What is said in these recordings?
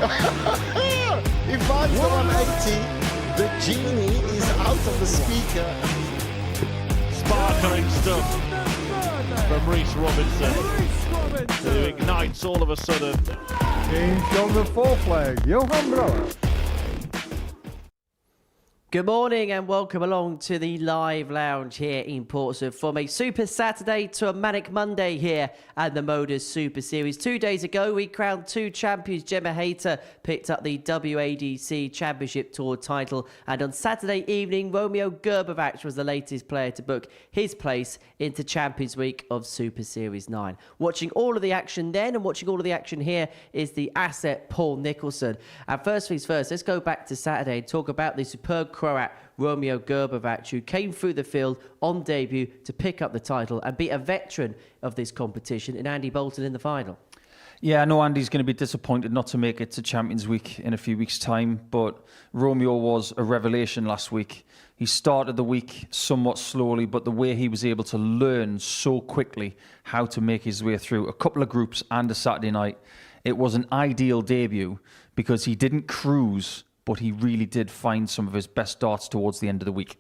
He finds the 180. The genie is out of the speaker. Sparkling stuff from Reece Robinson, who ignites all of a sudden. Change on the fourth leg, Johan Brouwer. Good morning and welcome along to the live lounge here in Portsmouth from a Super Saturday to a Manic Monday here at the Modus Super Series. 2 days ago, we crowned two champions. Gemma Hayter picked up the WADC Championship Tour title, and on Saturday evening, Romeo Gerbovac was the latest player to book his place into Champions Week of Super Series 9. Watching all of the action then and watching all of the action here is the asset Paul Nicholson. And first things first, let's go back to Saturday and talk about the superb Croat Romeo Gerbovac, who came through the field on debut to pick up the title and beat a veteran of this competition in Andy Bolton in the final. Yeah, I know Andy's going to be disappointed not to make it to Champions Week in a few weeks' time, but Romeo was a revelation last week. He started the week somewhat slowly, but the way he was able to learn so quickly how to make his way through a couple of groups and a Saturday night, it was an ideal debut because he didn't cruise, but he really did find some of his best darts towards the end of the week.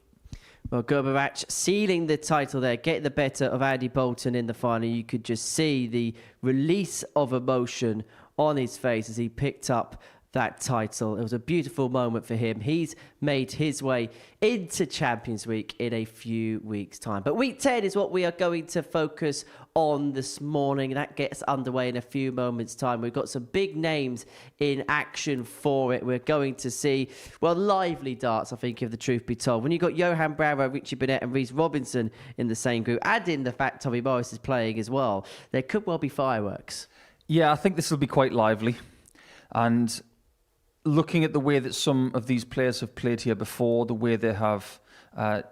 Well, Gerbovac sealing the title there, getting the better of Andy Bolton in the final. You could just see the release of emotion on his face as he picked up that title. It was a beautiful moment for him. He's made his way into Champions Week in a few weeks' time. But week 10 is what we are going to focus on this morning. That gets underway in a few moments' time. We've got some big names in action for it. We're going to see, well, lively darts, I think, if the truth be told. When you've got Johan Brouwer, Richie Burnett and Reece Robinson in the same group, add in the fact Tommy Morris is playing as well, there could well be fireworks. Yeah, I think this will be quite lively. And looking at the way that some of these players have played here before, the way they have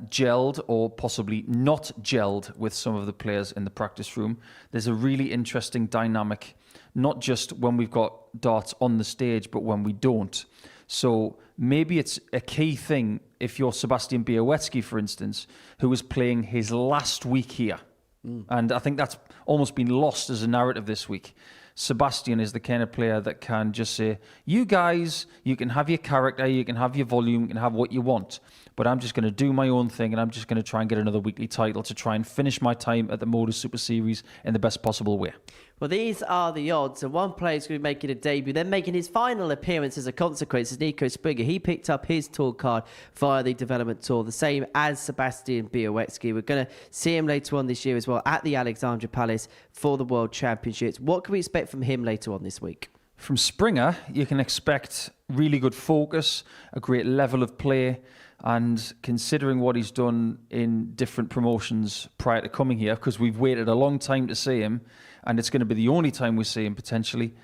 gelled or possibly not gelled with some of the players in the practice room, there's a really interesting dynamic, not just when we've got darts on the stage, but when we don't. So maybe it's a key thing if you're Sebastian Bialecki, for instance, who was playing his last week here. And I think that's almost been lost as a narrative this week. Sebastian is the kind of player that can just say, you guys, you can have your character, you can have your volume, you can have what you want, but I'm just going to do my own thing and I'm just going to try and get another weekly title to try and finish my time at the Modus Super Series in the best possible way. Well, these are the odds, and one player's going to be making a debut, then making his final appearance as a consequence is Nico Springer. He picked up his tour card via the development tour, the same as Sebastian Bialecki. We're going to see him later on this year as well at the Alexandra Palace for the World Championships. What can we expect from him later on this week? From Springer, you can expect really good focus, a great level of play, and considering what he's done in different promotions prior to coming here, because we've waited a long time to see him, and it's going to be the only time we see him potentially,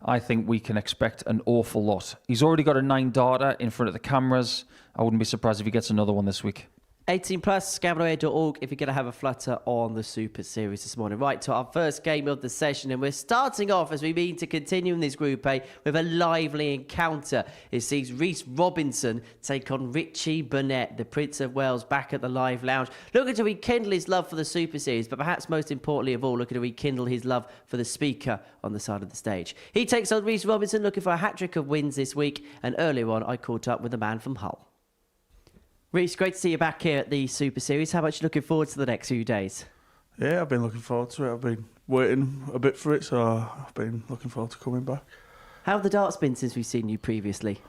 I think we can expect an awful lot. He's already got a 9-darter in front of the cameras. I wouldn't be surprised if he gets another one this week. 18 plus, gambleaware.org if you're going to have a flutter on the Super Series this morning. Right, to our first game of the session, and we're starting off, as we mean to continue in this Group A, with a lively encounter. It sees Reece Robinson take on Richie Burnett, the Prince of Wales, back at the live lounge, looking to rekindle his love for the Super Series, but perhaps most importantly of all, looking to rekindle his love for the speaker on the side of the stage. He takes on Reece Robinson, looking for a hat-trick of wins this week, and earlier on, I caught up with the man from Hull. Reece, great to see you back here at the Super Series. How much are you looking forward to the next few days? Yeah, I've been looking forward to it. I've been waiting a bit for it, so I've been looking forward to coming back. How have the darts been since we've seen you previously?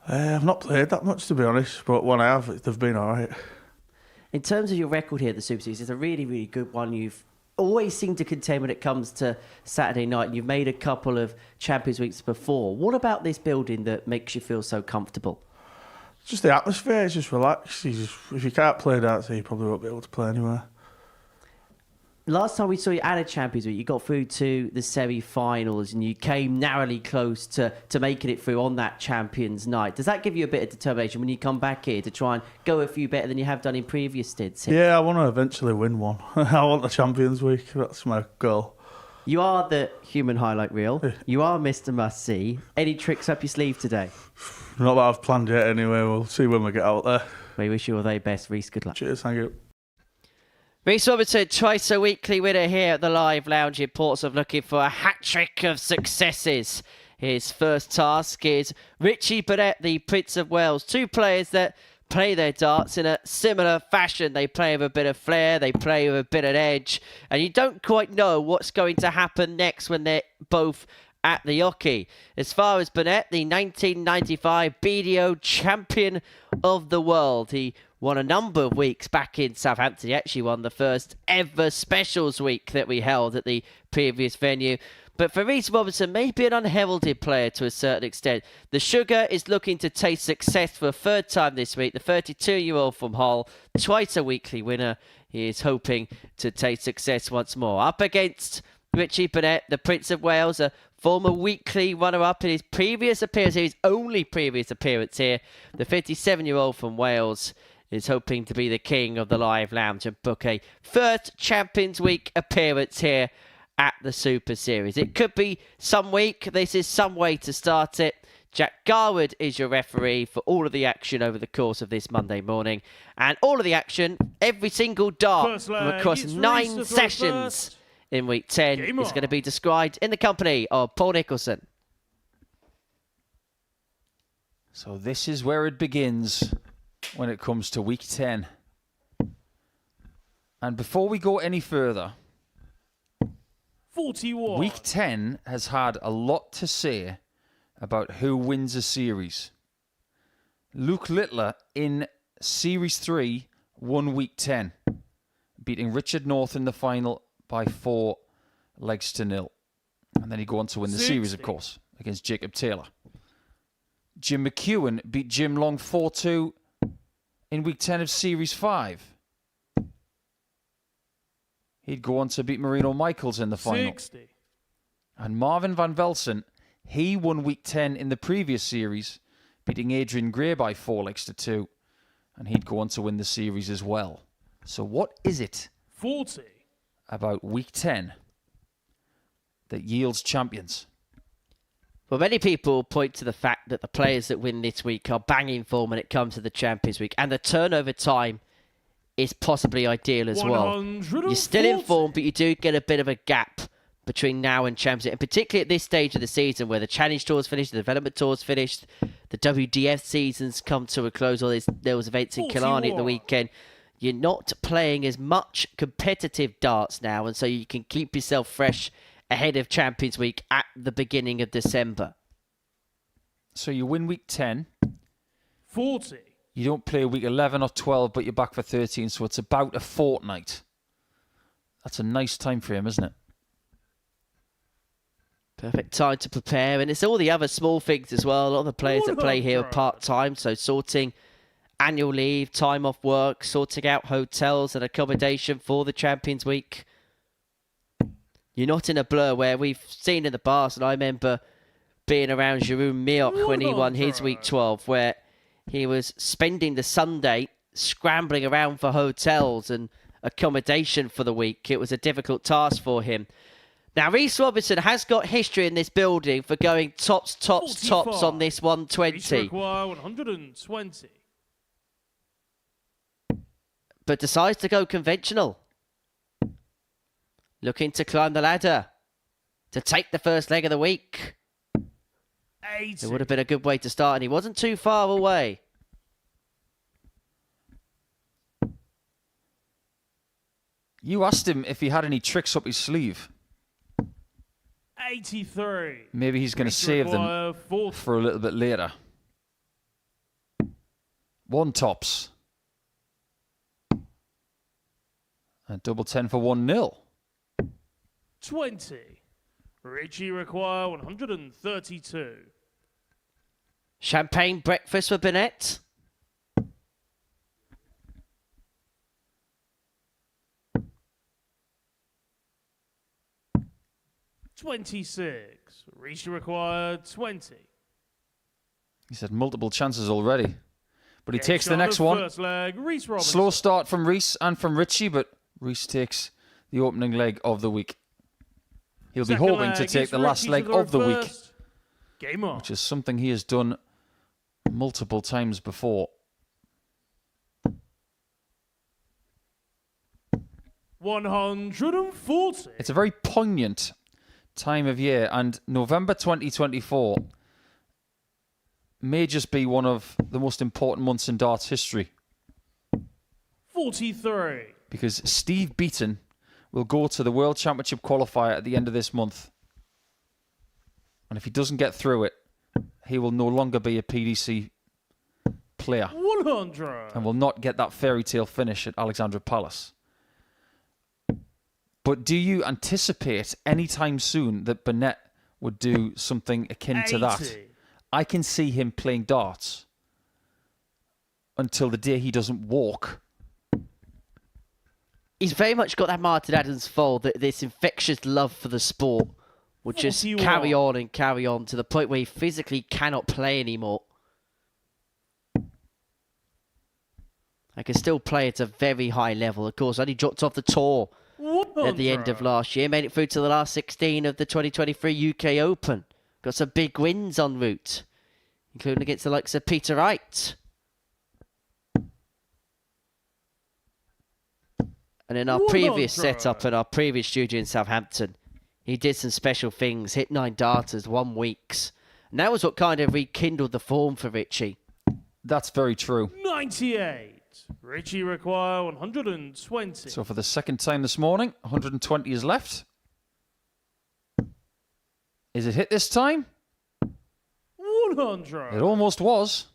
I've not played that much, to be honest, but when I have, they've been all right. In terms of your record here at the Super Series, it's a really, really good one. You've always seemed to contend when it comes to Saturday night, and you've made a couple of Champions Weeks before. What about this building that makes you feel so comfortable? Just the atmosphere, it's just relaxed. If you can't play darts, you probably won't be able to play anywhere. Last time we saw you at a Champions Week, you got through to the semi-finals and you came narrowly close to making it through on that Champions night. Does that give you a bit of determination when you come back here to try and go a few better than you have done in previous stints here? Yeah, I want to eventually win one. I want the Champions Week. That's my goal. You are the human highlight reel. You are Mr. Must-See. Any tricks up your sleeve today? Not that I've planned yet anyway. We'll see when we get out there. We wish you all the very best, Reece. Good luck. Cheers, thank you. Reece Robinson, twice a weekly winner here at the Live Lounge in Portsmouth, looking for a hat-trick of successes His first task is Richie Burnett, the Prince of Wales. Two players that play their darts in a similar fashion. They play with a bit of flair, they play with a bit of edge, and you don't quite know what's going to happen next when they're both at the hockey. As far as Burnett, the 1995 BDO champion of the world. He won a number of weeks back in Southampton. He actually won the first ever specials week that we held at the previous venue. But for Reece Robinson, maybe an unheralded player to a certain extent. The Sugar is looking to taste success for a third time this week. The 32-year-old from Hull, twice a weekly winner. He is hoping to taste success once more. Up against Richie Burnett, the Prince of Wales, a former weekly runner-up in his previous appearance, his only previous appearance here. The 57-year-old from Wales is hoping to be the king of the Live Lounge and book a first Champions Week appearance here at the Super Series. It could be some week. This is some way to start it. Jack Garwood is your referee for all of the action over the course of this Monday morning. And all of the action, every single dart from across 9 sessions in Week 10 is going to be described in the company of Paul Nicholson. So this is where it begins when it comes to Week 10. And before we go any further, 41. Week 10 has had a lot to say about who wins a series. Luke Littler in Series 3 won Week 10, beating Richard North in the final by 4 legs to 0. And then he'd go on to win the series, of course, against Jacob Taylor. Jim McEwen beat Jim Long 4-2 in Week 10 of Series 5. He'd go on to beat Marino Michaels in the final. 60. And Marvin Van Velsen, he won Week 10 in the previous series, beating Adrian Gray by 4 legs to 2. And he'd go on to win the series as well. So what is it 40. about Week 10 that yields champions? Well, many people point to the fact that the players that win this week are banging form when it comes to the Champions Week. And the turnover time is possibly ideal as well. You're still in form, but you do get a bit of a gap between now and Champions League, and particularly at this stage of the season where the Challenge Tour's finished, the Development Tour's finished, the WDF season's come to a close, or there was events in Killarney at the weekend. You're not playing as much competitive darts now, and so you can keep yourself fresh ahead of Champions Week at the beginning of December. So you win Week 10. 40. You don't play Week 11 or 12, but you're back for 13, so it's about a fortnight. That's a nice time frame, isn't it? Perfect time to prepare, and it's all the other small things as well. A lot of the players that play here are part-time, so sorting annual leave, time off work, sorting out hotels and accommodation for the Champions Week. You're not in a blur where we've seen in the past, and I remember being around Jérôme Mioch when he won his Week 12, where he was spending the Sunday scrambling around for hotels and accommodation for the week. It was a difficult task for him. Now, Reece Robinson has got history in this building for going tops on this 120. Require 120. But decides to go conventional. Looking to climb the ladder to take the first leg of the week. 80. It would have been a good way to start, and he wasn't too far away. You asked him if he had any tricks up his sleeve. 83. Maybe he's going to save them for a little bit later. 1 tops. And double 10 for 1-0. 20. Richie require 132. Champagne breakfast for Burnett. 26. Richie required 20. He's had multiple chances already. But he takes the next First one. leg, Reece Robinson. Slow start from Reece and from Richie, but Reece takes the opening leg of the week. He'll be hoping to take the last leg of the week, Game on. which is something he has done multiple times before. 140. It's a very poignant time of year. And November 2024 may just be one of the most important months in darts history. 43. Because Steve Beaton will go to the World Championship qualifier at the end of this month. And if he doesn't get through it, he will no longer be a PDC player 100. and will not get that fairy tale finish at Alexandra Palace. But do you anticipate anytime soon that Burnett would do something akin to that? 80. I can see him playing darts until the day he doesn't walk. He's very much got that Martin Adams fold, that this infectious love for the sport will just 41. carry on to the point where he physically cannot play anymore. I can still play at a very high level. Of course, only dropped off the tour 100. at the end of last year. Made it through to the last 16 of the 2023 UK Open. Got some big wins en route, including against the likes of Peter Wright. And in our previous setup in our previous studio in Southampton, he did some special things, hit 9 darters, 1 weeks. And that was what kind of rekindled the form for Richie. That's very true. 98. Richie require 120. So for the second time this morning, 120 is left. Is it hit this time? 100. It almost was.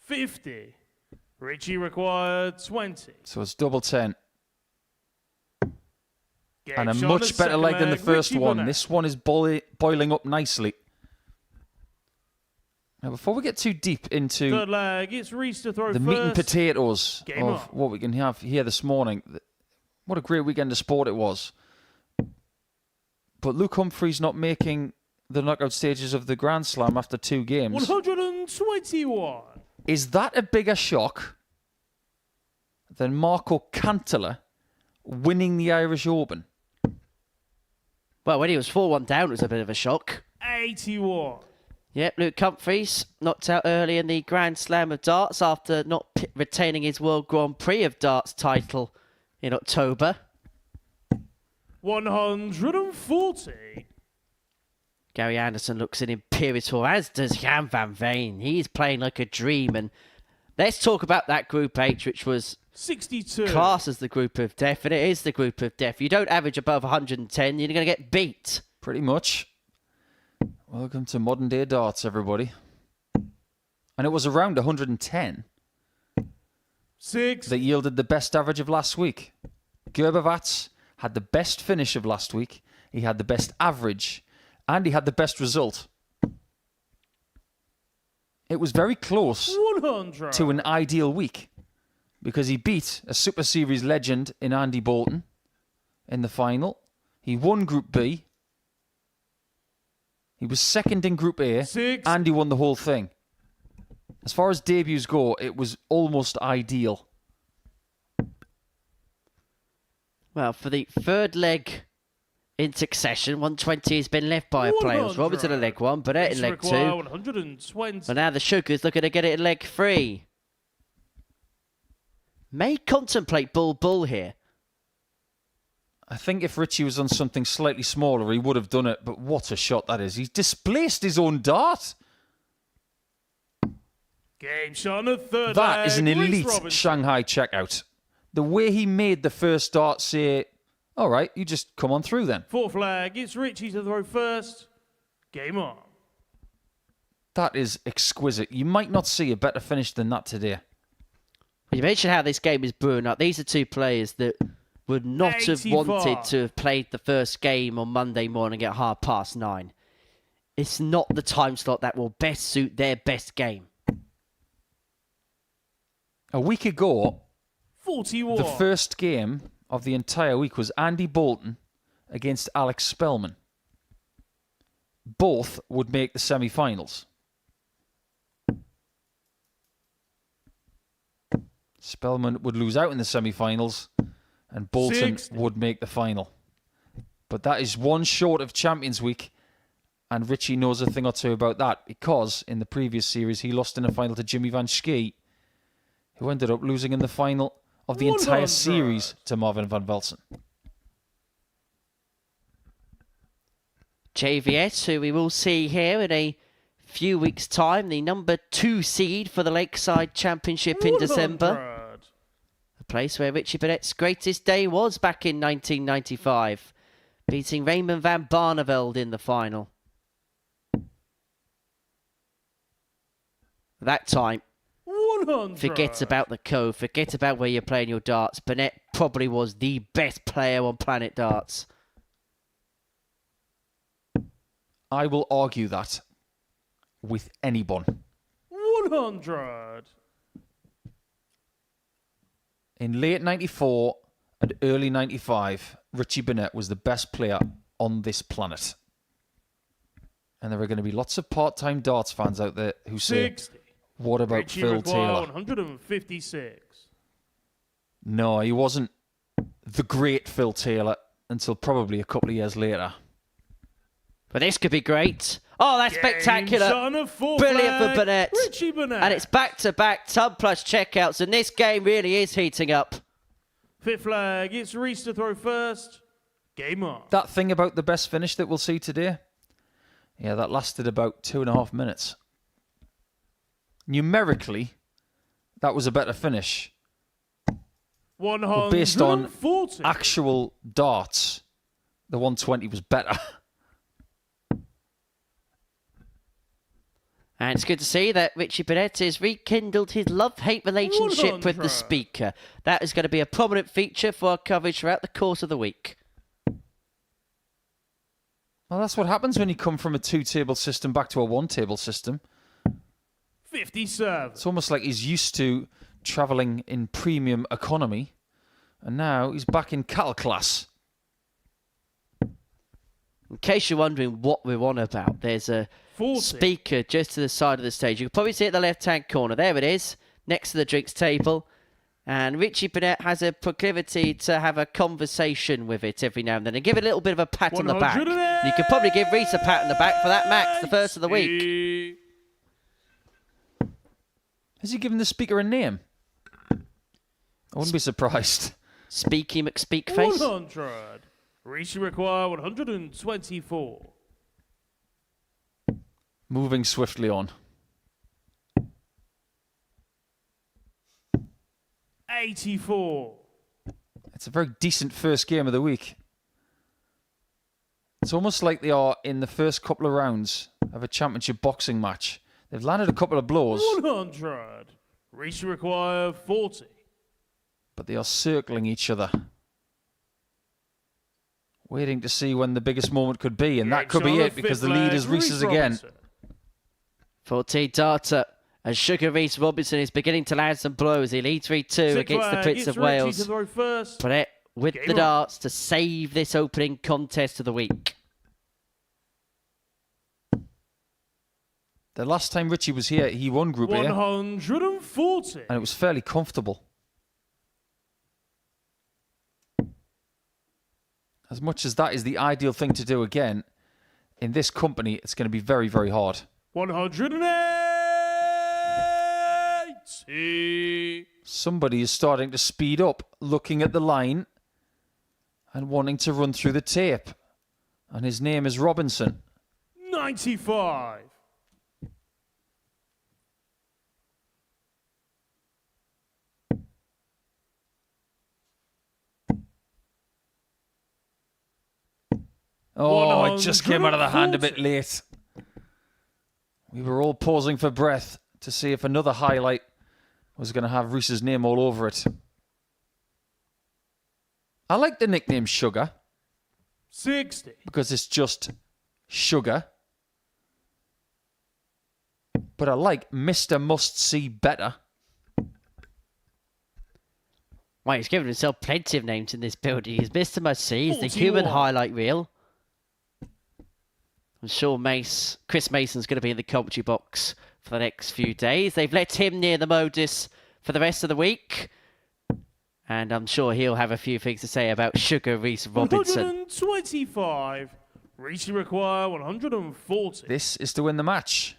$50. Richie required 20. So it's double 10. Game And a shot much at better second leg than the leg, first Richie one. Burnett. This one is boiling up nicely. Now, before we get too deep into Third leg, it's Reese to throw the first. meat and potatoes Game of on. what we can have here this morning, what a great weekend of sport it was. But Luke Humphreys not making the knockout stages of the Grand Slam after 2 games. 121. Is that a bigger shock than Marco Cantilla winning the Irish Open? Well, when he was 4-1 down, it was a bit of a shock. 81. Yep, Luke Humphreys knocked out early in the Grand Slam of Darts after not retaining his World Grand Prix of Darts title in October. 140. Gary Anderson looks an imperator, as does Jan van Veen. He's playing like a dream. And let's talk about that Group H, which was 62. classed as the Group of Death, and it is the Group of Death. You don't average above 110, you're going to get beat. Pretty much. Welcome to modern day darts, everybody. And it was around 110 6. that yielded the best average of last week. Gerbevats had the best finish of last week. He had the best average. And he had the best result. It was very close 100. to an ideal week because he beat a Super Series legend in Andy Bolton in the final. He won Group B. He was second in Group A. 6. And he won the whole thing. As far as debuts go, it was almost ideal. Well, for the third leg in succession, 120 has been left by a player. 100. Robertson in leg 1, Burnett in Reese leg require 2. 120. But now the Sugars looking to get it in leg 3. May contemplate bull here. I think if Richie was on something slightly smaller, he would have done it. But what a shot that is. He's displaced his own dart. Game shot on the third That leg. is an Reese elite Robinson. Shanghai checkout. The way he made the first dart say, all right, you just come on through then. Fourth flag, it's Richie to throw first. Game on. That is exquisite. You might not see a better finish than that today. You mentioned how this game is brewing up. These are two players that would not have 85. wanted to have played the first game on Monday morning at 9:30. It's not the time slot that will best suit their best game. A week ago, 41. the first game of the entire week was Andy Bolton against Alex Spellman. Both would make the semi-finals. Spellman would lose out in the semi-finals and Bolton 60. would make the final. But that is one short of Champions Week And Richie knows a thing or two about that because in the previous series he lost in a final to Jimmy Van Schie, who ended up losing in the final of the entire 100. series to Marvin van Velsen. JVS, who we will see here in a few weeks' time, the number 2 seed for the Lakeside Championship in December. 100. A place where Richie Burnett's greatest day was back in 1995, beating Raymond van Barneveld in the final. That time, 100. forget about the code, forget about where you're playing your darts. Burnett probably was the best player on planet darts. I will argue that with anyone. 100. In late 94 and early 95, Richie Burnett was the best player on this planet. And there are going to be lots of part-time darts fans out there who say, 60. what about Richie Phil Maguire, Taylor? 156. No, he wasn't the great Phil Taylor until probably a couple of years later. But this could be great. Oh, that's spectacular. Shot on a full Brilliant flag. for Burnett. Richie Burnett. And it's back-to-back tub plus checkouts, and this game really is heating up. 5th flag. It's Reese to throw first. Game on. That thing about the best finish that we'll see today, yeah, that lasted about 2.5 minutes. Numerically, that was a better finish. 140. But based on actual darts, the 120 was better. And it's good to see that Richie Burnett has rekindled his love-hate relationship with the 100. speaker. That is going to be a prominent feature for our coverage throughout the course of the week. Well, that's what happens when you come from a 2-table system back to a 1-table system. 57. It's almost like he's used to travelling in premium economy, and now he's back in cattle class. In case you're wondering what we're on about, there's a 40. speaker just to the side of the stage. You can probably see it in the left-hand corner. There it is, next to the drinks table. And Richie Burnett has a proclivity to have a conversation with it every now and then and give it a little bit of a pat on the back. And you could probably give Reese a pat on the back for that, Max, the first of the week. Has he given the speaker a name? I wouldn't be surprised. Speaky McSpeakface. 100. Reach require 124. Moving swiftly on. 84. It's a very decent first game of the week. It's almost like they are in the first couple of rounds of a championship boxing match. They've landed a couple of blows, 100. Reach require 40. but they are circling each other, waiting to see when the biggest moment could be, and that could be it because the lead is Reese's again. 14 darter. And Sugar Reese Robinson is beginning to land some blows. He leads 3-2 against the Prince of Wales. Burnett with the darts to save this opening contest of the week. The last time Richie was here, he won Group A, 140. and it was fairly comfortable. As much as that is the ideal thing to do again, in this company, it's going to be very, very hard. 180. Somebody is starting to speed up, looking at the line and wanting to run through the tape. And his name is Robinson. 95. Oh, it just came out of the hand a bit late. We were all pausing for breath to see if another highlight was going to have Reese's name all over it. I like the nickname Sugar 60. because it's just sugar. But I like Mr. Must See Better. Well, he's given himself plenty of names in this building. He's Mr. Must See. He's the 41. human highlight reel. I'm sure Chris Mason's going to be in the commentary box for the next few days. They've let him near the Modus for the rest of the week. And I'm sure he'll have a few things to say about Sugar Reese Robinson. 125. Reese require 140. This is to win the match.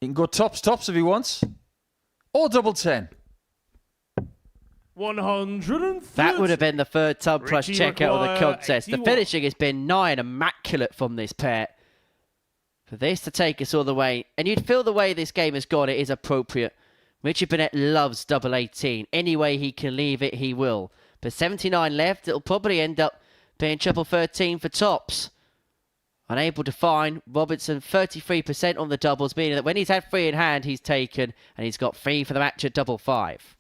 He can go tops if he wants. Or double 10. 130. That would have been the third tub plus Richie checkout of the require contest. The 81. finishing has been nigh and immaculate from this pair. For this to take us all the way, and you'd feel the way this game has gone, it is appropriate. Richie Burnett loves double 18. Any way he can leave it, he will. But 79 left, it'll probably end up being triple 13 for tops. Unable to find Robertson 33% on the doubles, meaning that when he's had 3 in hand, he's taken, and he's got 3 for the match at double 5.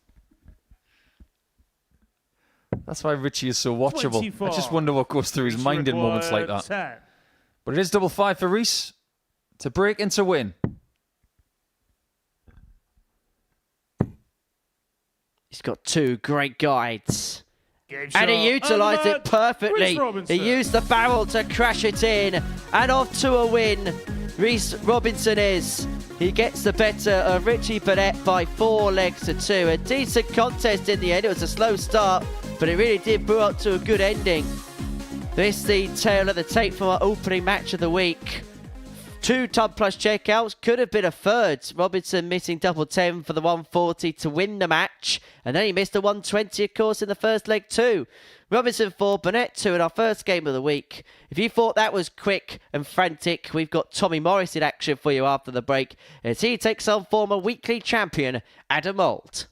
That's why Richie is so watchable. 24. I just wonder what goes through his Reese mind in moments like require that. 10. But it is double 5 for Reese to break and to win. He's got 2 great guides. Game And he shot utilised and it perfectly. Reece Robinson. He used the barrel to crash it in. And off to a win. Reece Robinson is. He gets the better of Richie Burnett by 4 legs to 2. A decent contest in the end. It was a slow start, but it really did brew up to a good ending. This the tail of the tape from our opening match of the week. 2 tub plus checkouts, could have been a third. Robinson missing double 10 for the 140 to win the match. And then he missed the 120, of course, in the first leg too. Robinson 4, Burnett 2 in our first game of the week. If you thought that was quick and frantic, we've got Tommy Morris in action for you after the break as he takes on former weekly champion Adam Mould.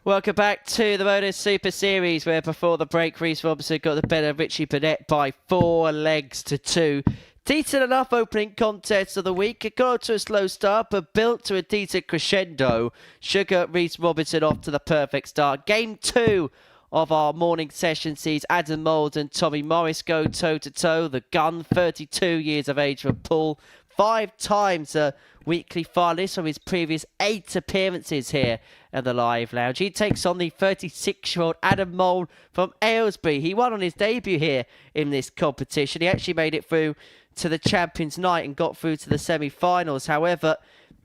Welcome back to the Modus Super Series, where before the break, Reece Robinson got the better of Richie Burnett by 4 legs to 2. Decent enough opening contest of the week. It got to a slow start, but built to a decent crescendo. Sugar Reece Robinson off to the perfect start. Game 2 of our morning session sees Adam Mould and Tommy Morris go toe-to-toe. The gun, 32 years of age for Paul. 5 times a weekly finalist from his previous 8 appearances here at the Live Lounge. He takes on the 36-year-old Adam Mould from Aylesbury. He won on his debut here in this competition. He actually made it through to the Champions Night and got through to the semi-finals. However,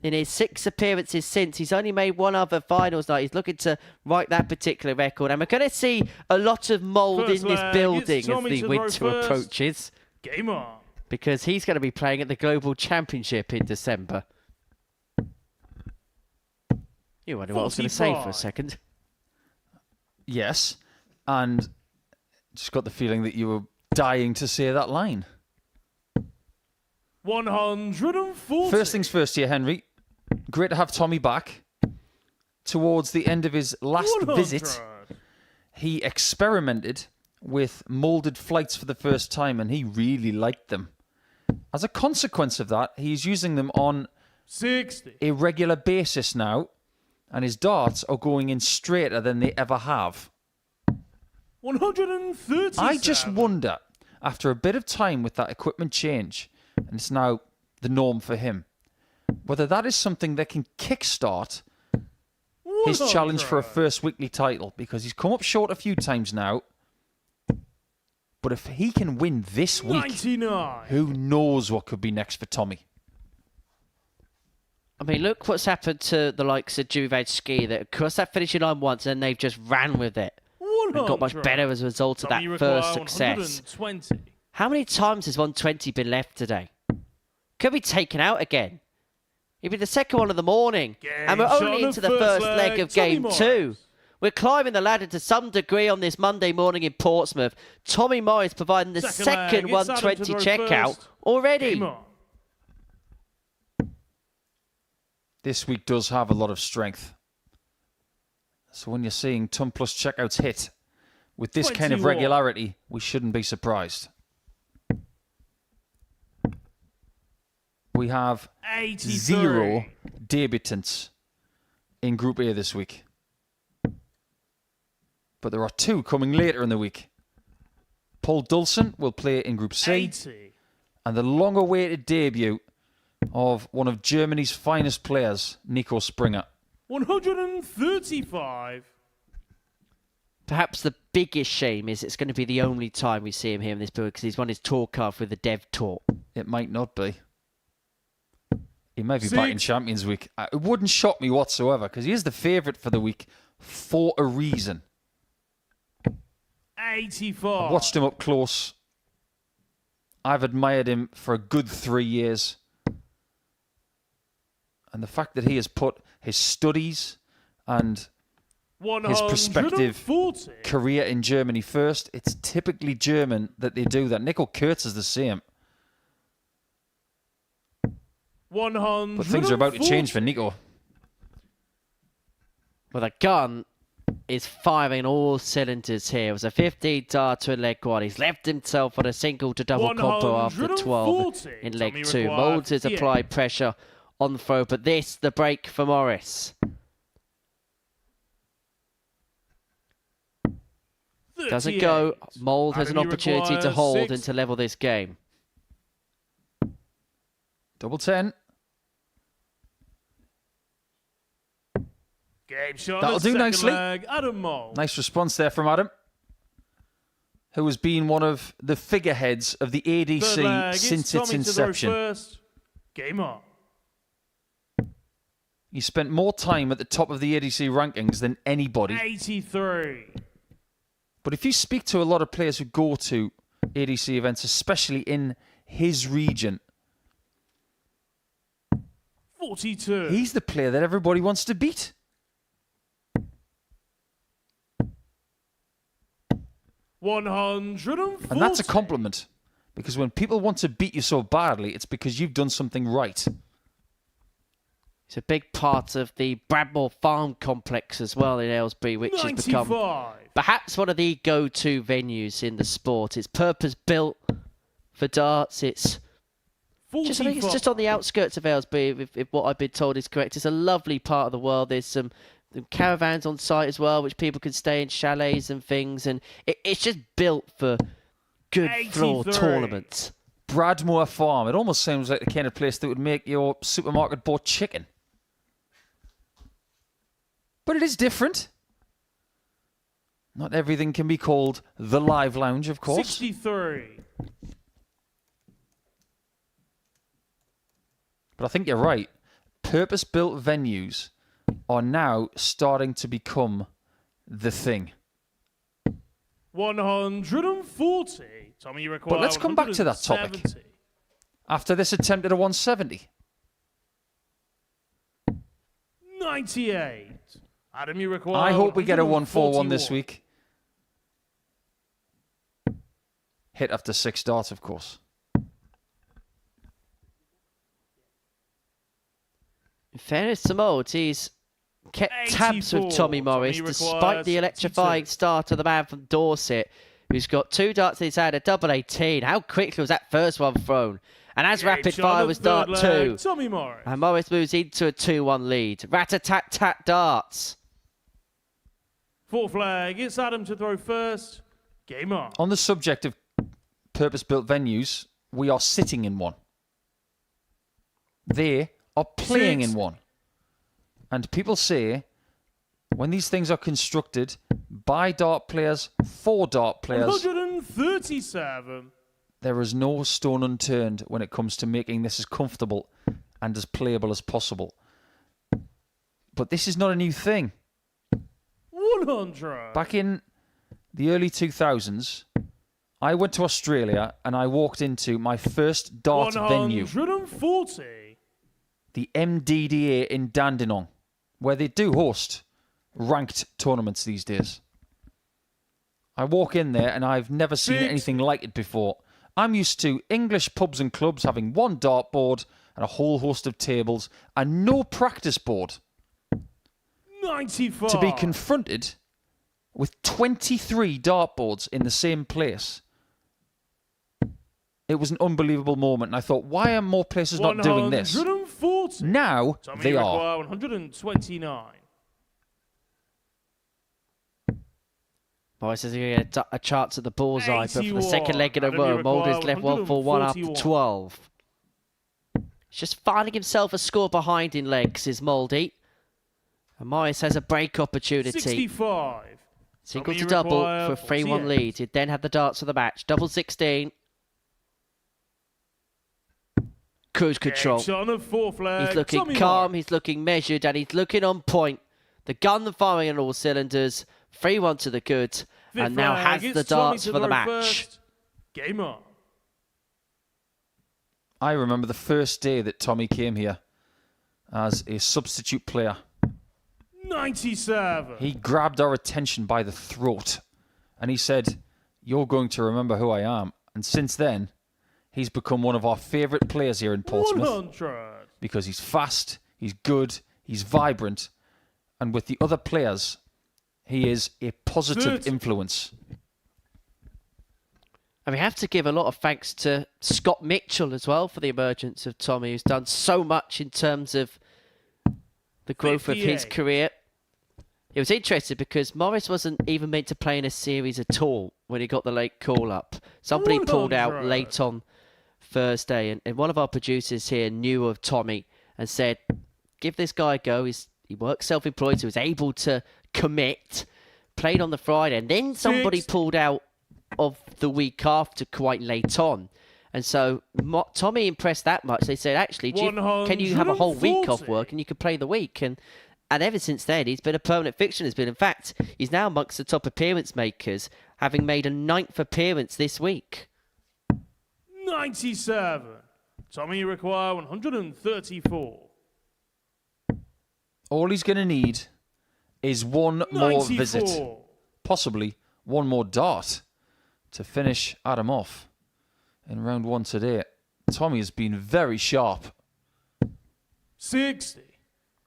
in his 6 appearances since, he's only made one other finals night. He's looking to write that particular record. And we're going to see a lot of Mould in this building as the winter approaches. Game on. Because he's going to be playing at the Global Championship in December. You wonder what I was going to say for a second. Yes, and just got the feeling that you were dying to say that line. 140. First things first here, Henry. Great to have Tommy back. Towards the end of his last 100. visit, he experimented with moulded flights for the first time, and he really liked them. As a consequence of that, he's using them on 60. a regular basis now, and his darts are going in straighter than they ever have. 130. I just wonder, after a bit of time with that equipment change, and it's now the norm for him, whether that is something that can kickstart his challenge for a first weekly title, because he's come up short a few times now. But if he can win this week, 99. who knows what could be next for Tommy? I mean, look what's happened to the likes of Bialecki. That, of course, that finishing line once, and they've just ran with it. And got much better as a result of that first success. 120. How many times has 120 been left today? Could be taken out again. It'll be the second one of the morning. And we're only into the first leg of game 2. We're climbing the ladder to some degree on this Monday morning in Portsmouth. Tommy Morris providing the second 120 checkout already. This week does have a lot of strength. So when you're seeing ton plus checkouts hit with this kind of 21. regularity, we shouldn't be surprised. We have 83. 0 debutants in Group A this week. But there are 2 coming later in the week. Paul Dulson will play in Group C. 80. And the long-awaited debut of one of Germany's finest players, Nico Springer. 135. Perhaps the biggest shame is it's going to be the only time we see him here in this build because he's won his tour card for the Dev Tour. It might not be. He may be back in Champions Week. It wouldn't shock me whatsoever because he is the favourite for the week for a reason. 84. I watched him up close. I've admired him for a good 3 years. And the fact that he has put his studies and his prospective career in Germany first, it's typically German that they do that. Nico Kurtz is the same. 100. But things are about to change for Nico. Well, the gun is firing all cylinders here. It was a 15 dart to leg 1. He's left himself on a single to double combo after 12 in leg 2. Mould has applied pressure on the throw, but this, the break for Morris. Doesn't go. Mould has an opportunity to hold and to level this game. Double 10. Game shot. That'll do nicely. Adam Mould. Nice response there from Adam, who has been one of the figureheads of the ADC since its inception. Game on. He spent more time at the top of the ADC rankings than anybody. 83. But if you speak to a lot of players who go to ADC events, especially in his region, 42. he's the player that everybody wants to beat. 140. And that's a compliment. Because when people want to beat you so badly, it's because you've done something right. It's a big part of the Bradmore Farm complex as well in Aylesbury, which 95. has become perhaps one of the go-to venues in the sport. It's purpose-built for darts. It's just, I think it's just on the outskirts of Aylesbury, if what I've been told is correct. It's a lovely part of the world. There's some caravans on site as well, which people can stay in chalets and things. And it's just built for good 83. floor tournaments. Bradmore Farm. It almost sounds like the kind of place that would make your supermarket bought chicken. But it is different. Not everything can be called the Live Lounge, of course. 63. But I think you're right. Purpose-built venues are now starting to become the thing. 140. Tommy, you require But let's come back to that topic. 170. After this attempt at a 170. 98. Adam, you require I hope we get a 141 this 141. week. Hit after 6 darts, of course. In fairness to Mould, he's kept tabs with 84. Tommy Morris Tommy despite requires the electrifying 72. start of the man from Dorset, who's got 2 darts in his hand, a double 18. How quickly was that first one thrown? And as rapid Hitch on fire the was third dart leg, 2. Tommy Morris. And Morris moves into a 2-1 lead. Rat-a-tat-tat darts. Fourth flag. It's Adam to throw first. Game on. On the subject of purpose-built venues, we are sitting in one. They are playing in one. And people say, when these things are constructed by dart players, for dart players, 137. there is no stone unturned when it comes to making this as comfortable and as playable as possible. But this is not a new thing. 100. Back in the early 2000s, I went to Australia and I walked into my first dart venue, 140. the MDDA in Dandenong, where they do host ranked tournaments these days. I walk in there and I've never seen anything like it before. I'm used to English pubs and clubs having one dartboard and a whole host of tables and no practice board. 95. To be confronted with 23 dartboards in the same place. It was an unbelievable moment, and I thought, why are more places not doing this? 140. Now Tommy they are. require 129. Morris is going to get a chance at the bullseye, but for the 81. second leg in a Adam, row, you Mould has require left 141 after 141. 12. He's just finding himself a score behind in legs, is Mouldy. And Morris has a break opportunity. 65. Single Tommy, to you double require for a 3-1 48. lead. He'd then have the darts of the match. Double 16. Cruise control. Hitch on the fourth leg. He's looking Tommy calm, Morris. he's looking measured, and he's looking on point. The gun firing on all cylinders. 3-1 to the good. Fifth And now flag. has It's the Tommy darts to for the throw match. first. Game on. I remember the first day that Tommy came here as a substitute player. 97. He grabbed our attention by the throat and he said, "You're going to remember who I am." And since then, he's become one of our favourite players here in Portsmouth 100. because he's fast, he's good, he's vibrant, and with the other players, he is a positive 30. influence. And we have to give a lot of thanks to Scott Mitchell as well for the emergence of Tommy, who's done so much in terms of the growth of his 58. career. It was interesting because Morris wasn't even meant to play in a series at all when he got the late call-up. Somebody pulled out 100. late on Thursday, and one of our producers here knew of Tommy and said, give this guy a go. He works self-employed, so he was able to commit, played on the Friday, and then somebody 60. pulled out of the week after quite late on. And so Tommy impressed that much. They said, actually, can you have a whole week off 140? work and you could play the week? And ever since then, he's been a permanent fixture. In fact, he's now amongst the top appearance makers, having made a 9th appearance this week. 97. Tommy, you require 134. All he's going to need is one more 94. visit, possibly one more dart to finish Adam off in round 1 today. Tommy has been very sharp. 60.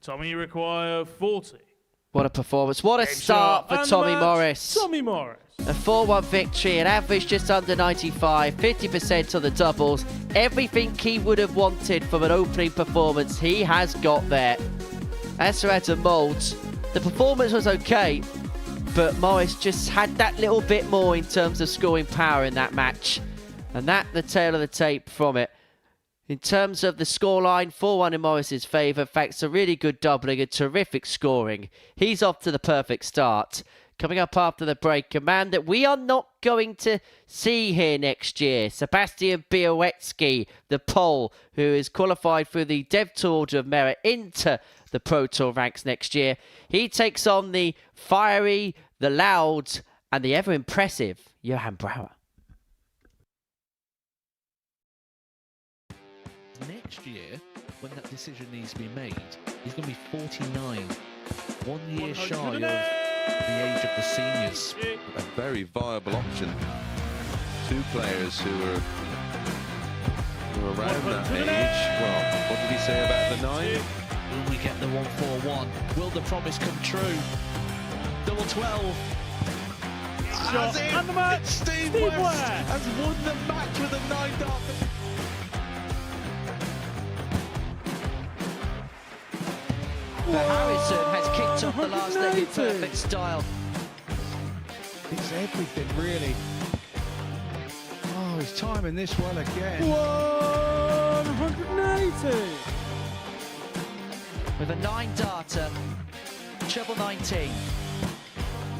Tommy, you require 40. What a performance. What a Game start shot for and Tommy match, Morris. Tommy Morris. A 4-1 victory, an average just under 95, 50% on the doubles. Everything he would have wanted from an opening performance, he has got there. As for Adam Mould, the performance was okay, but Morris just had that little bit more in terms of scoring power in that match. And that, the tail of the tape from it. In terms of the scoreline, 4-1 in Morris's favour, thanks to really good doubling and terrific scoring. He's off to the perfect start. Coming up after the break, a man that we are not going to see here next year, Sebastian Bialecki, the Pole, who is qualified for the Dev Tour Order of Merit into the Pro Tour ranks next year. He takes on the fiery, the loud, and the ever-impressive Johan Brouwer. Next year, when that decision needs to be made, he's going to be 49, 1 year shy of the age of the seniors. A very viable option. Two players who are around that age. Well, what did he say about the 9? Will we get the 141? Will the promise come true? Double 12. Shot and the match. Steve West has won the match with a 9-dart. But Harrison has kicked off the last leg in perfect style. It's everything, really. Oh, he's timing this well again. 180. With a 9-darter, treble 19.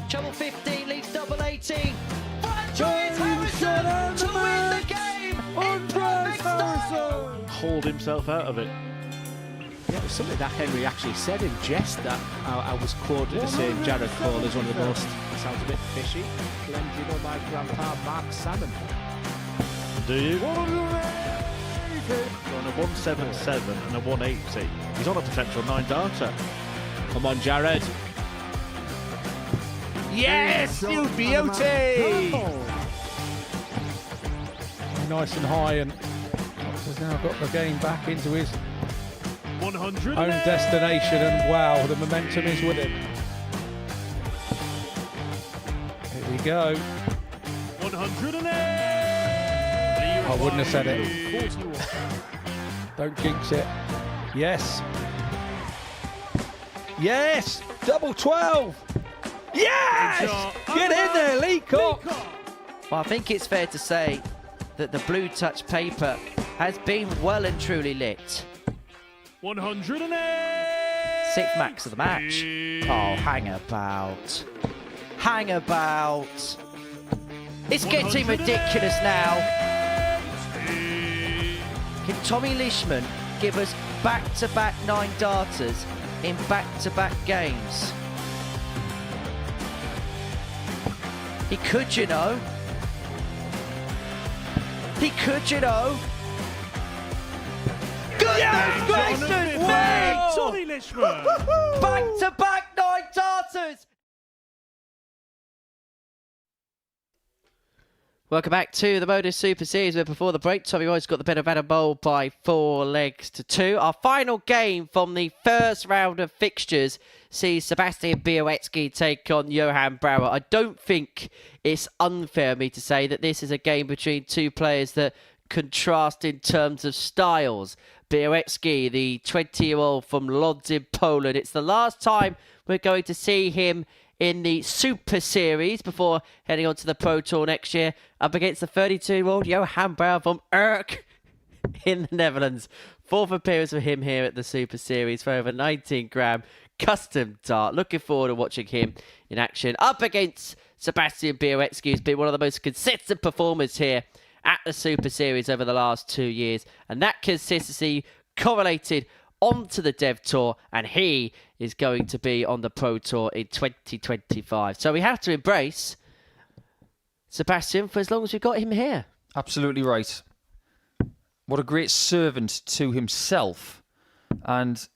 Treble 15 leads double 18. Franchise Harrison to win the game in perfect style. Hauled himself out of it. Yeah, it was something that Henry actually said in jest that I was quoted as saying Jared Cole is one of the most, sounds a bit fishy. Glenn, do you know my grandpa Mark Salmon? Do you? So on a 177 and a 180. He's on a potential 9-darter. Come on, Jared. Yes, you beauty! Nice and high, and has now got the game back into his 100. own destination, and wow, the momentum is with him. Here we go. 108. I wouldn't have said it. Don't jinx it. Yes. Yes! Double 12! Yes! Get in there, Lee Cox! Well, I think it's fair to say that the blue touch paper has been well and truly lit. 108. 6th max of the match. Oh, hang about. Hang about. It's getting ridiculous now. Can Tommy Leishman give us back-to-back 9-darters in back-to-back games? He could, you know. He could, you know. Goodness gracious! Wait! Tommy Leishman. Back-to-back 9-darters! Welcome back to the Modus Super Series, where before the break, Tommy Roy's got the better of Adam Mould by 4 legs to 2. Our final game from the first round of fixtures sees Sebastian Bialecki take on Johan Brouwer. I don't think it's unfair of me to say that this is a game between two players that contrast in terms of styles. Bialecki, the 20-year-old from Lodz in Poland. It's the last time we're going to see him in the Super Series before heading on to the Pro Tour next year, up against the 32-year-old Johan Brouwer from Urk in the Netherlands. 4th appearance for him here at the Super Series for over 19-gram custom dart. Looking forward to watching him in action up against Sebastian Bialecki, who's been one of the most consistent performers here at the Super Series over the last 2 years. And that consistency correlated onto the Dev Tour, and he is going to be on the Pro Tour in 2025. So we have to embrace Sebastian for as long as we've got him here. Absolutely right. What a great servant to himself, and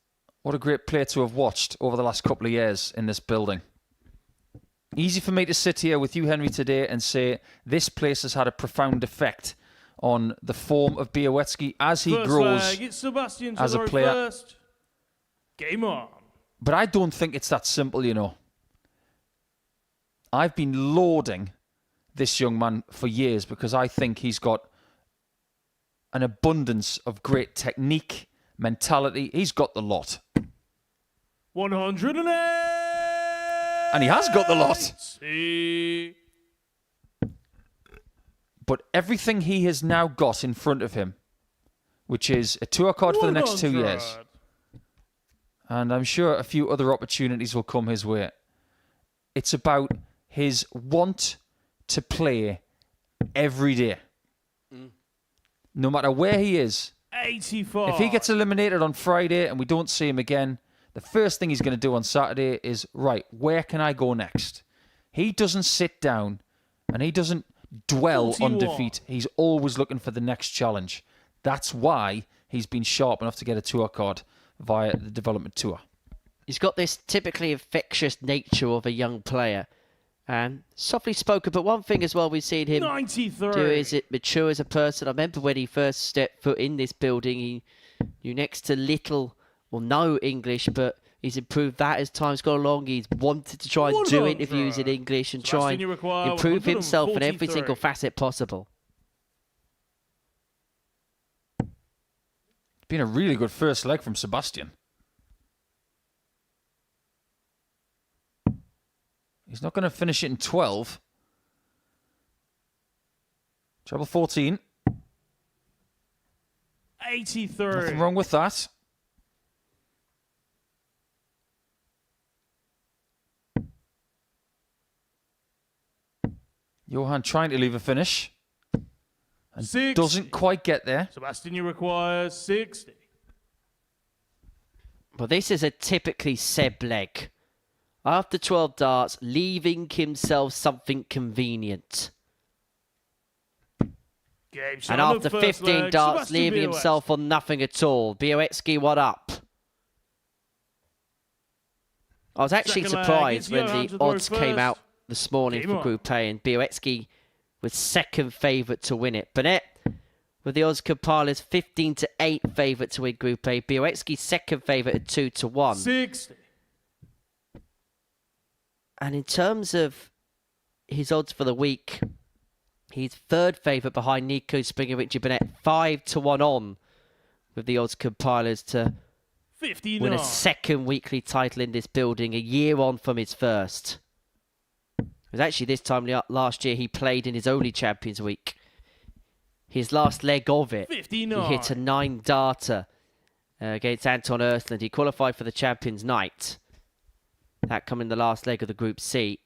what a great player to have watched over the last couple of years in this building. Easy for me to sit here with you, Henry, today and say this place has had a profound effect on the form of Bialecki as he grows It's Sebastian as a player. First. Game on. But I don't think it's that simple, you know. I've been lauding this young man for years because I think he's got an abundance of great technique, mentality. He's got the lot. 108. And he has got the lot. But everything he has now got in front of him, which is a tour card for the next 2 years, and I'm sure a few other opportunities will come his way. It's about his want to play every day. No matter where he is. 85. If he gets eliminated on Friday and we don't see him again, the first thing he's going to do on Saturday is, right, where can I go next? He doesn't sit down and he doesn't dwell 41. on defeat. He's always looking for the next challenge. That's why he's been sharp enough to get a tour card via the development tour. He's got this typically infectious nature of a young player. And softly spoken, but one thing as well we've seen him 93. do is it mature as a person. I remember when he first stepped foot in this building, he knew next to little or no English, but he's improved that as time's gone along. He's wanted to try and do 100. interviews in English and try Sebastian, you and require improve himself in every 143. single facet possible. It's been a really good first leg from Sebastian. He's not going to finish it in 12. Treble 14. 83. Nothing wrong with that. Johan trying to leave a finish. And 60. doesn't quite get there. Sebastian, you require 60. Well, this is a typically Seb leg. After 12 darts, leaving himself something convenient. Game And on after the first 15 leg, darts, Sebastian leaving Bialecki. himself on nothing at all. Bialecki, what up? I was actually Second leg, surprised it's when Johan the to throw odds came first. out this morning Game for on. Group A, and Bialecki was second favourite to win it. Burnett, with the odds compilers, 15-8 favourite to win Group A. Bialecki second favourite at 2-1. 60. And in terms of his odds for the week, he's third favourite behind Nico Springer, Richie Burnett, 5-1 on with the odds compilers to 59. win a second weekly title in this building, a year on from his first. It was actually this time last year he played in his only Champions Week. His last leg of it, 59. he hit a 9-darter against Anton Ersland. He qualified for the Champions Night. That come in the last leg of the Group C.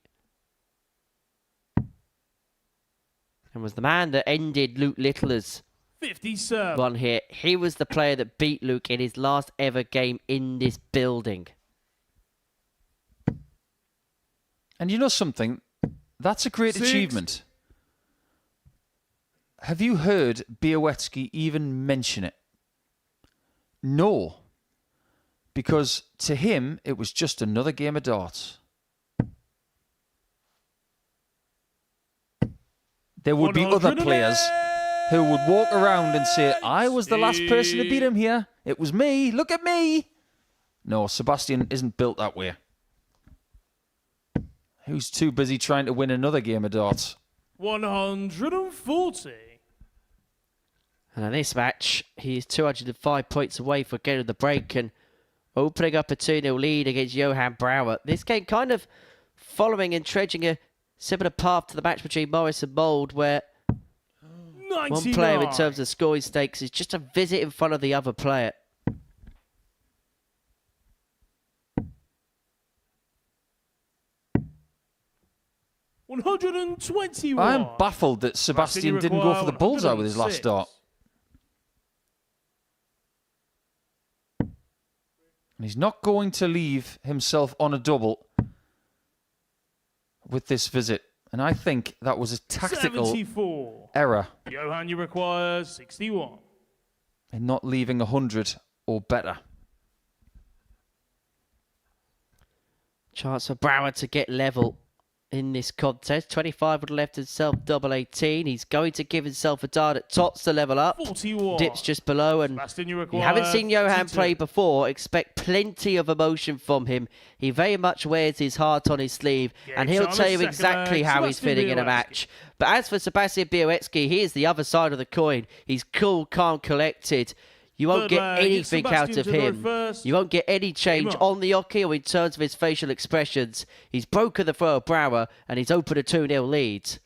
And was the man that ended Luke Littler's 57. run here. He was the player that beat Luke in his last ever game in this building. And you know something? That's a great 60. achievement. Have you heard Bialecki even mention it? No. Because to him, it was just another game of darts. There would be other players who would walk around and say, I was the last person to beat him here. It was me. Look at me. No, Sebastian isn't built that way. Who's too busy trying to win another game of darts? 140. And in this match, he's 205 points away for getting the break and opening up a 2-0 lead against Johan Brouwer. This game kind of following and trudging a similar path to the match between Morris and Mould, where 99. one player in terms of scoring stakes is just a visit in front of the other player. $121. I'm baffled that Sebastian didn't go for the bullseye with his last 106. start. And he's not going to leave himself on a double with this visit. And I think that was a tactical 74. error Johan, you require 61. in not leaving 100 or better. Chance for Brouwer to get level in this contest. 25 would have left himself double 18. He's going to give himself a dart at tots to level up. 41. Dips just below, and Sebastian, you if you haven't require seen Johan 52. play before, expect plenty of emotion from him. He very much wears his heart on his sleeve, and he'll Game tell you time, exactly second how leg, he's feeling in a Sebastian match. But as for Sebastian Bialecki, he is the other side of the coin. He's cool, calm, collected. You won't Third get leg, anything out Sebastian of to throw him. first. You won't get any change Game on. on the hockey or in terms of his facial expressions. He's broken the throw of Brouwer, and he's opened a 2-0 lead.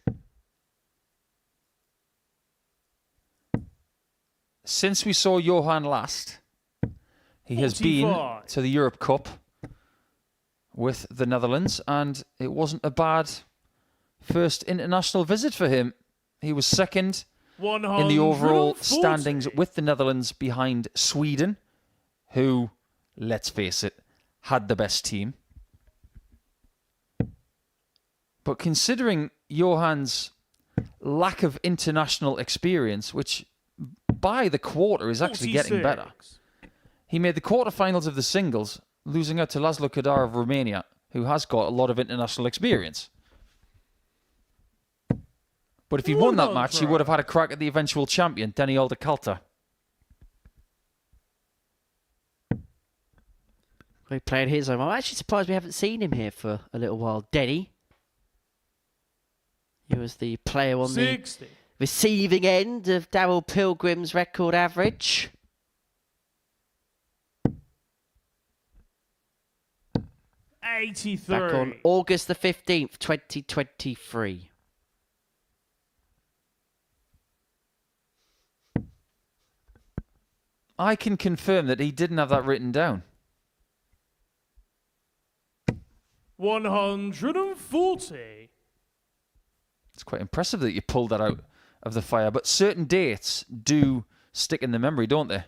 since we saw Johan last, he has been 45. to the Europe Cup with the Netherlands, and it wasn't a bad first international visit for him. He was second in the overall 140. standings with the Netherlands behind Sweden, who, let's face it, had the best team. But considering Johan's lack of international experience, which by the quarter is actually getting better, 46. he made the quarterfinals of the singles, losing out to Laszlo Kadar of Romania, who has got a lot of international experience. But if he won that match, he would have had a crack at the eventual champion, Denny Alderkalter. He played his home. I'm actually surprised we haven't seen him here for a little while. Denny. He was the player on 60. the receiving end of Darryl Pilgrim's record average. Back on August the 15th, 2023. I can confirm that he didn't have that written down. 140. It's quite impressive that you pulled that out of the fire. But certain dates do stick in the memory, don't they?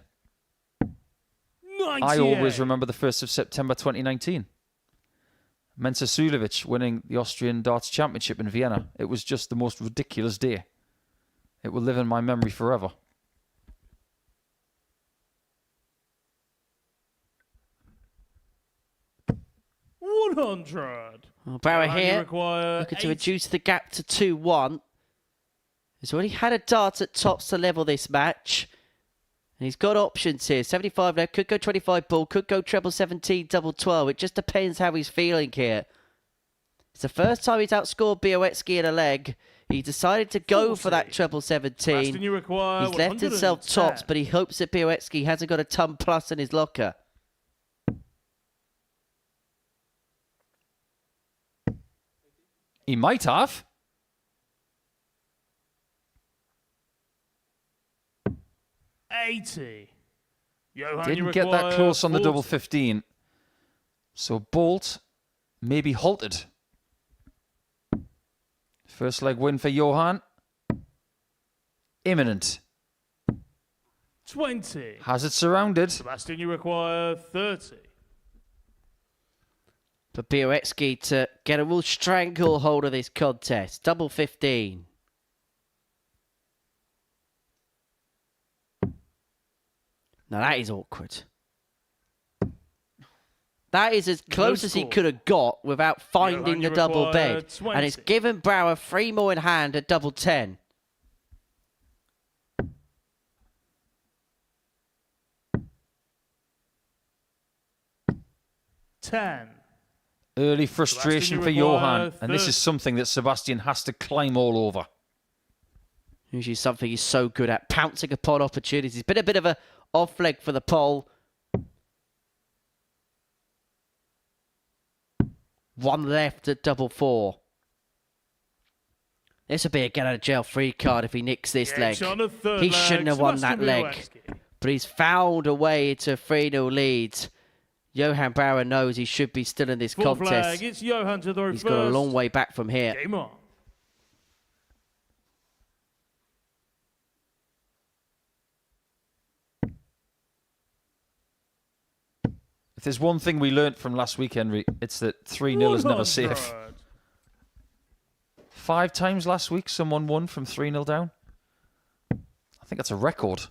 98. I always remember the 1st of September 2019. Mensa Sulevic winning the Austrian Darts Championship in Vienna. It was just the most ridiculous day. It will live in my memory forever. Brouwer here, looking to reduce the gap to 2-1. He's already had a dart at tops to level this match. And he's got options here. 75 now, could go 25 ball, could go treble 17, double 12. It just depends how he's feeling here. It's the first time he's outscored Bialecki in a leg. He decided to go for that treble 17. He's left himself tops, but he hopes that Bialecki hasn't got a ton plus in his locker. He might have. $80. Didn't get that close on the double 15. So Bolt may be halted. First leg win for Johan. Imminent. 20. Has it surrounded. Sebastian, you require 30. For Bialecki to get a real stranglehold of this contest. Double 15. Now that is awkward. That is as close as he could have got without finding the double bed. 20. And it's given Brouwer 3 more in hand at double 10. $10. Early frustration for Johan. And this is something that Sebastian has to climb all over. Usually something he's so good at. Pouncing upon opportunities. Been a bit of a off leg for the pole. One left at double 4. This would be a get out of jail free card if he nicks this leg. He shouldn't have won that leg. But he's found a way to a 3-0 lead. Johan Brouwer knows he should be still in this contest. It's Johan to throw He's got a long way back from here. Game on. If there's one thing we learnt from last week, Henry, it's that 3-0 is never safe. 5 times last week, someone won from 3-0 down. I think that's a record.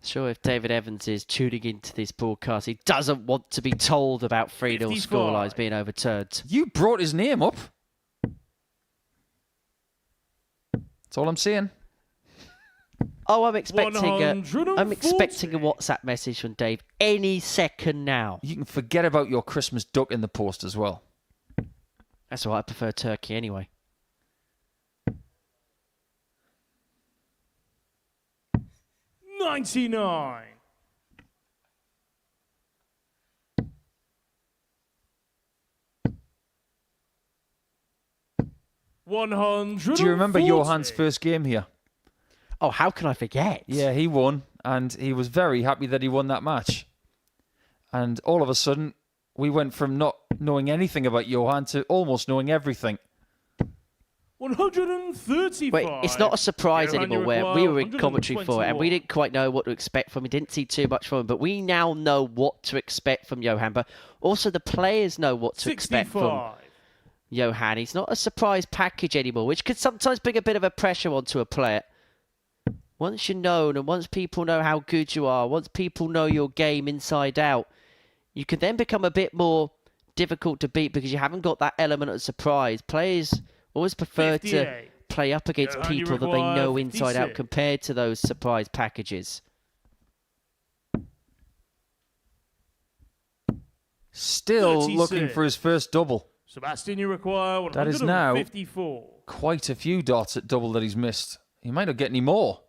Sure, if David Evans is tuning into this broadcast, he doesn't want to be told about 3-0 scorelines being overturned. You brought his name up. That's all I'm saying. Oh, I'm expecting a WhatsApp message from Dave any second now. You can forget about your Christmas duck in the post as well. That's all right, I prefer turkey anyway. $99. $100. Do you remember Johan's first game here? Oh, how can I forget? Yeah, he won, and he was very happy that he won that match. And all of a sudden, we went from not knowing anything about Johan to almost knowing everything. 135. Wait, it's not a surprise Johan, anymore you where require we were in commentary for it and we 121. didn't quite know what to expect from him. Didn't see too much from him, but we now know what to expect from Johan. But also the players know what to expect from 65. Johan. He's not a surprise package anymore, which could sometimes bring a bit of a pressure onto a player. Once you're known and once people know how good you are, once people know your game inside out, you can then become a bit more difficult to beat because you haven't got that element of surprise. Players always prefer to 58. play up against Johan, you people that they require know inside out 56. compared to those surprise packages. Still 36. looking for his first double. Sebastian, you require That is now 154. quite a few dots at double that he's missed. He might not get any more.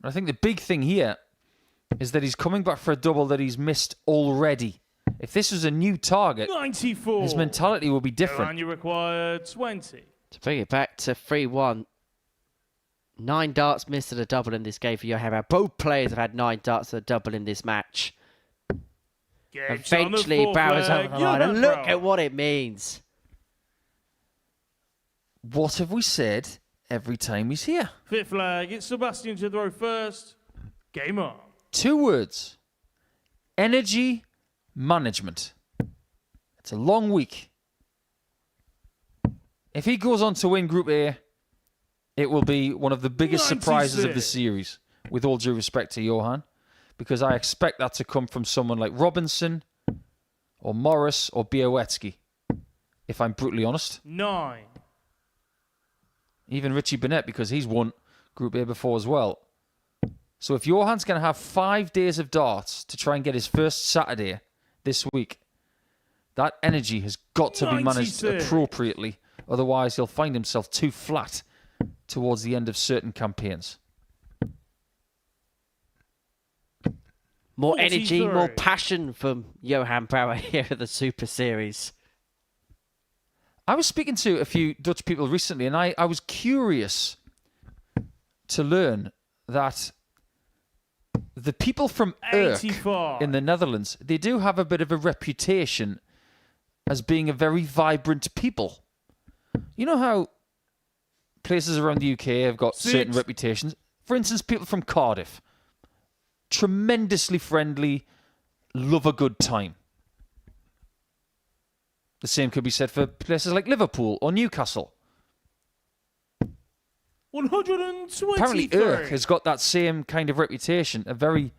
I think the big thing here is that he's coming back for a double that he's missed already. If this was a new target, 94. his mentality will be Johan, different. you require 20. To bring it back to 3-1. 9 darts missed at a double in this game for Johan. Both players have had 9 darts at a double in this match. Gauge on the Eventually, fourth Brouwer's leg. over the line. Johan And look Brouwer. at what it means. What have we said every time he's here? Fifth flag. It's Sebastian to throw first. Game on. 2 words. Energy management. It's a long week. If he goes on to win Group A, it will be one of the biggest surprises of the 96. series, with all due respect to Johan, because I expect that to come from someone like Robinson or Morris or Bialecki, if I'm brutally honest. 9. Even Richie Burnett, because he's won Group A before as well. So if Johan's going to have 5 days of darts to try and get his first Saturday this week, that energy has got to be managed 96. appropriately. Otherwise, he'll find himself too flat towards the end of certain campaigns. More energy, more 43. passion from Johan Brouwer here at the Super Series. I was speaking to a few Dutch people recently, and I was curious to learn that the people from Urk 85. in the Netherlands, they do have a bit of a reputation as being a very vibrant people. You know how places around the UK have got certain 6. reputations? For instance, people from Cardiff. Tremendously friendly, love a good time. The same could be said for places like Liverpool or Newcastle. 123. Apparently Urk has got that same kind of reputation, a very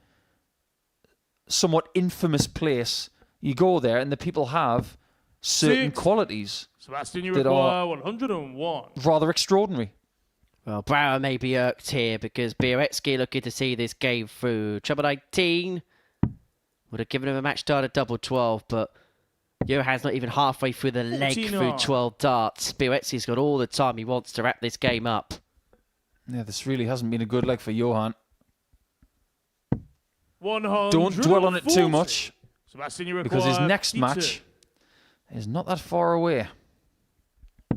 somewhat infamous place. You go there and the people have certain 6. qualities Sebastian, you that require are 101. rather extraordinary. Well, Brouwer may be irked here because Bialecki looking to see this game through. Trouble 19 would have given him a match start at double 12, but Johan's not even halfway through the leg 49. through 12 darts. Bialecki's got all the time he wants to wrap this game up. Yeah, this really hasn't been a good leg for Johan. 140. Don't dwell on it too much, Sebastian, you require because his next 52. match is not that far away.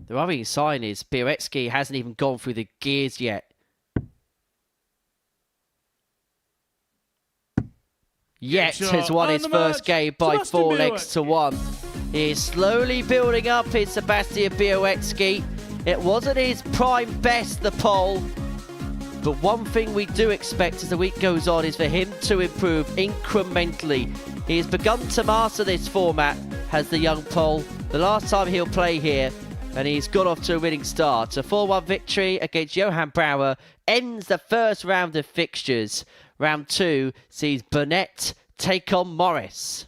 The worrying sign is Bialecki hasn't even gone through the gears yet. Yet shot has won and his the first match. game by Sebastian 4 legs to Bialecki. 1. He's slowly building up. It's Sebastian Bialecki. It wasn't his prime best, the pole. But one thing we do expect as the week goes on is for him to improve incrementally. He has begun to master this format, has the young pole. The last time he'll play here, and he's got off to a winning start. A 4-1 victory against Johan Brouwer ends the first round of fixtures. Round 2 sees Burnett take on Morris.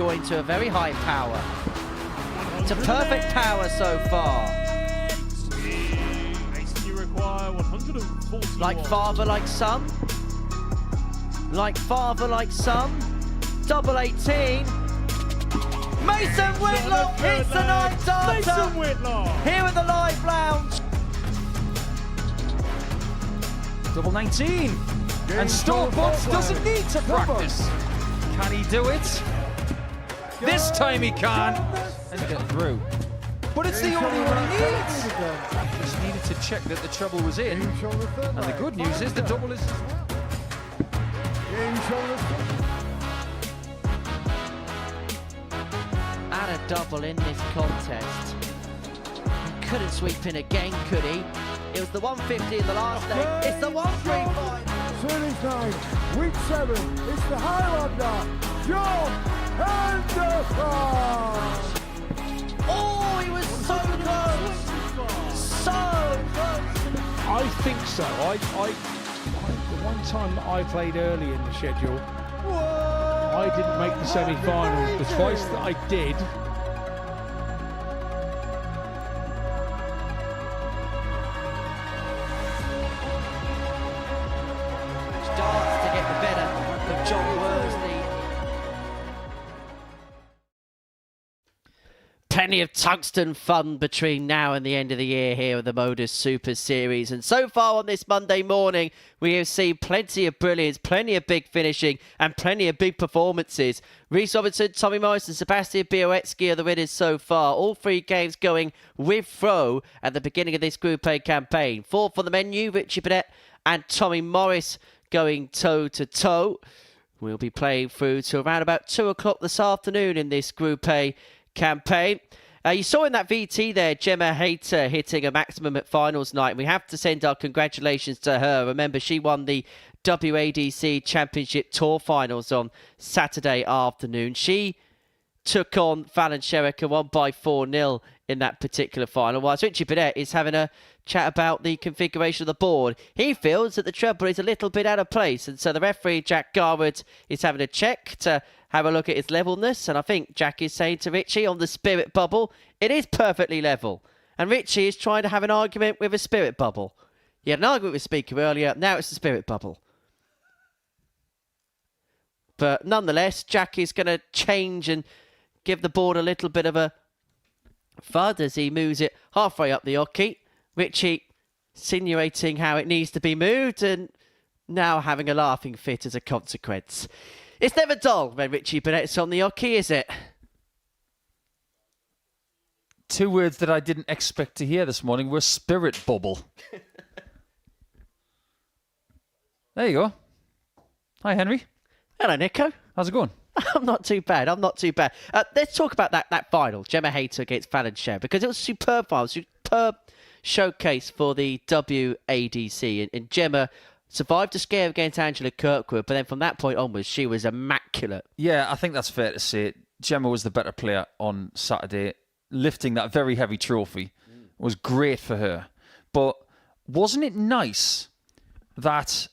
going to a very high power. To perfect power so far. You require 140. Like father, like son. Like father, like son. Double 18. Mason Whitlock hits the ninth darter. Mason Whitlock. Here at the Live Lounge. Double 19. And Storbutt doesn't need to practice. Can he do it? This time he can. And get through. But it's the only one he needs. Just needed to check that the treble was in. And the good news is the double is... And a double in this contest. He couldn't sweep in again, could he? It was the 150 in the last day. It's the 135. Series 9, week 7. It's the Highlander, John Henderson. Oh, he was so close. So close. I think so. The one time that I played early in the schedule, I didn't make the semi-finals. The twice that I did, starts to get the better of John Worsley. Plenty of tungsten fun between now and the end of the year here with the Modus Super Series. And so far on this Monday morning, we have seen plenty of brilliance, plenty of big finishing, and plenty of big performances. Rhys Robertson, Tommy Morris, and Sebastian Bialecki are the winners so far. All 3 games going with throw at the beginning of this Group A campaign. 4 on the menu, Richie Burnett and Tommy Morris going toe-to-toe. We'll be playing through to around about 2 o'clock this afternoon in this Group A campaign. You saw in that VT there, Gemma Hayter hitting a maximum at finals night. We have to send our congratulations to her. Remember, she won the WADC Championship Tour finals on Saturday afternoon. She took on Fallon Sherrick and won by 4-0 in that particular final, whilst Richie Burnett is having a chat about the configuration of the board. He feels that the treble is a little bit out of place, and so the referee, Jack Garwood, is having a check to have a look at its levelness, and I think Jack is saying to Richie on the spirit bubble, it is perfectly level. And Richie is trying to have an argument with a spirit bubble. He had an argument with Speaker earlier, now it's the spirit bubble. But nonetheless, Jack is going to change and give the board a little bit of a thud as he moves it halfway up the hockey. Richie insinuating how it needs to be moved and now having a laughing fit as a consequence. It's never dull when Richie Burnett's on the hockey, is it? 2 words that I didn't expect to hear this morning were spirit bubble. There you go. Hi, Henry. Hello, Nico. How's it going? I'm not too bad. Let's talk about that final, Gemma Hayter against Fallon Sherrick, because it was a superb final, superb showcase for the WADC. And Gemma survived a scare against Angela Kirkwood, but then from that point onwards, she was immaculate. Yeah, I think that's fair to say. Gemma was the better player on Saturday. Lifting that very heavy trophy was great for her. But wasn't it nice that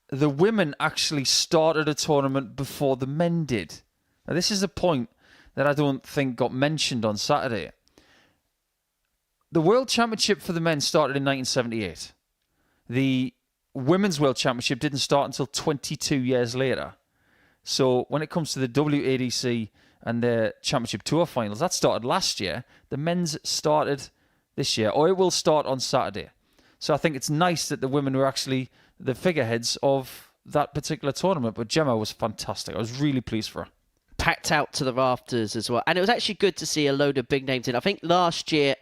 the women actually started a tournament before the men did? Now, this is a point that I don't think got mentioned on Saturday. The World Championship for the men started in 1978. The Women's World Championship didn't start until 22 years later. So when it comes to the WADC and the Championship Tour finals, that started last year. The men's started this year, or it will start on Saturday. So I think it's nice that the women were actually the figureheads of that particular tournament. But Gemma was fantastic. I was really pleased for her. Packed out to the rafters as well. And it was actually good to see a load of big names in. I think last year,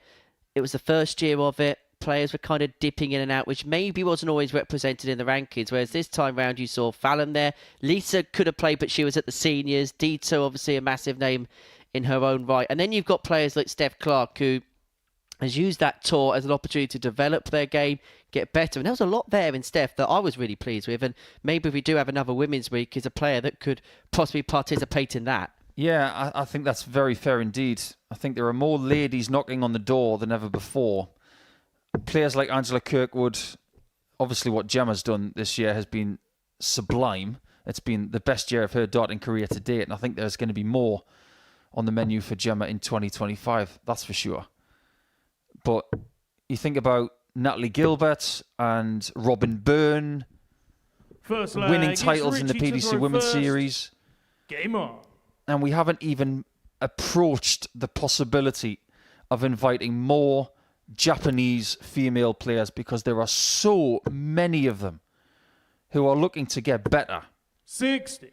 it was the first year of it. Players were kind of dipping in and out, which maybe wasn't always represented in the rankings, whereas this time round you saw Fallon there. Lisa could have played, but she was at the seniors. Dito, obviously a massive name in her own right. And then you've got players like Steph Clark, who has used that tour as an opportunity to develop their game, get better. And there was a lot there in Steph that I was really pleased with. And maybe if we do have another Women's Week, is a player that could possibly participate in that. Yeah, I think that's very fair indeed. I think there are more ladies knocking on the door than ever before. Players like Angela Kirkwood, obviously what Gemma's done this year has been sublime. It's been the best year of her darting career to date, and I think there's going to be more on the menu for Gemma in 2025, that's for sure. But you think about Natalie Gilbert and Robin Byrne First leg, winning it's titles in the Richie to PDC throw Women's first. Series. Game on. And we haven't even approached the possibility of inviting more Japanese female players because there are so many of them who are looking to get better. 60.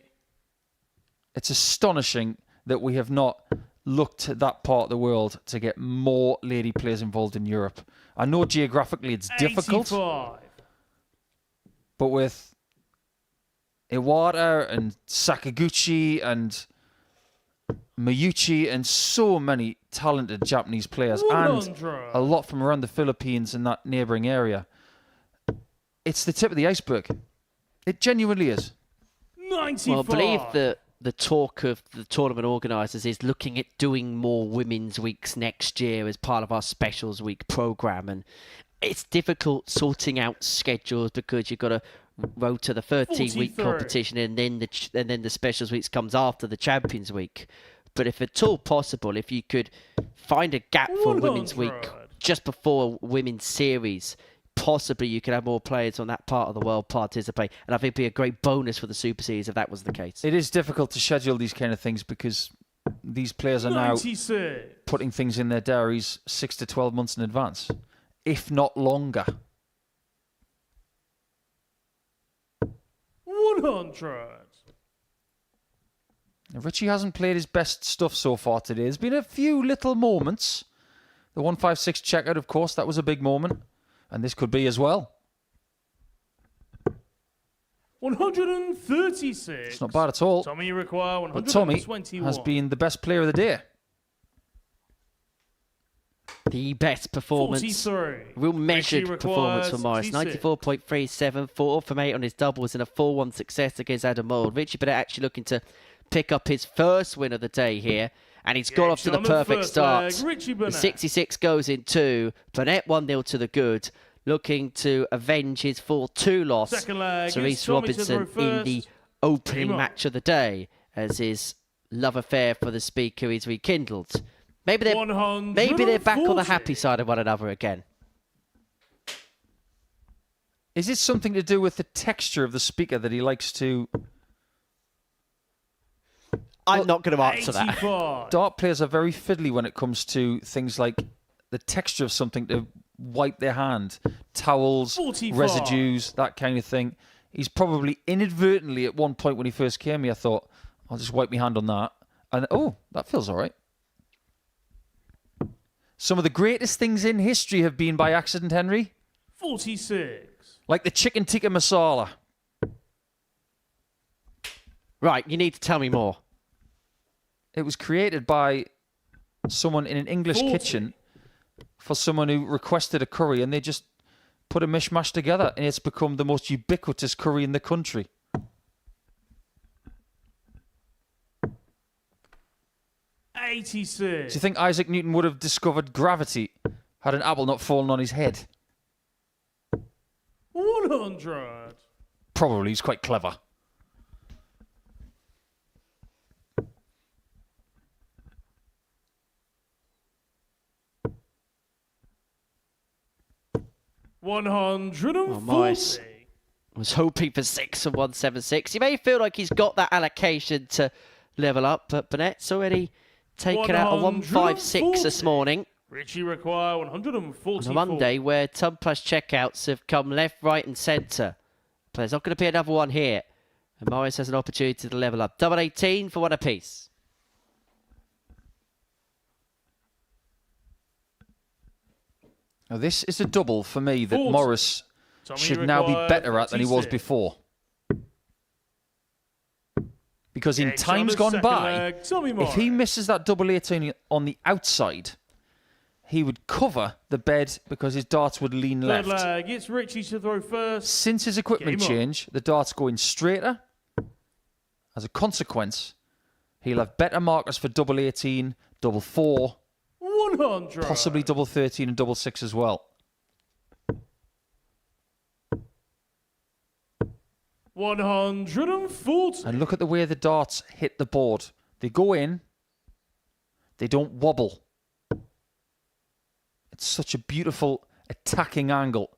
It's astonishing that we have not looked to that part of the world to get more lady players involved in Europe. I know geographically it's difficult, 85. but with Iwata and Sakaguchi and Miyuchi and so many talented Japanese players 100. and a lot from around the Philippines and that neighbouring area, it's the tip of the iceberg. It genuinely is. 95. Well, I believe that the talk of the tournament organisers is looking at doing more women's weeks next year as part of our specials week programme, and it's difficult sorting out schedules because you've got to road to the 13-week 43. competition and then the specials weeks comes after the Champions Week. But if at all possible, if you could find a gap for Women's Week 100. just before Women's Series, possibly you could have more players on that part of the world participate. And I think it'd be a great bonus for the Super Series if that was the case. It is difficult to schedule these kind of things because these players are now 96. putting things in their diaries 6 to 12 months in advance, if not longer. 100. Richie hasn't played his best stuff so far today. There's been a few little moments. The 156 checkout, of course, that was a big moment. And this could be as well. 136. It's not bad at all. Tommy, you require But Tommy 121. has been the best player of the day. The best performance, 43. real measured Richie performance for requires Morris. 66. 94.37, 4 from 8 on his doubles and a 4-1 success against Adam Mould. Richie Burnett actually looking to pick up his first win of the day here, and he's got off to the on the perfect first start. leg, Richie The Burnett. 66 goes in 2. Burnett 1-0 to the good, looking to avenge his 4-2 loss Second leg, to it's Reece Tommy to Robinson throw in the first. opening Game on. match of the day, as his love affair for the speaker is rekindled. Maybe they're back on the happy side of one another again. Is it something to do with the texture of the speaker that he likes to... I'm not going to answer that. 85. Dart players are very fiddly when it comes to things like the texture of something to wipe their hand. Towels, 45. residues, that kind of thing. He's probably inadvertently at one point when he first came here thought, I'll just wipe my hand on that. And oh, that feels all right. Some of the greatest things in history have been by accident, Henry. 46. Like the chicken tikka masala. Right, you need to tell me more. It was created by someone in an English 40. kitchen for someone who requested a curry, and they just put a mishmash together, and it's become the most ubiquitous curry in the country. 86. Do you think Isaac Newton would have discovered gravity had an apple not fallen on his head? 100. Probably. He's quite clever. Oh, Morris was hoping for 6 and 176. He may feel like he's got that allocation to level up, but Burnett's already taken out a 156 this morning. Richie require 144. On a Monday where ton plus checkouts have come left, right and centre. But there's not going to be another one here. And Morris has an opportunity to level up. Double 18 for one apiece. Now, this is a double for me that 40. Morris Tommy should now be require better at than he was 46. before. Because in Eggs on times the gone second by, leg, Tommy if he Morris. misses that double 18 on the outside, he would cover the bed because his darts would lean Third left. leg, it's Richie to throw first. Since his equipment Game on. change, the darts going straighter. As a consequence, he'll have better markers for double 18, double 4, 100. possibly double 13 and double 6 as well. 140. And look at the way the darts hit the board. They go in, they don't wobble. It's such a beautiful attacking angle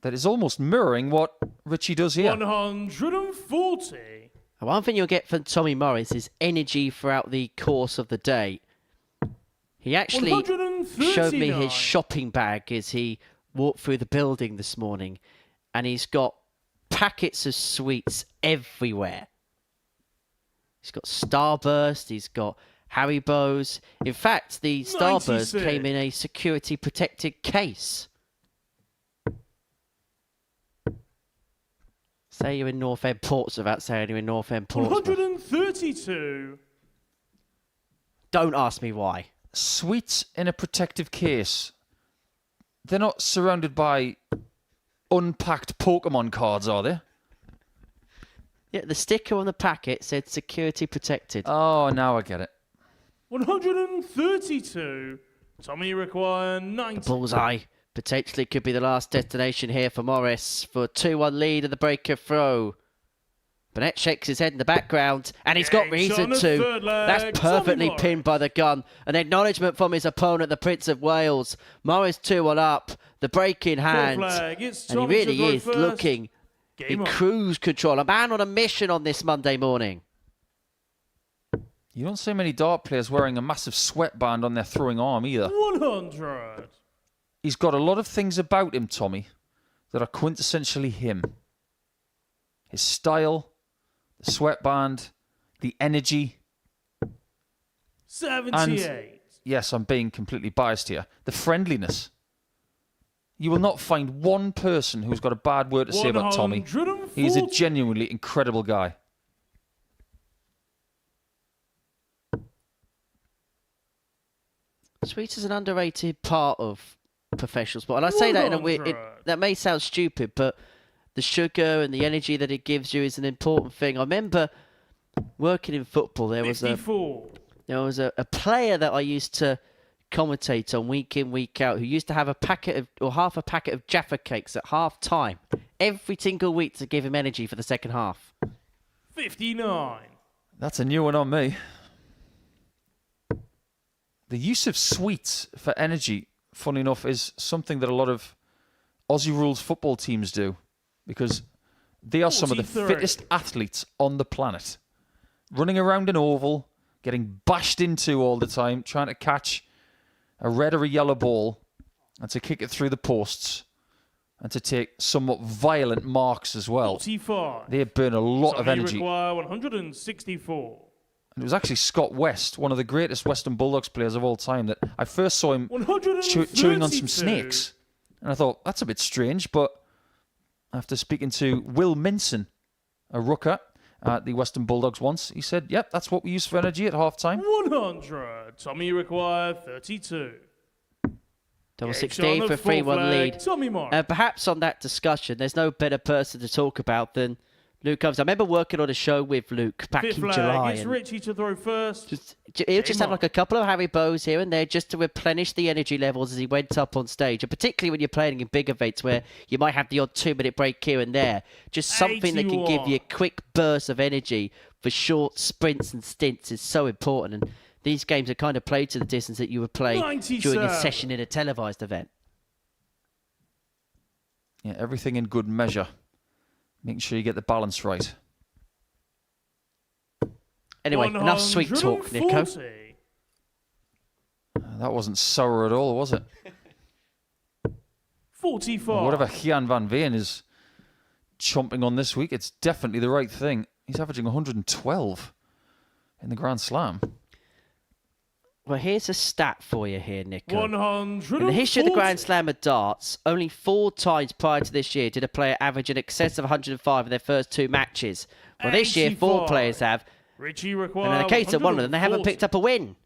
that is almost mirroring what Richie does here. 140. One thing you'll get from Tommy Morris is energy throughout the course of the day. He actually showed me his shopping bag as he walked through the building this morning, and he's got packets of sweets everywhere. He's got Starburst, he's got Haribos. In fact, the Starburst 96. came in a security protected case. Say you're in North End Ports without saying you're in North End Ports. 132. Don't ask me why. Sweets in a protective case. They're not surrounded by unpacked Pokemon cards, are they? Yeah, the sticker on the packet said security protected. Oh, now I get it. 132. Tommy require 90. Bullseye. Potentially could be the last destination here for Morris for a 2-1 lead in the breaker throw. Burnett shakes his head in the background, and he's got reason to. That's perfectly pinned by the gun. An acknowledgement from his opponent, the Prince of Wales. Morris 2-1 up, the break in hand. And he really is looking in cruise control. A man on a mission on this Monday morning. You don't see many dart players wearing a massive sweatband on their throwing arm either. 100. He's got a lot of things about him, Tommy, that are quintessentially him. His style, the sweatband, the energy. 78. And, yes, I'm being completely biased here. The friendliness. You will not find one person who's got a bad word to say about Tommy. He's a genuinely incredible guy. Sweet is an underrated part of professional sport. And I say that in a weird... that may sound stupid, but the sugar and the energy that it gives you is an important thing. I remember working in football. There was a player that I used to commentate on week in, week out, who used to have a packet of, or half a packet of Jaffa cakes at half time every single week to give him energy for the second half. 59. That's a new one on me. The use of sweets for energy, funny enough, is something that a lot of Aussie rules football teams do, because they are some of the fittest athletes on the planet. Running around an oval, getting bashed into all the time, trying to catch a red or a yellow ball and to kick it through the posts and to take somewhat violent marks as well. 45. They burn a lot of energy. Require 164. And it was actually Scott West, one of the greatest Western Bulldogs players of all time, that I first saw him chewing on some snakes. And I thought, that's a bit strange, but after speaking to Will Minson, a rooker at the Western Bulldogs once, he said, yep, that's what we use for energy at half-time. 100. Tommy require 32. Double 16 for a 3-1 lead. Tommy Morris. Perhaps on that discussion, there's no better person to talk about than Luke Combs. I remember working on a show with Luke back in July. It's Richie to throw first. He'll just have like a couple of Haribos here and there just to replenish the energy levels as he went up on stage. And particularly when you're playing in big events where you might have the odd 2-minute break here and there. Just something that can give you a quick burst of energy for short sprints and stints is so important. And these games are kind of played to the distance that you would play 97. during a session in a televised event. Yeah, everything in good measure. Making sure you get the balance right. Anyway, enough sweet talk, Nico. That wasn't sour at all, was it? 44. Whatever Gian van Veen is chomping on this week, it's definitely the right thing. He's averaging 112 in the Grand Slam. Well, here's a stat for you here, Nico. 140. In the history of the Grand Slam of darts, only 4 times prior to this year did a player average in excess of 105 in their first 2 matches. Well, this year, 4 players have. Richie require And in the case of one of them, they haven't picked up a win.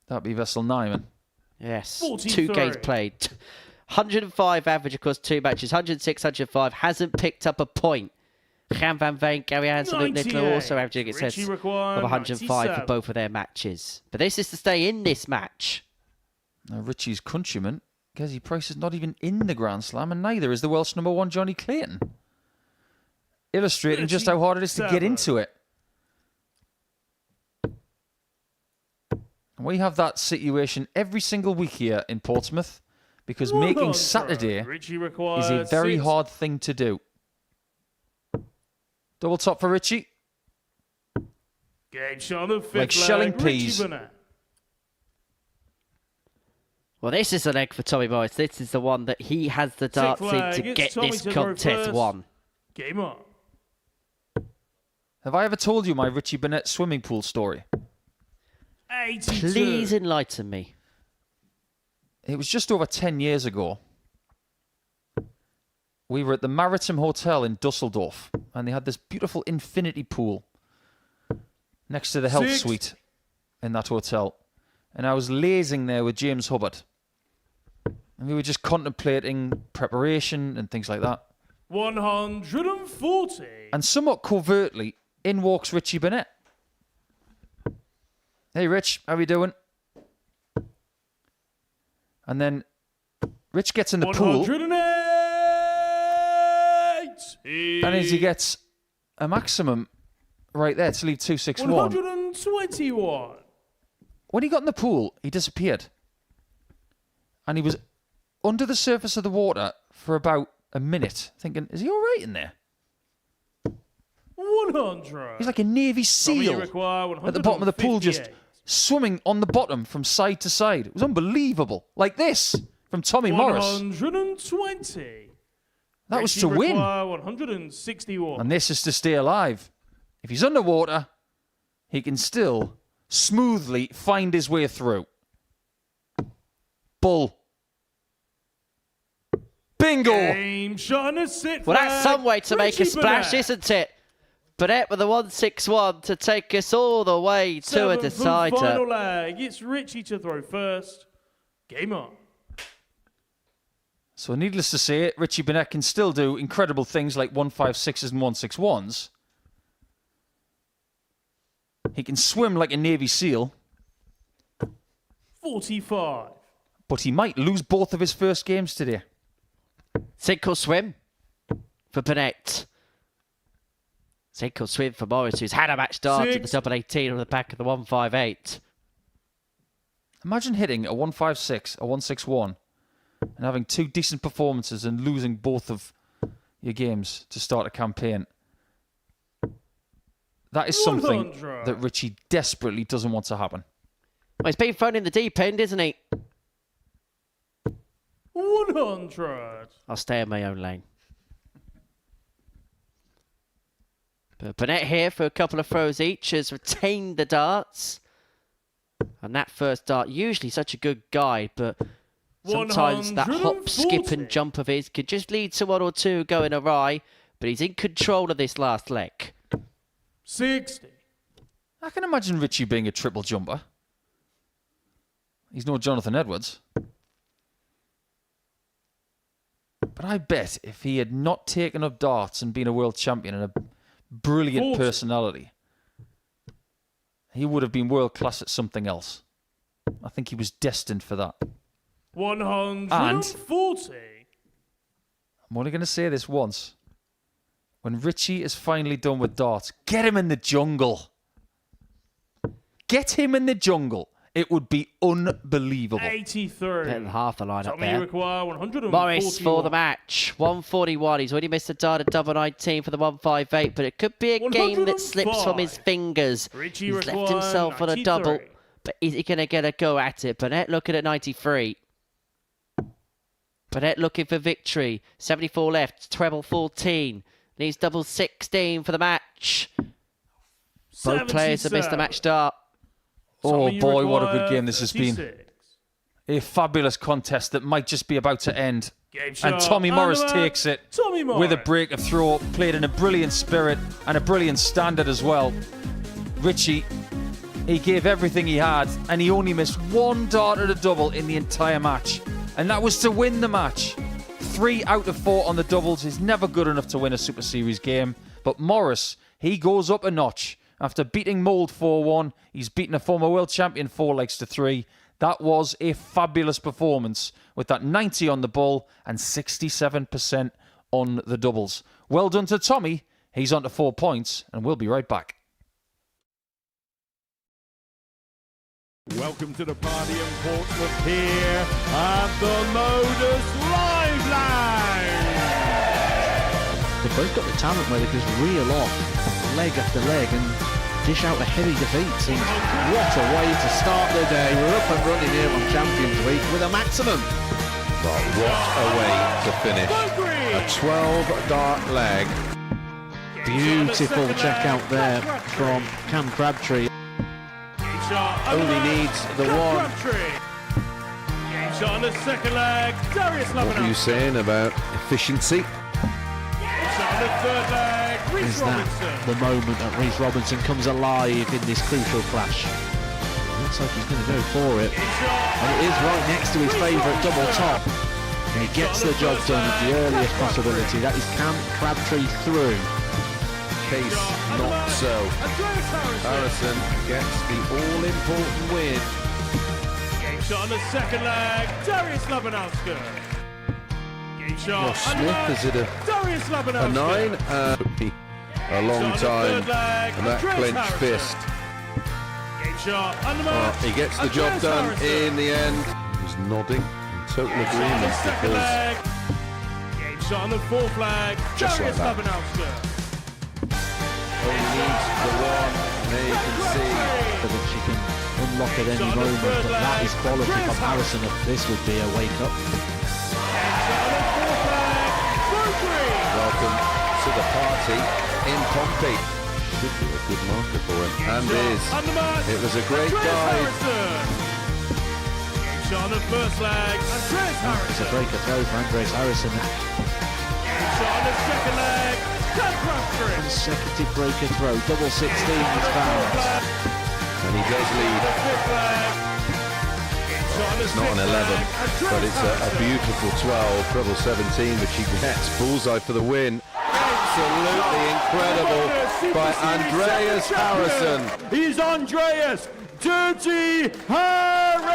That'd be Vessel Nyman. Yes, 43. 2 games played. 105 average across 2 matches. 106, 105. Hasn't picked up a point. Jan van Veen, Gary Hans and Luke Nicola also averaging excess of 105 for both of their matches. But this is to stay in this match. Now, Richie's countryman, Gezi Price is not even in the Grand Slam, and neither is the Welsh number 1, Johnny Clayton. Illustrating just how hard it is to get into it. And we have that situation every single week here in Portsmouth, because making Saturday is a very hard thing to do. Double top for Richie. Game shot on the fifth Like shelling leg, peas. Richie Burnett. Well, this is the leg for Tommy Morris. This is the one that he has the darts in to get this contest won. Game on. Have I ever told you my Richie Burnett swimming pool story? 82. Please enlighten me. It was just over 10 years ago. We were at the Maritime Hotel in Dusseldorf, and they had this beautiful infinity pool next to the health suite in that hotel. And I was lazing there with James Hubbard. And we were just contemplating preparation and things like that. 140. And somewhat covertly, in walks Richie Burnett. Hey, Rich, how are you doing? And then Rich gets in the pool. 108. And as he gets a maximum right there to leave 261. 121. When he got in the pool, he disappeared. And he was under the surface of the water for about a minute, thinking, is he all right in there? 100. He's like a Navy SEAL at the bottom of the pool, just swimming on the bottom from side to side. It was unbelievable. Like this, from Tommy Morris. 120. That was to win. 161. And this is to stay alive. If he's underwater, he can still smoothly find his way through. Bull. Bingo! Game shot on the sixth Well, that's leg, some way to make a Richie splash, Burnett. isn't it? Burnett with a 161 to take us all the way to a Seventh and final decider. leg. It's Richie to throw first. Game on. So needless to say, Richie Burnett can still do incredible things like 156s and 161s. He can swim like a Navy SEAL. 45. But he might lose both of his first games today. Sink or swim for Burnett. Sink or swim for Morris, who's had a match start at the double 18 on the back of the 158. Imagine hitting a 156, a 161, and having two decent performances and losing both of your games to start a campaign. That is something 100. that Richie desperately doesn't want to happen. Well, he's been thrown in the deep end, isn't he? 100. I'll stay in my own lane. But Burnett here for a couple of throws each has retained the darts. And that first dart, usually such a good guide, but sometimes that hop, skip and jump of his could just lead to one or two going awry. But he's in control of this last leg. 60. I can imagine Richie being a triple jumper. He's no Jonathan Edwards. But I bet if he had not taken up darts and been a world champion and a brilliant 40. personality, he would have been world class at something else. I think he was destined for that. 140. I'm only going to say this once. When Richie is finally done with darts, get him in the jungle. Get him in the jungle. It would be unbelievable. 83. Better than half the lineup Tommy there. require 141. Morris for the match. 141. He's already missed a dart at double 19 for the 158, but it could be a game that slips from his 105. fingers. Richie He's left require himself on a 93. double, but is he going to get a go at it? Burnett looking at 93. Burnett looking for victory. 74 left. Treble 14. Needs double 16 for the match. Both players have missed the match start. Oh boy, what a good game this has been. A fabulous contest that might just be about to end. And Tommy Morris takes it with a break of throw, played in a brilliant spirit and a brilliant standard as well. Richie, he gave everything he had and he only missed one dart at a double in the entire match. And that was to win the match. 3 out of 4 on the doubles is never good enough to win a Super Series game. But Morris, he goes up a notch. After beating Mould 4-1, he's beaten a former world champion 4 legs to 3. That was a fabulous performance with that 90 on the bull and 67% on the doubles. Well done to Tommy. He's on to 4 points, and we'll be right back. Welcome to the party in Portsmouth here at the Modus Live Lounge. They've both got the talent where they can just reel off leg after leg and dish out a heavy defeat. And what a way to start the day. We're up and running here on Champions Week with a maximum. But what a way to finish. A 12-dart leg. Beautiful check out there from Cam Crabtree. Only needs the one. Game shot on the second leg. Darius What were you saying about efficiency? on the third leg. Reece Is that Robinson. the moment that Reece Robinson comes alive in this crucial clash? Looks like he's going to go for it. And it is right next to his favourite double top. And he gets the job done at the earliest possibility. That is Cam Crabtree through. Case not so. Harrison gets the all-important win. Game shot on the second leg. Darius Labanowski. Game shot. Smith, is it Darius a Labanowski. 9? A long time. And that clenched fist. Game shot. Under mark. He gets the job done in the end. He's nodding in total agreement because Game shot on the fourth flag. Just Darius like that. Labanowski. he needs the one. There you can see. That she can unlock at any moment, but that is quality from Harrison. This would be a wake-up. Welcome to the party in Pompey. Should be a good marker for him, and is. It was a great guide. Game shot on the first leg. Andreas Harrison. It's a breaker throw for Andreas Harrison. Game shot on the second leg. Cam Crabtree. Consecutive breaker throw, double 16 is found. And he does lead. It's not an 11, but it's a beautiful 12, treble 17, which he gets. Bullseye for the win. Absolutely incredible by Andreas Harrison. He's Andreas Dirty Harrison.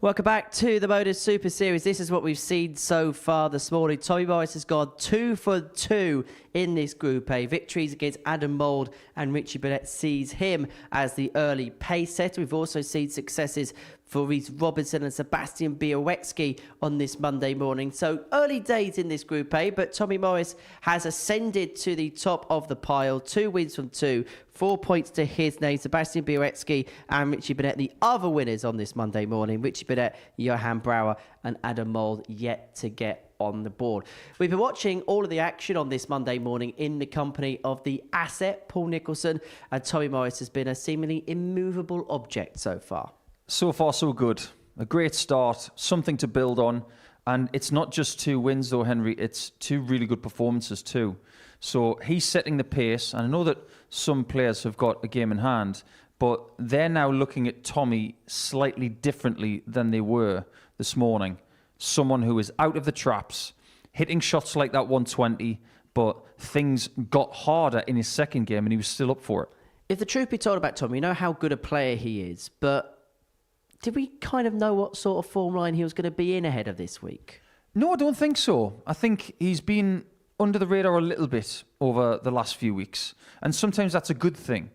Welcome back to the Modus Super Series. This is what we've seen so far this morning. Tommy Morris has gone 2 for 2 in this Group A. Victories against Adam Mould and Richie Burnett sees him as the early pace setter. We've also seen successes for Reece Robinson and Sebastian Bialecki on this Monday morning. So early days in this Group A, but Tommy Morris has ascended to the top of the pile. 2 wins from 2, 4 points to his name. Sebastian Bialecki and Richie Burnett, the other winners on this Monday morning. Richie Burnett, Johan Brouwer and Adam Mould yet to get on the board. We've been watching all of the action on this Monday morning in the company of the asset, Paul Nicholson, and Tommy Morris has been a seemingly immovable object so far. So far, so good. A great start, something to build on. And it's not just 2 wins, though, Henry. It's 2 really good performances, too. So he's setting the pace. And I know that some players have got a game in hand, but they're now looking at Tommy slightly differently than they were this morning. Someone who is out of the traps, hitting shots like that 120, but things got harder in his second game and he was still up for it. If the truth be told about Tommy, you know how good a player he is, but did we kind of know what sort of form line he was going to be in ahead of this week? No, I don't think so. I think he's been under the radar a little bit over the last few weeks. And sometimes that's a good thing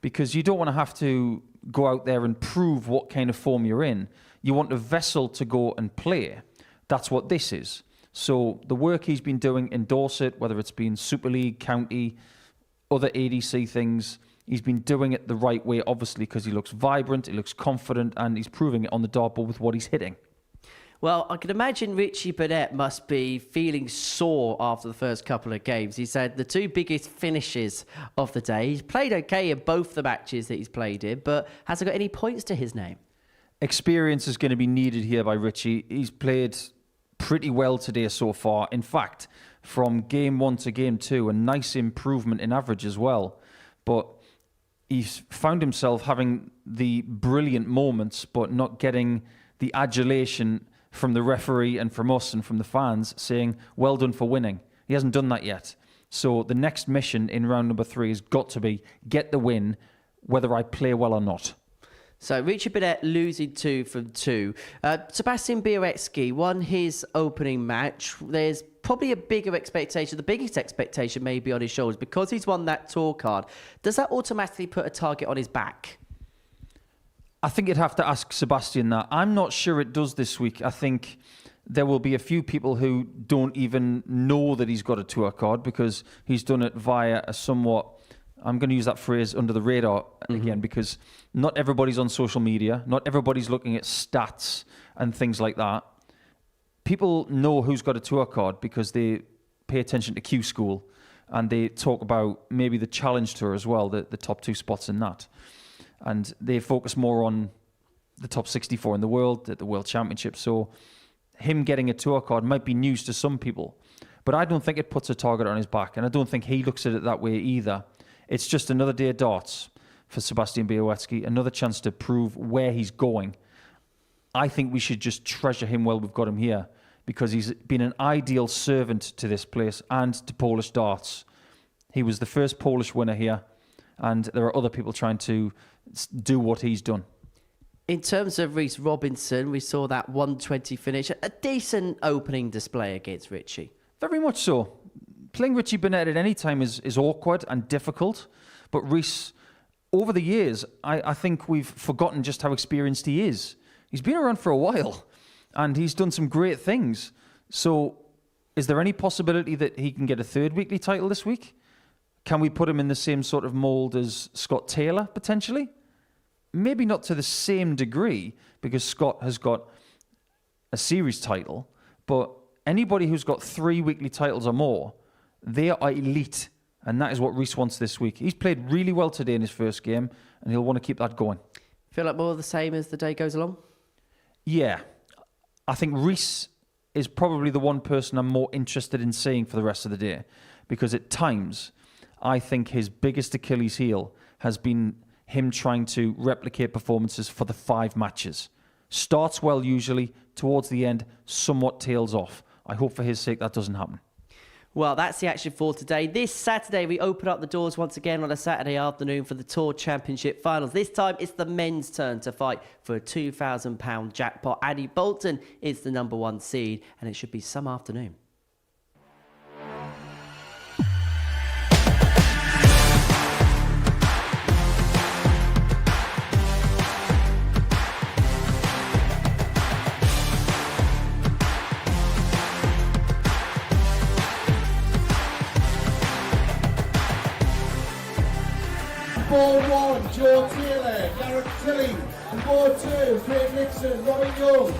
because you don't want to have to go out there and prove what kind of form you're in. You want a vessel to go and play. That's what this is. So the work he's been doing in Dorset, whether it's been Super League, County, other ADC things, he's been doing it the right way, obviously, because he looks vibrant, he looks confident, and he's proving it on the dartboard with what he's hitting. Well, I can imagine Richie Burnett must be feeling sore after the first couple of games. He's had the 2 biggest finishes of the day. He's played okay in both the matches that he's played in, but hasn't got any points to his name. Experience is going to be needed here by Richie. He's played pretty well today so far. In fact, from game 1 to game 2, a nice improvement in average as well. But he's found himself having the brilliant moments, but not getting the adulation from the referee and from us and from the fans saying, well done for winning. He hasn't done that yet. So the next mission in round number 3 has got to be get the win, whether I play well or not. So Richie Burnett losing 2 from 2. Sebastian Bialecki won his opening match. There's probably a bigger expectation, the biggest expectation maybe on his shoulders because he's won that tour card. Does that automatically put a target on his back? I think you'd have to ask Sebastian that. I'm not sure it does this week. I think there will be a few people who don't even know that he's got a tour card because he's done it via a somewhat, I'm going to use that phrase, under the radar again, because not everybody's on social media. Not everybody's looking at stats and things like that. People know who's got a tour card because they pay attention to Q School and they talk about maybe the Challenge Tour as well, the top 2 spots in that. And they focus more on the top 64 in the world, the World Championship. So him getting a tour card might be news to some people. But I don't think it puts a target on his back. And I don't think he looks at it that way either. It's just another day of darts for Sebastian Bialecki, another chance to prove where he's going. I think we should just treasure him while we've got him here because he's been an ideal servant to this place and to Polish darts. He was the first Polish winner here, and there are other people trying to do what he's done. In terms of Reece Robinson, we saw that 120 finish, a decent opening display against Richie. Very much so. Playing Richie Burnett at any time is awkward and difficult, but Reece, over the years, I think we've forgotten just how experienced he is. He's been around for a while, and he's done some great things. So, is there any possibility that he can get a 3rd weekly title this week? Can we put him in the same sort of mould as Scott Taylor, potentially? Maybe not to the same degree, because Scott has got a series title, but anybody who's got 3 weekly titles or more, they are elite, and that is what Reece wants this week. He's played really well today in his first game, and he'll want to keep that going. Feel like more of the same as the day goes along? Yeah. I think Reece is probably the one person I'm more interested in seeing for the rest of the day, because at times, I think his biggest Achilles heel has been him trying to replicate performances for the 5 matches. Starts well usually, towards the end, somewhat tails off. I hope for his sake that doesn't happen. Well, that's the action for today. This Saturday, we open up the doors once again on a Saturday afternoon for the Tour Championship Finals. This time, it's the men's turn to fight for a £2,000 jackpot. Andy Bolton is the number 1 seed, and it should be some afternoon. Joe Taylor, Garrett Tilley, and Mould 2, Craig Nixon, Robin Young.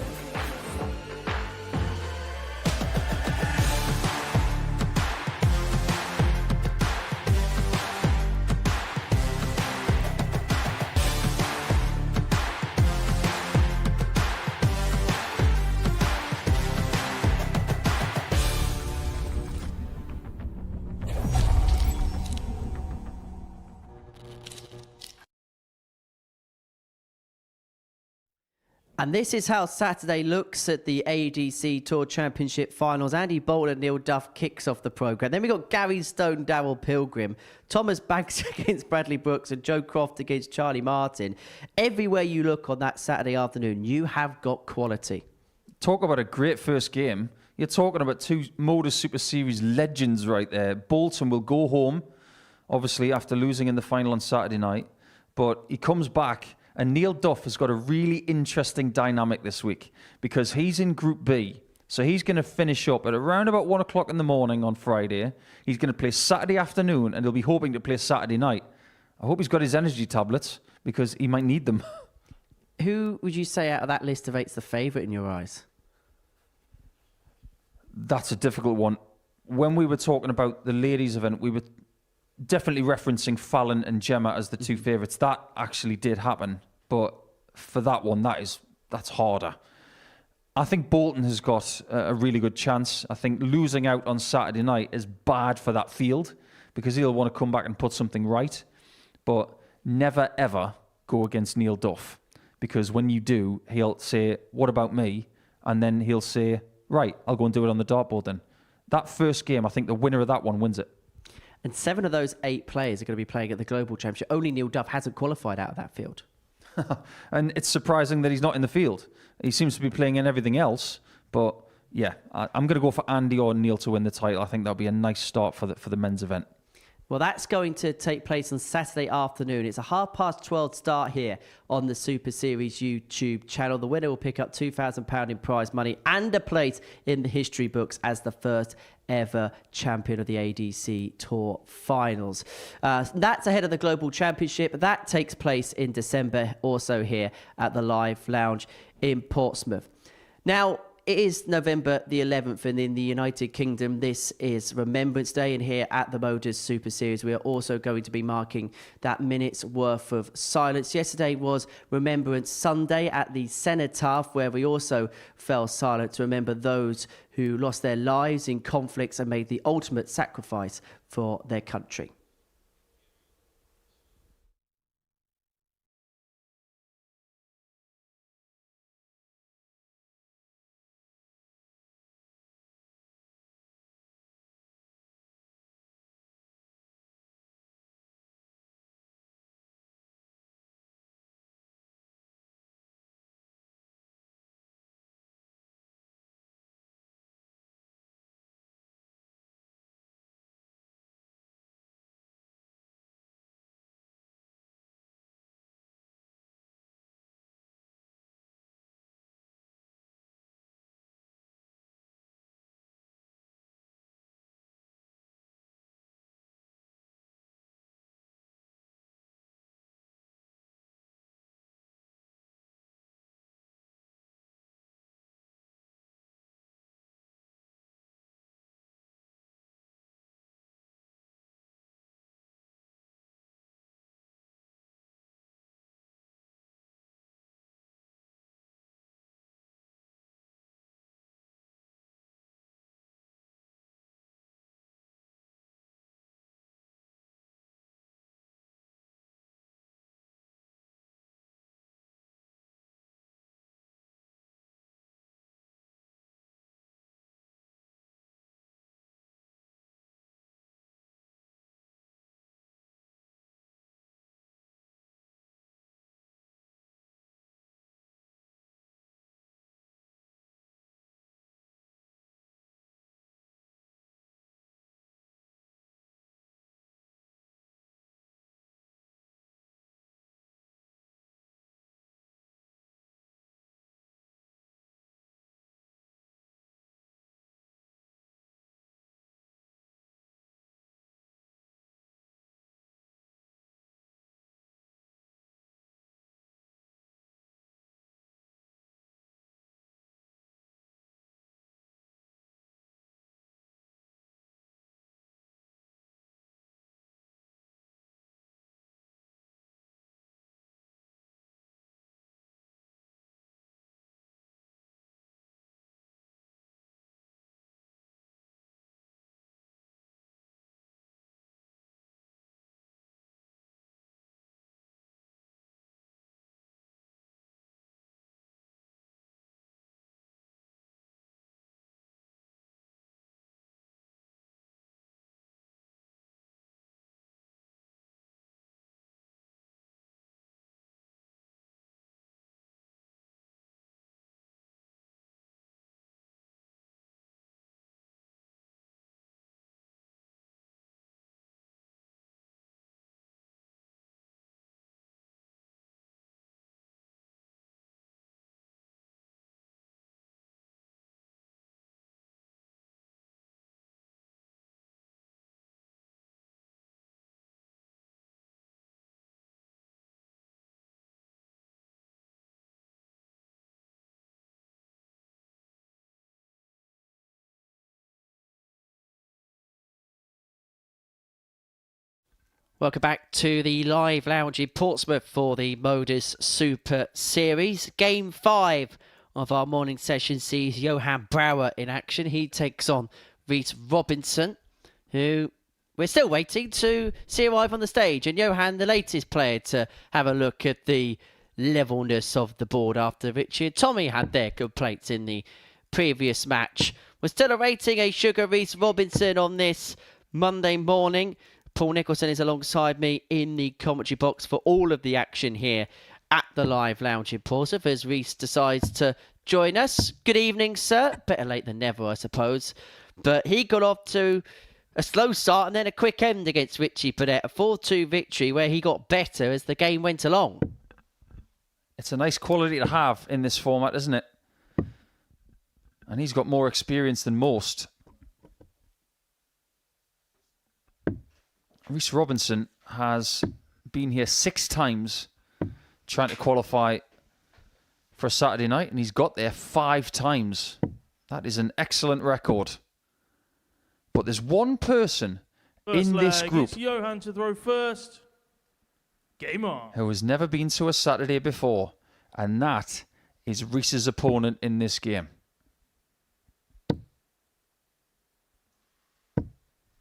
And this is how Saturday looks at the ADC Tour Championship Finals. Andy Bolt and Neil Duff kicks off the programme. Then we got Gary Stone, Darrell Pilgrim, Thomas Banks against Bradley Brooks, and Joe Croft against Charlie Martin. Everywhere you look on that Saturday afternoon, you have got quality. Talk about a great first game. You're talking about two Modus Super Series legends right there. Bolton will go home, obviously, after losing in the final on Saturday night. But he comes back. And Neil Duff has got a really interesting dynamic this week because he's in Group B. So he's going to finish up at around about 1 o'clock in the morning on Friday. He's going to play Saturday afternoon and he'll be hoping to play Saturday night. I hope he's got his energy tablets because he might need them. Who would you say out of that list of eight's the favourite in your eyes? That's a difficult one. When we were talking about the ladies' event, we were definitely referencing Fallon and Gemma as the two favourites. That actually did happen. But for that one, that's harder. I think Bolton has got a really good chance. I think losing out on Saturday night is bad for that field because he'll want to come back and put something right. But never, ever go against Neil Duff because when you do, he'll say, what about me? And then he'll say, right, I'll go and do it on the dartboard then. That first game, I think the winner of that one wins it. And 7 of those 8 players are going to be playing at the Global Championship. Only Neil Duff hasn't qualified out of that field. And it's surprising that he's not in the field. He seems to be playing in everything else. But yeah, I'm going to go for Andy or Neil to win the title. I think that'll be a nice start for the men's event. Well, that's going to take place on Saturday afternoon. It's a 12:30 start here on the Super Series YouTube channel. The winner will pick up £2,000 in prize money and a place in the history books as the first ever champion of the ADC Tour Finals. That's ahead of the Global Championship. That takes place in December, also here at the Live Lounge in Portsmouth. Now, it is November the 11th, and in the United Kingdom, this is Remembrance Day. And here at the Modus Super Series, we are also going to be marking that minute's worth of silence. Yesterday was Remembrance Sunday at the Cenotaph, where we also fell silent to remember those who lost their lives in conflicts and made the ultimate sacrifice for their country. Welcome back to the live lounge in Portsmouth for the Modus Super Series. Game 5 of our morning session sees Johan Brouwer in action. He takes on Reece Robinson, who we're still waiting to see arrive on the stage. And Johan, the latest player to have a look at the levelness of the board after Richie and Tommy had their complaints in the previous match. We're still awaiting a Sugar Reece Robinson on this Monday morning. Paul Nicholson is alongside me in the commentary box for all of the action here at the live lounge in Portsmouth as Reece decides to join us. Good evening, sir. Better late than never, I suppose. But he got off to a slow start and then a quick end against Richie Burnett. A 4-2 victory where he got better as the game went along. It's a nice quality to have in this format, isn't it? And he's got more experience than most. Reece Robinson has been here 6 times trying to qualify for a Saturday night, and he's got there 5 times. That is an excellent record. But there's one person in this group it's Johan to throw first. Game on. who has never been to a Saturday before, and that is Reece's opponent in this game.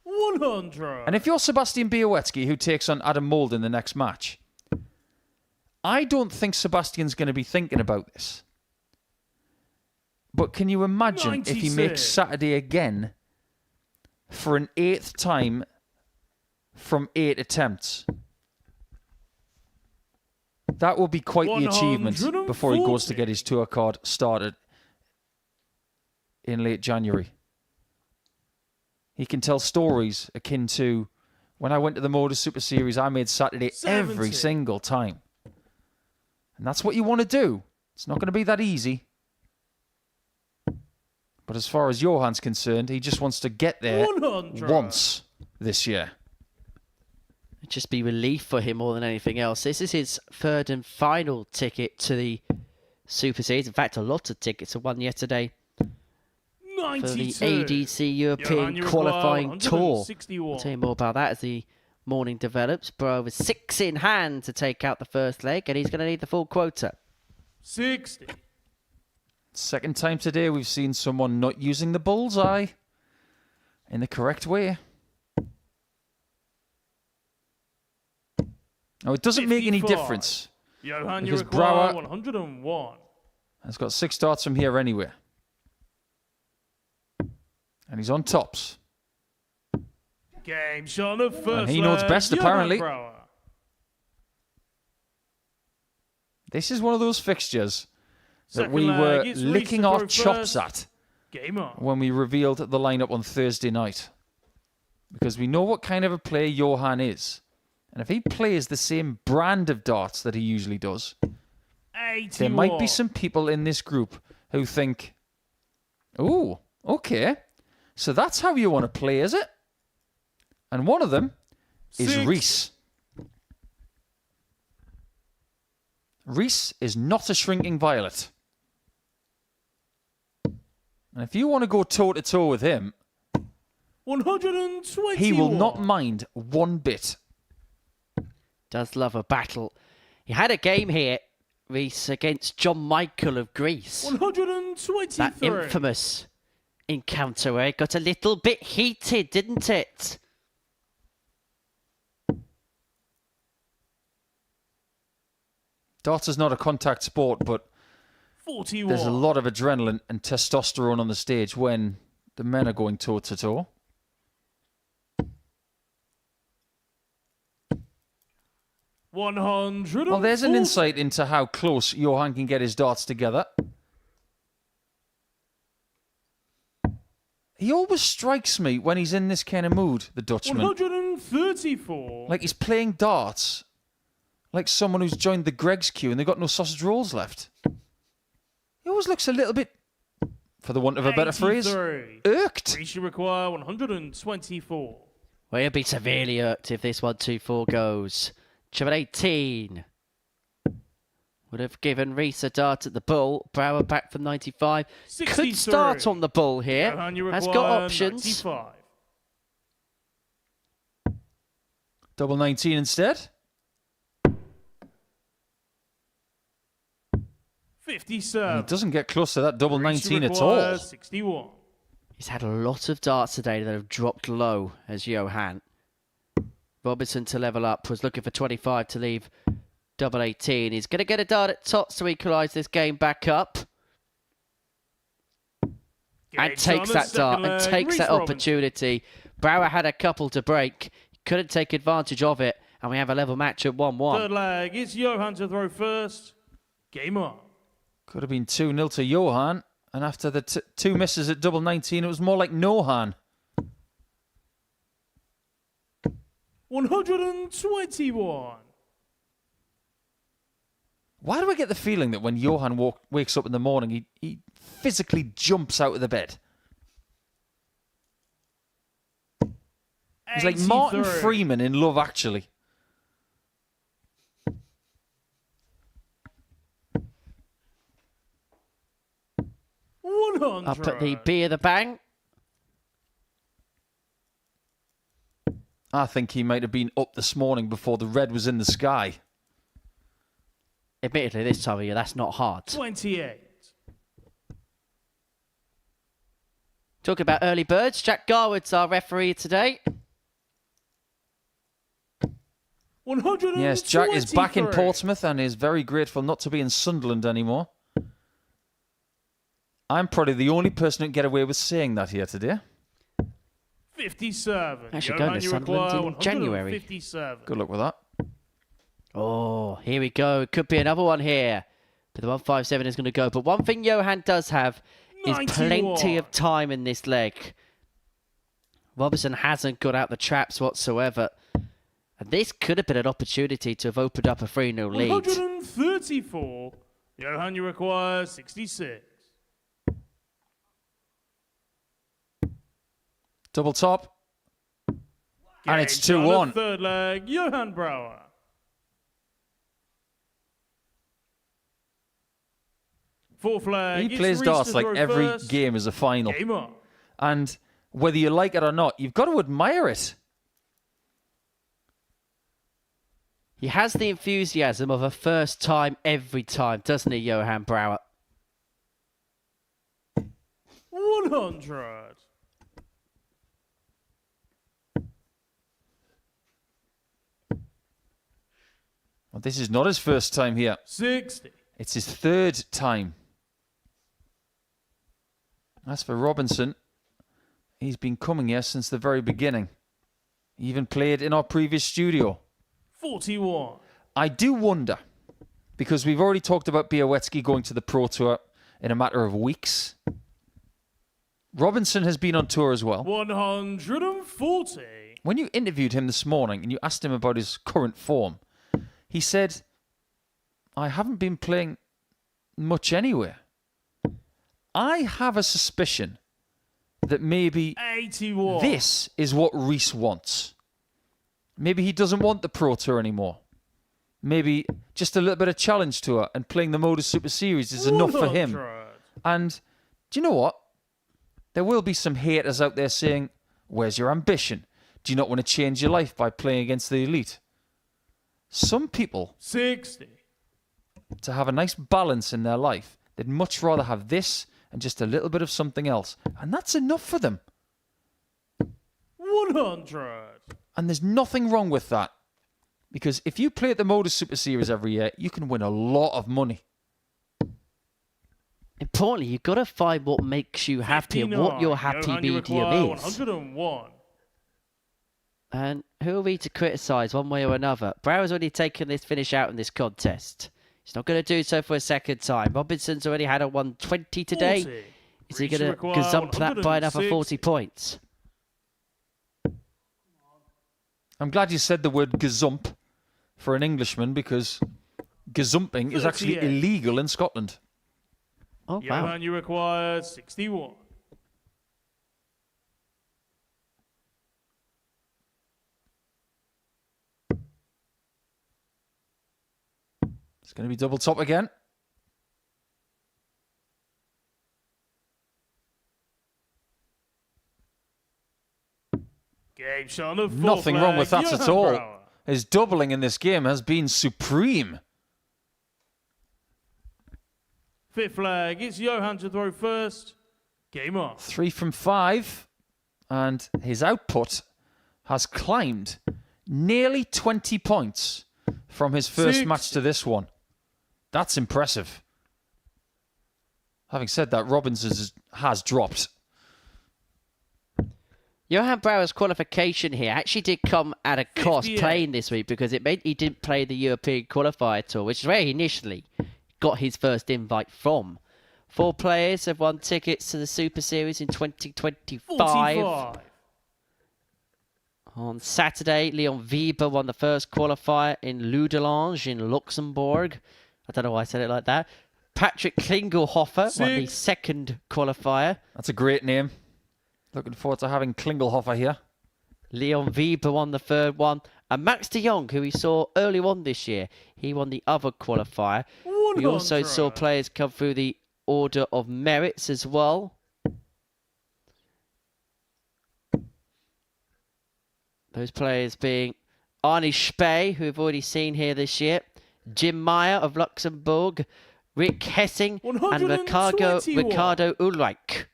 100. And if you're Sebastian Bialecki, who takes on Adam Mould in the next match, I don't think Sebastian's going to be thinking about this. But can you imagine if he makes Saturday again for an 8th time from 8 attempts? That will be quite the achievement before he goes to get his tour card started in late January. He can tell stories akin to when I went to the Modus Super Series, I made Saturday 70. every single time. And that's what you want to do. It's not going to be that easy. But as far as Johan's concerned, he just wants to get there 100. once this year. It'd just be relief for him more than anything else. This is his 3rd and final ticket to the Super Series. In fact, a lot of tickets. Won yesterday for the 92. ADC European Johan, you qualifying require tour. 161. I'll tell you more about that as the morning develops. Brouwer with 6 in hand to take out the first leg, and he's going to need the full quota. 60. Second time today we've seen someone not using the bullseye in the correct way. Now, it doesn't make any 55. difference Johan, you because require Brouwer 101. has got 6 darts from here anyway. And he's on tops. Game shot on the first And he knows leg. best, Johan apparently. Brouwer. This is one of those fixtures that Second we leg, were it's Reece licking to our throw chops first. at Game on. when we revealed the lineup on Thursday night. Because we know what kind of a player Johan is. And if he plays the same brand of darts that he usually does, 81. there might be some people in this group who think, "Ooh, okay, so that's how you want to play, is it?" And one of them is 6. Reece. Reece is not a shrinking violet. And if you want to go toe-to-toe with him, 121. he will not mind one bit. Does love a battle. He had a game here, Reece, against John Michael of Greece. 123. That infamous encounter where it got a little bit heated, didn't it? Darts is not a contact sport, but 41. there's a lot of adrenaline and testosterone on the stage when the men are going toe-to-toe. Well, there's an insight into how close Johan can get his darts together. He always strikes me when he's in this kind of mood, the Dutchman. 134. Like he's playing darts. Like someone who's joined the Greg's queue and they've got no sausage rolls left. He always looks a little bit, for the want of a better phrase, 83. irked. Reece, you require 124. Well, he'll be severely irked if this 1-2-4 goes. 18 would have given Reece a dart at the bull. Brouwer back from 95. 63. Could start on the bull here. Johan, you Has require got options. 95. Double 19 instead. 57. And he doesn't get close to that double Reach 19 at all. requires 61. He's had a lot of darts today that have dropped low as Johan. Robinson to level up, was looking for 25 to leave double 18. He's going to get a dart at top to equalise this game back up. And takes that dart and takes that opportunity. Brouwer had a couple to break. Couldn't take advantage of it. And we have a level match at 1-1. Third leg, it's Johan to throw first. Game on. Could have been 2-0 to Johan. And after the two misses at double 19, it was more like Nohan. 121. Why do I get the feeling that when Johan wakes up in the morning, he physically jumps out of the bed? He's like Martin Freeman in Love Actually. Up at the B of the bank. I think he might have been up this morning before the red was in the sky. Admittedly, this time of year, that's not hard. 28. Talking about early birds, Jack Garwood's our referee today. 123. Yes, Jack is back in Portsmouth and is very grateful not to be in Sunderland anymore. I'm probably the only person who can get away with saying that here today. 57. Actually going to Sunderland in January. 57. Good luck with that. Oh, here we go. Could be another one here. But the 157 is going to go. But one thing Johan does have is 91. plenty of time in this leg. Robinson hasn't got out the traps whatsoever. And this could have been an opportunity to have opened up a 3-0 lead. 134. Johan, you require 66. Double top. And it's Game on 2-1. the third leg, Johan Brouwer. Fourth leg, He plays darts like every game is a final. Game on. And whether you like it or not, you've got to admire it. He has the enthusiasm of a first time every time, doesn't he, Johan Brouwer? 100. Well, this is not his first time here. 60. It's his third time. As for Robinson, he's been coming here since the very beginning. He even played in our previous studio. 41. I do wonder, because we've already talked about Bialecki going to the Pro Tour in a matter of weeks. Robinson has been on tour as well. 140. When you interviewed him this morning and you asked him about his current form, he said, I haven't been playing much anywhere. I have a suspicion that maybe 81. this is what Reese wants. Maybe he doesn't want the Pro Tour anymore. Maybe just a little bit of challenge tour and playing the Modus Super Series is enough for him. 100. And do you know what? There will be some haters out there saying, where's your ambition? Do you not want to change your life by playing against the elite? Some people, 60. to have a nice balance in their life, they'd much rather have this and just a little bit of something else. And that's enough for them. 100. And there's nothing wrong with that. Because if you play at the Modus Super Series every year, you can win a lot of money. Importantly, you've got to find what makes you happy and what your happy Johan, you medium require is. 101. And who are we to criticise one way or another? Brouwer's already taken this finish out in this contest. He's not going to do so for a second time. Robinson's already had a 120 today. 40. Is he Reach going to require gazump that by another 106. 40 points? I'm glad you said the word gazump for an Englishman, because gazumping is actually 38. illegal in Scotland. Oh, wow. Johan, you require 61. It's going to be double top again. Game shot on the fourth Nothing wrong with leg, that at Johan all. Brouwer. his doubling in this game has been supreme. Fifth flag, it's Johan to throw first. Game on. 3 from 5. And his output has climbed nearly 20 points from his first match to this one. That's impressive. Having said that, Robbins has dropped. Johan Brouwer's qualification here actually did come at a cost 58. playing this week because it meant he didn't play the European qualifier tour, which is where he initially got his first invite from. 4 players have won tickets to the Super Series in 2025. 45. On Saturday, Leon Weber won the first qualifier in Ludelange in Luxembourg. I don't know why I said it like that. Patrick Klingelhofer won the second qualifier. That's a great name. Looking forward to having Klingelhofer here. Leon Weber won the third one. And Max de Jong, who we saw early on this year, he won the other qualifier. We also saw players come through the Order of Merits as well. Those players being Arnie Spey, who we've already seen here this year, Jim Meyer of Luxembourg, Rick Hessing, and Ricardo Ulrich.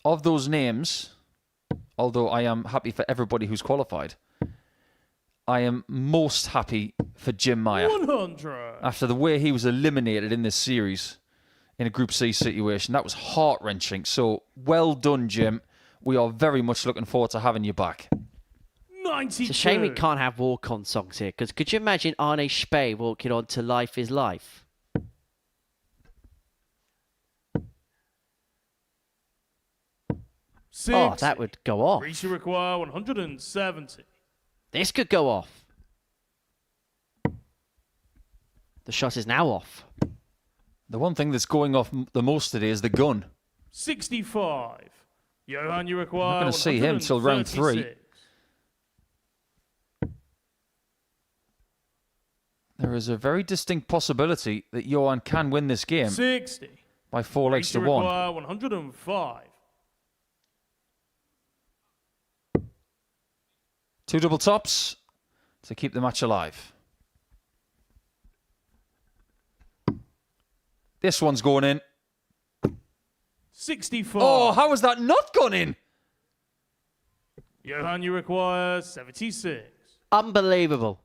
Of those names, although I am happy for everybody who's qualified, I am most happy for Jim Meyer. 100. After the way he was eliminated in this series in a Group C situation, that was heart-wrenching. So, well done, Jim. We are very much looking forward to having you back. 92. It's a shame we can't have walk-on songs here, because could you imagine Arne Spey walking on to Life is Life? Oh, that would go off. Reach to require 170. This could go off. The shot is now off. The one thing that's going off the most today is the gun. 65. Johan, you require. I'm not going to see him till round 3. There is a very distinct possibility that Johan can win this game 60. by 4 legs to 1. Require 105. 2 double tops to keep the match alive. This one's going in. 64. Oh, how has that not gone in? Johan, you require 76. Unbelievable.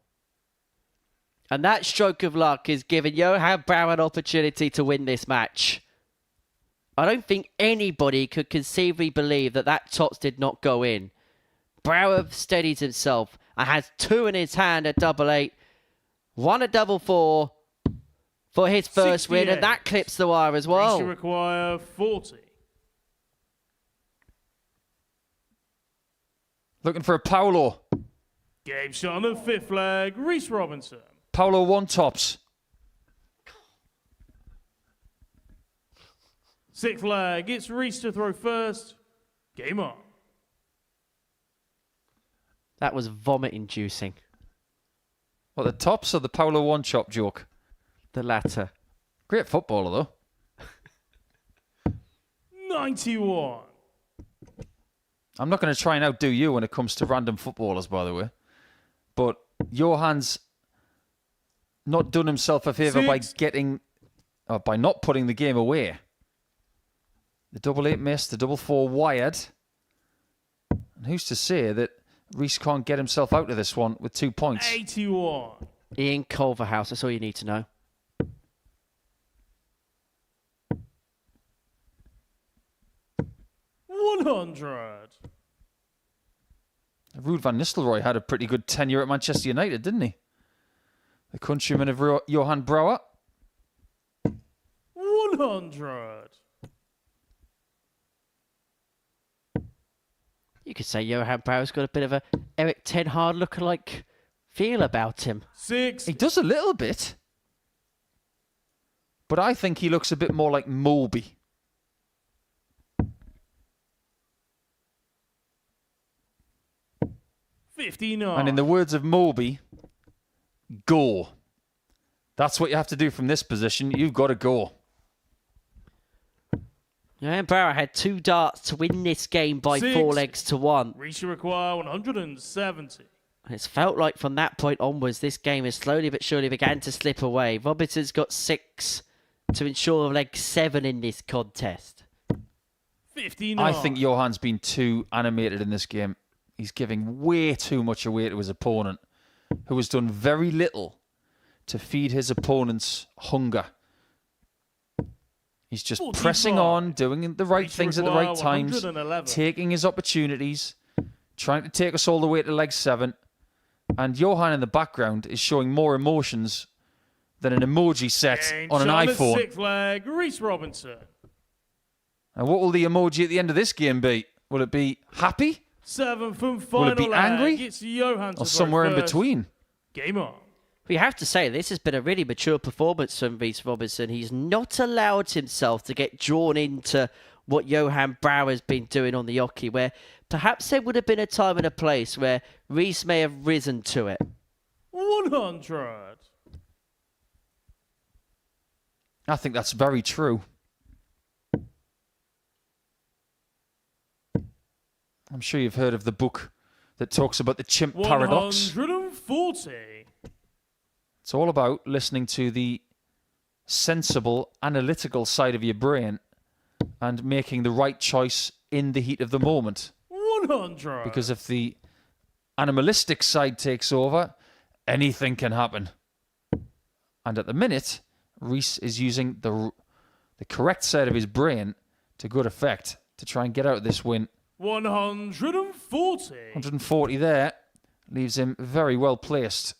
And that stroke of luck is giving Johan Brouwer an opportunity to win this match. I don't think anybody could conceivably believe that that tots did not go in. Brouwer steadies himself and has 2 in his hand at double 8. 1 at double 4 for his first win, and that clips the wire as well. Reach to require 40. Looking for a Paolo. Game shot on the 5th flag, Reese Robinson. Paolo 1 tops. 6th flag, it's Reese to throw first. Game on. That was vomit-inducing. What, the tops or the Paolo 1 chop joke? The latter. Great footballer, though. 91. I'm not going to try and outdo you when it comes to random footballers, by the way. But Johan's not done himself a favour by not putting the game away. The double 8 missed, the double 4 wired. And who's to say that Reese can't get himself out of this one with 2 points? 81. Ian Culverhouse, that's all you need to know. $100. Ruud van Nistelrooy had a pretty good tenure at Manchester United, didn't he? The countryman of Johan Brouwer. 100. You could say Johan Brouwer's got a bit of a Eric Ten Hag lookalike feel about him. 6. He does a little bit. But I think he looks a bit more like Mouldy. $59. And in the words of Moby, go. That's what you have to do from this position. You've got to go. Yeah, Brouwer had 2 darts to win this game by 4 legs to 1. Reach require 170. It's felt like from that point onwards, this game has slowly but surely began to slip away. Robinson's got 6 to ensure leg 7 in this contest. 59. I think Johan's been too animated in this game. He's giving way too much away to his opponent, who has done very little to feed his opponent's hunger. He's just 45. pressing on, doing the right Reach things at the require right times, 111. taking his opportunities, trying to take us all the way to leg 7. And Johan in the background is showing more emotions than an emoji set Game on an shot iPhone. The 6th leg, Reece Robinson. And what will the emoji at the end of this game be? Will it be happy? 7th and final Will it be leg. angry? It's Johan to Or somewhere in throw first. between? Game on. We have to say, this has been a really mature performance from Reece Robinson. He's not allowed himself to get drawn into what Johan Brouwer's been doing on the hockey, where perhaps there would have been a time and a place where Reece may have risen to it. 100. I think that's very true. I'm sure you've heard of the book that talks about the chimp paradox. 140. It's all about listening to the sensible, analytical side of your brain and making the right choice in the heat of the moment. 100. Because if the animalistic side takes over, anything can happen. And at the minute, Reece is using the correct side of his brain to good effect to try and get out of this win. 140. 140 there leaves him very well placed.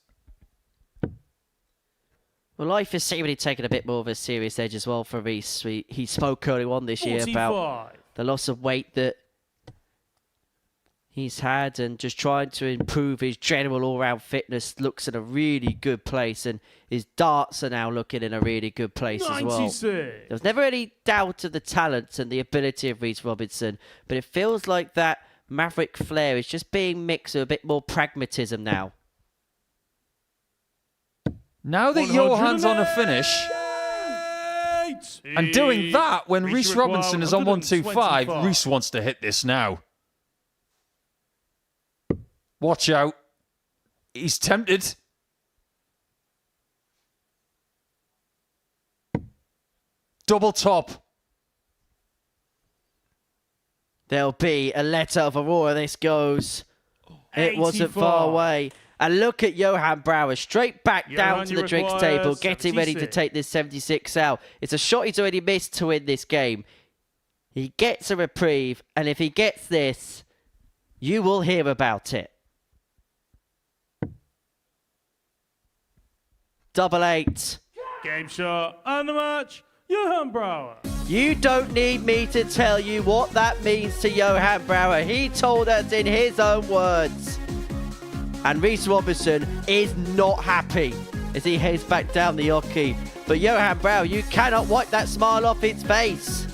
Well, life has seemingly taken a bit more of a serious edge as well for Reece. He spoke early on this year about the loss of weight that he's had and just trying to improve his general all-round fitness. Looks in a really good place, and his darts are now looking in a really good place 96. as well. There was never any doubt of the talent and the ability of Reece Robinson, but it feels like that maverick flair is just being mixed with a bit more pragmatism now. Now that Johan's on a finish and doing that when Reece Robinson is on 125, Reece wants to hit this now. Watch out. He's tempted. Double top. There'll be a letter of Aurora. This goes. It wasn't 84. far away. And look at Johan Brouwer, straight back down to the drinks table, getting ready to 76. take this 76 out. It's a shot he's already missed to win this game. He gets a reprieve, and if he gets this, you will hear about it. 88. Game shot and the match, Johan Brouwer. You don't need me to tell you what that means to Johan Brouwer. He told us in his own words. And Reece Robinson is not happy as he heads back down the hockey. But Johan Brouwer, you cannot wipe that smile off his face.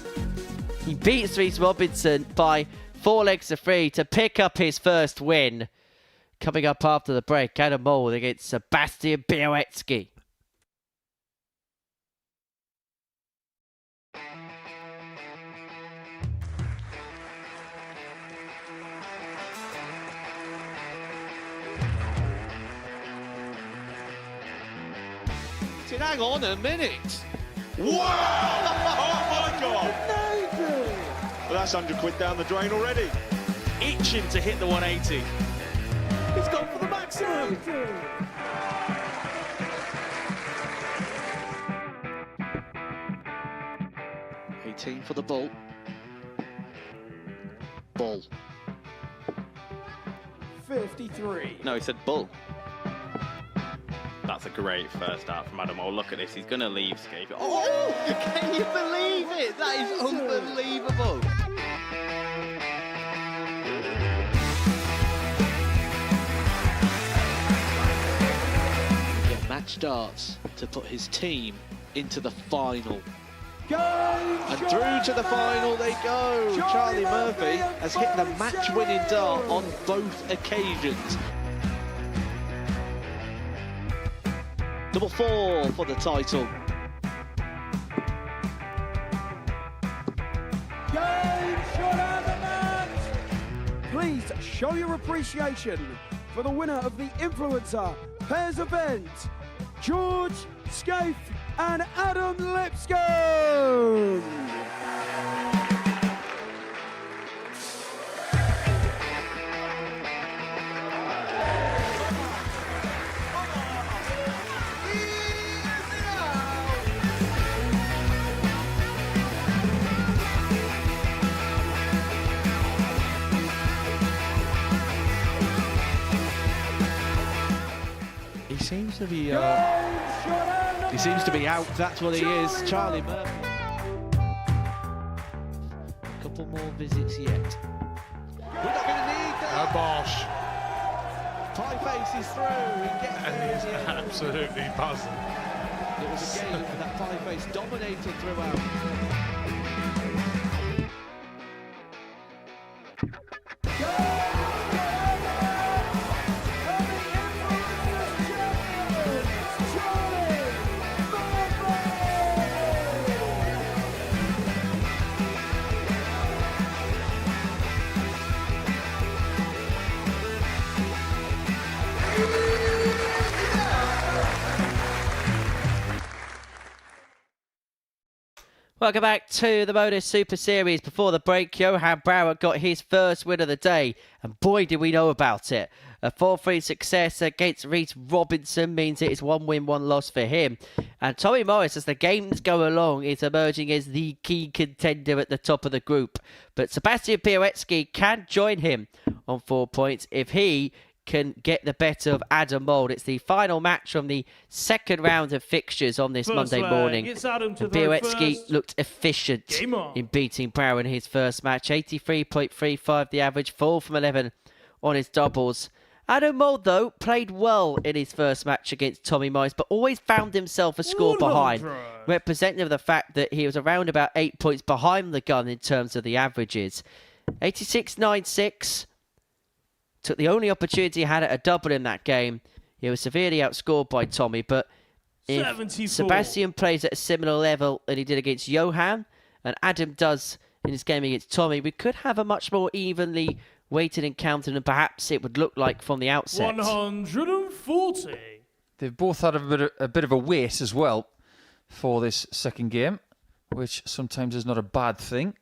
He beats Reece Robinson by 4 legs to 3 to pick up his first win. Coming up after the break, out of Mould against Sebastian Bialecki. Hang on a minute. Wow! Oh my God! Amazing! Well, that's £100 down the drain already. Itching to hit the 180. He's gone for the maximum! 18 for the ball. Ball. 53. No, he said bull. That's a great first start from Adam. Oh, look at this. He's going to leave Scape. Oh, can you believe it? That is unbelievable. Get match darts to put his team into the final. And through to the final they go. Charlie Murphy has hit the match-winning dart on both occasions. Double 4 for the title. Game shot and the match. Please show your appreciation for the winner of the Influencer Pairs event, George Scaife and Adam Lipscomb. He seems to be out. That's what he is. Charlie Murphy. A couple more visits yet. We're not going to need that. Bosh. Pie Face is through. He gets And he's absolutely buzzing. It was a game that Pie Face dominated throughout. Welcome back to the Modus Super Series. Before the break, Johan Brouwer got his first win of the day, and boy did we know about it. A 4-3 success against Reece Robinson means it is 1 win, 1 loss for him. And Tommy Morris, as the games go along, is emerging as the key contender at the top of the group. But Sebastian Bialecki can join him on 4 points if he can get the better of Adam Mould. It's the final match from the second round of fixtures on this Monday morning. And Bialecki looked efficient in beating Brouwer in his first match. 83.35 the average, 4 from 11 on his doubles. Adam Mould, though, played well in his first match against Tommy Morris, but always found himself a score behind, representative of the fact that he was around about 8 points behind the gun in terms of the averages. 86.96. Took the only opportunity he had at a double in that game. He was severely outscored by Tommy, but if 74. Sebastian plays at a similar level that he did against Johan, and Adam does in his game against Tommy, we could have a much more evenly weighted encounter than perhaps it would look like from the outset. 140. They've both had a bit of a wait as well for this second game, which sometimes is not a bad thing.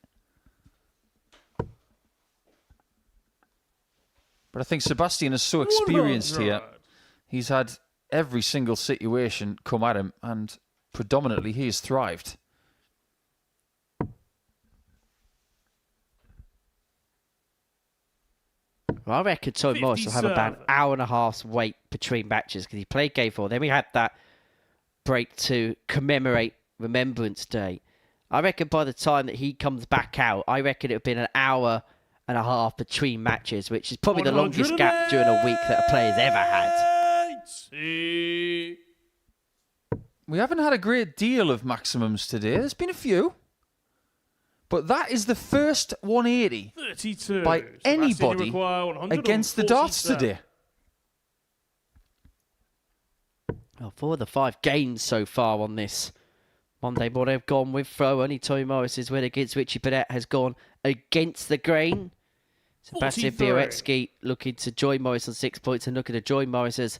But I think Sebastian is so experienced here. He's had every single situation come at him, and predominantly he has thrived. Well, I reckon Tommy Morris will have about an hour and a half's wait between matches because he played game 4. Then we had that break to commemorate Remembrance Day. I reckon by the time that he comes back out, I reckon it would have been an hour and a half between matches, which is probably the longest gap during a week that a player's ever had. We haven't had a great deal of maximums today. There's been a few. But that is the first 180 32. by anybody against the darts today. Well, 4 of the 5 games so far on this Monday morning have gone with throw. Only Tommy Morris's win against Richie Burnett has gone against the grain. Sebastian Bialecki looking to join Morris on 6 points, and looking to join Morris as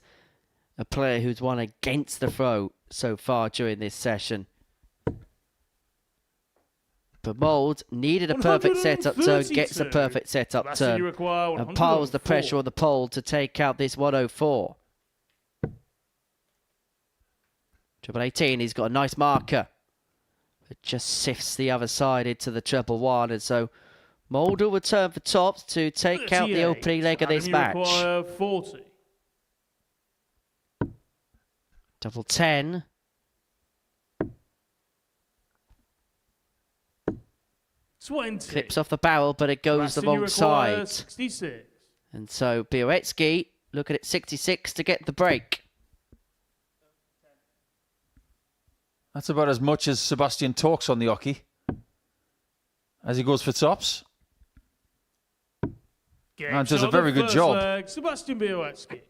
a player who's won against the throw so far during this session. But Mould needed a perfect setup turn, gets a perfect setup turn, and piles the pressure on the pole to take out this 104. Treble 18, he's got a nice marker. It just sifts the other side into the treble 1, and so Mould will return for tops to take out the opening leg of this match. 40. Double 10. Clips off the barrel, but it goes the wrong side. 66. And so Bialecki looking at 66 to get the break. That's about as much as Sebastian talks on the hockey as he goes for tops. And does a very good job. Sebastian Bialecki.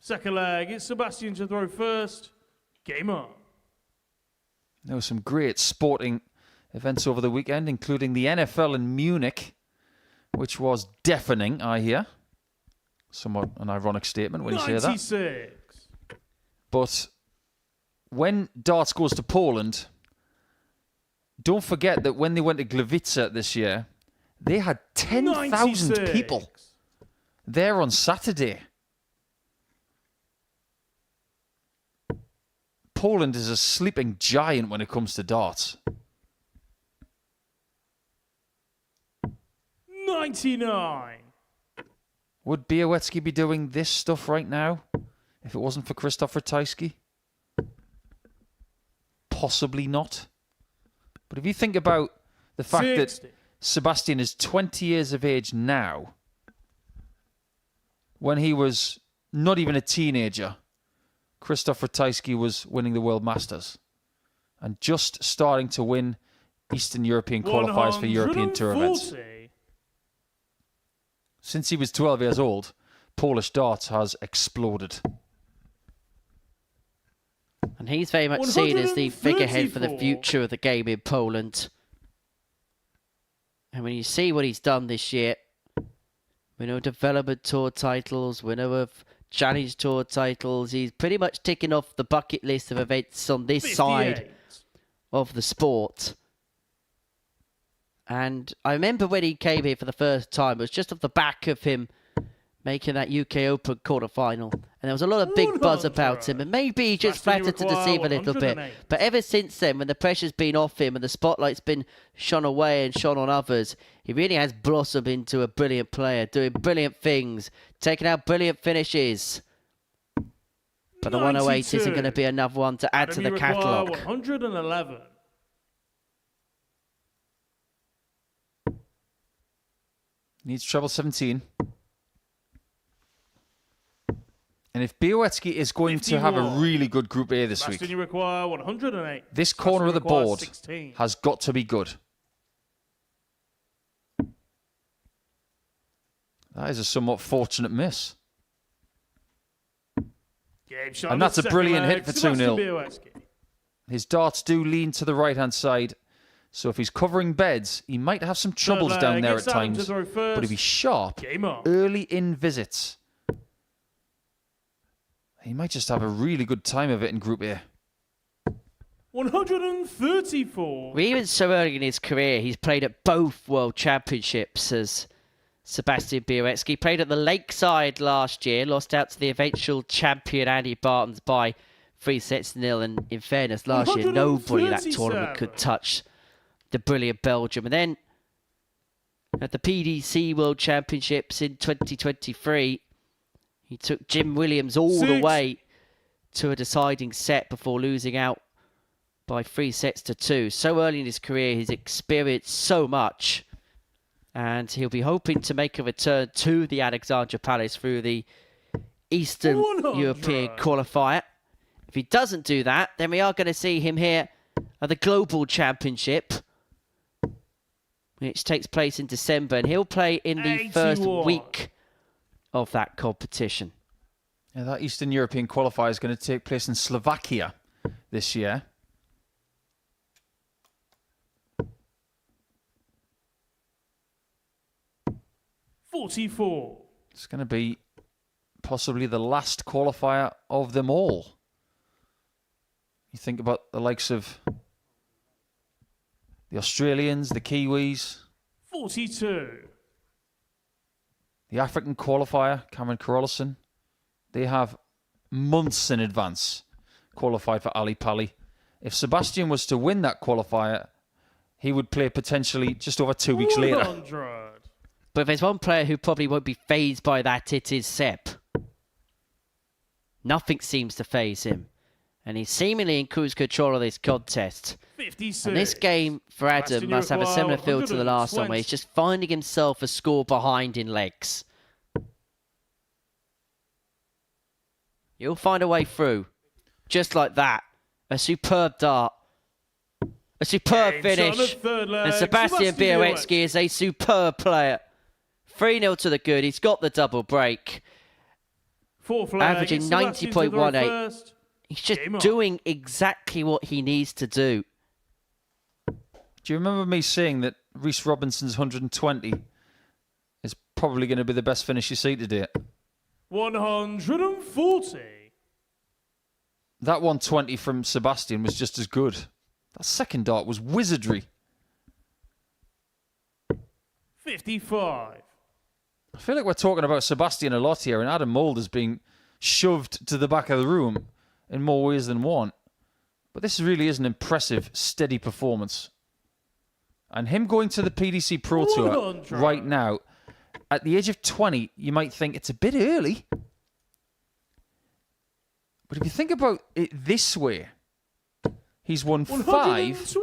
Second leg, it's Sebastian to throw first. Game on. There were some great sporting events over the weekend, including the NFL in Munich, which was deafening, I hear. Somewhat an ironic statement when you say that. 96. But when darts goes to Poland, don't forget that when they went to Gliwice this year, they had 10,000 people there on Saturday. Poland is a sleeping giant when it comes to darts. 99. Would Bialecki be doing this stuff right now if it wasn't for Krzysztof Ratajski? Possibly not. But if you think about the fact 60. that Sebastian is 20 years of age now, when he was not even a teenager, Krzysztof Ratajski was winning the World Masters and just starting to win Eastern European qualifiers for European Tour events. 140. Since he was 12 years old, Polish darts has exploded. And he's very much seen as the figurehead for the 134. future of the game in Poland. And when you see what he's done this year, winner of Development Tour titles, winner of Challenge Tour titles, he's pretty much ticking off the bucket list of events on this 58. side of the sport. And I remember when he came here for the first time, it was just off the back of him making that UK Open quarter-final. And there was a lot of big buzz about him. And maybe he just flattered to deceive a little bit. But ever since then, when the pressure's been off him and the spotlight's been shone away and shone on others, he really has blossomed into a brilliant player, doing brilliant things, taking out brilliant finishes. But the 108 isn't going to be another one to add to the catalogue. 111. Needs treble 17. And if Bialecki is going to have a really good Group A this week, You require 108. this corner of the requires board 16. has got to be good. That is a somewhat fortunate miss. Game shot And on that's the a second brilliant leg. hit for Sebastian 2-0. Bialecki. His darts do lean to the right-hand side, so if he's covering beds, he might have some troubles leg, down there at gets Adam to times. throw first. But if he's sharp, Game on. early in visits, he might just have a really good time of it in Group A. 134. Even so early in his career, he's played at both World Championships as Sebastian Bialecki. Played at the Lakeside last year, lost out to the eventual champion Andy Bartons by 3-0. And in fairness, last year, nobody in that tournament could touch the brilliant Belgium. And then at the PDC World Championships in 2023, he took Jim Williams all the way to a deciding set before losing out by 3-2. So early in his career, he's experienced so much. And he'll be hoping to make a return to the Alexandra Palace through the Eastern 100. European qualifier. If he doesn't do that, then we are going to see him here at the Global Championship, which takes place in December. And he'll play in the first 81. week of that competition. Yeah, that Eastern European qualifier is going to take place in Slovakia this year. $44. It's going to be possibly the last qualifier of them all. You think about the likes of the Australians, the Kiwis, 42. the African qualifier, Cameron Carolison. They have months in advance qualified for Ali Pali. If Sebastian was to win that qualifier, he would play potentially just over 2 weeks later. 100. But if there's one player who probably won't be fazed by that, it is Seb. Nothing seems to faze him. And he's seemingly in cruise control of this contest. 56. And this game for Adam Sebastian must have a Uruguay, similar feel to the last one, where he's just finding himself a score behind in legs. He'll find a way through. Just like that. A superb dart. A superb Game shot on the finish. third leg. And Sebastian Bialecki is a superb player. 3-0 to the good. He's got the double break. Fourth leg. Averaging Sebastian to throw 90.18. first. He's just Game on. doing exactly what he needs to do. Do you remember me saying that Reece Robinson's 120 is probably going to be the best finish you see today? 140. That 120 from Sebastian was just as good. That second dart was wizardry. 55. I feel like we're talking about Sebastian a lot here, and Adam Mould is being shoved to the back of the room in more ways than one. But this really is an impressive, steady performance. And him going to the PDC Pro Tour right now, at the age of 20, you might think it's a bit early. But if you think about it this way, he's won 5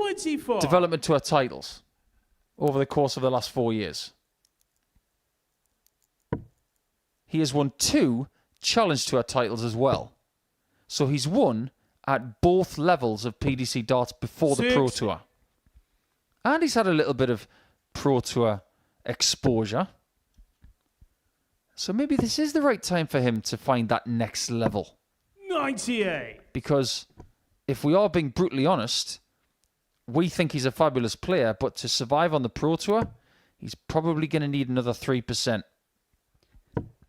development tour titles over the course of the last 4 years. He has won 2 Challenge Tour titles as well. So he's won at both levels of PDC darts before the Pro Tour. And he's had a little bit of Pro Tour exposure. So maybe this is the right time for him to find that next level. 98. Because if we are being brutally honest, we think he's a fabulous player, but to survive on the Pro Tour, he's probably going to need another 3%.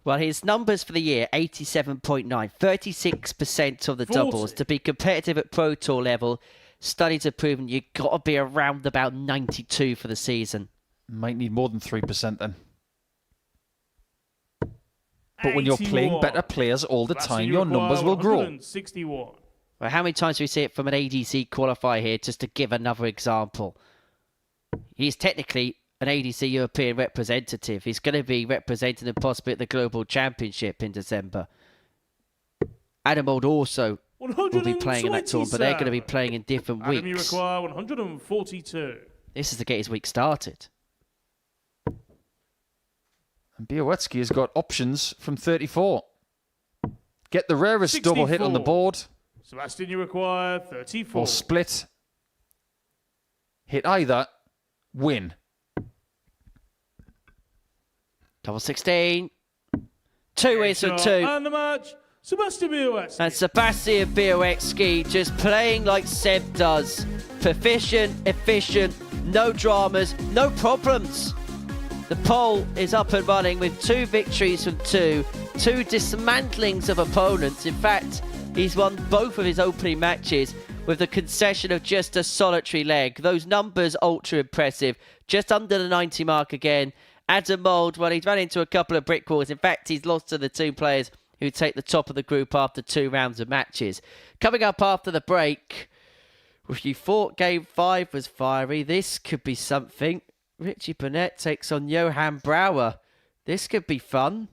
Well, his numbers for the year, 87.9, 36% of the 40. doubles. To be competitive at Pro Tour level, studies have proven you've got to be around about 92 for the season. Might need more than 3% then. But when you're 81. playing better players all the time, your numbers will grow. 161. Well, how many times do we see it from an ADC qualifier here, just to give another example? He's technically an ADC European representative. He's going to be representing them possibly at the Global Championship in December. Adam Mould also will be playing in that tour, but they're going to be playing in different Adam, you weeks. require 142. This is to get his week started. And Bialecki has got options from 34. Get the rarest double hit on the 64. board. Sebastian, you require 34. Or split. Hit either. Win. Double 16. 2 is for 2. And the match, Sebastian Bialecki. And Sebastian Bialecki just playing like Seb does. Proficient, efficient, no dramas, no problems. The poll is up and running with 2 victories from 2 dismantlings of opponents. In fact, he's won both of his opening matches with the concession of just a solitary leg. Those numbers ultra impressive. Just under the 90 mark again. Adam Mould, well, he's run into a couple of brick walls. In fact, he's lost to the 2 players who take the top of the group after 2 rounds of matches. Coming up after the break, if you thought Game 5 was fiery, this could be something. Richie Burnett takes on Johan Brouwer. This could be fun.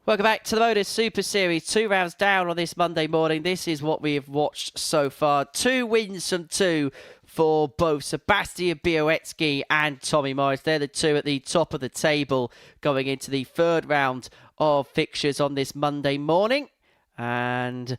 Welcome back to the Modus Super Series. 2 rounds down on this Monday morning. This is what we have watched so far. 2 wins from 2 for both Sebastian Bialecki and Tommy Morris. They're the 2 at the top of the table going into the 3rd round of fixtures on this Monday morning. And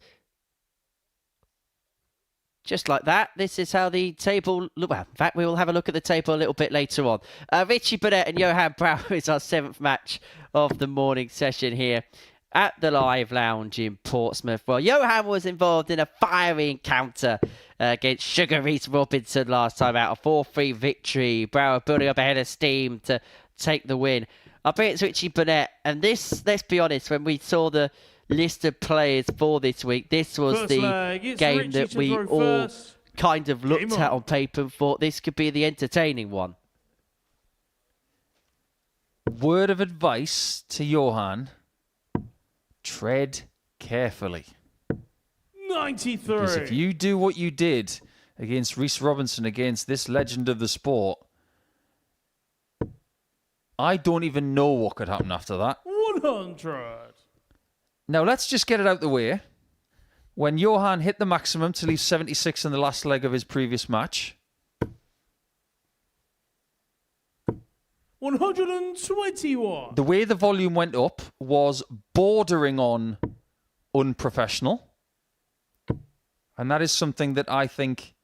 just like that, this is how the table... Well, in fact, we will have a look at the table a little bit later on. Richie Burnett and Johan Brouwer is our 7th match of the morning session here at the Live Lounge in Portsmouth. Well, Johan was involved in a fiery encounter against Sugar Reese Robinson last time out. A 4-3 victory. Brouwer building up ahead of steam to take the win. I'll bring it to Richie Burnett. And this, let's be honest, when we saw the list of players for this week, this was First the leg, game that we all kind of looked Game at on. on paper and thought this could be the entertaining one. Word of advice to Johan: tread carefully. 93. Because if you do what you did against Reese Robinson, against this legend of the sport, I don't even know what could happen after that. 100. Now, let's just get it out the way. When Johan hit the maximum to leave 76 in the last leg of his previous match, 121. the way the volume went up was bordering on unprofessional. And that is something that I think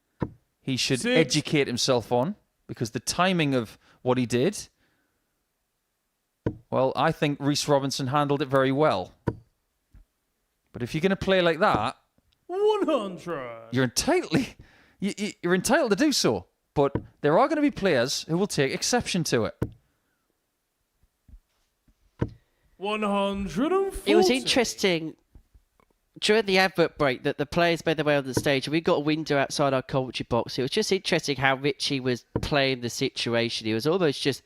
he should 6. educate himself on, because the timing of what he did, well, I think Reese Robinson handled it very well. But if you're going to play like that, 100. you're entitled to do so. But there are going to be players who will take exception to it. 140. It was interesting during the advert break that the players made their way on the stage, and we got a window outside our commentary box. It was just interesting how Richie was playing the situation. He was almost just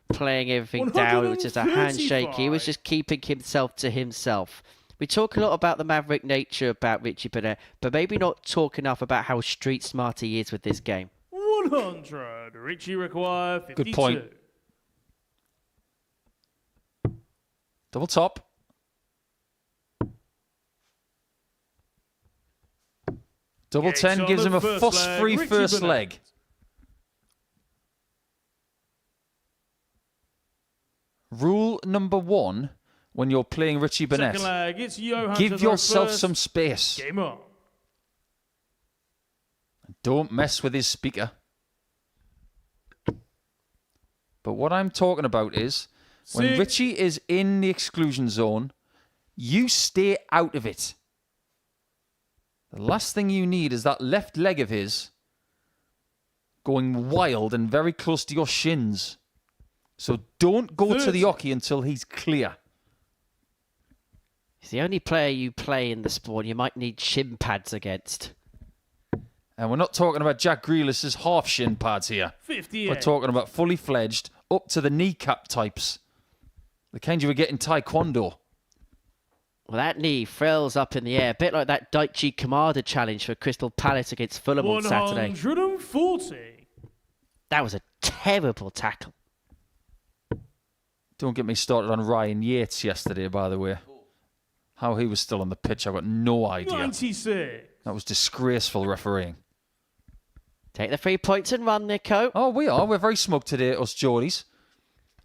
playing everything down. It was just a handshake. He was just keeping himself to himself. We talk a lot about the maverick nature about Richie Burnett, but maybe not talk enough about how street smart he is with this game. 100. Richie require 52. Good point. Double top. Double 10 gives him a fuss-free first leg. Rule number 1 when you're playing Richie Burnett: Second leg, it's Johan to give throw yourself first. some space. Game on. Don't mess with his speaker. But what I'm talking about is, when 6. Richie is in the exclusion zone, you stay out of it. The last thing you need is that left leg of his going wild and very close to your shins. So don't go to the oche until he's clear. He's the only player you play in the sport you might need shin pads against. And we're not talking about Jack Grealish's half shin pads here. 58. We're talking about fully fledged, up to the kneecap types. The kind you would get in Taekwondo. Well, that knee frills up in the air, a bit like that Daichi Kamada challenge for Crystal Palace against Fulham on Saturday. 140. That was a terrible tackle. Don't get me started on Ryan Yates yesterday, by the way. How he was still on the pitch, I've got no idea. 96. That was disgraceful refereeing. Take the 3 points and run, Nico. Oh, we are. We're very smug today, us Geordies.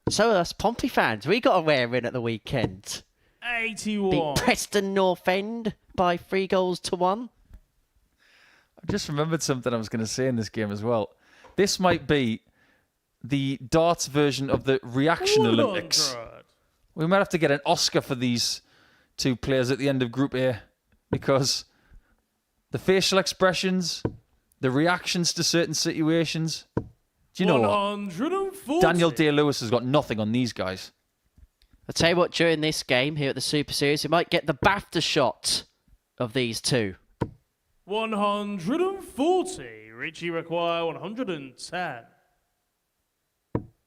So are us Pompey fans. We got a rare in at the weekend. 81. Beat Preston North End by 3-1. I just remembered something I was going to say in this game as well. This might be the darts version of the reaction 100. Olympics. We might have to get an Oscar for these two players at the end of Group A, because the facial expressions, the reactions to certain situations. Do you know what? 140. Daniel Day-Lewis has got nothing on these guys. I'll tell you what, during this game here at the Super Series, we might get the BAFTA shot of these two. 140. Richie require 110.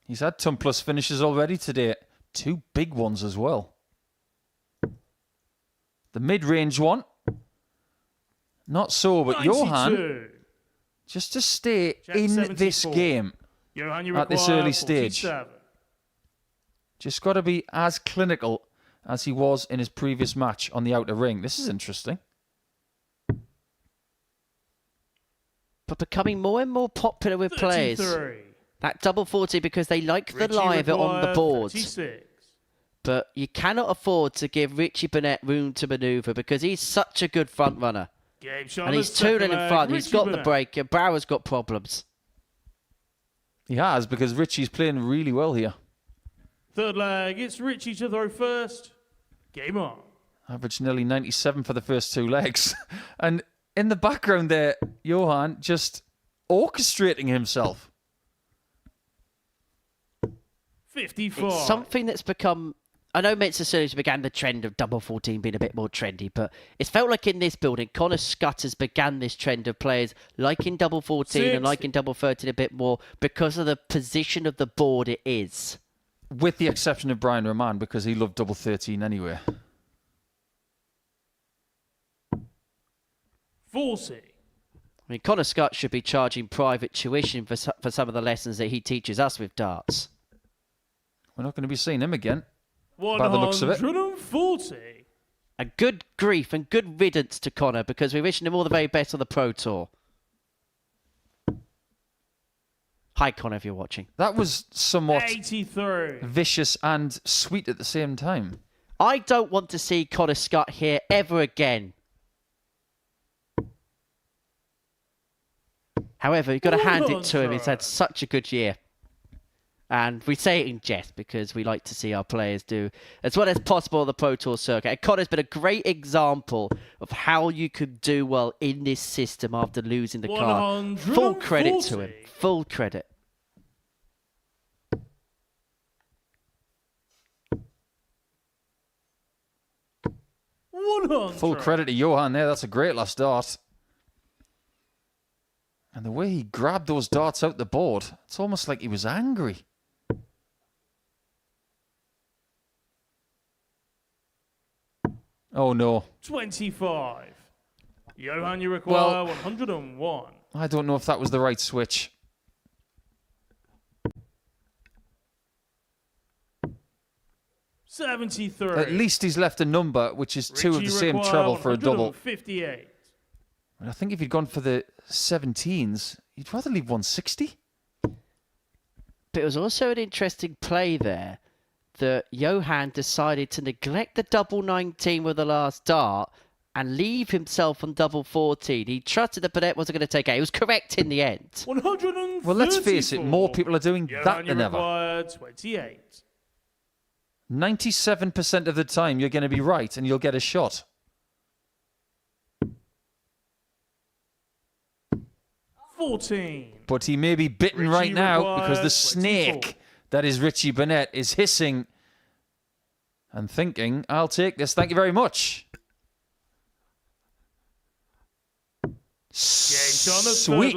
He's had ton plus finishes already today. 2 big ones as well. The mid-range one. Not so, but 92. Johan, just to stay Jack in 74. this game Johan, you at this require early stage, 47. just got to be as clinical as he was in his previous match on the outer ring. This is interesting. But becoming more and more popular with players. That double 40 because they like the lie of it on the board. 36. But you cannot afford to give Richie Burnett room to manoeuvre because he's such a good front runner. And he's 2-0 in front. He's got the break. And Brouwer's got problems. He has, because Richie's playing really well here. Third leg, it's Richie to throw first. Game on. Averaged nearly 97 for the first 2 legs. And in the background there, Johan just orchestrating himself. 54. It's something that's become... I know Metsasuni's began the trend of double 14 being a bit more trendy, but it's felt like in this building, Connor Scutter's began this trend of players liking double 14 and liking double 13 a bit more because of the position of the board it is. With the exception of Brian Roman, because he loved double 13 anyway. 40. I mean, Connor Scott should be charging private tuition for some of the lessons that he teaches us with darts. We're not going to be seeing him again. 140. By the looks of it. A good grief and good riddance to Connor because we're wishing him all the very best on the Pro Tour. Hi, Connor, if you're watching. That was somewhat 83. vicious and sweet at the same time. I don't want to see Connor Scott here ever again. However, you've got to hand it to him. He's had such a good year. And we say it in jest because we like to see our players do as well as possible on the Pro Tour circuit. And Connor's been a great example of how you can do well in this system after losing the car. Full credit to him. Full credit. Full credit to Johan there. That's a great last dart. And the way he grabbed those darts out the board, it's almost like he was angry. Oh, no. 25. Johan, you require 101. I don't know if that was the right switch. $73. At least he's left a number, which is 2 of the same treble for a double. 58. And I think if he'd gone for the 17s, you'd rather leave 160. But it was also an interesting play there that Johan decided to neglect the double 19 with the last dart and leave himself on double 14. He trusted that Burnett wasn't going to take it. He was correct in the end. 134. Well, let's face it, more people are doing that than ever. 28. 97% of the time, you're going to be right and you'll get a shot. But he may be bitten right now because the snake that is Richie Burnett is hissing and thinking, I'll take this, thank you very much. Sweet,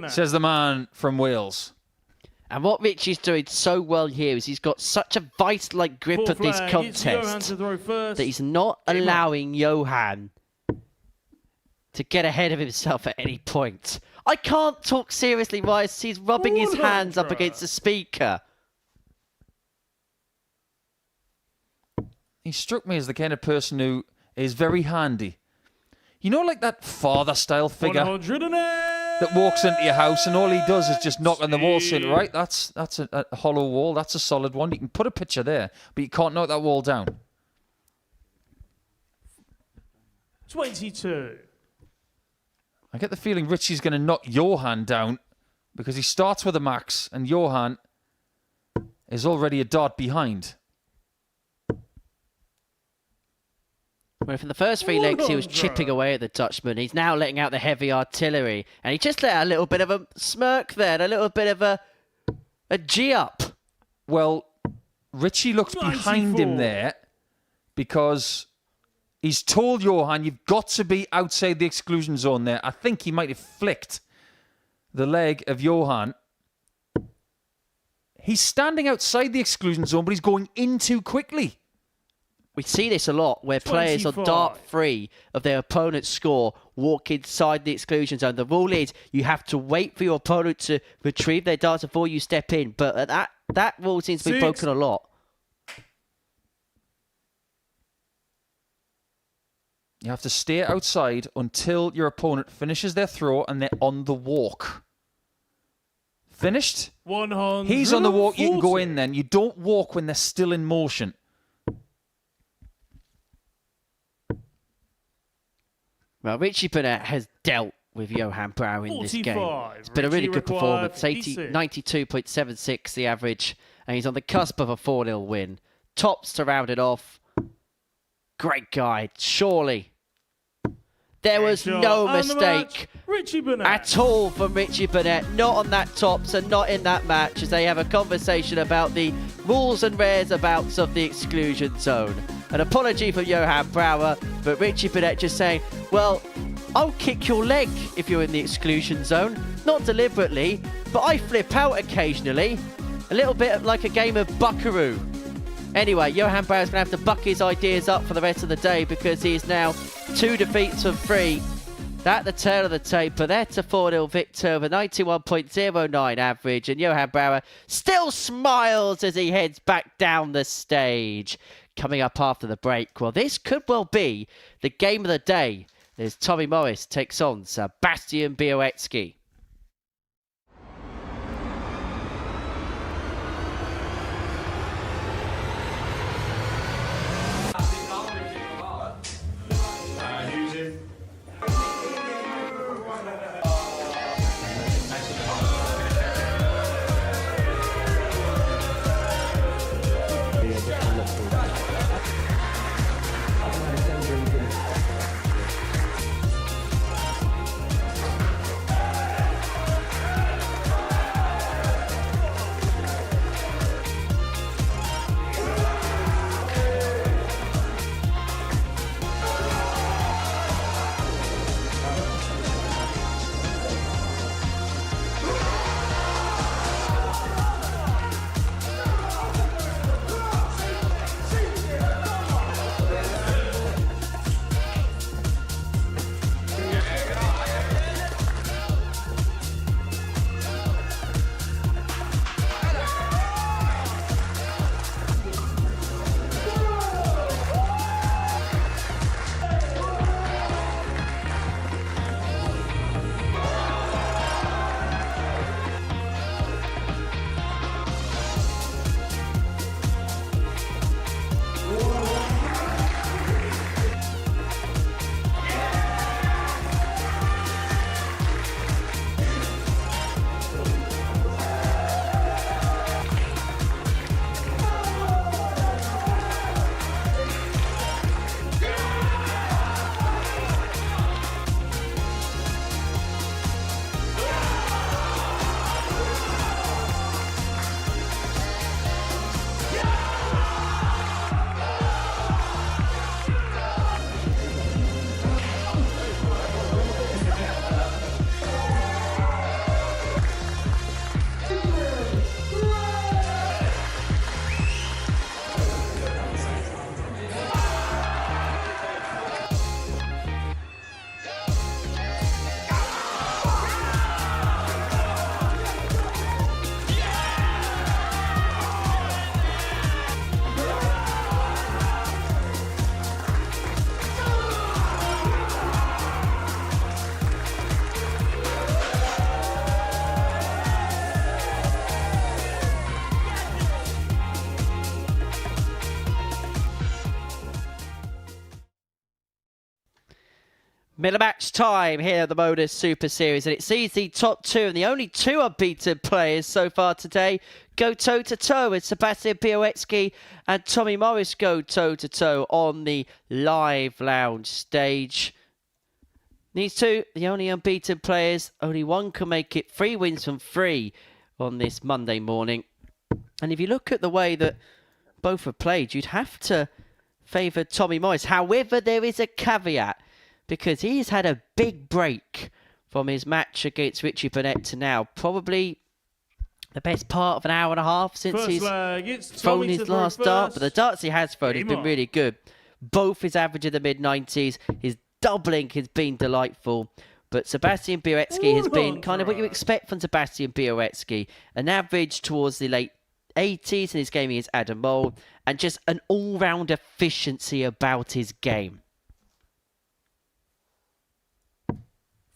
says the man from Wales. And what Richie's doing so well here is he's got such a vice-like grip of this contest that he's not allowing Johan to get ahead of himself at any point. I can't talk seriously whilst he's rubbing his hands up against the speaker. He struck me as the kind of person who is very handy. You know, like that father-style figure that walks into your house and all he does is just knock on the wall saying, right, that's a hollow wall, that's a solid one. You can put a picture there, but you can't knock that wall down. 22. I get the feeling Richie's going to knock Johan down because he starts with a max and Johan is already a dart behind. Where from the first 3 legs he was chipping away at the Dutchman. He's now letting out the heavy artillery. And he just let out a little bit of a smirk there and a little bit of a G-up. Well, Richie looks behind him there because he's told Johan, you've got to be outside the exclusion zone there. I think he might have flicked the leg of Johan. He's standing outside the exclusion zone, but he's going in too quickly. We see this a lot where players on dart free of their opponent's score walk inside the exclusion zone. The rule is you have to wait for your opponent to retrieve their darts before you step in. But that rule seems to be broken a lot. You have to stay outside until your opponent finishes their throw and they're on the walk. Finished? He's on the walk, you can go in then. You don't walk when they're still in motion. Well, Richie Burnett has dealt with Johan Brouwer in this game. It's been a really good performance. 92.76 the average. And he's on the cusp of a 4-0 win. Tops to round it off. Great guide. Surely. There was no mistake at all from Richie Burnett. Not on that tops and not in that match, as they have a conversation about the rules and whereabouts of the exclusion zone. An apology from Johan Brouwer, but Richie Burnett just saying, well, I'll kick your leg if you're in the exclusion zone. Not deliberately, but I flip out occasionally. A little bit like a game of buckaroo. Anyway, Johan Brouwer's going to have to buck his ideas up for the rest of the day because he is now 2 defeats from 3. At the tail of the tape, Burnett a 4-0 victor over 91.09 average, and Johan Brouwer still smiles as he heads back down the stage. Coming up after the break, well, this could well be the game of the day as Tommy Morris takes on Sebastian Bialecki. Middle match time here at the Modus Super Series, and it sees the top 2 and the only 2 unbeaten players so far today go toe-to-toe with Sebastian Bialecki and Tommy Morris go toe-to-toe on the live lounge stage. These 2, the only unbeaten players, only one can make it 3 wins from 3 on this Monday morning. And if you look at the way that both have played, you'd have to favour Tommy Morris. However, there is a caveat, because he's had a big break from his match against Richie Burnett to now. Probably the best part of an hour and a half since he's thrown his last dart. But the darts he has thrown has been really good. Both his average in the mid-90s. His doubling has been delightful. But Sebastian Bialecki has been kind of what you expect from Sebastian Bialecki. An average towards the late 80s in his game against Mould. And just an all-round efficiency about his game.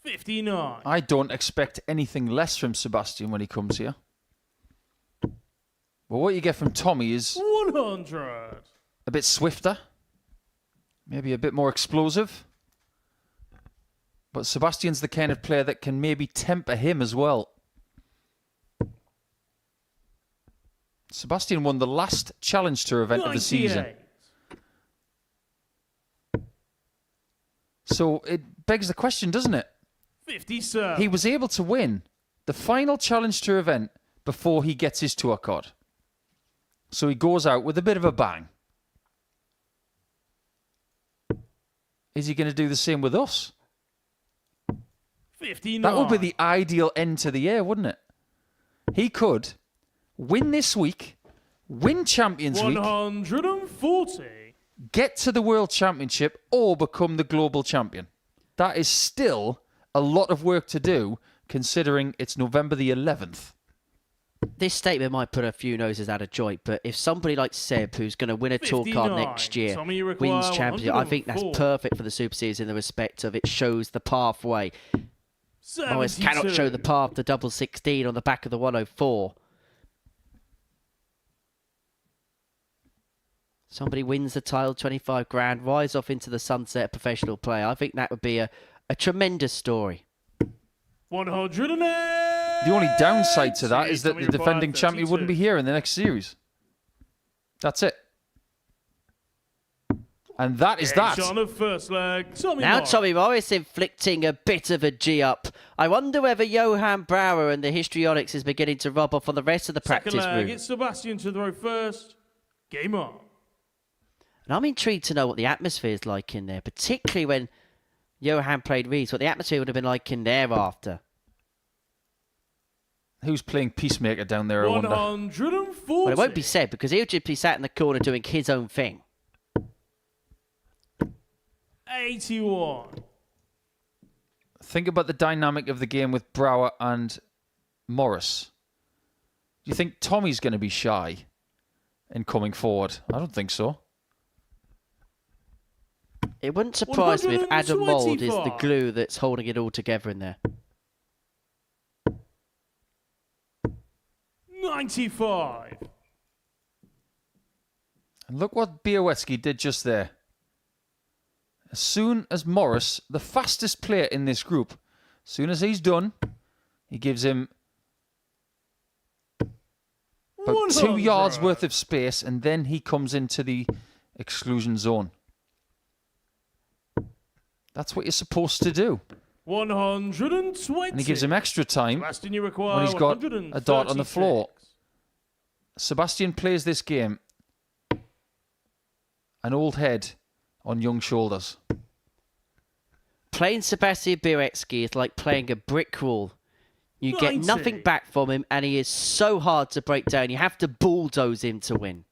59. I don't expect anything less from Sebastian when he comes here. But what you get from Tommy is 100. a bit swifter, maybe a bit more explosive. But Sebastian's the kind of player that can maybe temper him as well. Sebastian won the last Challenge Tour event 98. of the season. So it begs the question, doesn't it? 57. He was able to win the final Challenge Tour event before he gets his tour card. So he goes out with a bit of a bang. Is he going to do the same with us? 59. That would be the ideal end to the year, wouldn't it? He could win this week, win Champions Week, 140. get to the World Championship, or become the global champion. That is still a lot of work to do, considering it's November the 11th. This statement might put a few noses out of joint, but if somebody like Seb, who's going to win a tour card 59. next year, Tommy, you require wins championship, I think that's 104. perfect for the Super Series in the respect of it shows the pathway. Morris 72. cannot show the path to double 16 on the back of the 104. Somebody wins the title, 25 grand, rides off into the sunset, professional player. I think that would be a tremendous story. 108. The only downside to that is that Tommy the defending required champion wouldn't 32. be here in the next series. That's it. And that is that. On the first leg. Tommy Now Morris. Tommy Morris inflicting a bit of a G-up. I wonder whether Johan Brouwer and the histrionics is beginning to rub off on the rest of the Second practice leg. room. It's Sebastian to throw first. Game on. And I'm intrigued to know what the atmosphere is like in there, particularly when Johan played Reeves, what the atmosphere would have been like in there after. Who's playing peacemaker down there, I wonder? 140. Well, it won't be said because he'll just be sat in the corner doing his own thing. 81. Think about the dynamic of the game with Brouwer and Morris. Do you think Tommy's going to be shy in coming forward? I don't think so. It wouldn't surprise me if Adam Mould is the 125. glue that's holding it all together in there. 95. And look what Bialecki did just there. As soon as Morris, the fastest player in this group, as soon as he's done, he gives him about 2 yards worth of space, and then he comes into the exclusion zone. That's what you're supposed to do. 120. And he gives him extra time Sebastian, you require when he's got a dart on the 136. floor. Sebastian plays this game an old head on young shoulders. Playing Sebastian Bialecki is like playing a brick wall. You get 90. nothing back from him, and he is so hard to break down. You have to bulldoze him to win.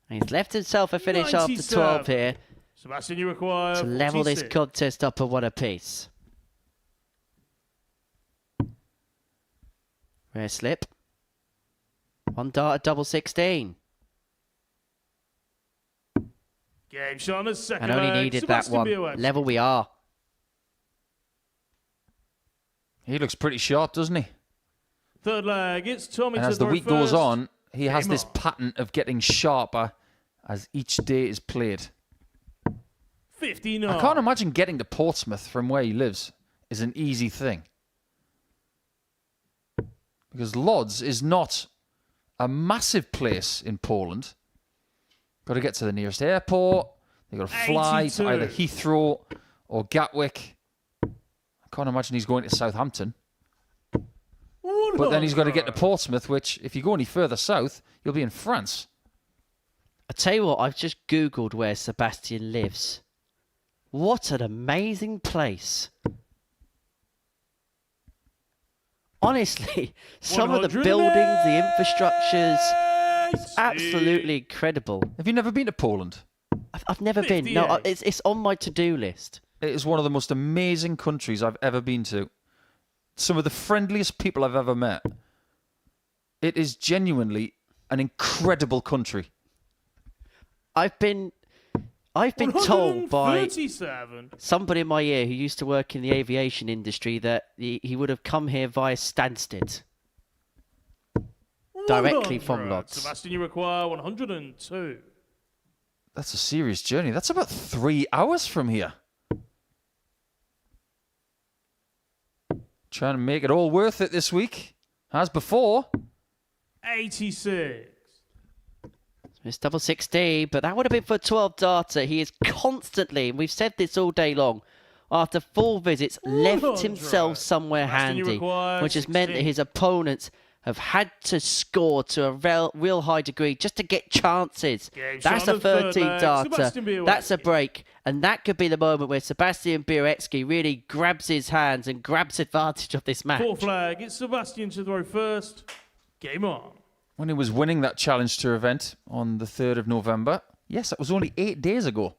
And he's left himself a finish after 97. 12 here Sebastian, you require to level this 46. contest up at one apiece. Rare slip. One dart at double 16. Game shot on the second And only leg. needed that Sebastian one. Bialecki. Level we are. He looks pretty sharp, doesn't he? Third leg. It's Tommy And to as the throw week goes first. on, he has Game this on. pattern of getting sharper as each day is played. 59. I can't imagine getting to Portsmouth from where he lives is an easy thing. Because Lodz is not a massive place in Poland. Got to get to the nearest airport. They've got to fly to 82. either Heathrow or Gatwick. I can't imagine he's going to Southampton. But then he's got to get to Portsmouth, which, if you go any further south, you'll be in France. I tell you what, I've just Googled where Sebastian lives. What an amazing place. Honestly, some of the buildings, the infrastructures, it's absolutely incredible. Have you never been to Poland? I've never been. No, it's on my to-do list. It is one of the most amazing countries I've ever been to. Some of the friendliest people I've ever met. It is genuinely an incredible country. I've been I've been told by 137. somebody in my ear who used to work in the aviation industry that he would have come here via Stansted. Directly from 100. Lodz. Sebastian, you require 102. That's a serious journey. That's about 3 hours from here. Trying to make it all worth it this week, as before. 86. It's double 60, but that would have been for 12 data. He is constantly, and we've said this all day long, after 4 visits, left himself somewhere handy, which has meant that his opponents have had to score to a real high degree just to get chances. That's a 13 data. That's a break. And that could be the moment where Sebastian Bialecki really grabs his hands and grabs advantage of this match. 4 flag. It's Sebastian to throw first. Game on. When he was winning that Challenge Tour event on the 3rd of November, yes, that was only 8 days ago.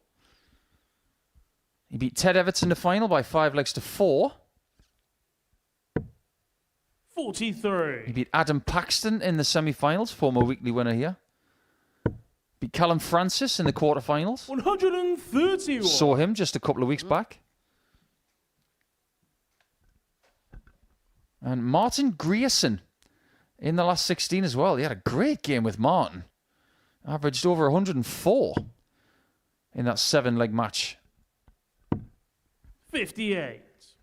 He beat Ted Everts in the final by 5 legs to 4. 43. He beat Adam Paxton in the semi-finals, former weekly winner here. Beat Callum Francis in the quarterfinals. 131. Saw him just a couple of weeks back. And Martin Grierson in the last 16 as well. He had a great game with Martin. Averaged over 104 in that 7-leg match. 58.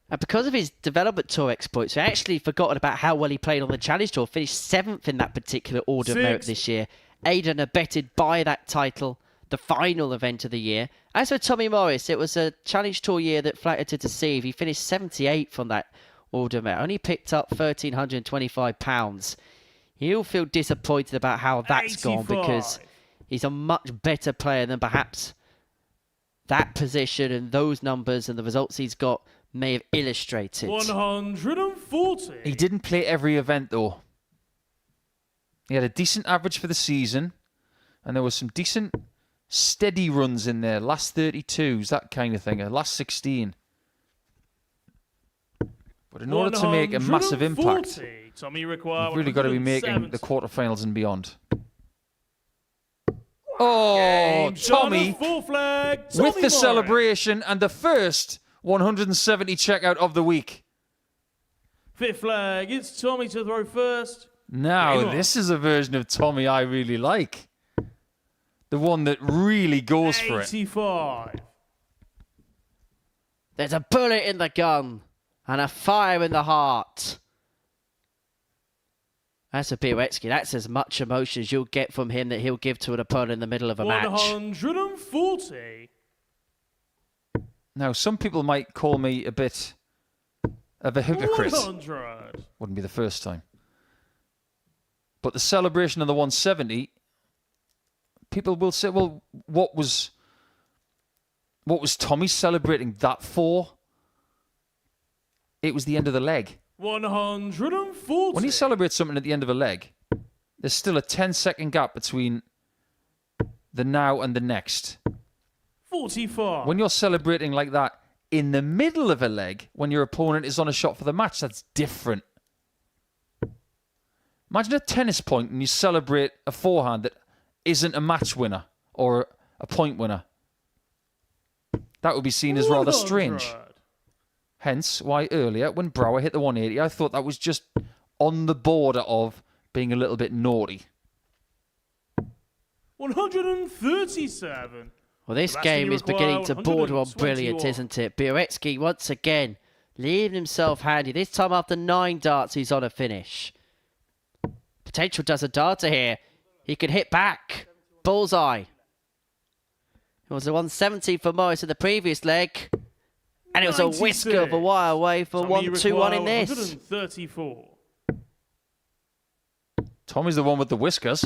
And because of his development tour exploits, I actually forgotten about how well he played on the Challenge Tour. Finished 7th in that particular order of merit this year. Aided and abetted by that title, the final event of the year. As for Tommy Morris, it was a Challenge Tour year that flattered to deceive. He finished 78th on that order of merit. Only picked up £1,325. He'll feel disappointed about how that's 85. gone because he's a much better player than perhaps that position and those numbers and the results he's got may have illustrated. 140. He didn't play every event though. He had a decent average for the season, and there was some decent steady runs in there. Last 32s, that kind of thing. Last 16. But in order to make a massive impact, Tommy, you've really got to be making the quarterfinals and beyond. Oh, Tommy with the celebration and the first 170 checkout of the week. 5th flag. It's Tommy to throw first. Now, this is a version of Tommy I really like. The one that really goes for it. 85. There's a bullet in the gun and a fire in the heart. That's a Bialecki. That's as much emotion as you'll get from him that he'll give to an opponent in the middle of a match. 140. Now, some people might call me a bit of a hypocrite. 100. Wouldn't be the first time. But the celebration of the 170, people will say, well, what was Tommy celebrating that for? It was the end of the leg. 140. When you celebrate something at the end of a leg, there's still a 10-second gap between the now and the next. 44. When you're celebrating like that in the middle of a leg, when your opponent is on a shot for the match, that's different. Imagine a tennis point and you celebrate a forehand that isn't a match winner or a point winner. That would be seen as rather strange. Hence why earlier, when Brouwer hit the 180, I thought that was just on the border of being a little bit naughty. 137. Well, this game is beginning to border on brilliant, isn't it? Bialecki, once again, leaving himself handy. This time after 9 darts, he's on a finish. Potential does a darter here. He could hit back. Bullseye. It was a 170 for Morris in the previous leg. And it was 96. A whisker of a wire away for 1-2-1 in this. 134. Tommy's the one with the whiskers.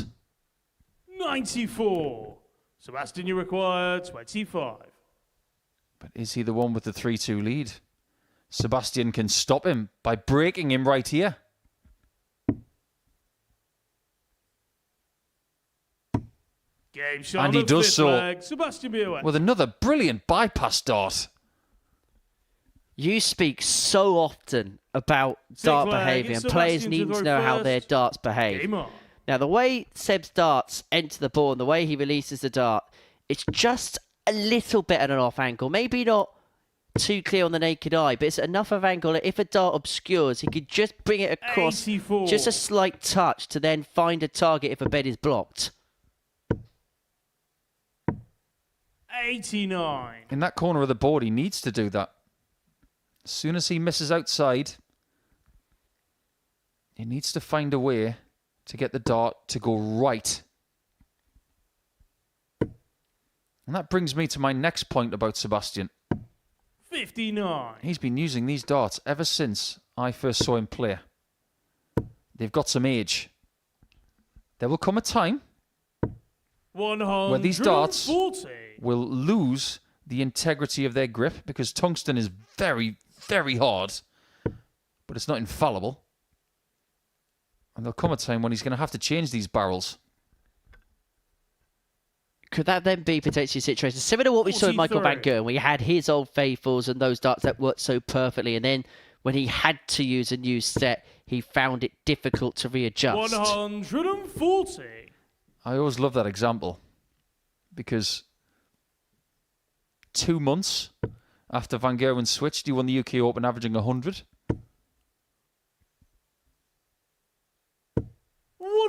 94. Sebastian, you require 25. But is he the one with the 3-2 lead? Sebastian can stop him by breaking him right here. Game shot And he does so Sebastian with another brilliant bypass dart. You speak so often about dart behaviour, and players need to know how their darts behave. Now, the way Seb's darts enter the ball and the way he releases the dart, it's just a little bit at an off angle. Maybe not too clear on the naked eye, but it's enough of angle that if a dart obscures, he could just bring it across 84. just a slight touch to then find a target if a bed is blocked. 89. In that corner of the board, he needs to do that. As soon as he misses outside, he needs to find a way to get the dart to go right. And that brings me to my next point about Sebastian. 59. He's been using these darts ever since I first saw him play. They've got some age. There will come a time where these darts will lose the integrity of their grip, because tungsten is very, very hard, but it's not infallible. And there'll come a time when he's going to have to change these barrels. Could that then be potentially a situation similar to what we saw in Michael Van Gerwen, where he had his old faithfuls and those darts that worked so perfectly, and then when he had to use a new set, he found it difficult to readjust? 140. I always love that example, because 2 months after Van Gerwen switched, he won the UK Open averaging 100.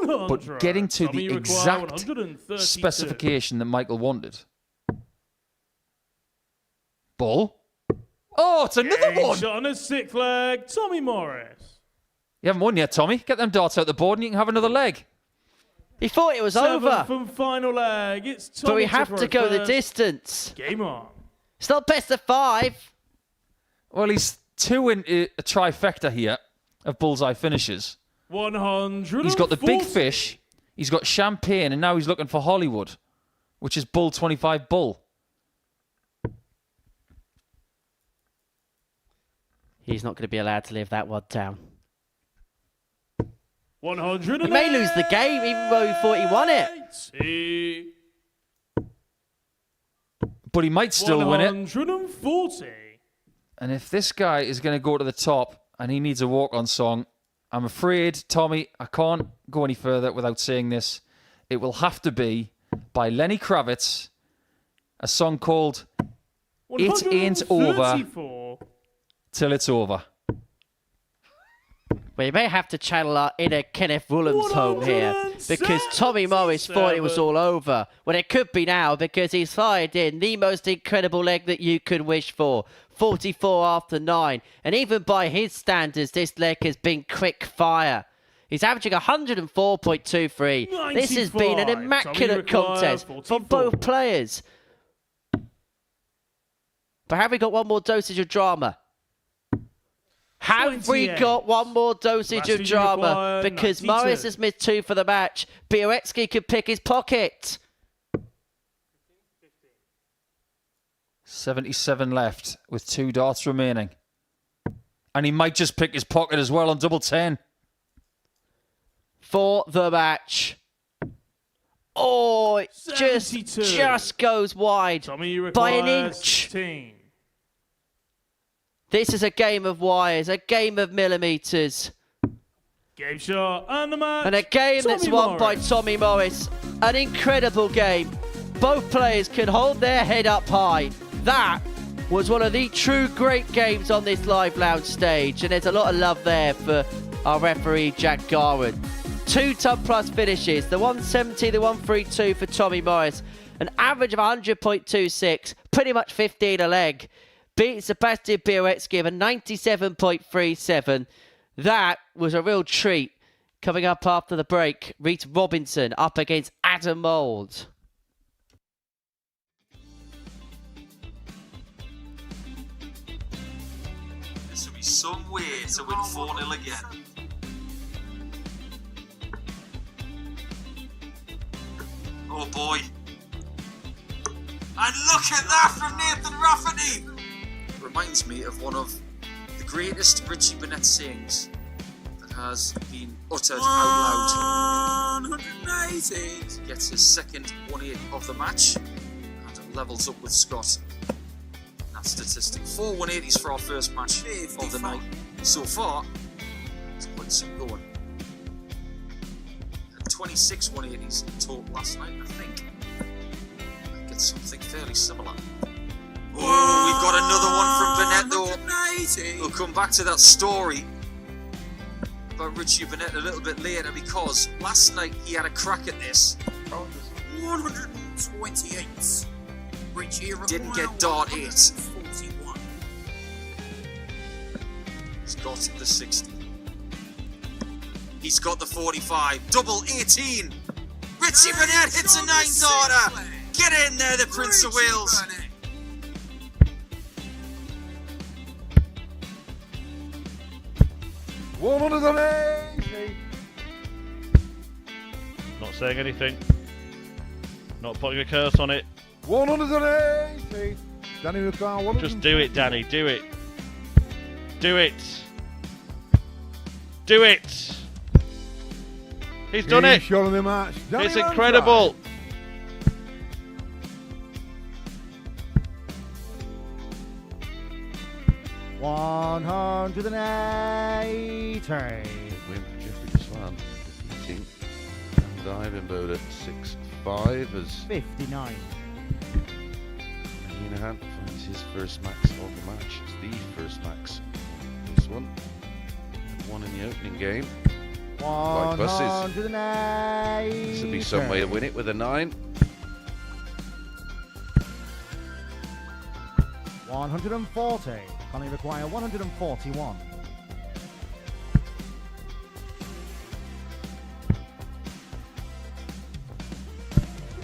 But getting to the exact specification that Michael wanted. Ball. Oh, it's another one! Shot on a sixth leg, Tommy Morris. You haven't won yet, Tommy. Get them darts out the board and you can have another leg. He thought it was over. From final leg, it's Tommy. But we have to go the distance. Game on. It's not best of 5. Well, he's 2 into a trifecta here of bullseye finishes. 100. He's got the big fish, he's got champagne, and now he's looking for Hollywood, which is bull 25 bull. He's not going to be allowed to live that one down. 100. He may lose the game, even though he thought he won it. But he might still win it. 140. And if this guy is going to go to the top and he needs a walk-on song, I'm afraid, Tommy, I can't go any further without saying this. It will have to be by Lenny Kravitz, a song called It Ain't Over Till It's Over. Well, you may have to channel our inner Kenneth Woolham's home here, because Tommy Morris thought it was all over. Well, it could be now, because he's fired in the most incredible leg that you could wish for. 44 after 9. And even by his standards, this leg has been quick fire. He's averaging 104.23. This has been an immaculate contest for both players. But have we got one more dosage of drama? Have we got one more dosage of drama? Because Morris has missed 2 for the match. Bialecki could pick his pocket. 77 left with 2 darts remaining. And he might just pick his pocket as well on double 10. For the match. Oh, it just goes wide by an inch. 10. This is a game of wires, a game of millimetres. Game shot and the match. And a game that's won by Tommy Morris. An incredible game. Both players can hold their head up high. That was one of the true great games on this live lounge stage. And there's a lot of love there for our referee, Jack Garwood. 2 ton plus finishes. The 170, the 132 for Tommy Morris. An average of 100.26. Pretty much 15 a leg. Beat Sebastian Bialecki of a 97.37. That was a real treat. Coming up after the break, Reece Robinson up against Adam Mould. This will be some way to win 4-0 again. Oh boy. And look at that from Nathan Rafferty! Reminds me of one of the greatest Richie Burnett sayings that has been uttered out loud. 180! Gets his second 1-8 of the match and levels up with Scott. That statistic. 4 180s for our first match of the night. So far, it's quite some going. And 26 180s in total last night, I think. That gets with something fairly similar. Oh, we've got another one from Burnett though. We'll come back to that story about Richie Burnett a little bit later, because last night he had a crack at this. 128. Richie didn't get dart 8. 41. He's got the 60. He's got the 45. Double 18. Richie Burnett hits a 9 darter. Get in there, the Prince of Wales. Not saying anything. Not putting a curse on it. 180. Danny McCall. Just do it, Danny. Do it. Do it. Do it. He's done it. Showing the match. Danny It's incredible. $180. Win for Jeffrey Swan defeating Diving Boat at 6-5 as 59. Heenan finds his first max of the match. It's the first max. This one. One in the opening game. Like buses. 180. This would be some way to win it with a 9. 140. Connie require 141.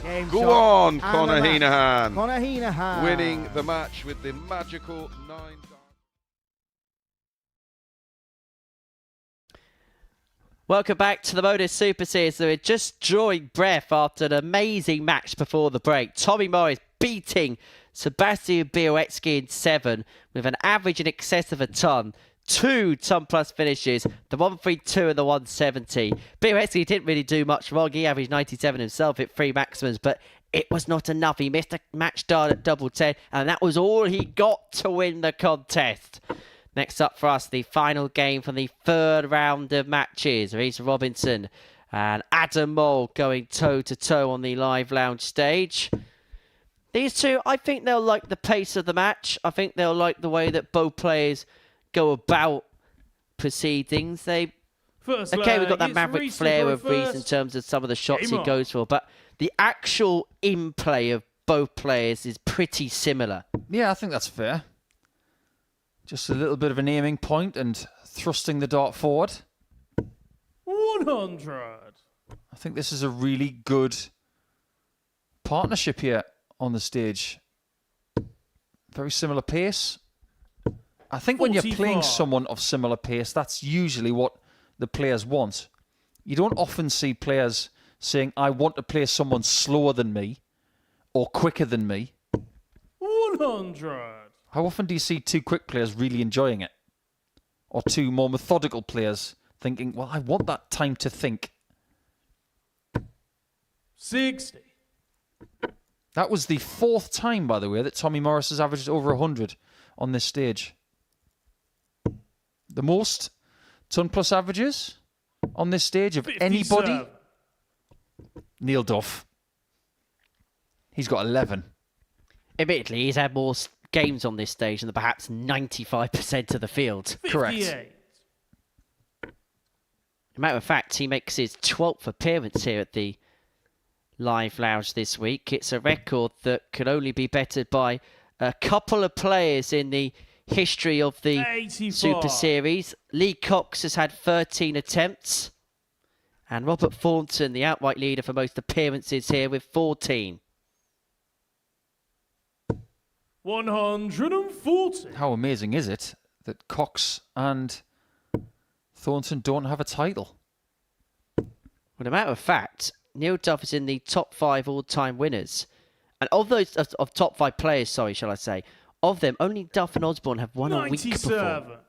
Game Go shot on, and Conor the match. Heenan. Conor Heenan Winning the match with the magical 9. Welcome back to the Modus Super Series. So we're just drawing breath after an amazing match before the break. Tommy Morris beating Sebastian Bialecki in 7 with an average in excess of a ton. 2 ton plus finishes, the 132 and the 170. Bialecki didn't really do much wrong. He averaged 97 himself at 3 maximums, but it was not enough. He missed a match dart at double 10, and that was all he got to win the contest. Next up for us, the final game from the 3rd round of matches. Reece Robinson and Adam Mould going toe-to-toe on the live lounge stage. These two, I think they'll like the pace of the match. I think they'll like the way that both players go about proceedings. We've got that maverick flair of Reece in terms of some of the shots he goes for, but the actual in-play of both players is pretty similar. Yeah, I think that's fair. Just a little bit of an aiming point and thrusting the dart forward. 100. I think this is a really good partnership here on the stage. Very similar pace. I think when you're playing someone of similar pace, that's usually what the players want. You don't often see players saying, I want to play someone slower than me or quicker than me. 100. How often do you see 2 quick players really enjoying it? Or 2 more methodical players thinking, well, I want that time to think. 60. That was the 4th time, by the way, that Tommy Morris has averaged over 100 on this stage. The most ton plus averages on this stage of 57. anybody? Neil Duff. He's got 11. Admittedly, he's had more games on this stage than perhaps 95% of the field. 58. Correct. As a matter of fact, he makes his 12th appearance here at the live lounge this week. It's a record that can only be bettered by a couple of players in the history of the 84. Super Series. Lee Cox has had 13 attempts, and Robert Thornton, the outright leader for most appearances here, with 14. 140. How amazing is it that Cox and Thornton don't have a title? Well, as a matter of fact, Neil Duff is in the top 5 all-time winners. And of those, of top 5 players, shall I say, of them, only Duff and Osborne have won a week before.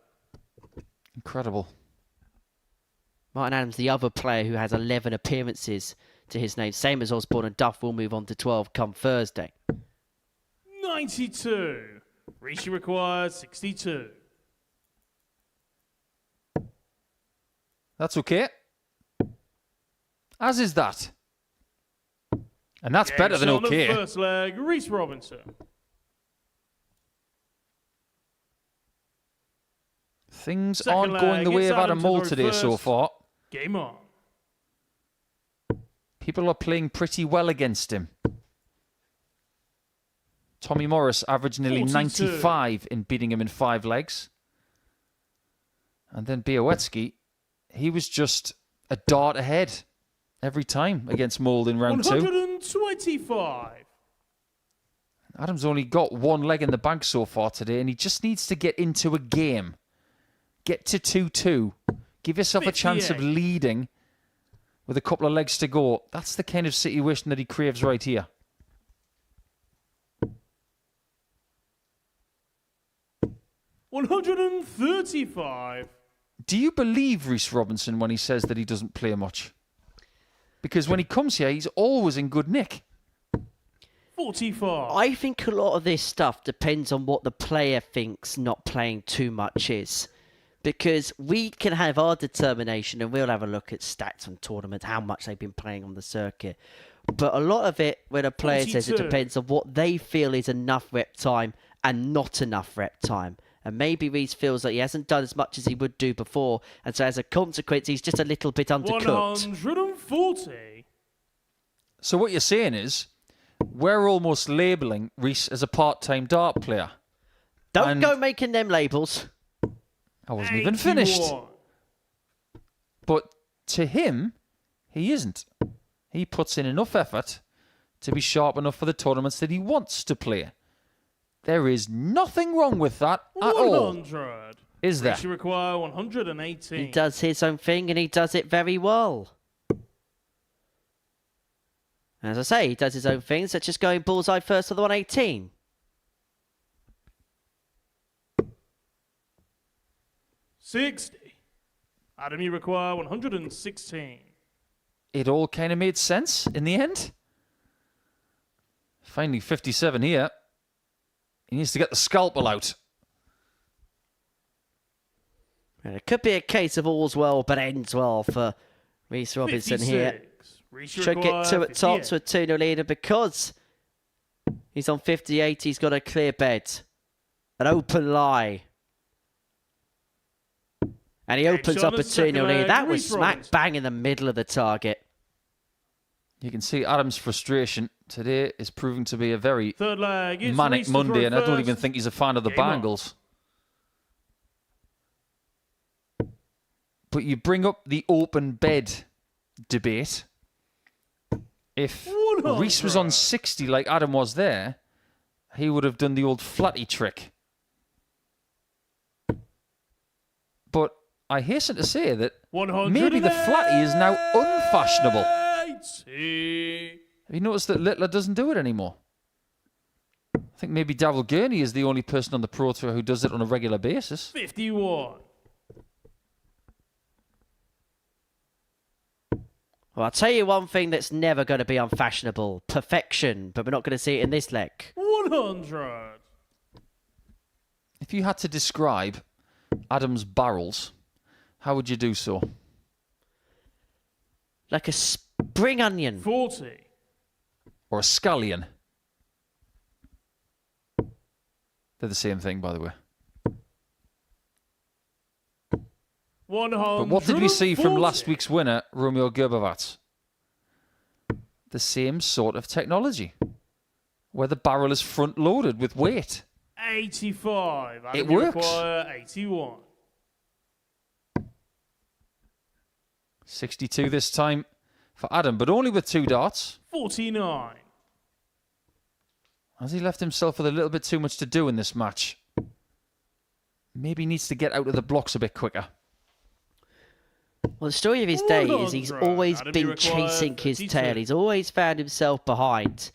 Incredible. Martin Adams, the other player who has 11 appearances to his name, same as Osborne, and Duff will move on to 12 come Thursday. 92. Rishi required 62. That's okay. As is that. And that's better than shot on the okay. first leg, Reece Robinson. Things Second aren't going the leg, way it's of Adam Adam to Mould throw today so first. far. Game on. People are playing pretty well against him. Tommy Morris averaged nearly 42. 95 in beating him in 5 legs. And then Bialecki, he was just a dart ahead every time against Mould in round 2. 125. Adam's only got 1 leg in the bank so far today, and he just needs to get into a game. Get to 2-2. Give yourself a chance of 58. leading with a couple of legs to go. That's the kind of situation that he craves right here. $135. Do you believe Reece Robinson when he says that he doesn't play much? Because when he comes here, he's always in good nick. 45. I think a lot of this stuff depends on what the player thinks not playing too much is. Because we can have our determination and we'll have a look at stats on tournaments, how much they've been playing on the circuit. But a lot of it, when a player says, it 42. depends on what they feel is enough rep time and not enough rep time. And maybe Reece feels like he hasn't done as much as he would do before. And so as a consequence, he's just a little bit undercooked. 140. So what you're saying is, we're almost labelling Reece as a part-time dart player. Don't go making them labels. I wasn't even finished. 81. But to him, he isn't. He puts in enough effort to be sharp enough for the tournaments that he wants to play. There is nothing wrong with that at all. 100. Is there? You require 118. He does his own thing and he does it very well. As I say, he does his own thing, such as going bullseye first for the 118. $60. Adam, you require 116. It all kind of made sense in the end. Finally 57 here. He needs to get the scalpel out. And it could be a case of all's well but ends well for Reece Robinson 56. here. Reece Should require get 2 at top 58. to a 2-0 leader because he's on 58. He's got a clear bed. An open lie. And he opens shot up on a the second 2-0 lead. leg, That was Reece smack Robinson. bang in the middle of the target. You can see Adam's frustration today is proving to be a very Third leg. It's manic Reece to Monday, throw and I don't even first. think he's a fan of the Game on. Bangles. But you bring up the open bed debate. If 100. Reece was on 60 like Adam was there, he would have done the old flatty trick. But I hasten to say that maybe the flatty is now unfashionable. 180. Have you noticed that Littler doesn't do it anymore? I think maybe Darryl Gurney is the only person on the Pro Tour who does it on a regular basis. 51. Well, I'll tell you one thing that's never going to be unfashionable. Perfection. But we're not going to see it in this leg. 100. If you had to describe Adam's barrels, how would you do so? Like a spring onion. 40. Or a scallion? They're the same thing, by the way. 140. But what did we see from last week's winner, Romeo Gerbovat? The same sort of technology, where the barrel is front-loaded with weight. 85. Adam, It you works. require 81. 62 this time for Adam, but only with 2 darts. 49. Has he left himself with a little bit too much to do in this match? Maybe he needs to get out of the blocks a bit quicker. Well, the story of his day is he's 100. always Adam, you been require chasing his 32. tail. He's always found himself behind.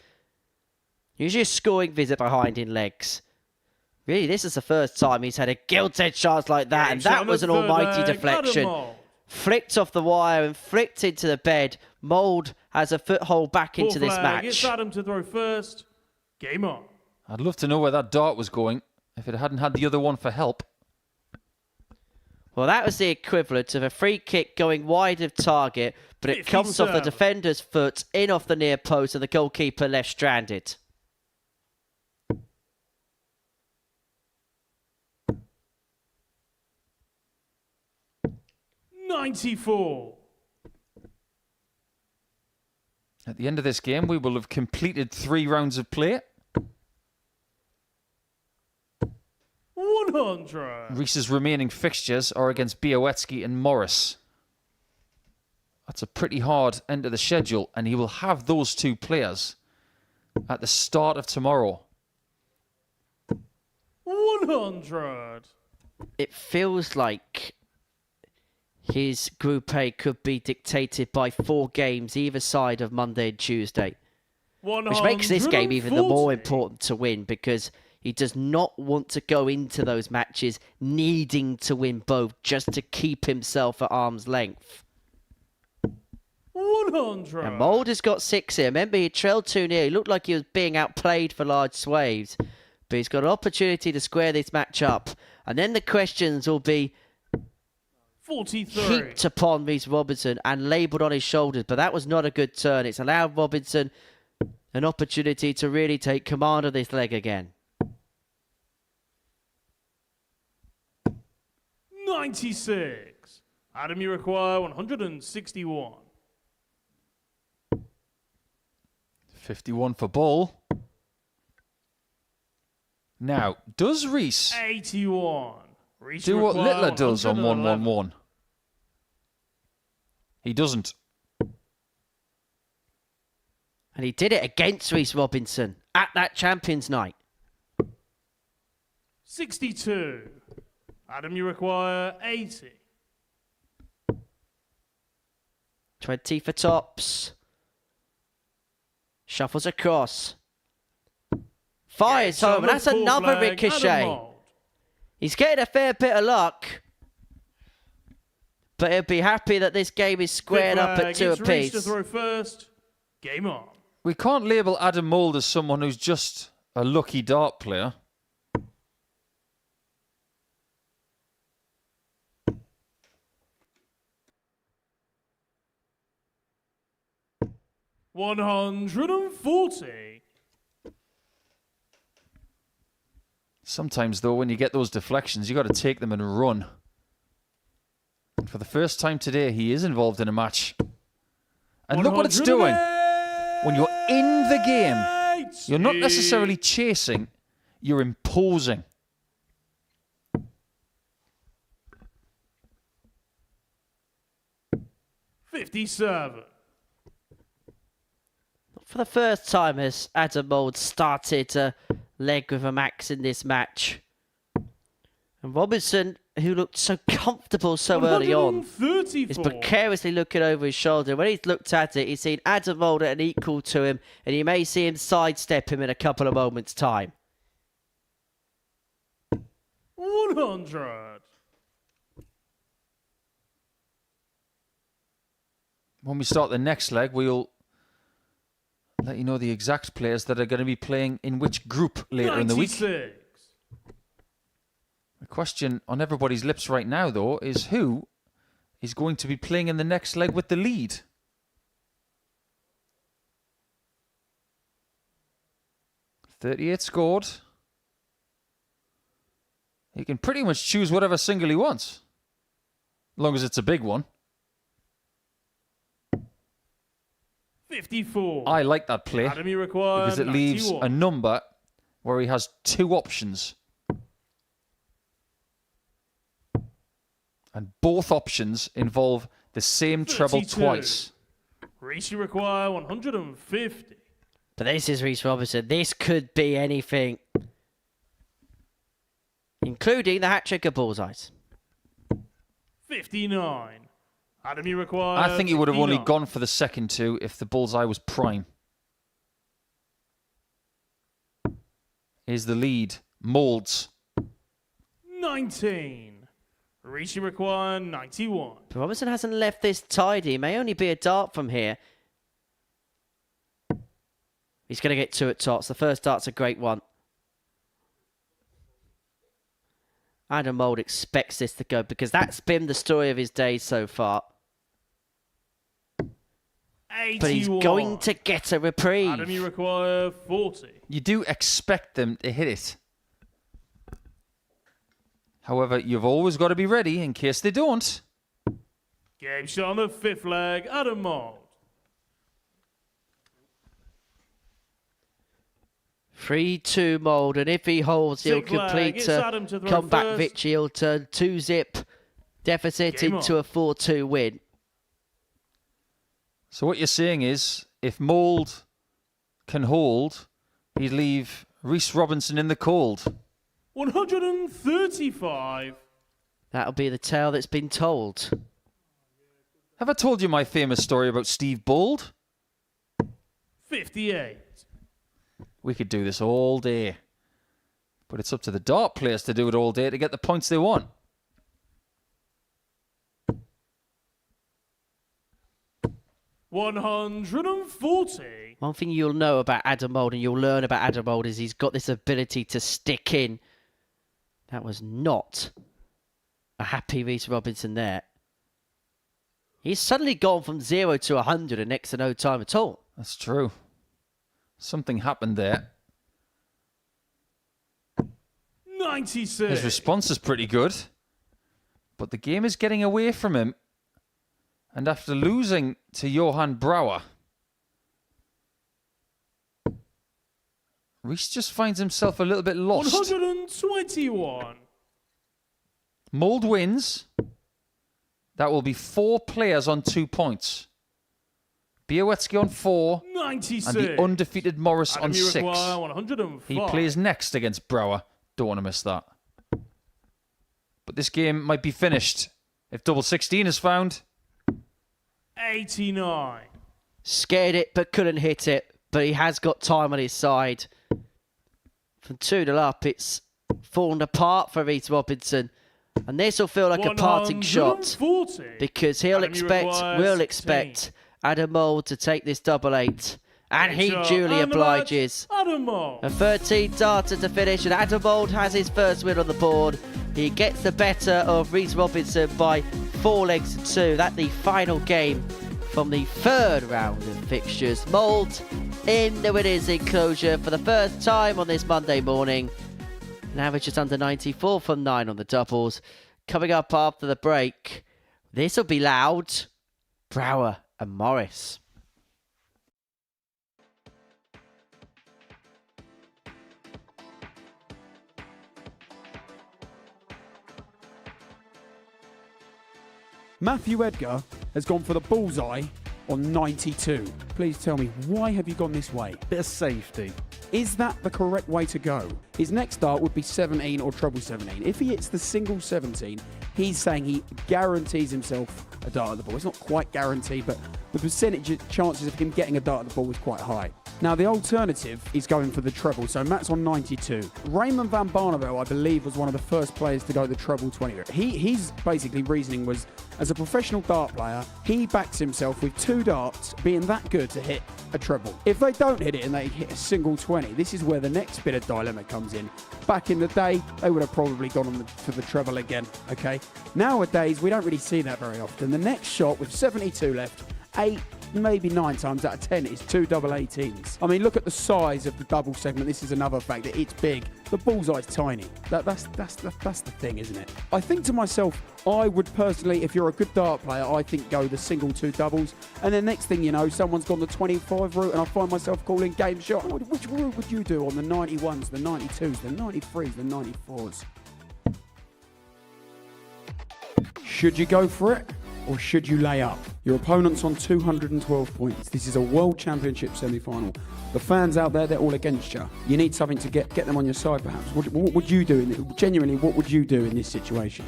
Usually a scoring visit behind in legs. Really, this is the first time he's had a gilt-edged chance like that, Game and shot that on was the an third almighty leg, deflection. Adam Mould. Flicked off the wire and flicked into the bed. Mould has a foothold back into Fourth this leg, match. It's Adam to throw first. Game on. I'd love to know where that dart was going if it hadn't had the other one for help. Well, that was the equivalent of a free kick going wide of target, but it comes off the 57. defender's foot, in off the near post, and the goalkeeper left stranded. $94. At the end of this game, we will have completed 3 rounds of play. 100. Reese's remaining fixtures are against Bialecki and Morris. That's a pretty hard end of the schedule, and he will have those 2 players at the start of tomorrow. 100. It feels like his Group A could be dictated by 4 games either side of Monday and Tuesday. Which makes this game even the more important to win, because he does not want to go into those matches needing to win both just to keep himself at arm's length. 100. And Mould has got 6 here. Remember, he trailed 2-0. He looked like he was being outplayed for large swathes. But he's got an opportunity to square this match up. And then the questions will be 43. heaped upon Reece Robinson and labelled on his shoulders. But that was not a good turn. It's allowed Robinson an opportunity to really take command of this leg again. 96. Adam, you require 161. 51 for Bull. Now, does Reece 81. Reece do what require Littler does on 111. 1-1-1? He doesn't. And he did it against Reece Robinson at that Champions Night. 62. Adam, you require 80. 20 for Tops. Shuffles across. Fires home, and that's another ricochet. He's getting a fair bit of luck. But he'll be happy that this game is squared up at 2 It's Reece to apiece. throw first. Game on. We can't label Adam Mould as someone who's just a lucky dart player. $140. Sometimes, though, when you get those deflections, you got to take them and run. And for the first time today, he is involved in a match. And look what it's doing. When you're in the game, you're not necessarily chasing, you're imposing. $57. For the first time has Adam Mould started a leg with a max in this match. And Robinson, who looked so comfortable so early on, is precariously looking over his shoulder. When he's looked at it, he's seen Adam Mould at an equal to him, and you may see him sidestep him in a couple of moments' time. 100. When we start the next leg, we'll let you know the exact players that are going to be playing in which group later in the week. 96. The question on everybody's lips right now, though, is who is going to be playing in the next leg with the lead? .38 scored. He can pretty much choose whatever single he wants, as long as it's a big one. 54. I like that play Adam, you require because it leaves 91. a number where he has 2 options. And both options involve the same treble 32. twice. Reece, you require 150. But this is Reece Robinson. This could be anything, including the hat-trick of Bullseyes. 59. Adam, you require I think he would have only 59. gone for the second 2 if the bullseye was prime. Here's the lead. Moulds. 19. Reece, you require 91. But Robinson hasn't left this tidy. It may only be a dart from here. He's going to get 2 at tops. The first dart's a great one. Adam Mould expects this to go because that's been the story of his days so far. 81. But he's going to get a reprieve. Adam, you require 40. You do expect them to hit it. However, you've always got to be ready in case they don't. Game shot on the 5th leg, Adam Mould. 3-2 Mould, and if he holds, he'll Sixth leg, complete it's a Adam to throw comeback first. victory. He'll turn 2-zip deficit Game into on. a 4-2 win. So what you're saying is, if Mould can hold, he'd leave Reece Robinson in the cold. 135. That'll be the tale that's been told. Have I told you my famous story about Steve Bold? 58. We could do this all day. But it's up to the dart players to do it all day to get the points they want. $140. One thing you'll know about Adam Mould and you'll learn about Adam Mould is he's got this ability to stick in. That was not a happy Reece Robinson there. He's suddenly gone from 0 to 100 in next to no time at all. That's true. Something happened there. 96. His response is pretty good. But the game is getting away from him. And after losing to Johan Brouwer, Reece just finds himself a little bit lost. 121. Mould wins. That will be 4 players on 2 points. Bialecki on 4. 96. And the undefeated Morris Adam, on you 6. require 105. He plays next against Brouwer. Don't want to miss that. But this game might be finished if double 16 is found. 89. Scared it but couldn't hit it. But he has got time on his side. From 2-0 up, it's fallen apart for Reece Robinson. And this will feel like a parting shot. 140. Because will Adam, you require expect Adam Mould to take this double 8. And he Shot duly and the obliges. match, Adam Mould. A 13 darter to finish, and Adam Mould has his first win on the board. He gets the better of Reece Robinson by 4 legs to 2. That's the final game from the 3rd round of fixtures. Mould in the winners' enclosure for the first time on this Monday morning. An average just under 94 from 9 on the doubles. Coming up after the break, this will be loud. Brouwer and Morris. Matthew Edgar has gone for the bullseye on 92. Please tell me, why have you gone this way? Bit of safety. Is that the correct way to go? His next dart would be 17 or treble 17. If he hits the single 17, he's saying he guarantees himself a dart at the ball. It's not quite guaranteed, but the percentage chances of him getting a dart at the ball is quite high. Now, the alternative is going for the treble, so Matt's on 92. Raymond van Barneveld, I believe, was one of the first players to go the treble 20. His basically reasoning was, as a professional dart player, he backs himself with 2 darts being that good to hit a treble. If they don't hit it and they hit a single 20, this is where the next bit of dilemma comes in. Back in the day, they would have probably gone on for the treble again, okay? Nowadays, we don't really see that very often. The next shot with 72 left, 8, maybe 9 times out of 10 is 2 double 18s. I mean, look at the size of the double segment. This is another fact that it's big. The bullseye's tiny. That's the thing, isn't it? I think to myself, I would personally, if you're a good dart player, I think go the single 2 doubles. And then next thing you know, someone's gone the 25 route and I find myself calling game shot. Which route would you do on the 91s, the 92s, the 93s, the 94s? Should you go for it? Or should you lay up? Your opponent's on 212 points. This is a World Championship semi-final. The fans out there, they're all against you. You need something to get them on your side, perhaps. What would you do? Genuinely, what would you do in this situation?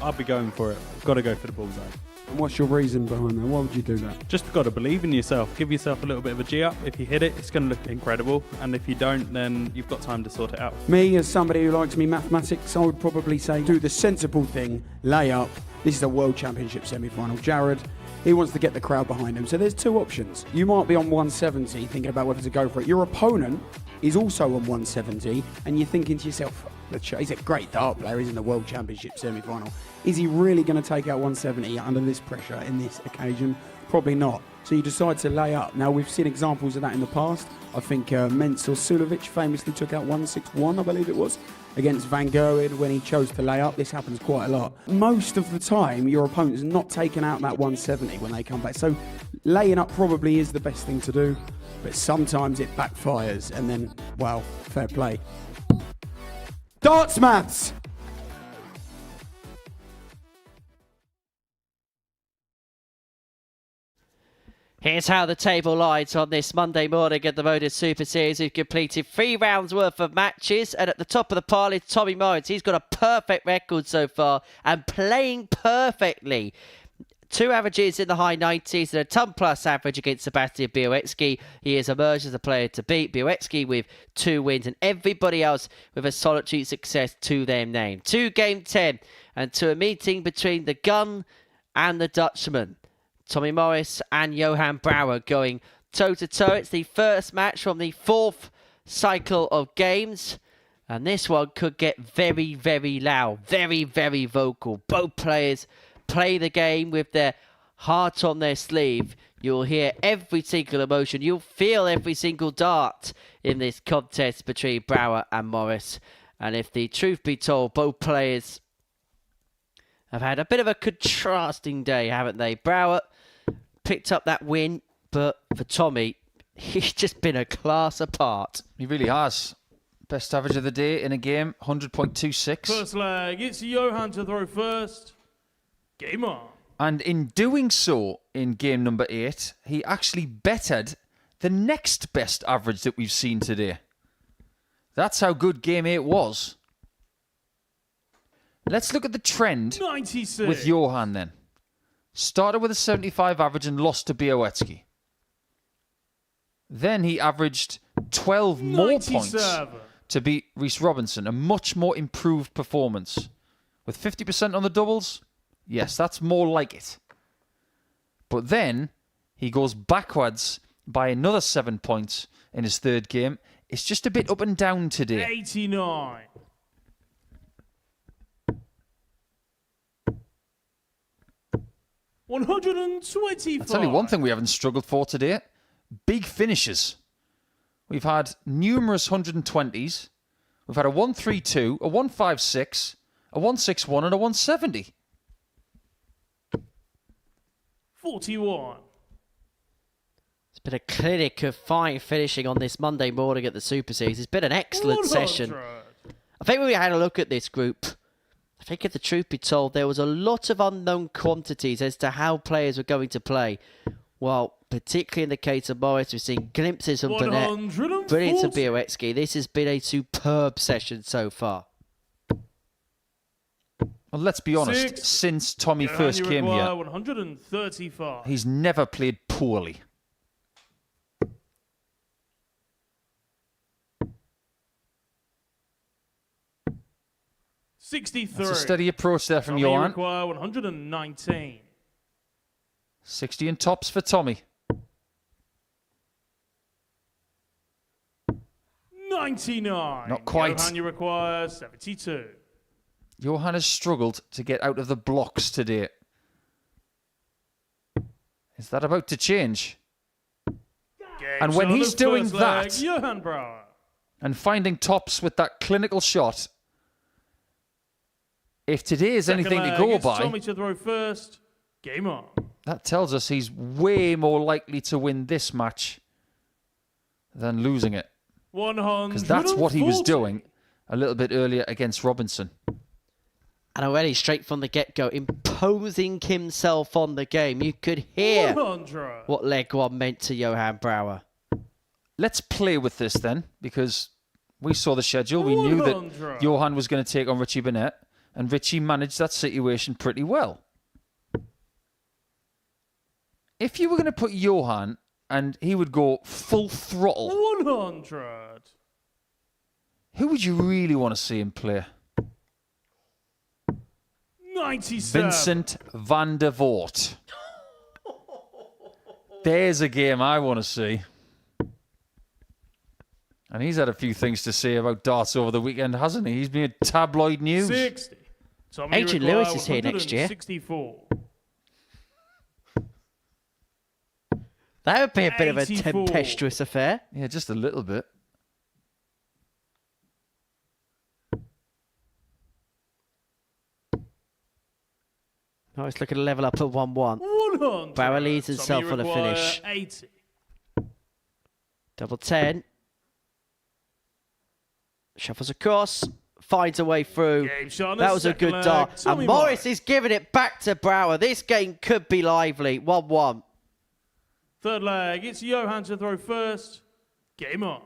I'd be going for it. Got to go for the bullseye. And what's your reason behind that? Why would you do that? Just got to believe in yourself. Give yourself a little bit of a G up. If you hit it, it's going to look incredible. And if you don't, then you've got time to sort it out. Me, as somebody who likes me mathematics, I would probably say do the sensible thing, lay up. This is a World Championship semi-final. Jared, he wants to get the crowd behind him. So there's 2 options. You might be on 170 thinking about whether to go for it. Your opponent is also on 170 and you're thinking to yourself, He's a great dart player. He's in the World Championship semi-final. Is he really going to take out 170 under this pressure in this occasion? Probably not. So you decide to lay up. Now, we've seen examples of that in the past. I think Mensur Sulovic famously took out 161, I believe it was, against Van Gerwen when he chose to lay up. This happens quite a lot. Most of the time, your opponent is not taking out that 170 when they come back. So laying up probably is the best thing to do, but sometimes it backfires, and then, well, fair play. Darts maths! Here's how the table lies on this Monday morning at the Modus Super Series. We've completed 3 rounds worth of matches, and at the top of the pile is Tommy Morris. He's got a perfect record so far and playing perfectly. 2 averages in the high 90s and a ton-plus average against Sebastian Bialecki. He has emerged as a player to beat. Bialecki with 2 wins and everybody else with a solitary success to their name. 2 game 10 and to a meeting between the gun and the Dutchman. Tommy Morris and Johan Brouwer going toe-to-toe. It's the first match from the 4th cycle of games. And this one could get very, very loud, very, very vocal. Both players play the game with their heart on their sleeve. You'll hear every single emotion. You'll feel every single dart in this contest between Brouwer and Morris. And if the truth be told, both players have had a bit of a contrasting day, haven't they? Brouwer picked up that win, but for Tommy, he's just been a class apart. He really has. Best average of the day in a game, 100.26. First leg, it's Johan to throw first. Game on. And in doing so, in game number 8, he actually bettered the next best average that we've seen today. That's how good game 8 was. Let's look at the trend 96. with Johan then. Started with a 75 average and lost to Bialecki. Then he averaged 12 more 97. points to beat Rhys Robinson. A much more improved performance. With 50% on the doubles, yes, that's more like it. But then he goes backwards by another 7 points in his 3rd game. It's just a bit up and down today. 89. $125. I'll tell you one thing we haven't struggled for today. Big finishes. We've had numerous 120s. We've had a 132, a 156, a 161 and a 170. 41. It's been a clinic of fine finishing on this Monday morning at the Super Series. It's been an excellent 100. session. I think we had a look at this group. I think if the truth be told, there was a lot of unknown quantities as to how players were going to play. Well, particularly in the case of Morris, we've seen glimpses of Burnett, brilliant of Bialecki. This has been a superb session so far. Well, let's be honest. Since Tommy first came here, 135. he's never played poorly. That's a steady approach there from Johan. Require 119. 60 in tops for Tommy. 99. Not quite. Johan, you require 72. Johan has struggled to get out of the blocks today. Is that about to change? And when he's doing that, Johan Brouwer. and finding tops with that clinical shot, if today is anything to go by, Tommy to throw first. Game on. that tells us he's way more likely to win this match than losing it. 140. Because that's what he was doing a little bit earlier against Robinson. And already straight from the get-go, imposing himself on the game. You could hear 100. what leg 1 meant to Johan Brouwer. Let's play with this then, because we saw the schedule. We knew that 100. Johan was going to take on Richie Burnett, and Richie managed that situation pretty well. If you were going to put Johan and he would go full throttle, 100. who would you really want to see him play? 97. Vincent van der Voort. There's a game I want to see. And he's had a few things to say about darts over the weekend, hasn't he? He's been in tabloid news. 60. Tommy Adrian require Lewis is here next year. 164. That would be a bit of a 84. tempestuous affair. Yeah, just a little bit. Oh, it's looking to level up at 1-1. 100. Brouwer leads himself Tommy on a require finish. 80. Double 10. Shuffles across. Finds a way through. Game shot on That the was a second good leg. dart. Tommy And Morris is giving it back to Brouwer. This game could be lively. 1-1. Third leg. It's Johan to throw first. Game on.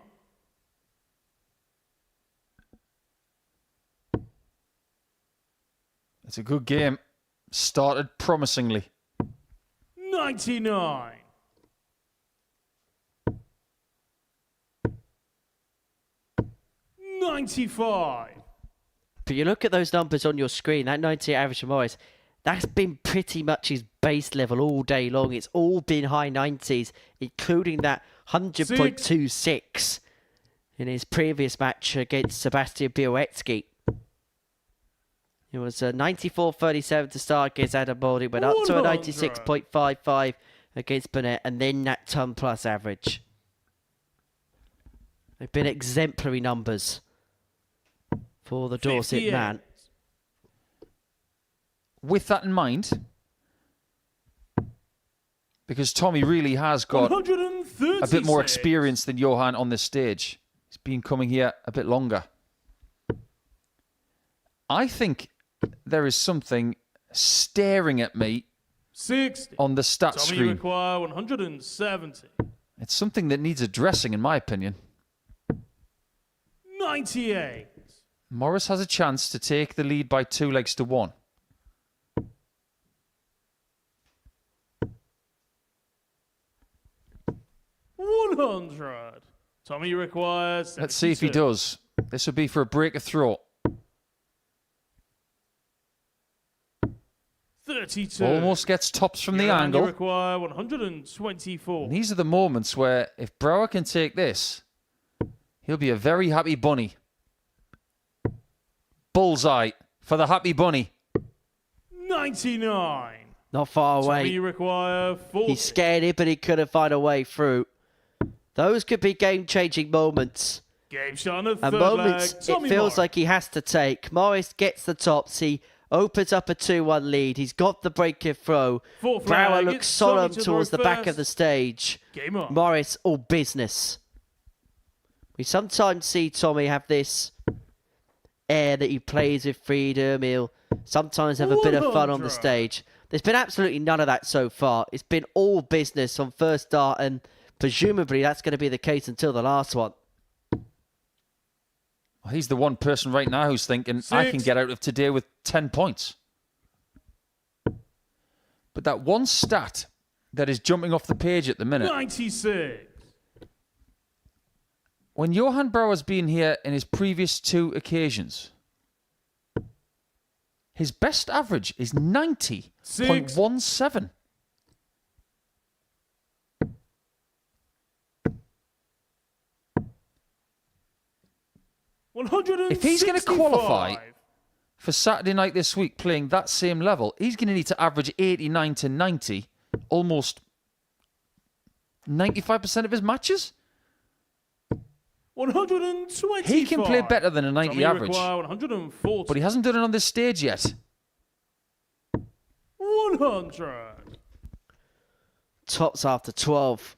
It's a good game. Started promisingly. 99. $95. But you look at those numbers on your screen, that 98 average for Morris, that's been pretty much his base level all day long. It's all been high 90s, including that 100.26 in his previous match against Sebastian Bialecki. It was a 94.37 to start against Adam Mould. It went up to a 96.55 against Burnett, and then that ton plus average. They've been exemplary numbers for the Dorset 58. man. With that in mind, because Tommy really has got a bit more experience than Johan on this stage. He's been coming here a bit longer. I think there is something staring at me 60. on the stat Tommy screen. require 170. It's something that needs addressing, in my opinion. 98. Morris has a chance to take the lead by 2 legs to 1. $100. Tommy requires 72. Let's see if he does. This would be for a break of throat. 32. Almost gets tops from the Johan, angle. You require 124. And these are the moments where if Brouwer can take this, he'll be a very happy bunny. Bullseye for the happy bunny. 99. Not far away. Tommy require 40. He scared it, but he couldn't find a way through. Those could be game-changing moments. Game shot on the And third moments leg. it Tommy feels Morris. like he has to take. Morris gets the tops. He opens up a 2-1 lead. He's got the break throw. Fourth Brouwer leg, looks it's solemn Tommy to towards throw the back of first. the stage. Game on. Morris, all business. We sometimes see Tommy have this air that he plays with freedom. He'll sometimes have a bit of fun on the 100. stage. There's been absolutely none of that so far. It's been all business on first start, and presumably that's going to be the case until the last one. Well, he's the one person right now who's thinking, I can get out of today with 10 points. But that one stat that is jumping off the page at the minute, 96. when Johan Brouwer's been here in his previous 2 occasions, his best average is 90.17. If he's going to qualify for Saturday night this week playing that same level, he's going to need to average 89 to 90, almost 95% of his matches. 125. He can play better than a 90 Tommy average, require 140. but he hasn't done it on this stage yet. 100. Tops after 12.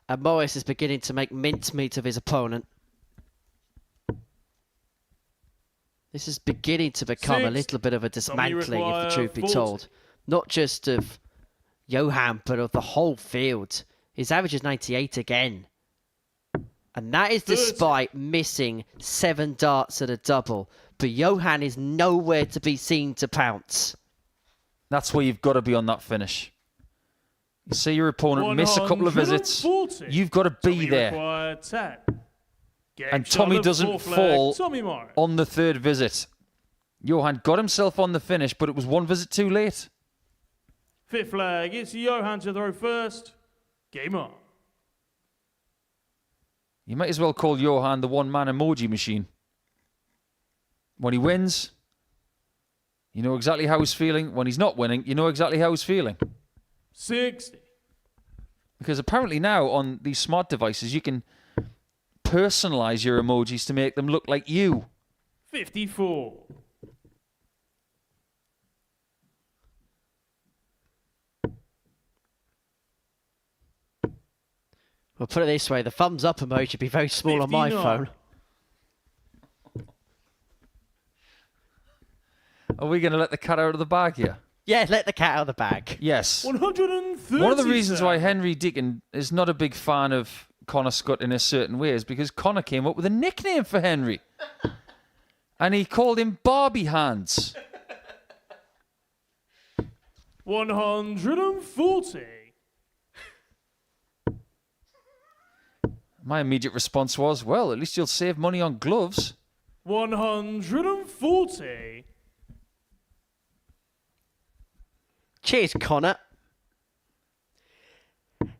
And Morris is beginning to make mincemeat of his opponent. This is beginning to become a little bit of a dismantling, if the truth be told. Not just of Johan, but of the whole field. His average is 98 again. And that is despite missing 7 darts at a double. But Johan is nowhere to be seen to pounce. That's where you've got to be on that finish. You see your opponent miss a couple of visits, you've got to be there. Require 10. And Tommy doesn't fall on the 3rd visit. Johan got himself on the finish, but it was 1 visit too late. 5th leg, it's Johan to throw first. Game on. You might as well call Johan the one-man emoji machine. When he wins, you know exactly how he's feeling. When he's not winning, you know exactly how he's feeling. 60. Because apparently now on these smart devices, you can personalize your emojis to make them look like you. 54. Well, put it this way, the thumbs up emoji would be very small on my 59. phone. Are we going to let the cat out of the bag here? Yeah, let the cat out of the bag. Yes. 130. One of the reasons why Henry Deacon is not a big fan of Connor Scott in a certain way is because Connor came up with a nickname for Henry. And he called him Barbie Hands. 140. My immediate response was, well, at least you'll save money on gloves. 140. Cheers, Connor.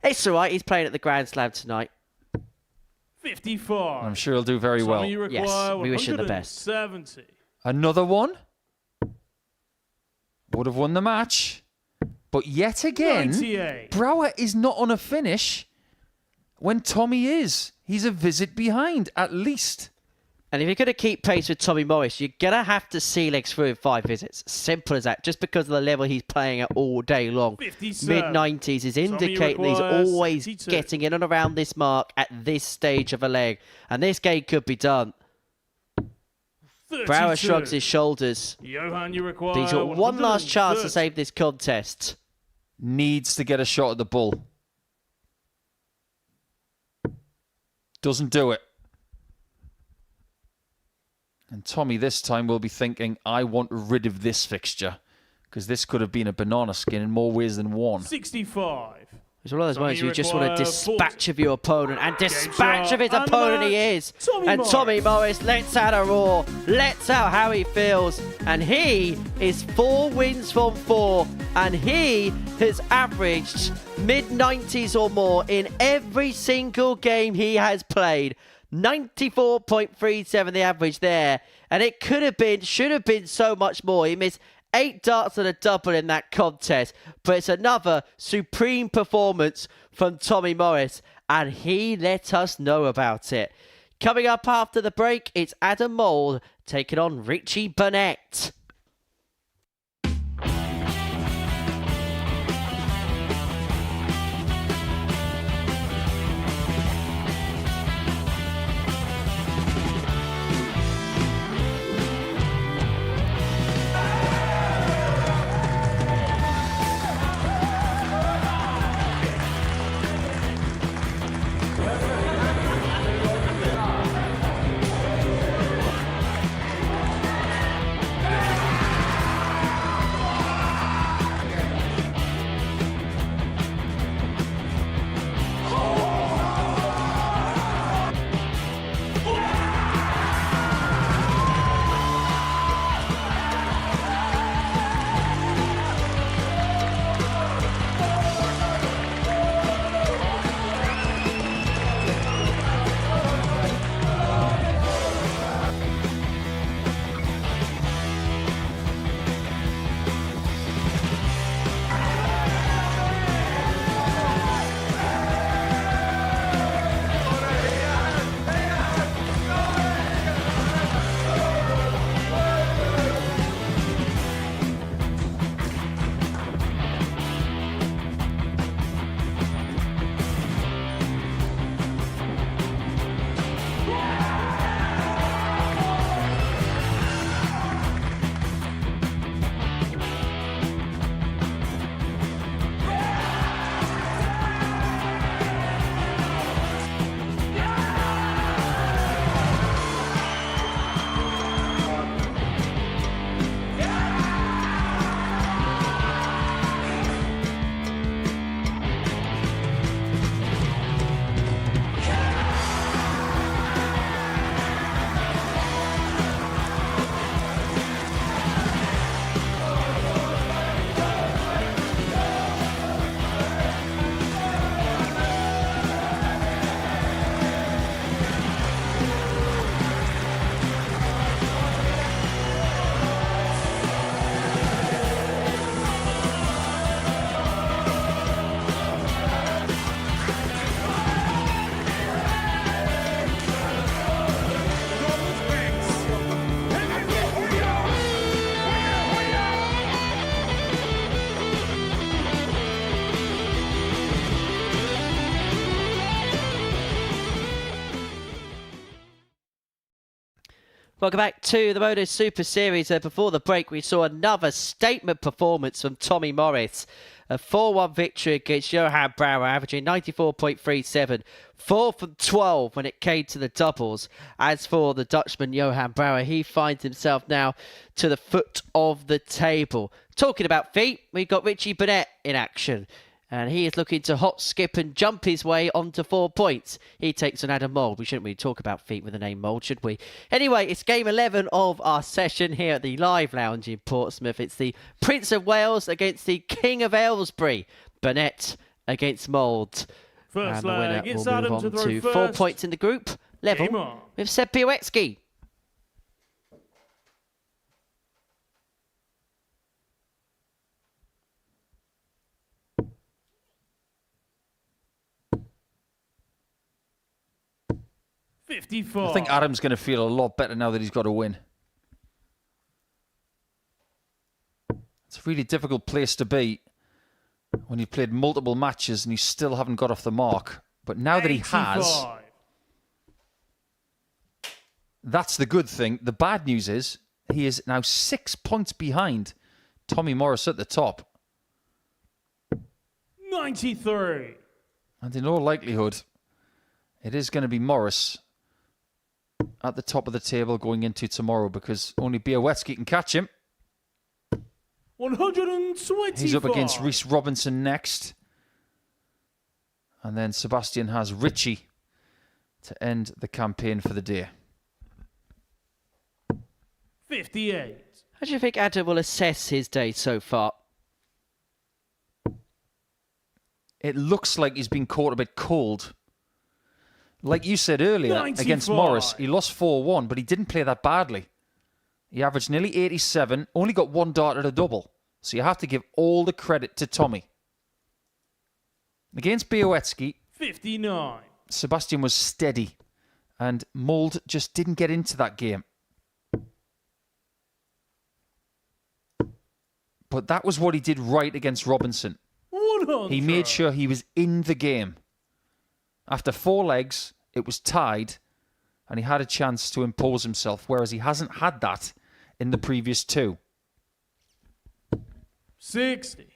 It's all right. He's playing at the Grand Slam tonight. 55. I'm sure he'll do very well. Yes, we wish him the best. 70. Another one. Would have won the match. But yet again, 98. Brouwer is not on a finish when Tommy is. He's a visit behind, at least. And if you're going to keep pace with Tommy Morris, you're going to have to see legs through in 5 visits. Simple as that. Just because of the level he's playing at all day long. 57. Mid-90s is indicating that he's always getting in and around this mark at this stage of a leg. And this game could be done. 32. Brouwer shrugs his shoulders. Johan, you require He's got one last chance to 130. save this contest. Needs to get a shot at the bull. Doesn't do it. And Tommy this time will be thinking, I want rid of this fixture. Because this could have been a banana skin in more ways than one. 65. It's one of those moments Tommy where you just want to require dispatch of your opponent. And dispatch of his and opponent he match. is. Tommy And Morris. Tommy Morris lets out a roar. Lets out how he feels. And he is 4 wins from 4. And he has averaged mid-90s or more in every single game he has played. 94.37 the average there. And it could have been, should have been so much more. He missed 8 darts and a double in that contest. But it's another supreme performance from Tommy Morris. And he let us know about it. Coming up after the break, it's Adam Mould taking on Richie Burnett. Welcome back to the Modus Super Series. Before the break, we saw another statement performance from Tommy Morris. A 4-1 victory against Johan Brouwer, averaging 94.37. 4 from 12 when it came to the doubles. As for the Dutchman Johan Brouwer, he finds himself now to the foot of the table. Talking about feet, we've got Richie Burnett in action. And he is looking to hop, skip and jump his way onto 4 points. He takes on Adam Mould. We shouldn't really talk about feet with the name Mould, should we? Anyway, it's game 11 of our session here at the Live Lounge in Portsmouth. It's the Prince of Wales against the King of Aylesbury. Burnett against Mould. First and the winner leg, it's will move Adam on to throw to first. 4 points in the group. Level Game on. with Seb Bialecki. I I think Adam's going to feel a lot better now that he's got a win. It's a really difficult place to be when you've played multiple matches and you still haven't got off the mark. But now that he has, that's the good thing. The bad news is he is now 6 points behind Tommy Morris at the top. 93. And in all likelihood, it is going to be Morris at the top of the table going into tomorrow because only Bialecki can catch him. 125. He's up against Rhys Robinson next. And then Sebastian has Richie to end the campaign for the day. 58. How do you think Adam will assess his day so far? It looks like he's been caught a bit cold. Like you said earlier, 95. against Morris, he lost 4-1, but he didn't play that badly. He averaged nearly 87, only got 1 dart at a double. So you have to give all the credit to Tommy. Against Bialecki, 59. Sebastian was steady, and Mould just didn't get into that game. But that was what he did right against Robinson. 100. He made sure he was in the game. After 4 legs, it was tied, and he had a chance to impose himself, whereas he hasn't had that in the previous 2. 60.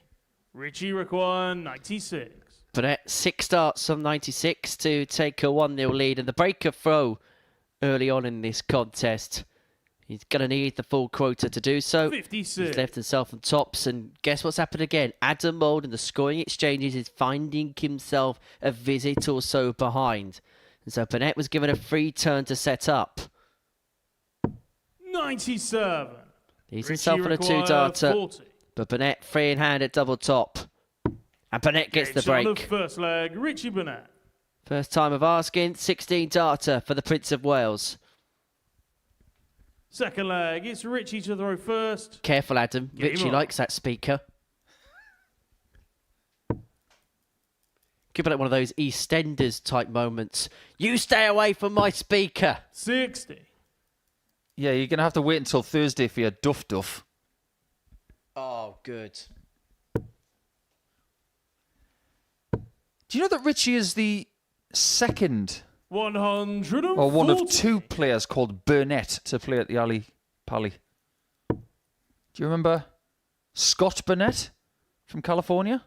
Richie require 96. Burnett 6 starts from 96 to take a 1-0 lead, and the breaker throw early on in this contest. He's going to need the full quota to do so. 56. He's left himself on tops, and guess what's happened again? Adam Mould in the scoring exchanges is finding himself a visit or so behind. And so Burnett was given a free turn to set up. 97. He's himself on a 2-darter, 40. but Burnett free in hand at double top. And Burnett gets the Game shot break. of first leg, Richie Burnett. First time of asking, 16-darter for the Prince of Wales. Second leg, it's Richie to throw first. Careful, Adam. Game Richie on. likes that speaker. Could be like one of those EastEnders type moments. You stay away from my speaker. 60. Yeah, you're going to have to wait until Thursday for your duff. Oh, good. Do you know that Richie is the second 140. or one of 2 players called Burnett to play at the Ali Pali? Do you remember Scott Burnett from California?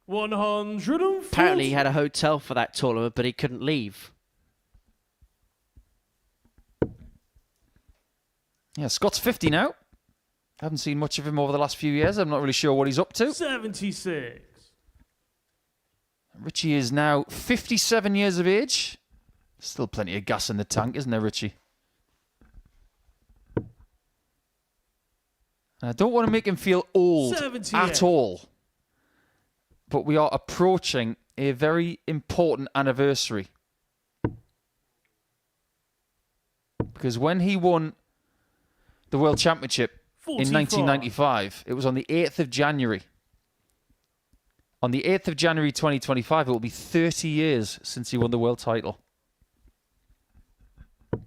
140. Apparently he had a hotel for that tournament, but he couldn't leave. Yeah, Scott's 50 now. Haven't seen much of him over the last few years. I'm not really sure what he's up to. 76. Richie is now 57 years of age. Still plenty of gas in the tank, isn't there, Richie? And I don't want to make him feel old 78. at all. But we are approaching a very important anniversary. Because when he won the World Championship 45. in 1995, it was on the 8th of January. On the 8th of January 2025, it will be 30 years since he won the world title. And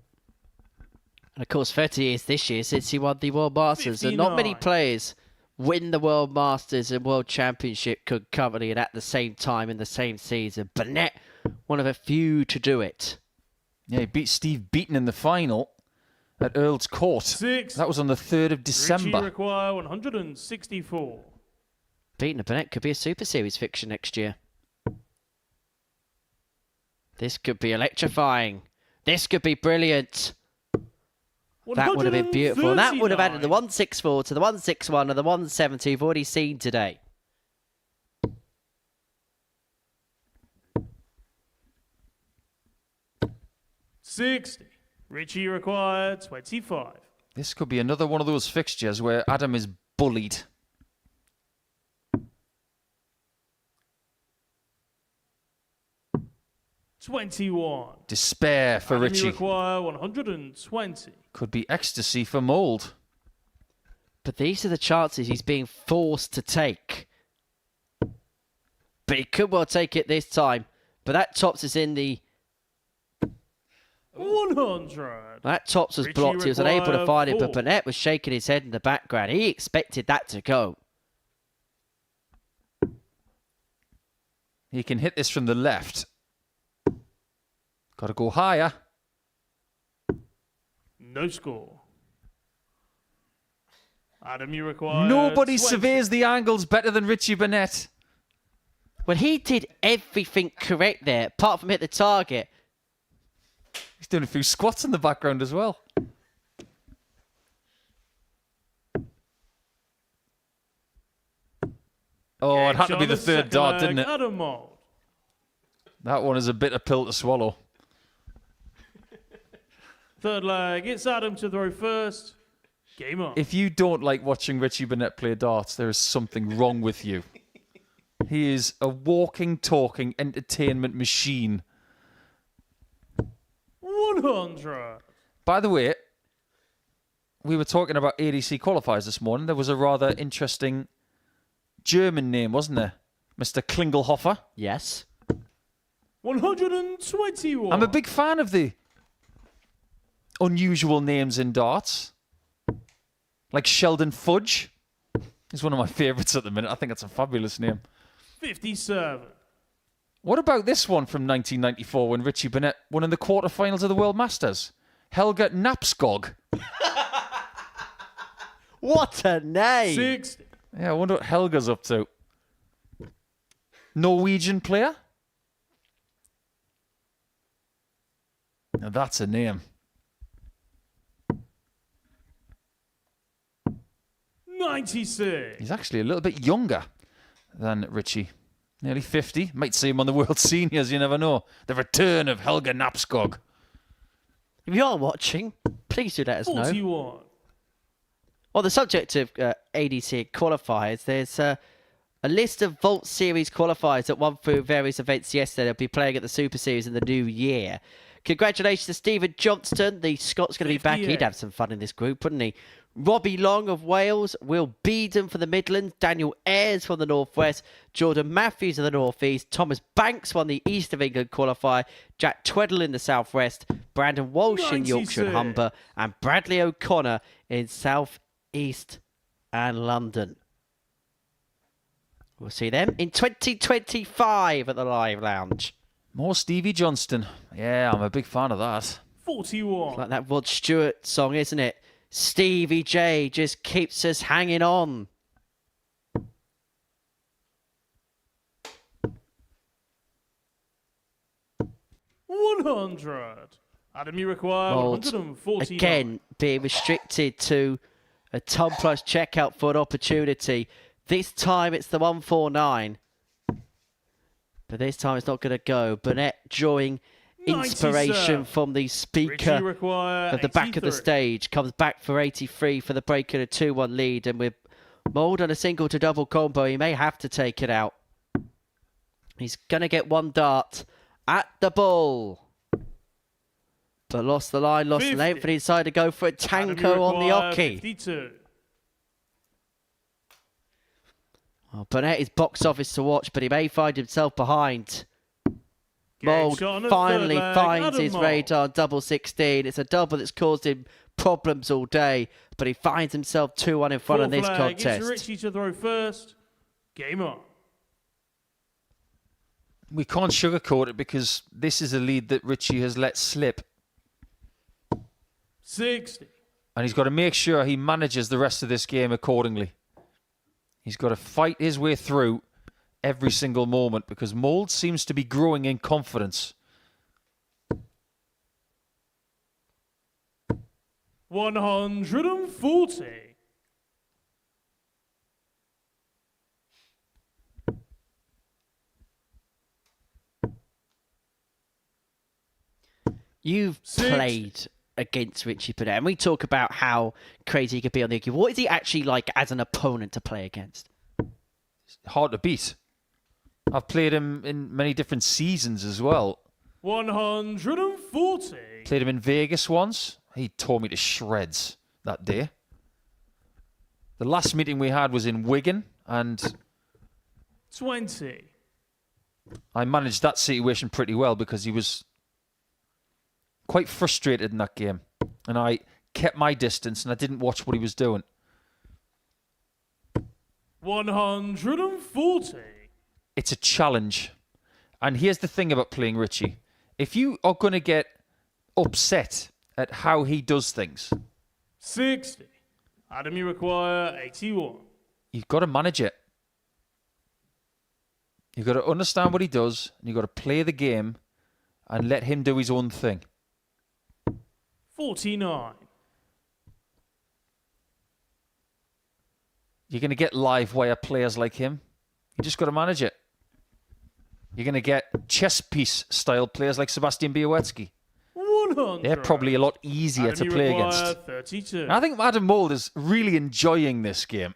of course, 30 years this year since he won the World Masters. And not many 59. players win the World Masters and World Championship concurrently and at the same time in the same season. Burnett, one of a few to do it. Yeah, he beat Steve Beaton in the final. at Earl's Court. 6. That was on the 3rd of Richie December. require 164. Beating the Burnett could be a Super Series fixture next year. This could be electrifying. This could be brilliant. That would have been beautiful. And that would have added the 164 to the 161 and the 170 we've already seen today. $60. Richie required 25. This could be another one of those fixtures where Adam is bullied. $21. Despair for Adam, you Richie. require 120. Could be ecstasy for Mould. But these are the chances he's being forced to take. But he could well take it this time. But that tops us in the... 100. That tops was Richie blocked. He was unable to required find it, 4. but Burnett was shaking his head in the background. He expected that to go. He can hit this from the left. Got to go higher. No score. Adam, you require Nobody 20. surveys the angles better than Richie Burnett. Well, he did everything correct there, apart from hit the target. He's doing a few squats in the background as well. Oh, it had to be the third dart, didn't it? Adam Mould. That one is a bitter pill to swallow. Third leg. It's Adam to throw first. Game on. If you don't like watching Richie Burnett play darts, there is something wrong with you. He is a walking, talking entertainment machine. 100. By the way, we were talking about ADC qualifiers this morning. There was a rather interesting German name, wasn't there? Mr. Klingelhofer. Yes. 121. I'm a big fan of the unusual names in darts. Like Sheldon Fudge. He's one of my favourites at the minute. I think that's a fabulous name. 57. What about this one from 1994 when Richie Burnett won in the quarterfinals of the World Masters? Helga Knapskog. What a name! 60. Yeah, I wonder what Helga's up to. Norwegian player? Now that's a name. 96. He's actually a little bit younger than Richie. Nearly 50. Might see him on the World Seniors, you never know. The return of Helga Knapskog. If you are watching, please do let us know. 41. On the subject of ADC qualifiers, there's a list of Vault Series qualifiers that won through various events yesterday. They'll be playing at the Super Series in the new year. Congratulations to Stephen Johnston. The Scott's going to be back. He'd have some fun in this group, wouldn't he? Robbie Long of Wales, Will Beedon for the Midlands, Daniel Ayres from the Northwest, Jordan Matthews of the Northeast, Thomas Banks won the East of England qualifier, Jack Tweddle in the Southwest, Brandon Walsh in Yorkshire and Humber, and Bradley O'Connor in South East and London. We'll see them in 2025 at the Live Lounge. More Stevie Johnston. Yeah, I'm a big fan of that. 41. It's like that Rod Stewart song, isn't it? Stevie J just keeps us hanging on. $100. Adam, you require Mould, 149. again, being restricted to a ton plus checkout for an opportunity. This time it's the 149. But this time it's not going to go. Burnett drawing inspiration 97. from the speaker at the back of the stage. Comes back for 83 for the break in a 2-1 lead. And with Mould on a single to double combo, he may have to take it out. He's going to get one dart at the ball. But lost the line, lost 50. the length, and he decided to go for a tanko on the hockey. 52. Well, Burnett is box office to watch, but he may find himself behind. Mould finally finds his radar on double 16. It's a double that's caused him problems all day, but he finds himself 2-1 in front of this contest. It's Richie to throw first. Game on. We can't sugarcoat it because this is a lead that Richie has let slip. 60. And he's got to make sure he manages the rest of this game accordingly. He's got to fight his way through every single moment because Mould seems to be growing in confidence. 140. You've played against Richie Burnett, and we talk about how crazy he could be on the cube. What is he actually like as an opponent to play against? Hard to beat. I've played him in many different seasons as well. 140. Played him in Vegas once. He tore me to shreds that day. The last meeting we had was in Wigan, and 20. I managed that situation pretty well because he was quite frustrated in that game. And I kept my distance and I didn't watch what he was doing. 140. It's a challenge. And here's the thing about playing Richie. If you are going to get upset at how he does things, 60. Adam, you require 81. you've got to manage it. You've got to understand what he does, and you've got to play the game and let him do his own thing. 49. You're going to get live wire players like him. You just got to manage it. You're going to get chess piece style players like Sebastian Bialecki. 100. They're probably a lot easier to play against. 32. And I think Adam Mould is really enjoying this game.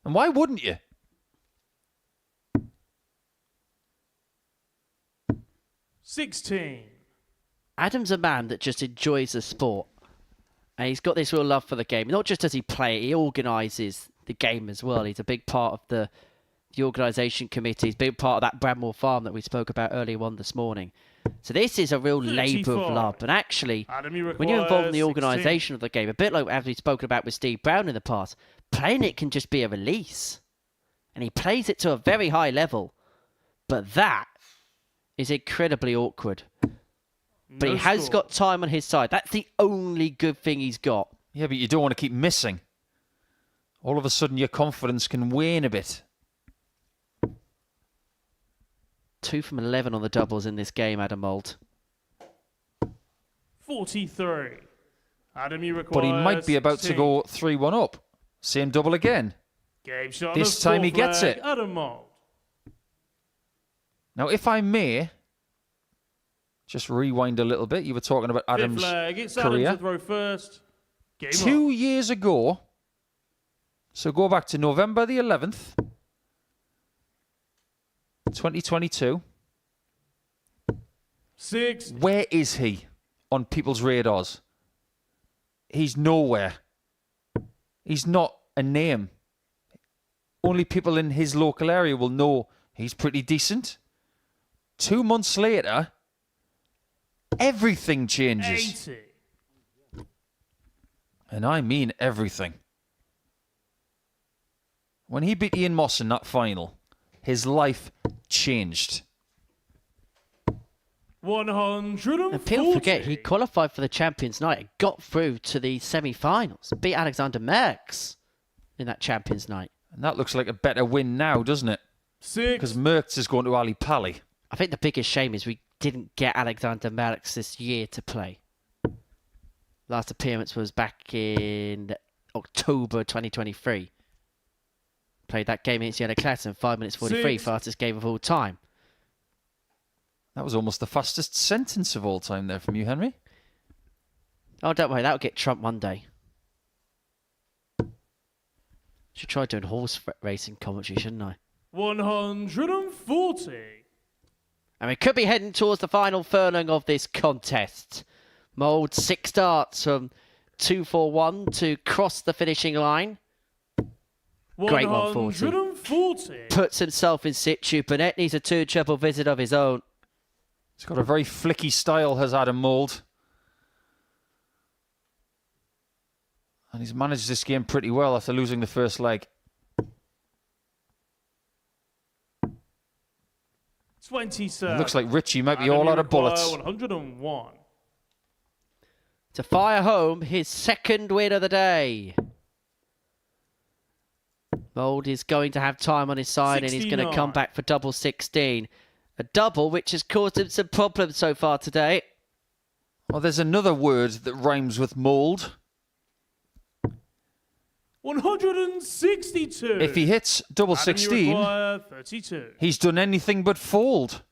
And why wouldn't you? 16. Adam's a man that just enjoys the sport. And he's got this real love for the game. Not just does he play it, he organises the game as well. He's a big part of the organisation committee. He's a big part of that Bramwell farm that we spoke about earlier on this morning. So this is a real labour of love. And actually, when you're involved in the organisation of the game, a bit like as we've spoken about with Steve Brown in the past, playing it can just be a release. And he plays it to a very high level. But that is incredibly awkward. But he has got time on his side. That's the only good thing he's got. Yeah, but you don't want to keep missing. All of a sudden, your confidence can wane a bit. 2 from 11 on the doubles in this game, Adam Mould. 43. Adam, you require But he might be about to go 3-1 up. Same double again. Game shot. This time he gets it. Adam Mould. Now, if I may, just rewind a little bit. You were talking about Adam's It's career. Adam to throw first. Game 2 years ago, so go back to November the 11th, 2022. 6. Where is he on people's radars? He's nowhere. He's not a name. Only people in his local area will know he's pretty decent. 2 months later, everything changes. 80. And I mean everything. When he beat Ian Moss in that final, his life changed. 140. And people forget he qualified for the Champions Night and got through to the semi-finals. Beat Alexander Merckx in that Champions Night. And that looks like a better win now, doesn't it? 6. Because Merckx is going to Ali Pali. I think the biggest shame is we didn't get Alexander Merckx this year to play. Last appearance was back in October 2023. Played that game against Jana Klassen, 5 minutes 43, 6. fastest game of all time. That was almost the fastest sentence of all time there from you, Henry. Oh, don't worry, that'll get Trump one day. Should try doing horse racing commentary, shouldn't I? 140. And we could be heading towards the final furlong of this contest. Mould 6 starts from 2-4-1 to cross the finishing line. Great 140. Puts himself in situ. Burnett needs a 2-treble visit of his own. He's got a very flicky style, has Adam Mould. And he's managed this game pretty well after losing the first leg. 27. It looks like Richie might be all out of bullets. 101. to fire home his second win of the day. Mould is going to have time on his side, and he's going to come back for double 16. A double which has caused him some problems so far today. Well, there's another word that rhymes with mould. 162. If he hits double 16, 32. he's done anything but fold.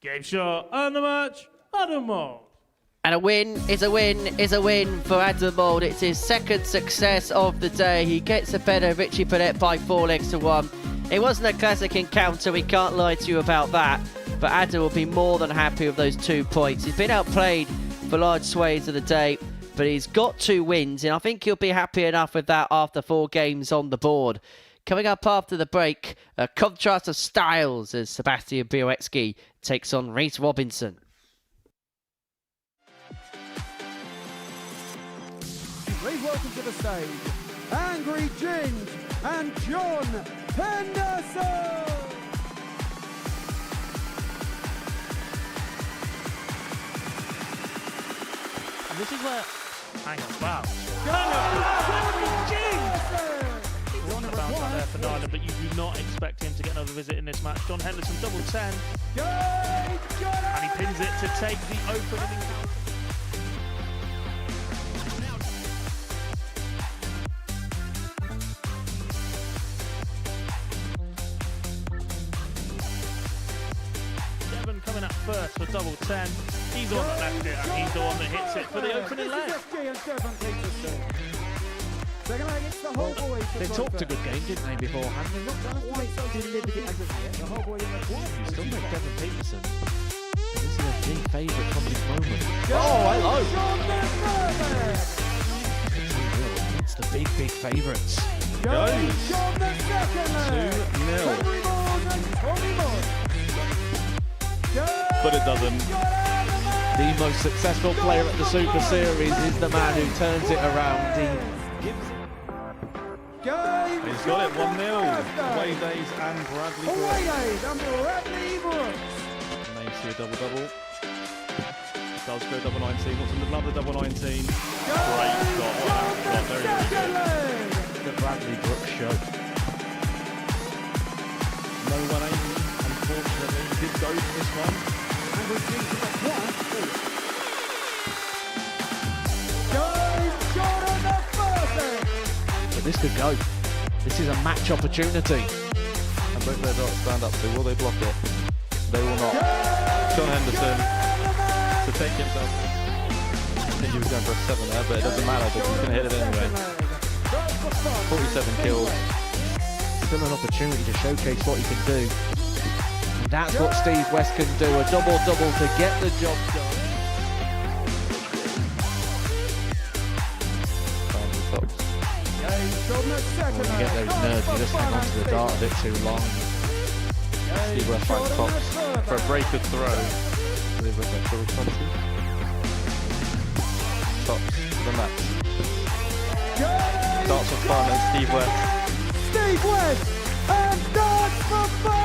Game shot and the match, Adam Mould. And a win is a win is a win for Adam Mould. It's his second success of the day. He gets a better Richie Burnett by 4 legs to 1. It wasn't a classic encounter, we can't lie to you about that. But Adam will be more than happy with those 2 points. He's been outplayed for large swathes of the day, but he's got 2 wins, and I think he'll be happy enough with that after 4 games on the board. Coming up after the break, a contrast of styles as Sebastian Bialecki takes on Reece Robinson. Please welcome to the stage, Angry Ginge and John Henderson. And this is where... Hang on, wow. One bounce out there for Nyland, but you do not expect him to get another visit in this match. John Henderson, double 10. And he pins it to take the opening encounter. Coming up first for double 10. He's the one that left it, and he's the one that hits it for the opening leg. They talked a good game, didn't they, beforehand? They've not quite delivered it as of yet. You still make Devon Peterson. This is a big favourite from this moment. Oh, hello! It's the big favourites. Goes 2-0. But it doesn't. The most successful player at the Super Series is the man who turns it around. He's got it 1-0. Away days and Bradley Brooks. May see a double-double. Does go double 19. Wants another double 19. Great shot. Very good. The Bradley Brooks show. No 180. Unfortunately, he did go for this one. But this could go. This is a match opportunity. And both their dots stand up to. Will they block it? They will not. John Henderson to take himself. I think he was going for a 7 there, but it doesn't matter because he's going to hit it anyway. 47 kills. Still an opportunity to showcase what he can do. And that's what Steve West can do. A double-double to get the job done. When you get those nerves, you just hang on to the dart a bit too long. Steve West finds Cox for a breaker throw. Steve West at 20. Tops the match. Darts for fun and Steve West. Steve West and Darts for Fun!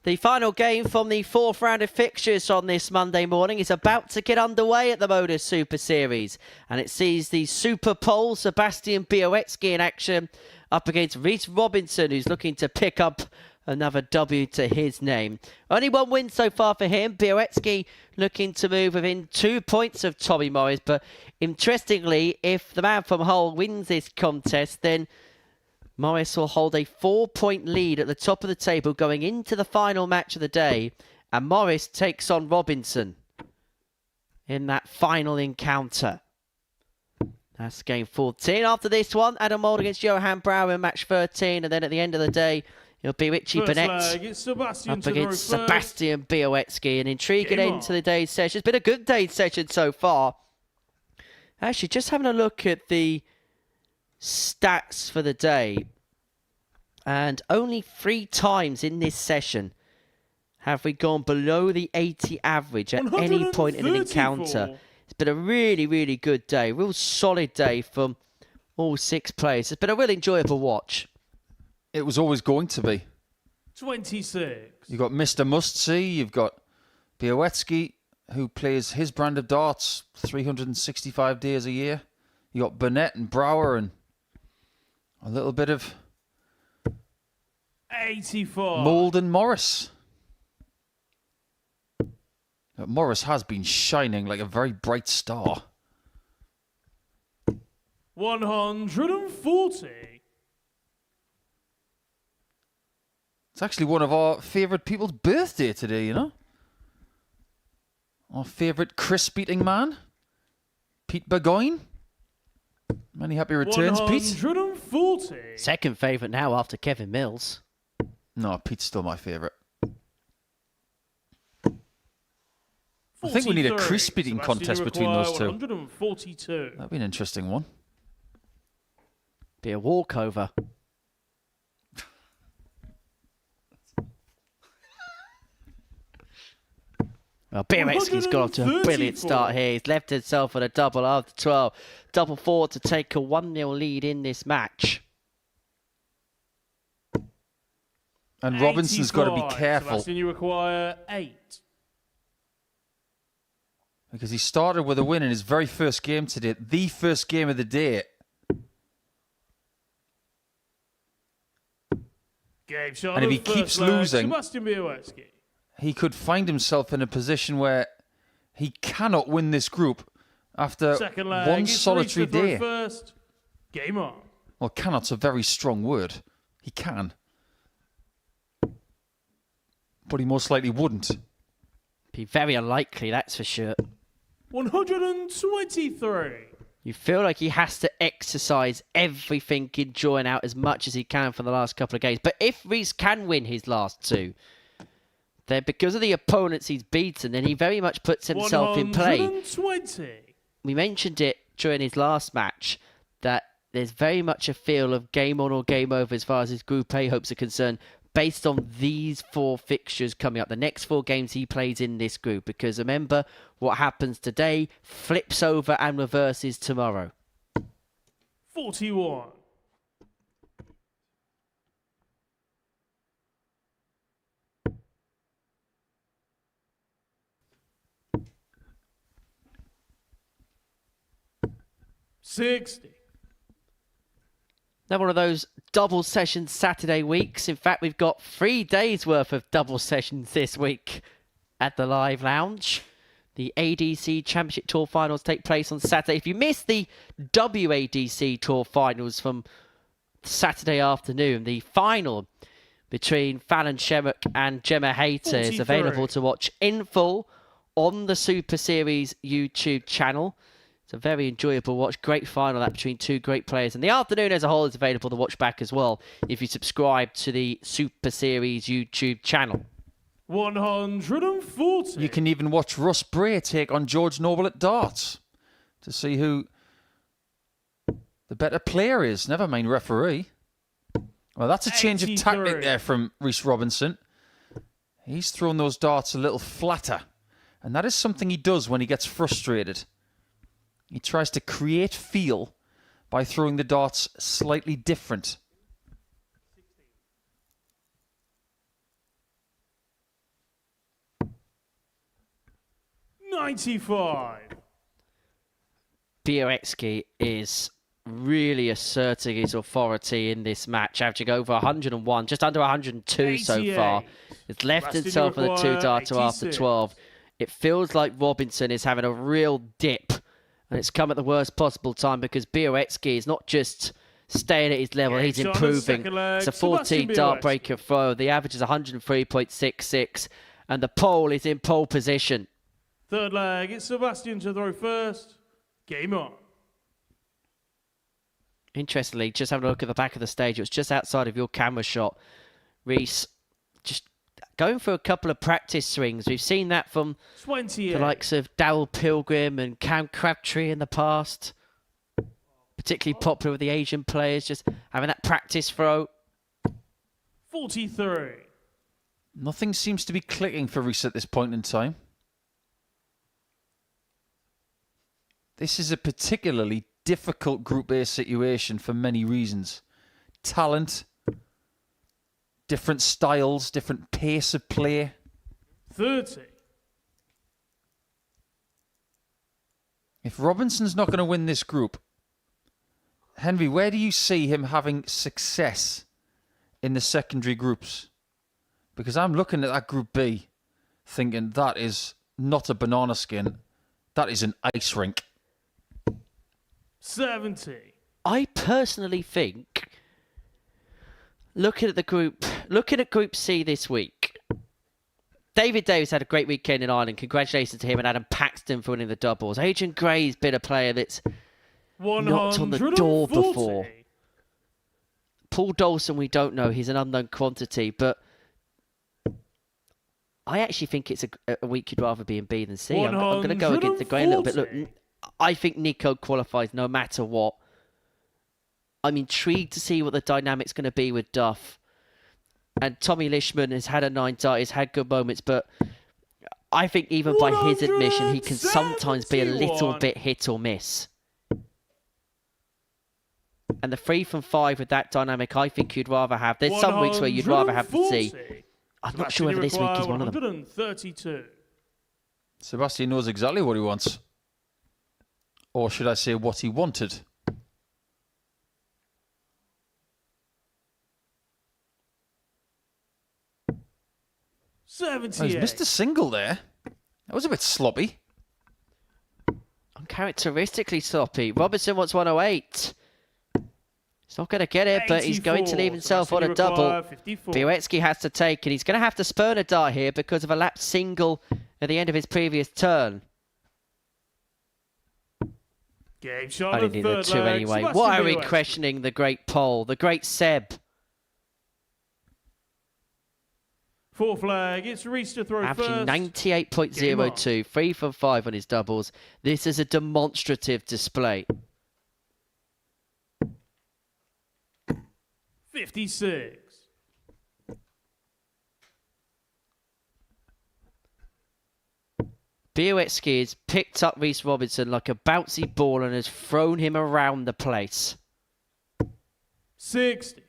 The final game from the 4th round of fixtures on this Monday morning is about to get underway at the Modus Super Series. And it sees the Super Pole Sebastian Bialecki in action up against Reece Robinson, who's looking to pick up another W to his name. Only 1 win so far for him. Bialecki looking to move within 2 points of Tommy Morris. But interestingly, if the man from Hull wins this contest, then Morris will hold a 4-point lead at the top of the table going into the final match of the day. And Morris takes on Robinson in that final encounter. That's game 14. After this one, Adam Mould against Johan Brouwer in match 13. And then at the end of the day, it'll be Richie Burnett up against Sebastian Bialecki. An intriguing end to the day's session. It's been a good day's session so far. Actually, just having a look at the stats for the day, and only 3 times in this session have we gone below the 80 average at any point in an encounter. It's been a really, really good day. Real solid day from all 6 players. It's been a really enjoyable watch. it was always going to be. 26. You've got Mr. Must-See, you've got Bialecki, who plays his brand of darts 365 days a year. You got Burnett and Brouwer and a little bit of 84. Mould and Morris. But Morris has been shining like a very bright star. 140. It's actually one of our favourite people's birthday today, you know? Our favourite crisp-eating man, Pete Burgoyne. Many happy returns, Pete. 140. Second favourite now after Kevin Mills. No, Pete's still my favourite. I think we need a crisp-eating contest between those two. 142. That'd be an interesting one. Be a walkover. Well, Bialecki's got off to a brilliant start here. He's left himself on a double after 12. Double forward to take a 1-0 lead in this match. And Robinson's got to be careful. Sebastian, you require 8. Because he started with a win in his very first game today. The first game of the day. Game shot And if he of first keeps leg, losing, Sebastian Bialecki. he could find himself in a position where he cannot win this group after Second leg, one it's solitary reached the throw day. First. Game on. Well, cannot's a very strong word. He can. But he most likely wouldn't. Be very unlikely, that's for sure. 123. You feel like he has to exercise everything, enjoying out as much as he can for the last couple of games. But if Reese can win his last two, then because of the opponents he's beaten, then he very much puts himself in play. 120. We mentioned it during his last match that there's very much a feel of game on or game over as far as his Group A hopes are concerned, based on these 4 fixtures coming up, the next 4 games he plays in this group. Because remember, what happens today flips over and reverses tomorrow. 41. $60. Now, one of those double session Saturday weeks. In fact, we've got 3 days worth of double sessions this week at the Live Lounge. The ADC Championship Tour Finals take place on Saturday. If you missed the WADC Tour Finals from Saturday afternoon, the final between Fallon Sherrock and Gemma Hayter is available to watch in full on the Super Series YouTube channel. It's a very enjoyable watch. Great final that between 2 great players. And the afternoon as a whole is available to watch back as well if you subscribe to the Super Series YouTube channel. 140. You can even watch Russ Bray take on George Noble at darts to see who the better player is. Never mind referee. Well, that's a change of tactic there from Rhys Robinson. He's thrown those darts a little flatter. And that is something he does when he gets frustrated. He tries to create feel by throwing the darts slightly different. $95. Bialecki is really asserting his authority in this match, averaging over 101, just under 102 so far. He's left himself on the 2-darter after 12. It feels like Robinson is having a real dip, and it's come at the worst possible time because Bialecki is not just staying at his level, he's improving. It's a 14-dart breaker throw. The average is 103.66, and the pole is in pole position. Third leg, it's Sebastian to throw first. Game on. Interestingly, just having a look at the back of the stage, it was just outside of your camera shot. Reese just going for a couple of practice swings. We've seen that from the likes of Darryl Pilgrim and Cam Crabtree in the past. Particularly popular with the Asian players, just having that practice throw. 43. Nothing seems to be clicking for Reese at this point in time. This is a particularly difficult Group A situation for many reasons. Talent, different styles, different pace of play. 30. If Robinson's not going to win this group, Henry, where do you see him having success in the secondary groups? Because I'm looking at that Group B, thinking that is not a banana skin, that is an ice rink. 70. I personally think, looking at Group C this week, David Davis had a great weekend in Ireland. Congratulations to him and Adam Paxton for winning the doubles. Adrian Gray's been a player that's knocked on the door before. Paul Dawson, we don't know. He's an unknown quantity, but I actually think it's a week you'd rather be in B than C. I'm going to go against the grain a little bit. Look, I think Nico qualifies no matter what. I'm intrigued to see what the dynamic's going to be with Duff. And Tommy Lishman has had a 9 dart, he's had good moments, but I think even by his admission, he can sometimes be a little bit hit or miss. And the 3 from 5 with that dynamic, I think you'd rather have. There's some weeks where you'd rather have the C. I'm not sure whether this week is one of them. 132. Sebastian knows exactly what he wants. Or should I say what he wanted? Oh, he's missed a single there. That was a bit sloppy. Uncharacteristically sloppy. Robinson wants 108. He's not going to get it, but he's going to leave himself on a double. Bialecki has to take, and he's going to have to spurn a dart here because of a lap single at the end of his previous turn. Game shot. Only need the 2 anyway. Why are we questioning the great Pole, the great Seb? 4 flag. It's Reese to throw Averaging first. 98.02, 3 from 5 on his doubles. This is a demonstrative display. 56. Bialecki has picked up Reese Robinson like a bouncy ball and has thrown him around the place. 60.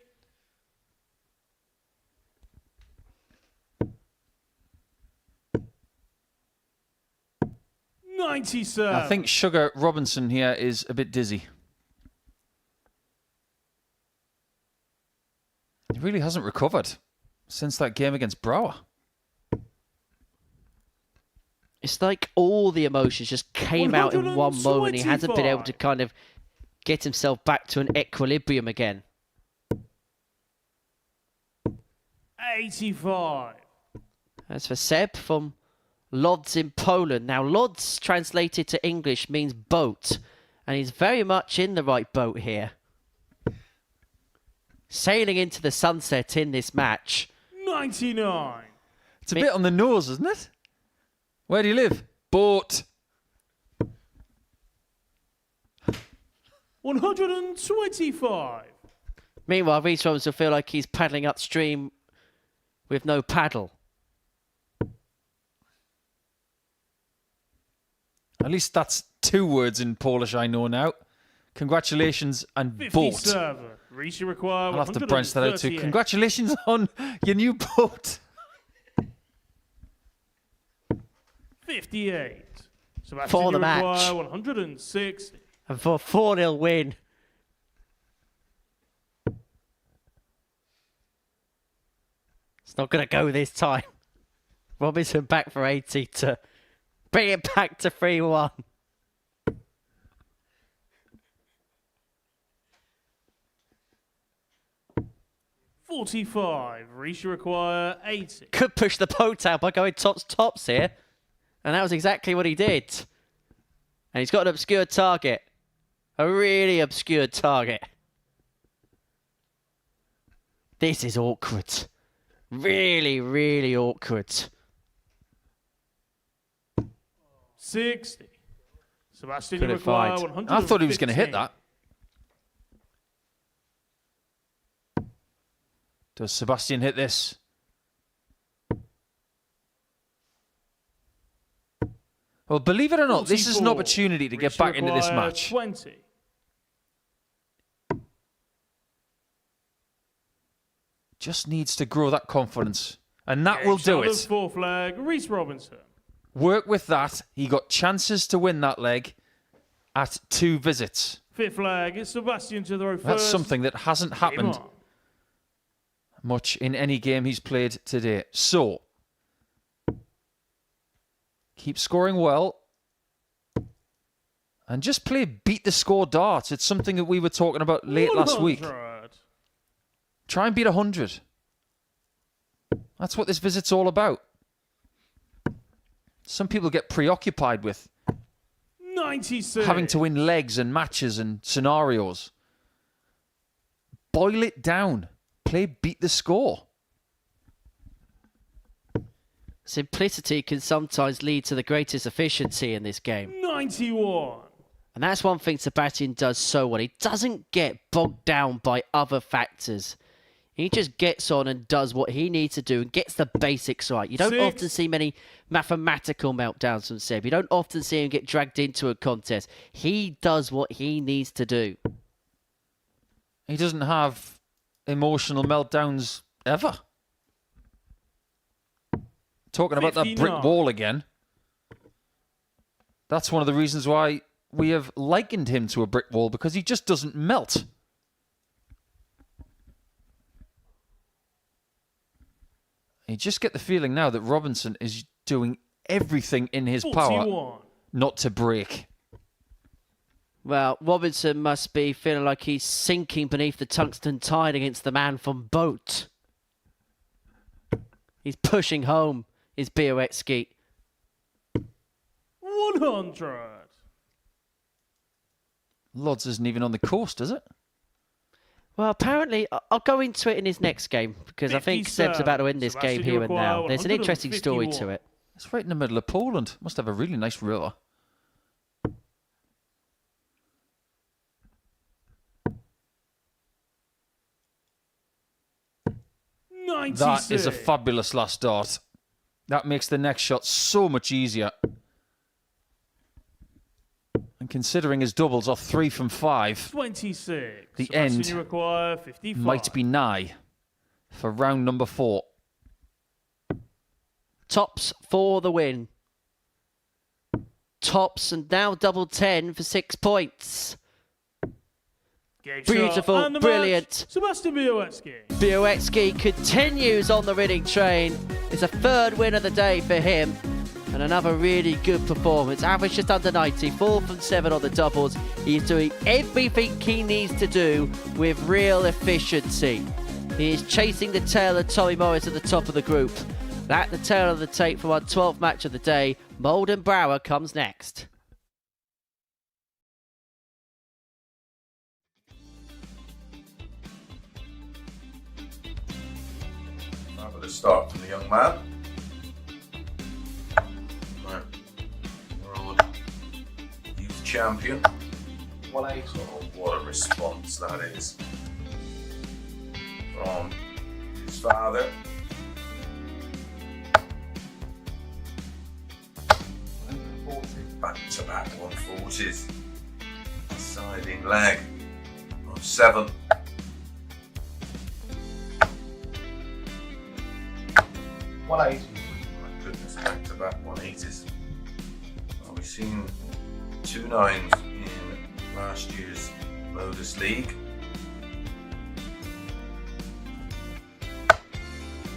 I think Sugar Robinson here is a bit dizzy. He really hasn't recovered since that game against Brouwer. It's like all the emotions just came out in one moment. He hasn't been able to kind of get himself back to an equilibrium again. 85. As for Seb from Lodz in Poland. Now, Lodz translated to English means boat, and he's very much in the right boat here. Sailing into the sunset in this match. 99. It's a bit on the nose, isn't it? Where do you live? Boat. 125. Meanwhile, Reese Robinson will feel like he's paddling upstream with no paddle. At least that's 2 words in Polish I know now. Congratulations and 57. boat. Reese require. I'll have to branch that out too. Congratulations on your new boat. 58. For the match. 160. And for a 4-0 win. It's not going to go this time. Robinson back for 80 to bring it back to 3-1. $45. Reese require 80. Could push the boat out by going tops here. And that was exactly what he did. And he's got an obscure target. A really obscure target. This is awkward. Really, really awkward. 60. Sebastian Could have require fired. 115. I thought he was going to hit that. Does Sebastian hit this? Well, believe it or not, this is an opportunity to get back into this match. 20. Just needs to grow that confidence. And that Game will do Charlotte's it. fourth leg, Reece Robinson. Work with that. He got chances to win that leg at 2 visits. Fifth leg, it's Sebastian to throw first. That's something that hasn't happened much in any game he's played today. So, keep scoring well. And just play beat the score darts. It's something that we were talking about late last week. 100. Try and beat 100. That's what this visit's all about. Some people get preoccupied with 96. having to win legs and matches and scenarios. Boil it down. Play beat the score. Simplicity can sometimes lead to the greatest efficiency in this game. 91. And that's one thing Sebastian does so well. He doesn't get bogged down by other factors. He just gets on and does what he needs to do and gets the basics right. You don't often see many mathematical meltdowns from Seb. You don't often see him get dragged into a contest. He does what he needs to do. He doesn't have emotional meltdowns ever. Talking about that brick wall again. That's one of the reasons why we have likened him to a brick wall, because he just doesn't melt. You just get the feeling now that Robinson is doing everything in his power not to break. Well, Robinson must be feeling like he's sinking beneath the tungsten tide against the man from Boat. He's pushing home his Bialecki. 100. Lodz isn't even on the course, is it? Well, apparently, I'll go into it in his next game, because I think Seb's about to win this game here and now. There's an interesting story to it. It's right in the middle of Poland. Must have a really nice river. That is a fabulous last dart. That makes the next shot so much easier. And considering his doubles are 3 from 5, 26. the end You require 55. might be nigh for round number 4. Tops for the win. Tops and now double 10 for 6 points. Beautiful, brilliant. Sebastian Bialecki. Bialecki continues on the winning train. It's a 3rd win of the day for him. And another really good performance. Average just under 90, 4 from 7 on the doubles. He's doing everything he needs to do with real efficiency. He is chasing the tail of Tommy Morris at the top of the group. That the tail of the tape for our 12th match of the day. Mould and Brouwer comes next. Fabulous start from the young man. World Youth Champion. What a response that is from his father. Back-to-back 140s. Deciding leg of 7. My goodness, back-to-back 180s. Well, we've seen 2 9s in last year's Modus League.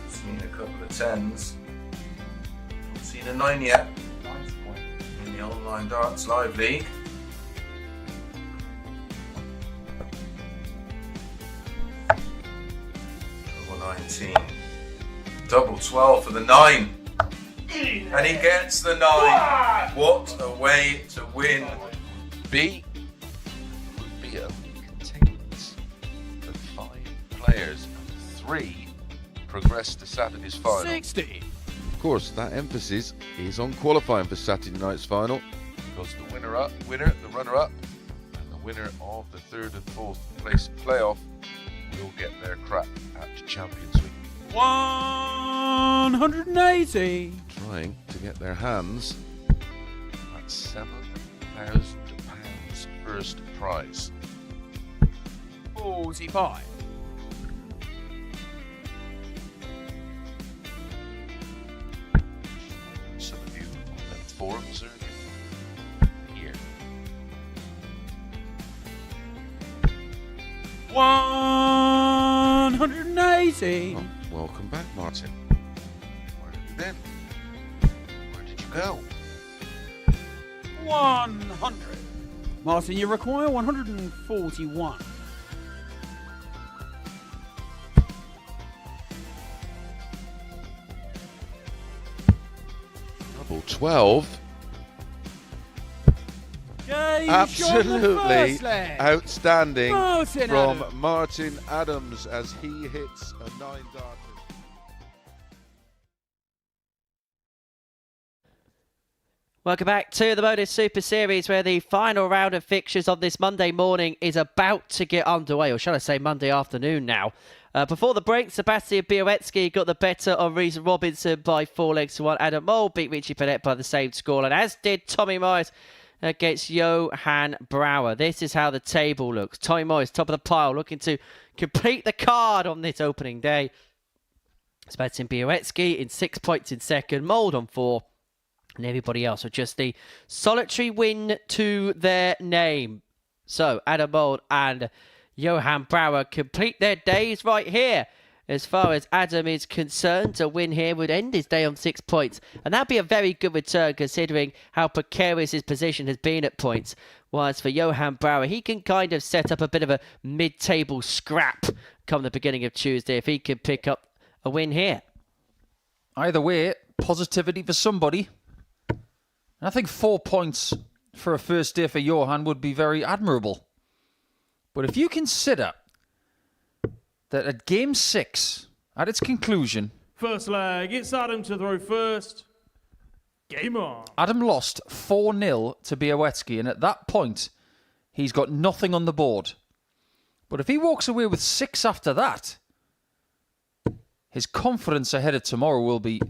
Seen a couple of 10s. Not seen a 9 yet in the Online Darts Live League. Double 19. Double 12 for the 9. And he gets the 9. What a way to win. B would be a contains the 5 players. 3 progress to Saturday's final. 60. Of course, that emphasis is on qualifying for Saturday night's final, because the the runner-up, and the winner of the 3rd and 4th place playoff will get their crack at Champions League. 180. Trying to get their hands at £7,000 first prize. 45. 180. Welcome back, Martin. Where have you been? Where did you go? 100. Martin, you require 141. Double 12. Game Absolutely outstanding Martin from Adams. Martin Adams as he hits a 9-darter. Welcome back to the Modus Super Series, where the final round of fixtures on this Monday morning is about to get underway, or shall I say Monday afternoon now. Before the break, Sebastian Bialecki got the better of Reese Robinson by 4-1. Adam Mould beat Richie Burnett by the same scoreline, as did Tommy Morris against Johan Brouwer. This is how the table looks. Tommy Morris, top of the pile, looking to complete the card on this opening day. Sebastian Bialecki in 6 points in second, Mould on 4. And everybody else with just the solitary win to their name. So Adam Mould and Johan Brouwer complete their days right here. As far as Adam is concerned, a win here would end his day on 6 points. And that'd be a very good return considering how precarious his position has been at points. Whilst for Johan Brouwer, he can kind of set up a bit of a mid-table scrap come the beginning of Tuesday if he can pick up a win here. Either way, positivity for somebody. I think 4 points for a first day for Johan would be very admirable. But if you consider that at Game 6, at its conclusion... First leg, it's Adam to throw first. Game on. Adam lost 4-0 to Bialecki, and at that point, he's got nothing on the board. But if he walks away with 6 after that, his confidence ahead of tomorrow will be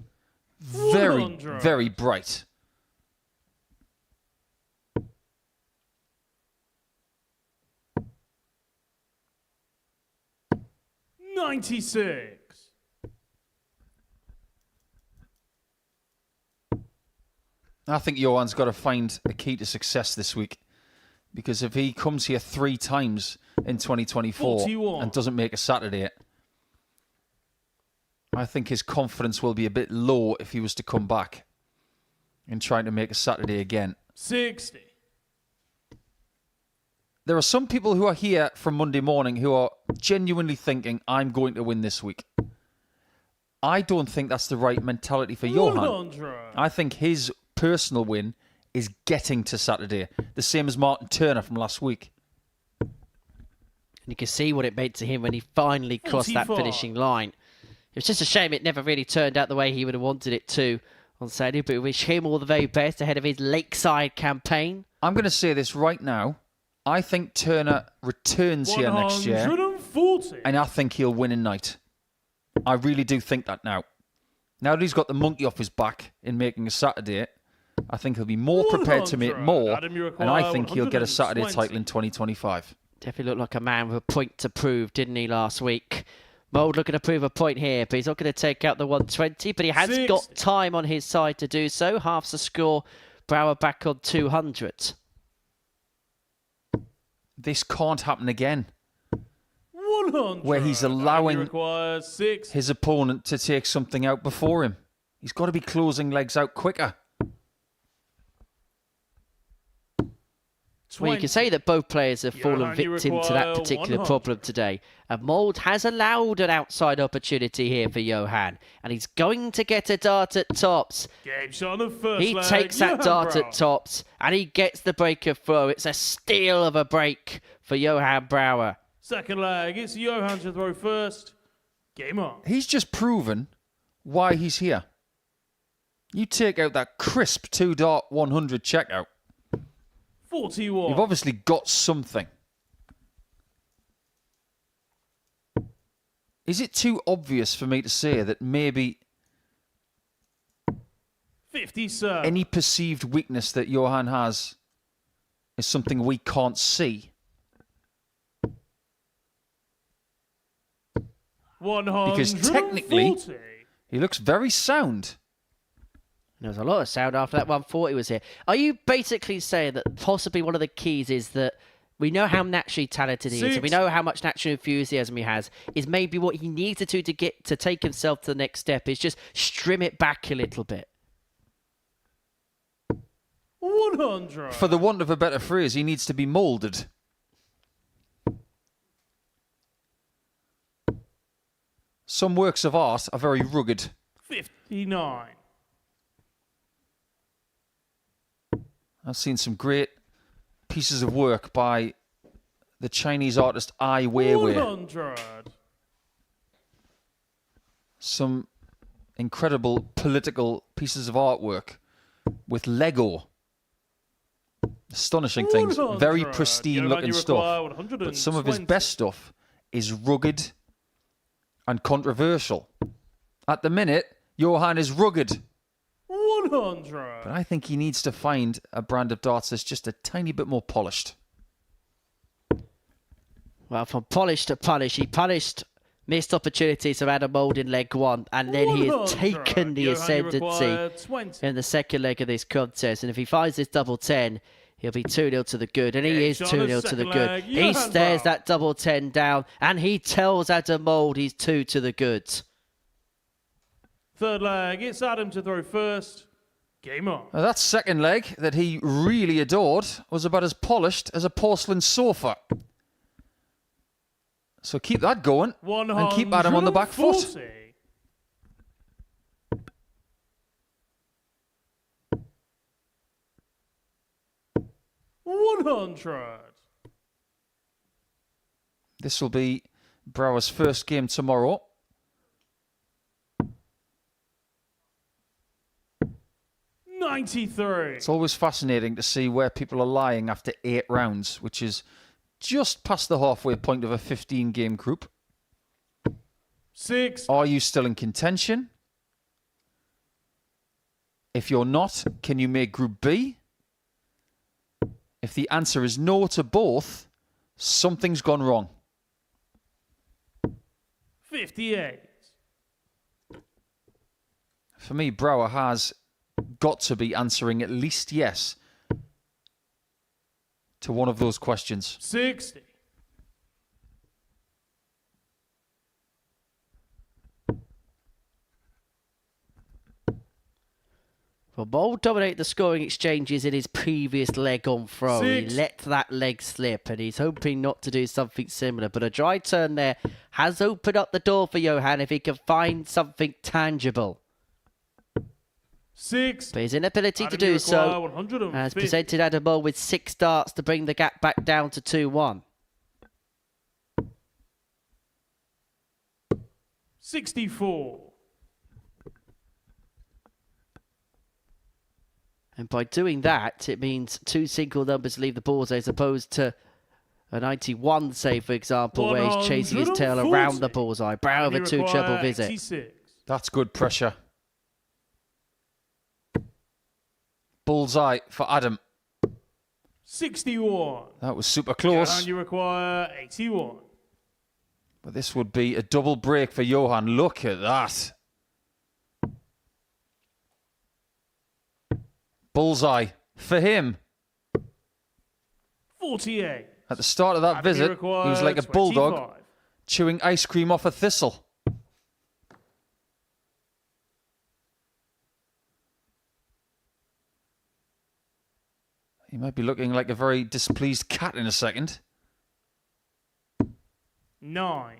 very, 100. very bright. $96. I think Johan's got to find a key to success this week. Because if he comes here 3 times in 2024 41. and doesn't make a Saturday, I think his confidence will be a bit low if he was to come back in trying to make a Saturday again. 60. There are some people who are here from Monday morning who are genuinely thinking, I'm going to win this week. I don't think that's the right mentality for Johan. 100. I think his personal win is getting to Saturday. The same as Martin Turner from last week. And you can see what it meant to him when he finally crossed that 44. finishing line. It was just a shame it never really turned out the way he would have wanted it to on Saturday, but we wish him all the very best ahead of his Lakeside campaign. I'm going to say this right now. I think Turner returns here next year. 140. And I think he'll win in night. I really do think that now. Now that he's got the monkey off his back in making a Saturday, I think he'll be more prepared to make more. Adam, you And I require think he'll get a Saturday 120. title in 2025. Definitely looked like a man with a point to prove, didn't he, last week? Mould looking to prove a point here, but he's not going to take out the 120, but he has 60. got time on his side to do so. Half the score, Brouwer back on 200. This can't happen again. 100. Where he's Adam, you allowing require 6. his opponent to take something out before him. He's got to be closing legs out quicker. Well, you can say that both players have fallen Johan, you victim to that require particular 100. problem today. And Mould has allowed an outside opportunity here for Johan. And he's going to get a dart at tops. Game shot on the first He leg. takes that Johan dart Brouwer. at tops. And he gets the break of throw. It's a steal of a break for Johan Brouwer. Second leg, it's Johan to throw first. Game on. He's just proven why he's here. You take out that crisp 2-dart 100 checkout. 41. You've obviously got something. Is it too obvious for me to say that maybe 57. any perceived weakness that Johan has is something we can't see? 140. Because technically, he looks very sound. There was a lot of sound after that 140 was here. Are you basically saying that possibly one of the keys is that we know how naturally talented he is, and we know how much natural enthusiasm he has, is maybe what he needs to do to take himself to the next step is just trim it back a little bit. 100. For the want of a better phrase, he needs to be moulded. Some works of art are very rugged. 59. I've seen some great pieces of work by the Chinese artist Ai Weiwei. 100. Some incredible political pieces of artwork with Lego. Astonishing things. Very pristine looking stuff. But some of his best stuff is rugged and controversial. At the minute, Johan is rugged. 100. But I think he needs to find a brand of darts that's just a tiny bit more polished. Well, from polish to punish, he punished missed opportunities of Adam Mould in leg one, and then he has taken the ascendancy in the second leg of this contest. And if he finds this double 10, he'll be 2-0 to the good, and he is 2-0 to the good. He stares that double 10 down, and he tells Adam Mould he's 2 to the good. Third leg, it's Adam to throw first. Game on. Now, that second leg that he really adored was about as polished as a porcelain sofa. So keep that going and keep Adam on the back foot. 100. This will be Brouwer's first game tomorrow. $93. It's always fascinating to see where people are lying after 8 rounds, which is just past the halfway point of a 15-game group. 6. Are you still in contention? If you're not, can you make Group B? If the answer is no to both, something's gone wrong. 58. For me, Brouwer has got to be answering at least yes to one of those questions. 60. Well, Mould dominated the scoring exchanges in his previous leg on throw. 6. He let that leg slip, and he's hoping not to do something similar. But a dry turn there has opened up the door for Johan if he can find something tangible. 6. But his inability to do so has presented Adam Mould with 6 darts to bring the gap back down to 2-1. 64. And by doing that, it means 2 single numbers leave the bullseye as opposed to a 91, say, for example, where he's chasing his tail around the bullseye. Brouwer with 2 treble visit. 86. That's good pressure. Bullseye for Adam. 61. That was super close. And you require 81. But this would be a double break for Johan. Look at that. Bullseye for him. 48. At the start of that visit, he was like a bulldog chewing ice cream off a thistle. He might be looking like a very displeased cat in a second. 9.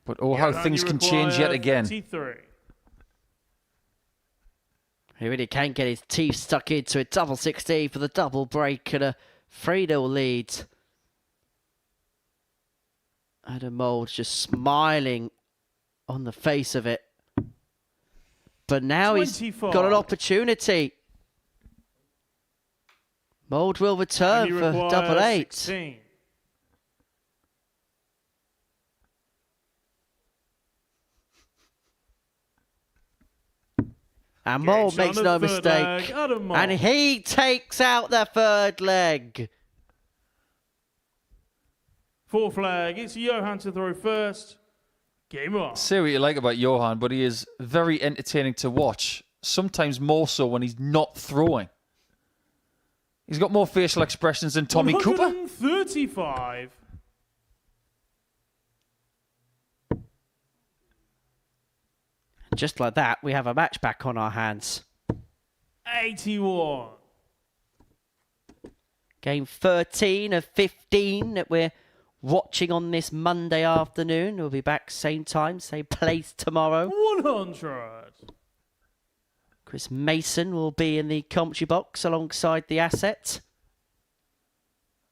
But oh, how things can change yet again. 23. He really can get his teeth stuck into it. Double 16 for the double break and a 3-0 lead. Adam Mould just smiling on the face of it. But now 25. He's got an opportunity. Mould will return for double 8. 16. And Mould makes no mistake. And he takes out the third leg. 4th leg, it's Johan to throw first. Game on. Say what you like about Johan, but he is very entertaining to watch. Sometimes more so when he's not throwing. He's got more facial expressions than Tommy Cooper. 135. Just like that, we have a match back on our hands. 81. Game 13 of 15 that we're watching on this Monday afternoon. We'll be back same time, same place tomorrow. 100. Chris Mason will be in the commentary box alongside the asset.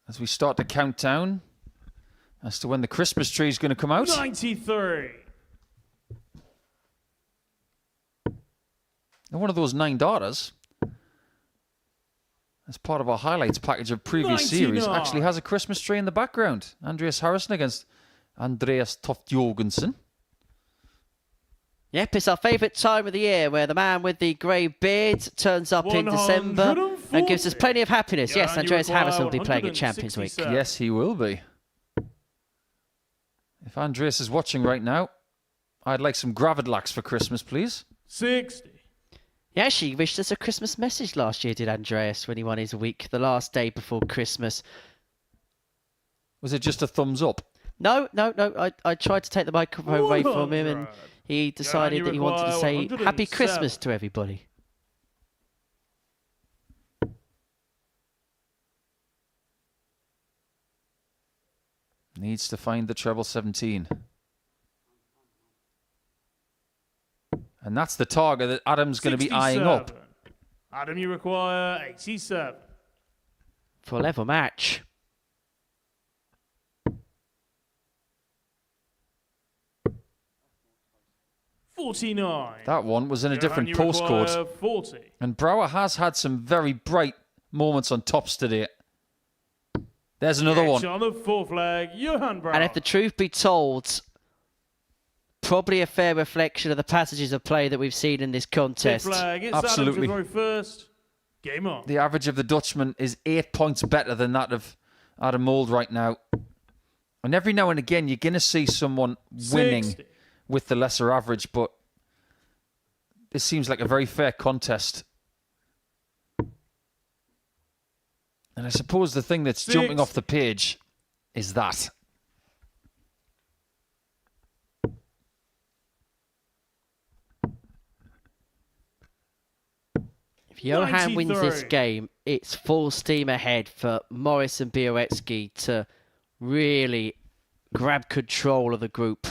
As we start to count down as to when the Christmas tree is going to come out. 93. And one of those 9 daughters, as part of our highlights package of previous 99. series, actually has a Christmas tree in the background. Andreas Harrison against Andreas Toft-Jorgensen. Yep, it's our favourite time of the year where the man with the grey beard turns up in December and gives us plenty of happiness. Yes, Andreas Harrison will be playing at Champions Week. Yes, he will be. If Andreas is watching right now, I'd like some Gravidlax for Christmas, please. 60. He actually wished us a Christmas message last year, did Andreas, when he won his week, the last day before Christmas. Was it just a thumbs up? No. I tried to take the microphone away from him and he decided that he wanted to say Happy Christmas to everybody. Needs to find the treble 17. And that's the target that Adam's going to be eyeing up. Adam, you require 87. For a level match. $49. That one was in a different postcode. 40. And Brouwer has had some very bright moments on tops today. There's another one. On the 4th flag, Johan Brouwer. And if the truth be told, probably a fair reflection of the passages of play that we've seen in this contest. Flag, it's absolutely. Adam to throw first. Game on. The average of the Dutchman is 8 points better than that of Adam Mould right now. And every now and again, you're going to see someone winning 60. with the lesser average, but this seems like a very fair contest. And I suppose the thing that's jumping off the page is that. If Johan 93. wins this game, it's full steam ahead for Morris and Bialecki to really grab control of the group.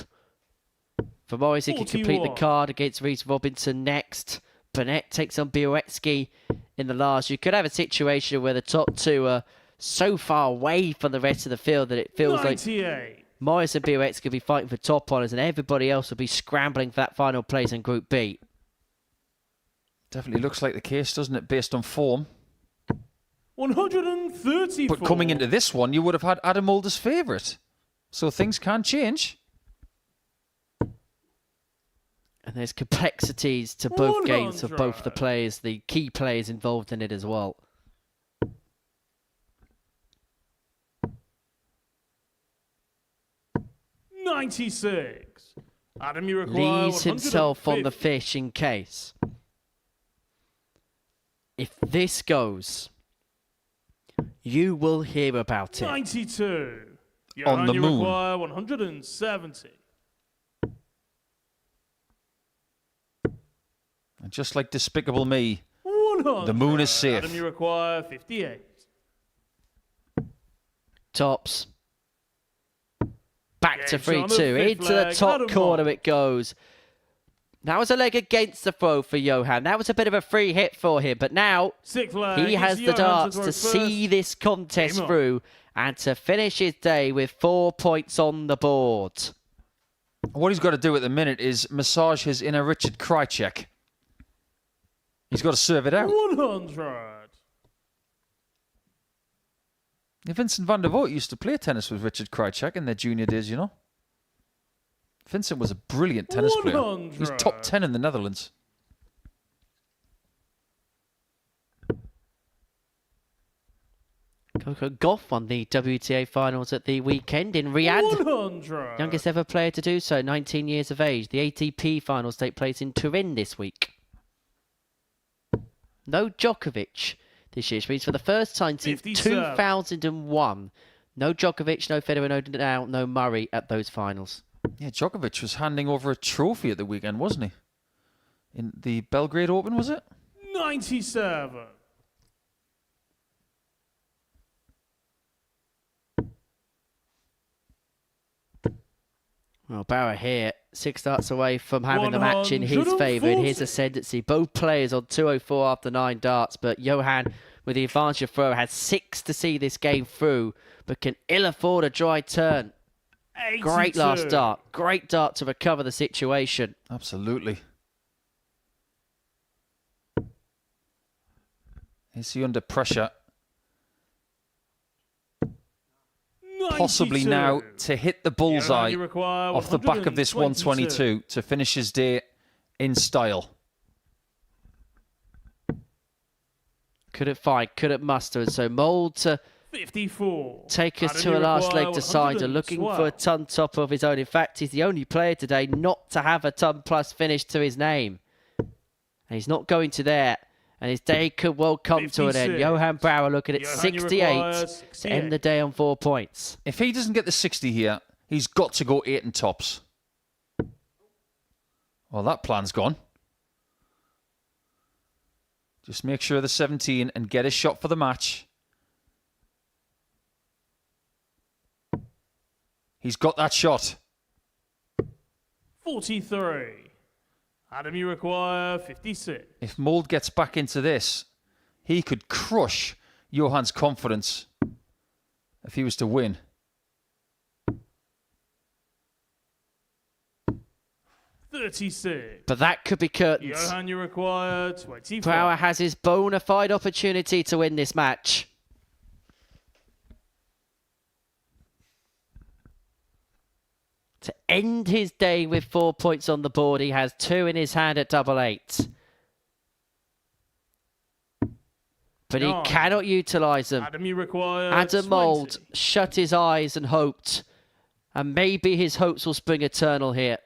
For Morris, he can complete the 41. card against Reece Robinson next. Burnett takes on Bialecki in the last. You could have a situation where the top two are so far away from the rest of the field that it feels 98. like Morris and Bialecki could be fighting for top honours and everybody else will be scrambling for that final place in Group B. Definitely looks like the case, doesn't it, based on form? 134. But coming into this one, you would have had Adam Mould as favourite. So things can change. And there's complexities to both games for both the players, the key players involved in it as well. $96. Adam, you require Leaves himself on the 150. fish in case. If this goes, you will hear about it. 92. On the you moon. require 170. And just like Despicable Me, 100. the moon is safe. Adam, you require 58. Tops. Back to Game's on the 3-2. fifth Into the flag. top Adam corner Mould. it goes. That was a leg against the throw for Johan. That was a bit of a free hit for him. But now Sixth flag. he It's has the Johan darts throw to first. see this contest Game on. through and to finish his day with 4 points on the board. What he's got to do at the minute is massage his inner Richard Krajicek. He's got to serve it out. 100. Vincent van der Voort used to play tennis with Richard Krajicek in their junior days, you know. Vincent was a brilliant tennis player. He was top 10 in the Netherlands. Coco Gauff won the WTA finals at the weekend in Riyadh. 100. Youngest ever player to do so, 19 years of age. The ATP finals take place in Turin this week. No Djokovic this year, which means for the first time since 2001, no Djokovic, no Federer, no Nadal, no Murray at those finals. Yeah, Djokovic was handing over a trophy at the weekend, wasn't he? In the Belgrade Open, was it? 97. Well, Brouwer here, 6 darts away from having the match in his favour in his ascendancy. Both players on 204 after 9 darts, but Johan, with the advantage of throw, had 6 to see this game through, but can ill afford a dry turn. 82. Great last dart. Great dart to recover the situation. Absolutely. Is he under pressure? 92. Possibly now to hit the bullseye off the back of this 122 to finish his day in style. Couldn't find, couldn't muster, and so Mould to 54. take us to a last leg decider, looking for a ton top of his own. In fact, he's the only player today not to have a ton plus finish to his name. And he's not going to there. And his day could well come 56. to an end. Johan Brouwer looking at 68 to end the day on 4 points. If he doesn't get the 60 here, he's got to go 8 and tops. Well, that plan's gone. Just make sure the 17 and get a shot for the match. He's got that shot. 43. Adam, you require 56. If Mould gets back into this, he could crush Johan's confidence if he was to win. $36. But that could be curtains. Johan, you require 25. Brouwer has his bona fide opportunity to win this match. To end his day with 4 points on the board, he has 2 in his hand at double 8. But he cannot utilise them. Adam, you require Adam 20. Mould shut his eyes and hoped. And maybe his hopes will spring eternal here.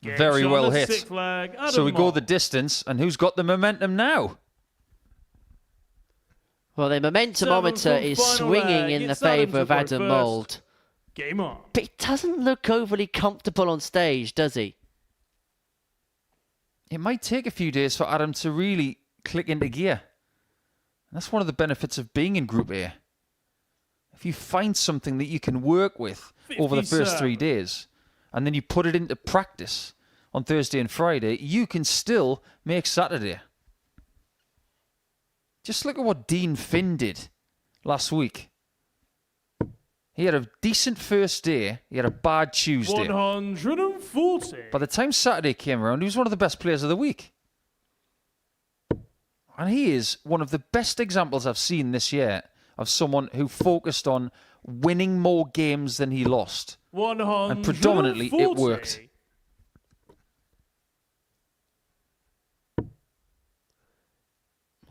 Very well hit. Flag, So we go the distance, and who's got the momentum now? Well, the momentumometer is swinging in the favour of Adam Mould. Game on. But he doesn't look overly comfortable on stage, does he? It might take a few days for Adam to really click into gear. And that's one of the benefits of being in Group A. If you find something that you can work with over the first 3 days, and then you put it into practice on Thursday and Friday, you can still make Saturday. Just look at what Dean Finn did last week. He had a decent first day. He had a bad Tuesday. 140. By the time Saturday came around, he was one of the best players of the week. And he is one of the best examples I've seen this year of someone who focused on winning more games than he lost. 140. And predominantly it worked.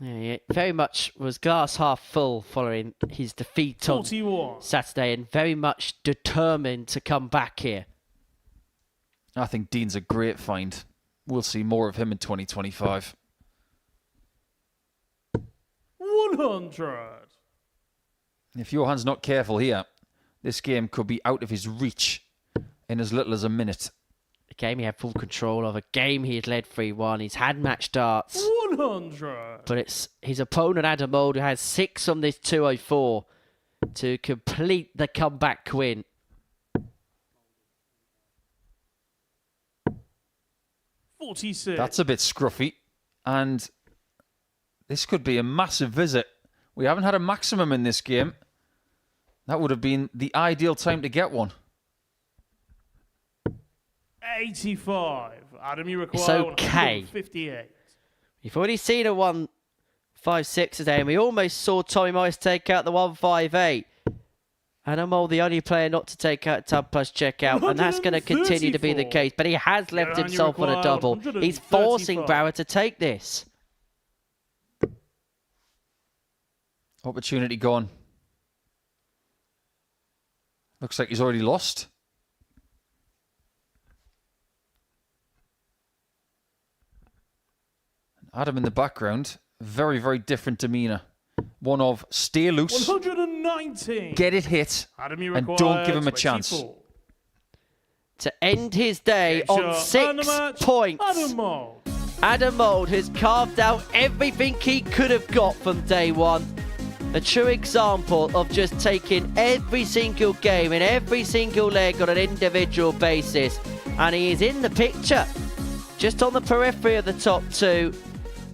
Yeah, he very much was glass half full following his defeat on 41. Saturday, and very much determined to come back here. I think Dean's a great find. We'll see more of him in 2025. 100. If Johan's not careful here, this game could be out of his reach in as little as a minute. A game he had full control of, a game he had led 3-1. He's had match darts. 100. But it's his opponent, Adam Mould, who has 6 on this 204 to complete the comeback win. $46. That's a bit scruffy. And this could be a massive visit. We haven't had a maximum in this game. That would have been the ideal time to get one. 85. Adam, you require It's okay. 158. You've already seen a 156 today, and we almost saw Tommy Morris take out the 158. And I'm all the only player not to take out Tub plus checkout, and that's going to continue to be the case. But he has left himself on a double. He's forcing Brouwer to take this. Opportunity gone. Looks like he's already lost. Adam in the background, very, very different demeanour. One of stay loose, 119. get it hit, Adam, you and require don't give him a chance. 24. To end his day on 6 points. Adam Mould has carved out everything he could have got from day one. A true example of just taking every single game and every single leg on an individual basis. And he is in the picture, just on the periphery of the top two.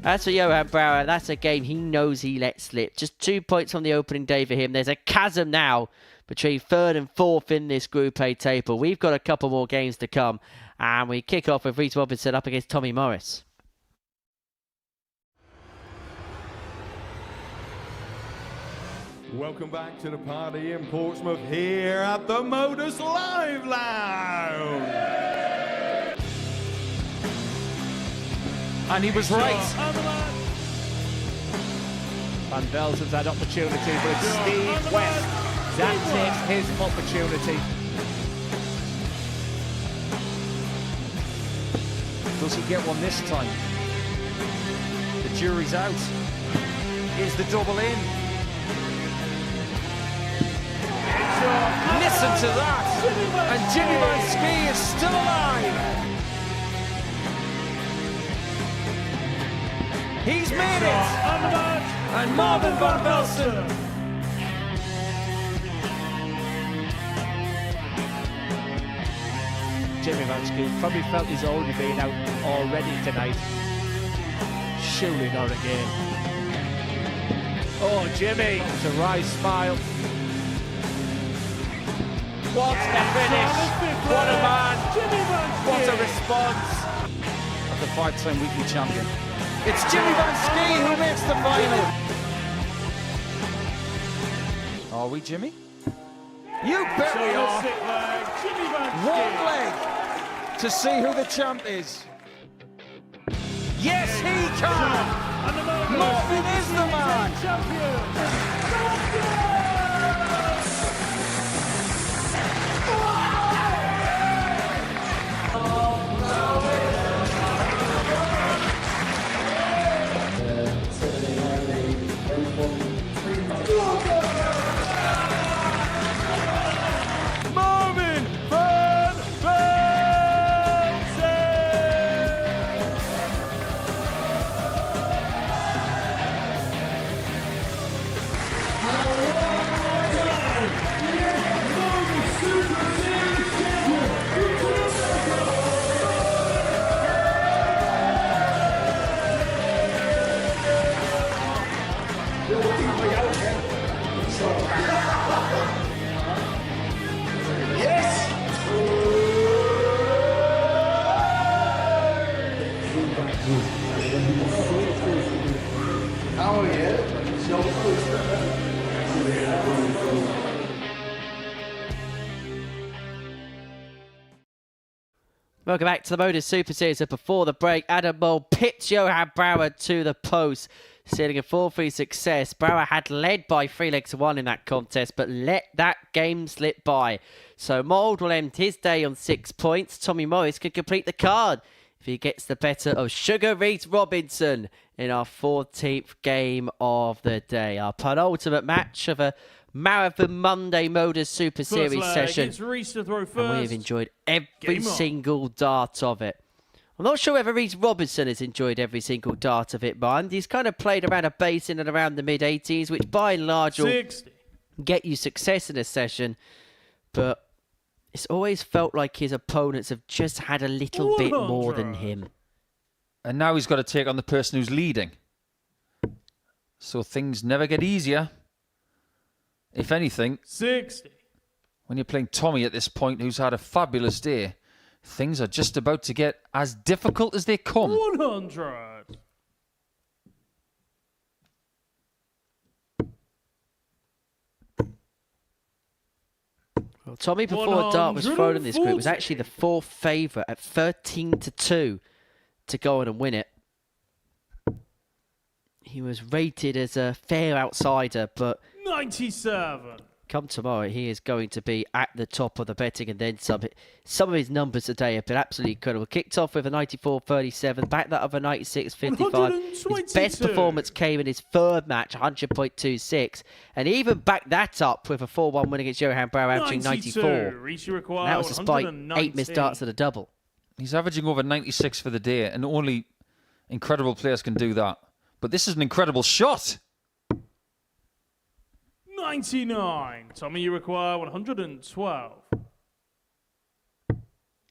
As for Johan Brouwer, that's a game he knows he let slip. Just 2 points on the opening day for him. There's a chasm now between 3rd and 4th in this Group A table. We've got a couple more games to come. And we kick off with Reece Robinson up against Tommy Morris. Welcome back to the party in Portsmouth here at the Modus Live Lounge. And he was right. Van Velsen's had opportunity, but it's Steve West. That's it, his opportunity. Does he get one this time? The jury's out. Is the double in? Listen to that! And Jimmy Van Ski is still alive! He's made it! And Marvin Van Velsen! Jimmy Van Ski probably felt his own being out already tonight. Surely not again. Oh, Jimmy! It's a wry smile. What a finish! What a man! What a response! Of the 5-time weekly champion. It's Jimmy Van Ski who makes the final! Are we, Jimmy? You bet we are! One leg to see who the champ is. Yes, he can! Marvin is the man! Marvin Van Velsen! Welcome back to the Modus Super Series. So before the break, Adam Mould pits Johan Brouwer to the post, sealing a 4-3 success. Brouwer had led by 3-1 in that contest, but let that game slip by. So Mould will end his day on 6 points. Tommy Morris could complete the card if he gets the better of Sugar Reece Robinson in our 14th game of the day. Our penultimate match of a Marathon Monday Modus Super Series session. Reece to throw first. And we've enjoyed every single dart of it. I'm not sure whether Reece Robinson has enjoyed every single dart of it, mind. He's kind of played around a base in and around the mid-80s, which by and large will get you success in a session. But it's always felt like his opponents have just had a little bit more than him. And now he's got to take on the person who's leading. So things never get easier. If anything, 60. When you're playing Tommy at this point, who's had a fabulous day, things are just about to get as difficult as they come. 100. Well, Tommy, before a dart was thrown in this group, was actually the 4th favourite at 13-2 to go on and win it. He was rated as a fair outsider, but 97. come tomorrow, he is going to be at the top of the betting and then some. Some of his numbers today have been absolutely incredible. Kicked off with a 94.37, back that up a 96.55. His best performance came in his third match, 100.26, and he even backed that up with a 4-1 win against Johan Brouwer, averaging 94. And that was despite 8 missed starts at a double. He's averaging over 96 for the day, and only incredible players can do that. But this is an incredible shot. 99. Tommy, you require 112.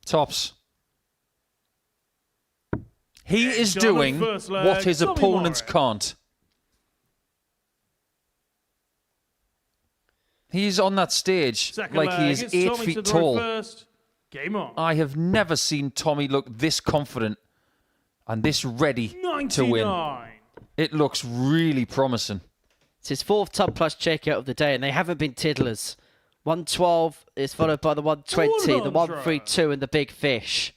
Tops. He is doing what his opponents can't. He's on that stage like he is 8 feet tall. Game on. I have never seen Tommy look this confident and this ready to win. It looks really promising. It's his 4th Tub Plus checkout of the day, and they haven't been tiddlers. 112 is followed by the 120, the 132, and the big fish.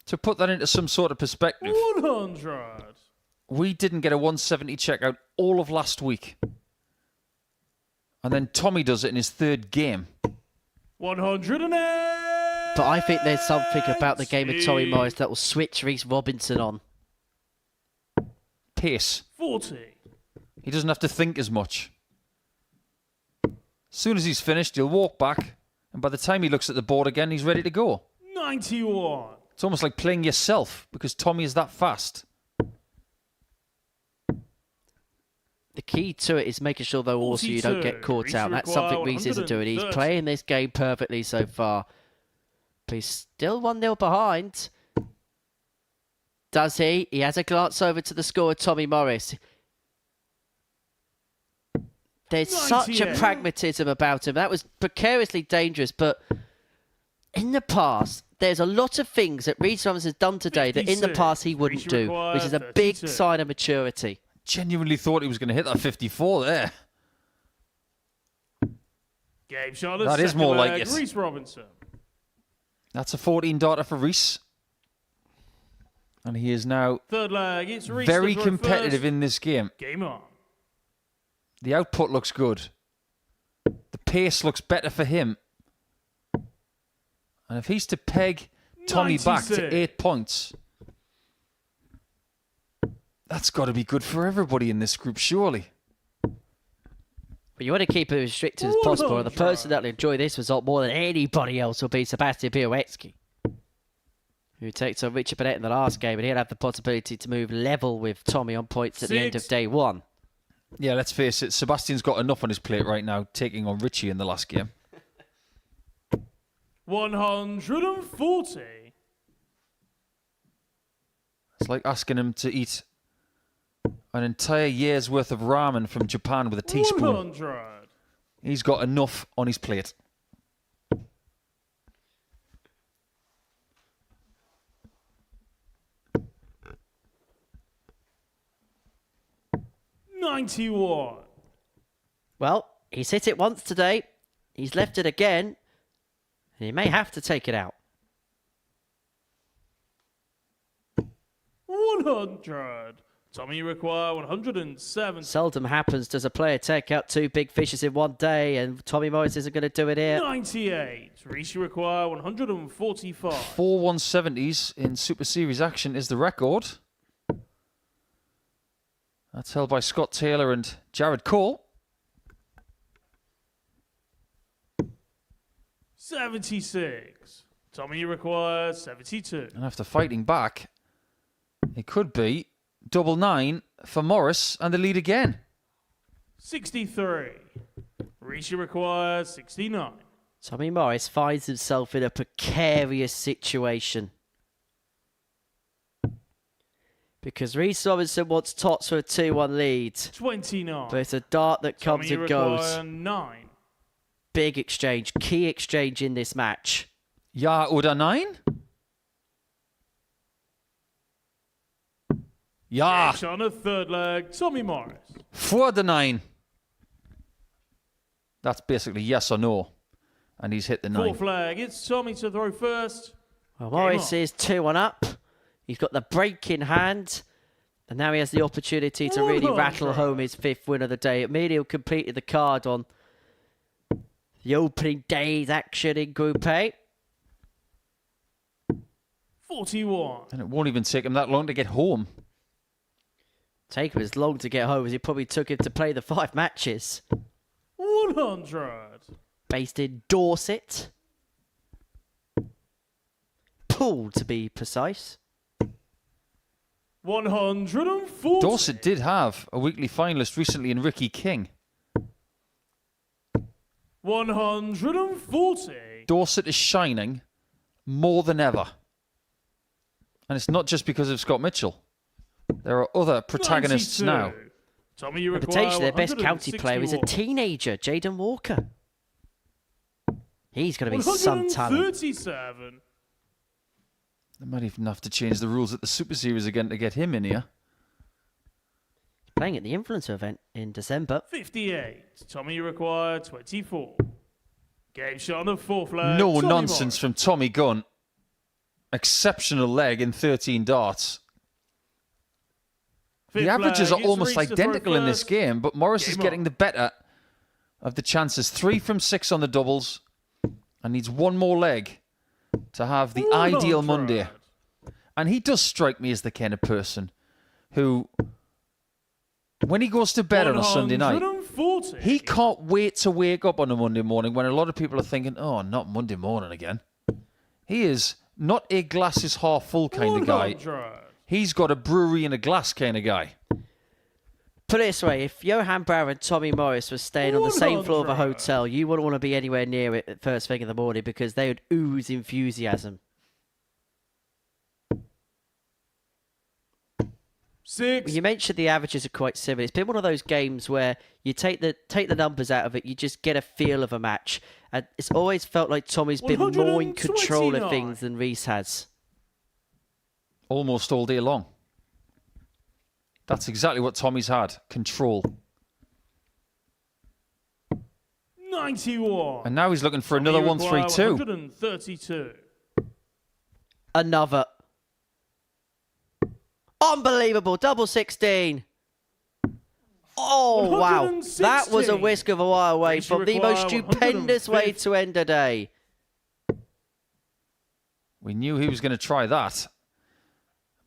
To put that into some sort of perspective, 100. We didn't get a 170 checkout all of last week. And then Tommy does it in his 3rd game. 108. But I think there's something about the game of Tommy Morris that will switch Reece Robinson on. Pace. 40. He doesn't have to think as much. As soon as he's finished, he'll walk back, and by the time he looks at the board again, he's ready to go. 91. It's almost like playing yourself, because Tommy is that fast. The key to it is making sure, though, also you don't get caught out. That's something Reece isn't doing. He's playing this game perfectly so far. But he's still 1-0 behind. Does he? He has a glance over to the score of Tommy Morris. There's such a pragmatism about him. That was precariously dangerous, but in the past, there's a lot of things that Reece Robinson has done today that in the past he wouldn't do, which is a big sign of maturity. Genuinely thought he was going to hit that 54 there. Game shot. That is more like it. Reece Robinson. That's a 14 darter for Reece. And he is now 3rd leg. It's Reece very competitive in this game. Game on. The output looks good. The pace looks better for him. And if he's to peg Tommy back to 8 points, that's got to be good for everybody in this group, surely. But you want to keep it as restricted as possible. And the person that will enjoy this result more than anybody else will be Sebastian Bialecki, who takes on Richard Burnett in the last game, and he'll have the possibility to move level with Tommy on points at the end of day 1. Yeah, let's face it, Sebastian's got enough on his plate right now, taking on Richie in the last game. 140. It's like asking him to eat an entire year's worth of ramen from Japan with a teaspoon. 100. He's got enough on his plate. $91. Well, he's hit it once today. He's left it again. And he may have to take it out. 100. Tommy, you require 107. Seldom happens does a player take out 2 big fishes in one day, and Tommy Morris isn't going to do it here. 98. Reece, you require 145. 4 170s in Super Series action is the record. That's held by Scott Taylor and Jared Cole. 76. Tommy, you require 72. And after fighting back, it could be 99 for Morris and the lead again. 63. Reece, you require 69. Tommy Morris finds himself in a precarious situation, because Reece Robinson wants tots for a 2-1 lead. 29. But it's a dart that comes Tommy, and goes. 9. Big exchange, key exchange in this match. Ja oder nein? Ja. Next on a 3rd leg, Tommy Morris. For the 9. That's basically yes or no. And he's hit the 9. 4th leg, it's Tommy to throw first. Well, Morris is 2-1 up. He's got the break in hand. And now he has the opportunity to really rattle home his 5th win of the day. Emilio completed the card on the opening day's action in Group A. 41. And it won't even take him that long to get home. Take him as long to get home as it probably took him to play the 5 matches. 100. Based in Dorset. Poole, to be precise. 140. Dorset did have a weekly finalist recently in Ricky King. 140. Dorset is shining more than ever. And it's not just because of Scott Mitchell. There are other protagonists 92. now. Tommy, you require Potentially their best county player is a 161. teenager, Jaden Walker. He's going to be some talent. 137. They might even have to change the rules at the Super Series again to get him in here. Playing at the Influencer event in December. 58. Tommy, you require 24. Game shot on the 4th leg. No Tommy nonsense from Tommy Gunn. Exceptional leg in 13 darts. The Fifth averages leg, are it's almost reached to throw identical in this first. game, but Morris Game is getting on. the better of the chances. 3 from 6 on the doubles and needs one more leg to have the ideal Monday. And he does strike me as the kind of person who, when he goes to bed on a Sunday night, 140. he can't wait to wake up on a Monday morning when a lot of people are thinking, oh, not Monday morning again. He is not a glasses half full kind of guy. 100. He's got a brewery in a glass kind of guy. Put it this way, if Johan Brouwer and Tommy Morris were staying on the same floor of a 100. hotel, you wouldn't want to be anywhere near it at first thing in the morning because they would ooze enthusiasm. 6. You mentioned the averages are quite similar. It's been one of those games where you take the numbers out of it, you just get a feel of a match. And it's always felt like Tommy's been more in control of 129. things than Reese has. Almost all day long. That's exactly what Tommy's had. Control. 91. And now he's looking for another Tommy, you require 132. 132. Another. Unbelievable. Double 16. Oh, wow. 116. That was a whisk of a wire away Makes you from the require most stupendous way 150. to end a day. We knew he was going to try that.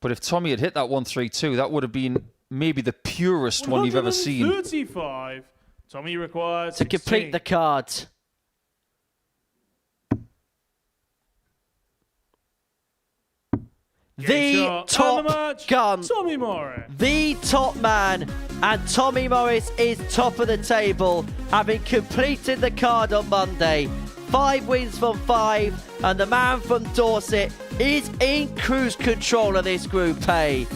But if Tommy had hit that 132, that would have been maybe the purest one you've ever seen. 135. Tommy, you require To complete the card. The top gun, Tommy Morris. the top man, and Tommy Morris is top of the table, having completed the card on Monday. 5 wins from 5, and the man from Dorset is in cruise control of this Group A.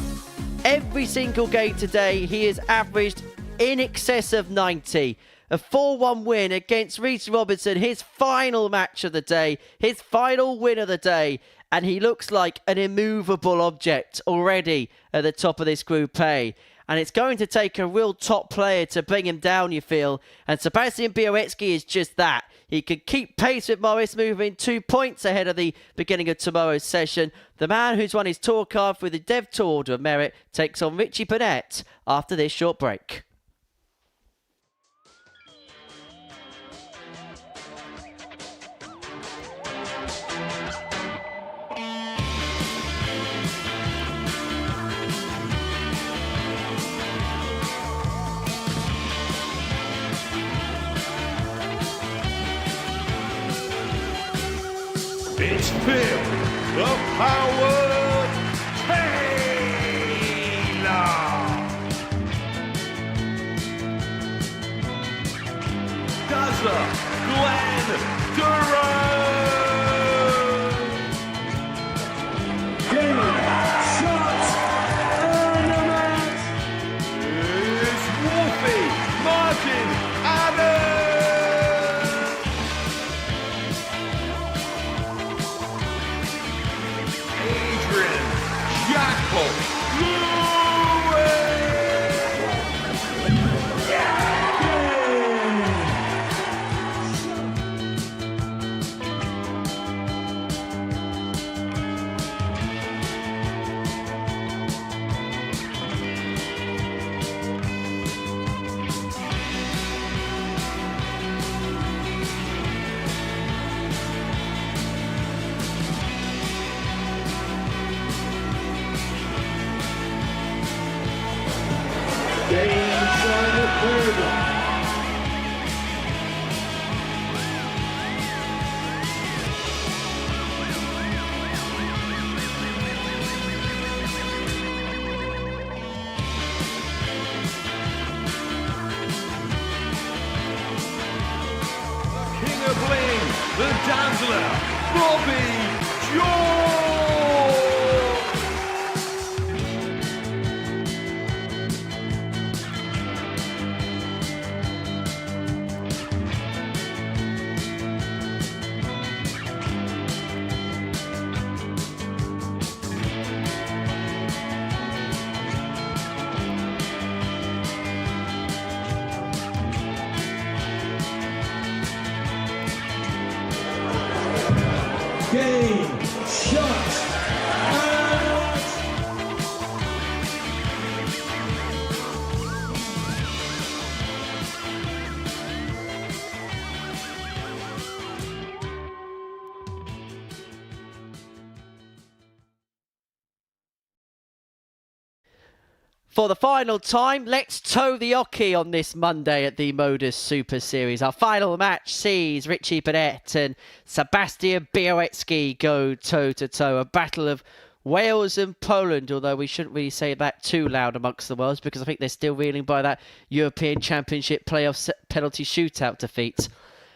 Every single game today, he has averaged in excess of 90. A 4-1 win against Reece Robinson, his final match of the day, his final win of the day. And he looks like an immovable object already at the top of this Group A. And it's going to take a real top player to bring him down, you feel. And Sebastian Bialecki is just that. He can keep pace with Morris, moving 2 points ahead of the beginning of tomorrow's session. The man who's won his tour card with the Dev Tour Order of Merit takes on Richie Burnett after this short break. It's Phil, the Power Taylor. Dazzler, Glenn Durant. Game, shot, and a match. It's Wolfie, Martin, Adam. Adrian. King of Bling, the Dazzler, Bobby George! Game, shot, and... For the final time, let's toe the hockey on this Monday at the Modus Super Series. Our final match sees Richie Burnett and Sebastian Bialecki go toe-to-toe. A battle of Wales and Poland, although we shouldn't really say that too loud amongst the Wales because I think they're still reeling by that European Championship playoff penalty shootout defeat.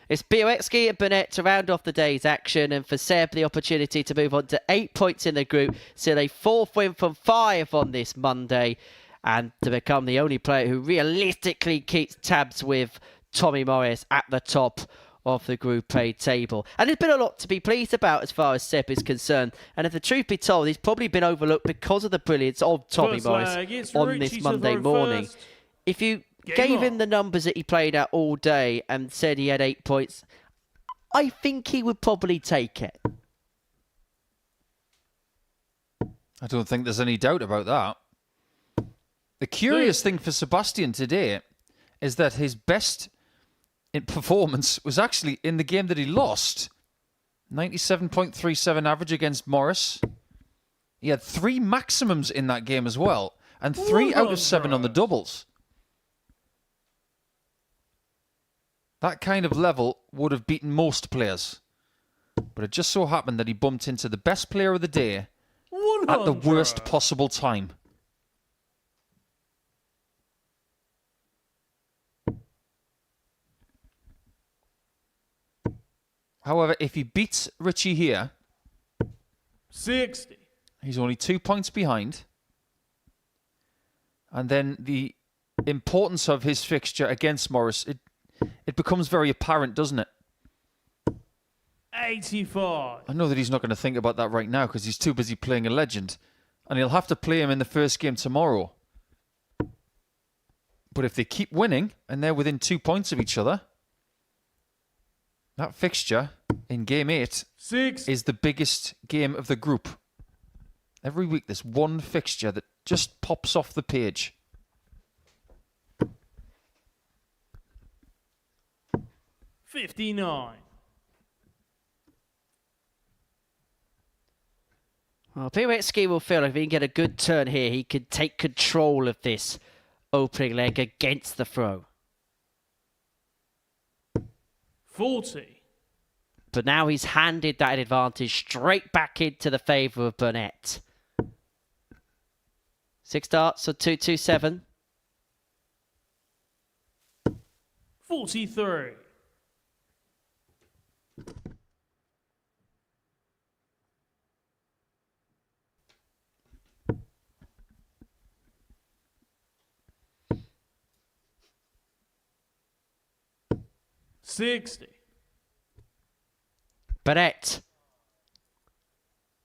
It's Bialecki and Burnett to round off the day's action, and for Seb the opportunity to move on to 8 points in the group, still a 4th win from 5 on this Monday, and to become the only player who realistically keeps tabs with Tommy Morris at the top of the Group A table. And there's been a lot to be pleased about as far as Seb is concerned, and if the truth be told, he's probably been overlooked because of the brilliance of Tommy Morris on this Monday morning. If you gave him the numbers that he played at all day and said he had 8 points, I think he would probably take it. I don't think there's any doubt about that. The curious thing for Sebastian today is that his best performance was actually in the game that he lost. 97.37 average against Morris. He had 3 maximums in that game as well, and 3 out of 7 on the doubles. That kind of level would have beaten most players. But it just so happened that he bumped into the best player of the day at the worst possible time. However, if he beats Richie here, 60. He's only 2 points behind. And then the importance of his fixture against Morris, it becomes very apparent, doesn't it? 85. I know that he's not going to think about that right now because he's too busy playing a legend. And he'll have to play him in the first game tomorrow. But if they keep winning and they're within 2 points of each other, that fixture in Game 8 is the biggest game of the group. Every week there's one fixture that just pops off the page. $59. Well, Bialecki will feel like if he can get a good turn here, he could take control of this opening leg against the throw. 40. But now he's handed that advantage straight back into the favour of Burnett. 6 darts, so 2-2-7. 43. $60. Burnett.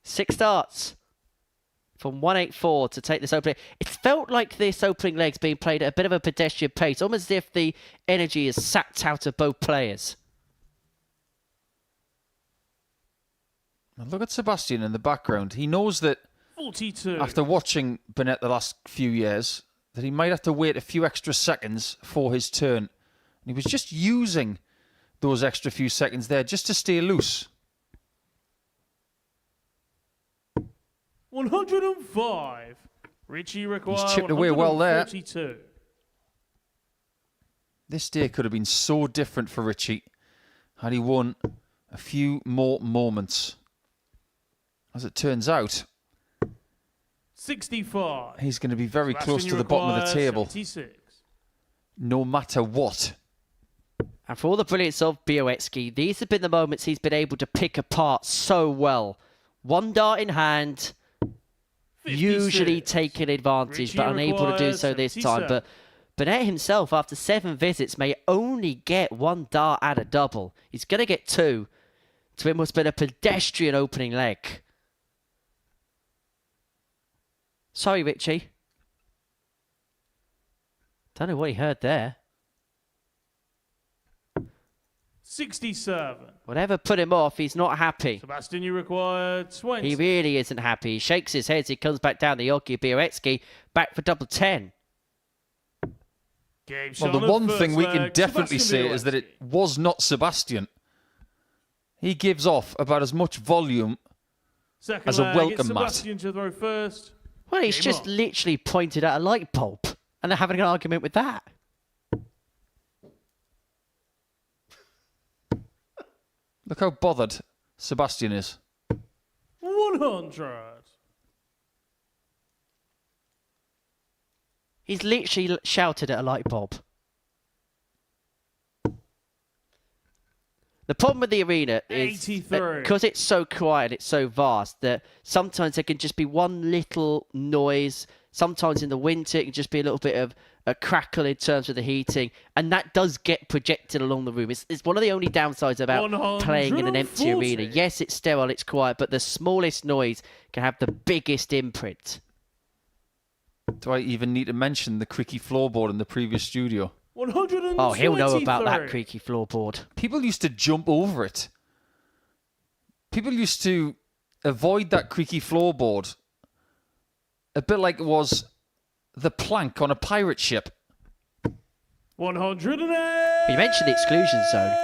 6 darts from 184 to take this opening. It felt like this opening leg's being played at a bit of a pedestrian pace, almost as if the energy is sapped out of both players. And look at Sebastian in the background. He knows that 42. After watching Burnett the last few years, that he might have to wait a few extra seconds for his turn. And he was just using those extra few seconds there just to stay loose. 105. Richie requires He's chipped away well there. 142. This day could have been so different for Richie had he won a few more moments. As it turns out, 65. he's going to be very Sebastian, close you to the bottom of the require table. 76. No matter what. And for all the brilliance of Bialecki, these have been the moments he's been able to pick apart so well. One dart in hand, 56. usually taking advantage, Richie but unable to do requires so this 77. time. But Burnett himself, after 7 visits, may only get 1 dart at a double. He's going to get 2. So it must have been a pedestrian opening leg. Sorry, Richie. Don't know what he heard there. 67. Whatever put him off, he's not happy. Sebastian, you require 20. He really isn't happy. He shakes his head as he comes back down the Yogi. Bialecki back for double 10. Well, the one thing we can definitely say is that it was not Sebastian. He gives off about as much volume Second as a leg, welcome it's mat. Sebastian to throw first. Well, he's Game just on. literally pointed at a light bulb. And they're having an argument with that. Look how bothered Sebastian is. 100. He's literally shouted at a light bulb. The problem with the arena is 83. because it's so quiet, it's so vast, that sometimes there can just be one little noise. Sometimes in the winter, it can just be a little bit of a crackle in terms of the heating. And that does get projected along the room. It's one of the only downsides about playing in an empty 140. arena. Yes, it's sterile, it's quiet, but the smallest noise can have the biggest imprint. Do I even need to mention the creaky floorboard in the previous studio? 123. Oh, he'll know about that creaky floorboard. People used to jump over it. People used to avoid that creaky floorboard. A bit like it was the plank on a pirate ship. 108. You mentioned the exclusion zone.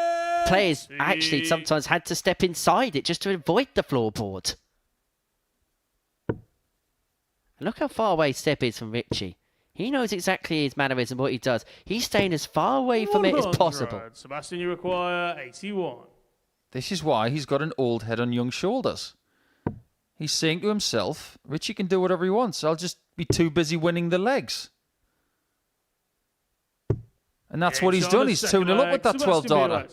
Players actually sometimes had to step inside it just to avoid the floorboard. And look how far away Seb is from Richie. He knows exactly his mannerism, what he does. He's staying as far away from it as 100. possible. Sebastian, you require 81. This is why he's got an old head on young shoulders. He's saying to himself, Richie can do whatever he wants. I'll just be too busy winning the legs. And that's what he's done. He's 2-0 up with that 12 darter.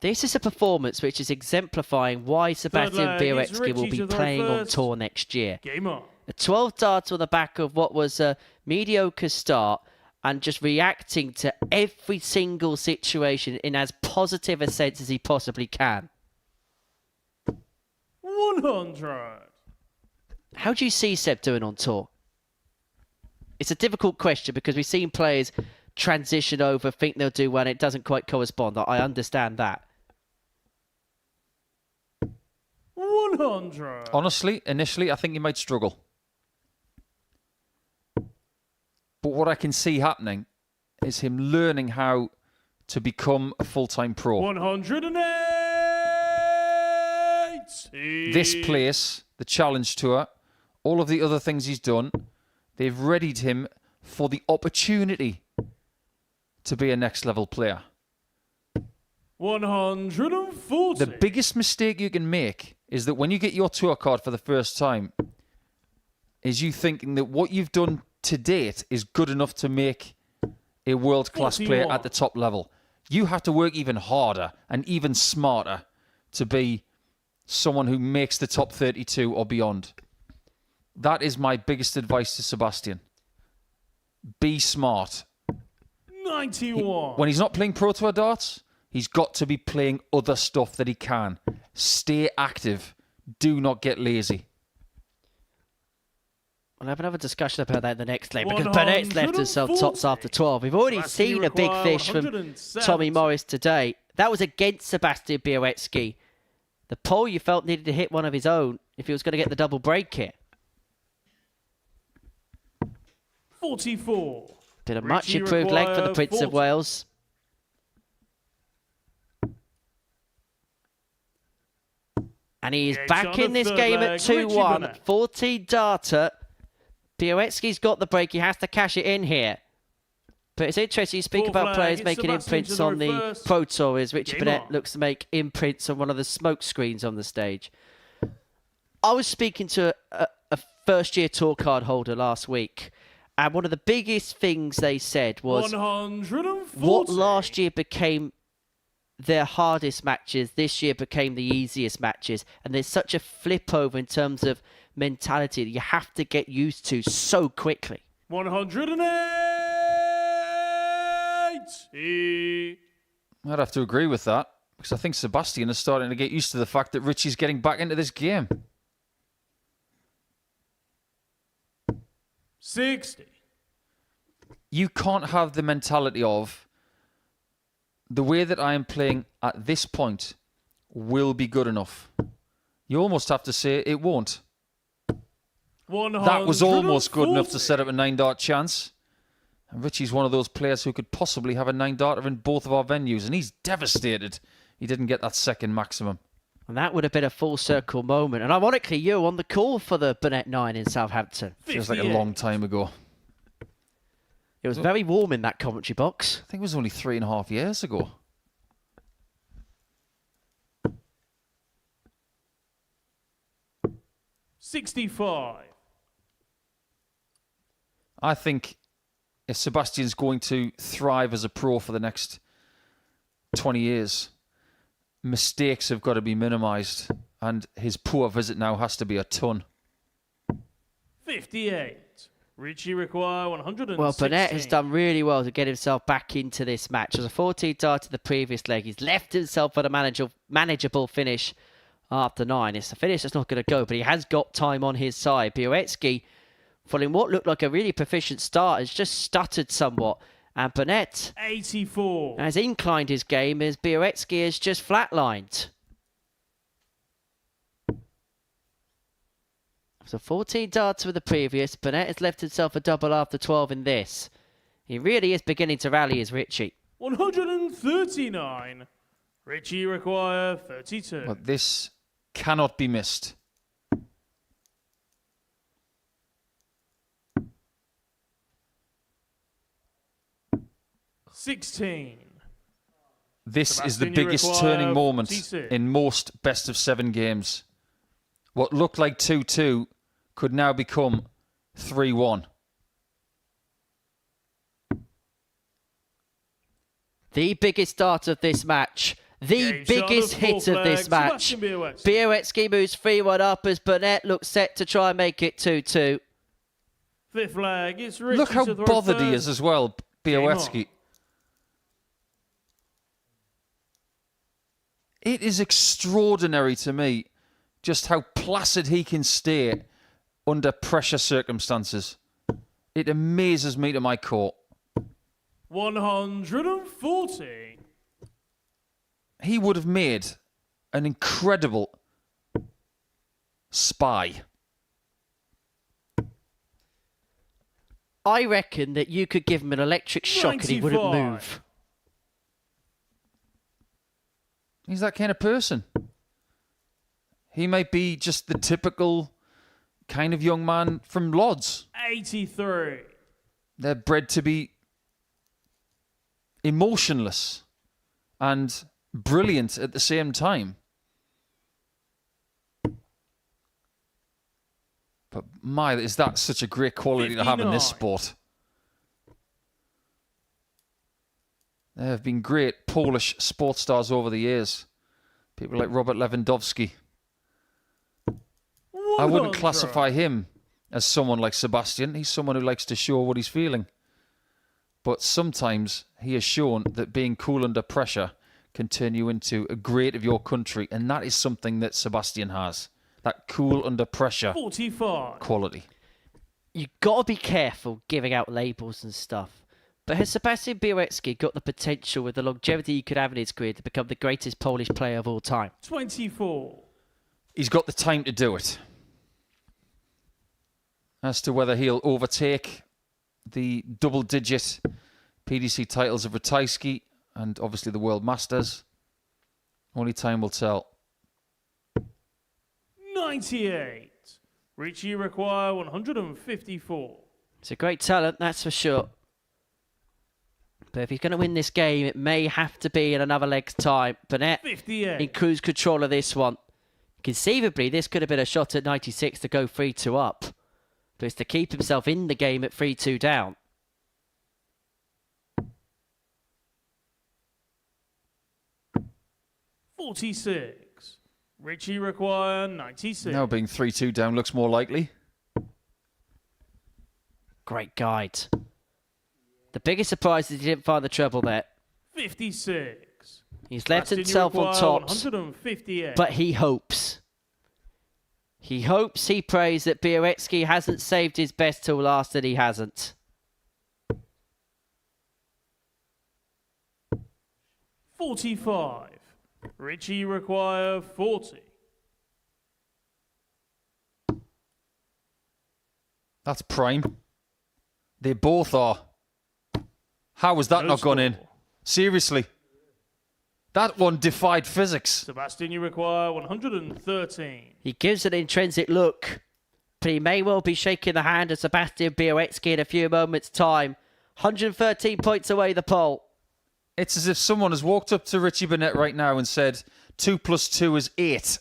This is a performance which is exemplifying why Sebastian Bialecki will be playing on tour next year. Game on. A 12 darter on the back of what was a mediocre start and just reacting to every single situation in as positive a sense as he possibly can. 100. How do you see Seb doing on tour? It's a difficult question because we've seen players transition over, think they'll do well, and it doesn't quite correspond. I understand that. 100. Honestly, initially, I think he might struggle. But what I can see happening is him learning how to become a full-time pro. 108. This place, the Challenge Tour, all of the other things he's done, they've readied him for the opportunity to be a next-level player. 140. The biggest mistake you can make is that when you get your tour card for the first time, is you thinking that what you've done to date is good enough to make a world-class player 41. at the top level. You have to work even harder and even smarter to be someone who makes the top 32 or beyond. That is my biggest advice to Sebastian. Be smart. 91. When he's not playing Pro Tour darts, he's got to be playing other stuff that he can. Stay active. Do not get lazy. We'll have another discussion about that in the next leg because Burnett's left himself tops after 12. We've already seen a big fish from Tommy Morris today. That was against Sebastian Bialecki. The pole you felt needed to hit one of his own if he was going to get the double break hit. 44. Been a much Richie improved leg for the require Prince 40. of Wales. And he is Game's back on in the this third game leg. at Richie 2-1. Burnett. 14 darter. Bialecki's got the break. He has to cash it in here. But it's interesting, you speak Fourth about flag, players it's making Sebastian imprints to the on the reverse. Pro Tour, as Richie Game Burnett on. looks to make imprints on one of the smoke screens on the stage. I was speaking to a first-year tour card holder last week, and one of the biggest things they said was 140. what last year became their hardest matches, this year became the easiest matches. And there's such a flip over in terms of mentality that you have to get used to so quickly. 180. I'd have to agree with that, because I think Sebastian is starting to get used to the fact that Richie's getting back into this game. 60. You can't have the mentality of the way that I am playing at this point will be good enough. You almost have to say it won't. That was almost good enough to set up a 9-dart chance. And Richie's one of those players who could possibly have a 9-darter in both of our venues, and he's devastated he didn't get that second maximum. And that would have been a full circle moment. And ironically, you were on the call for the Burnett 9 in Southampton. Feels like a long time ago. It was very warm in that commentary box. I think it was only 3.5 years ago. $65. I think if Sebastian's going to thrive as a pro for the next 20 years, mistakes have got to be minimised, and his poor visit now has to be a ton. 58. Richie require 116. Well, Burnett has done really well to get himself back into this match. As a 14-darter the previous leg, he's left himself at a manageable finish after 9. It's a finish that's not going to go, but he has got time on his side. Bialecki, following what looked like a really proficient start, has just stuttered somewhat. And Burnett 84. has inclined his game as Bialecki has just flatlined. So 14-darter with the previous. Burnett has left himself a double after 12 in this. He really is beginning to rally as Richie. 139. Richie require 32. But this cannot be missed. $16. This is the Sebastian, you biggest require turning moment 46. in most best-of-7 games. What looked like 2-2 could now become 3-1. The biggest start of this match. The biggest hit of this match. Bialecki moves 3-1 up as Burnett looks set to try and make it 2-2. Fifth flag. It's Richie. Look how to the bothered he reverse. is as well, Bialecki. It is extraordinary to me just how placid he can stay under pressure circumstances. It amazes me to my core. 140. He would have made an incredible spy. I reckon that you could give him an electric shock and he wouldn't 95. move. He's that kind of person. He might be just the typical kind of young man from Lodz. 83. They're bred to be emotionless and brilliant at the same time. But my, is that such a great quality to have in this 59. sport. There have been great Polish sports stars over the years. People like Robert Lewandowski. I wouldn't classify him as someone like Sebastian. He's someone who likes to show what he's feeling. But sometimes he has shown that being cool under pressure can turn you into a great of your country. And that is something that Sebastian has. That cool under pressure 45. quality. You've got to be careful giving out labels and stuff. But has Sebastian Bialecki got the potential with the longevity he could have in his career to become the greatest Polish player of all time? 24. He's got the time to do it. As to whether he'll overtake the double-digit PDC titles of Ratajski and obviously the World Masters, only time will tell. 98. Richie require 154. It's a great talent, that's for sure. But if he's going to win this game, it may have to be in another leg's time. Burnett 58. in cruise control of this one. Conceivably, this could have been a shot at 96 to go 3-2 up. But it's to keep himself in the game at 3-2 down. $46. Richie require 96. Now being 3-2 down looks more likely. Great guide. The biggest surprise is he didn't find the treble there. 56. He's left Sebastian, you himself on require top. 158. But he hopes. He hopes, he prays that Bialecki hasn't saved his best till last, and he hasn't. $45. Richie require 40. That's prime. They both are. How was that not gone in? Seriously. That one defied physics. Sebastian, you require 113. He gives an intrinsic look, but he may well be shaking the hand of Sebastian Bialecki in a few moments' time. 113 points away the pole. It's as if someone has walked up to Richie Burnett right now and said, 2 + 2 is 8.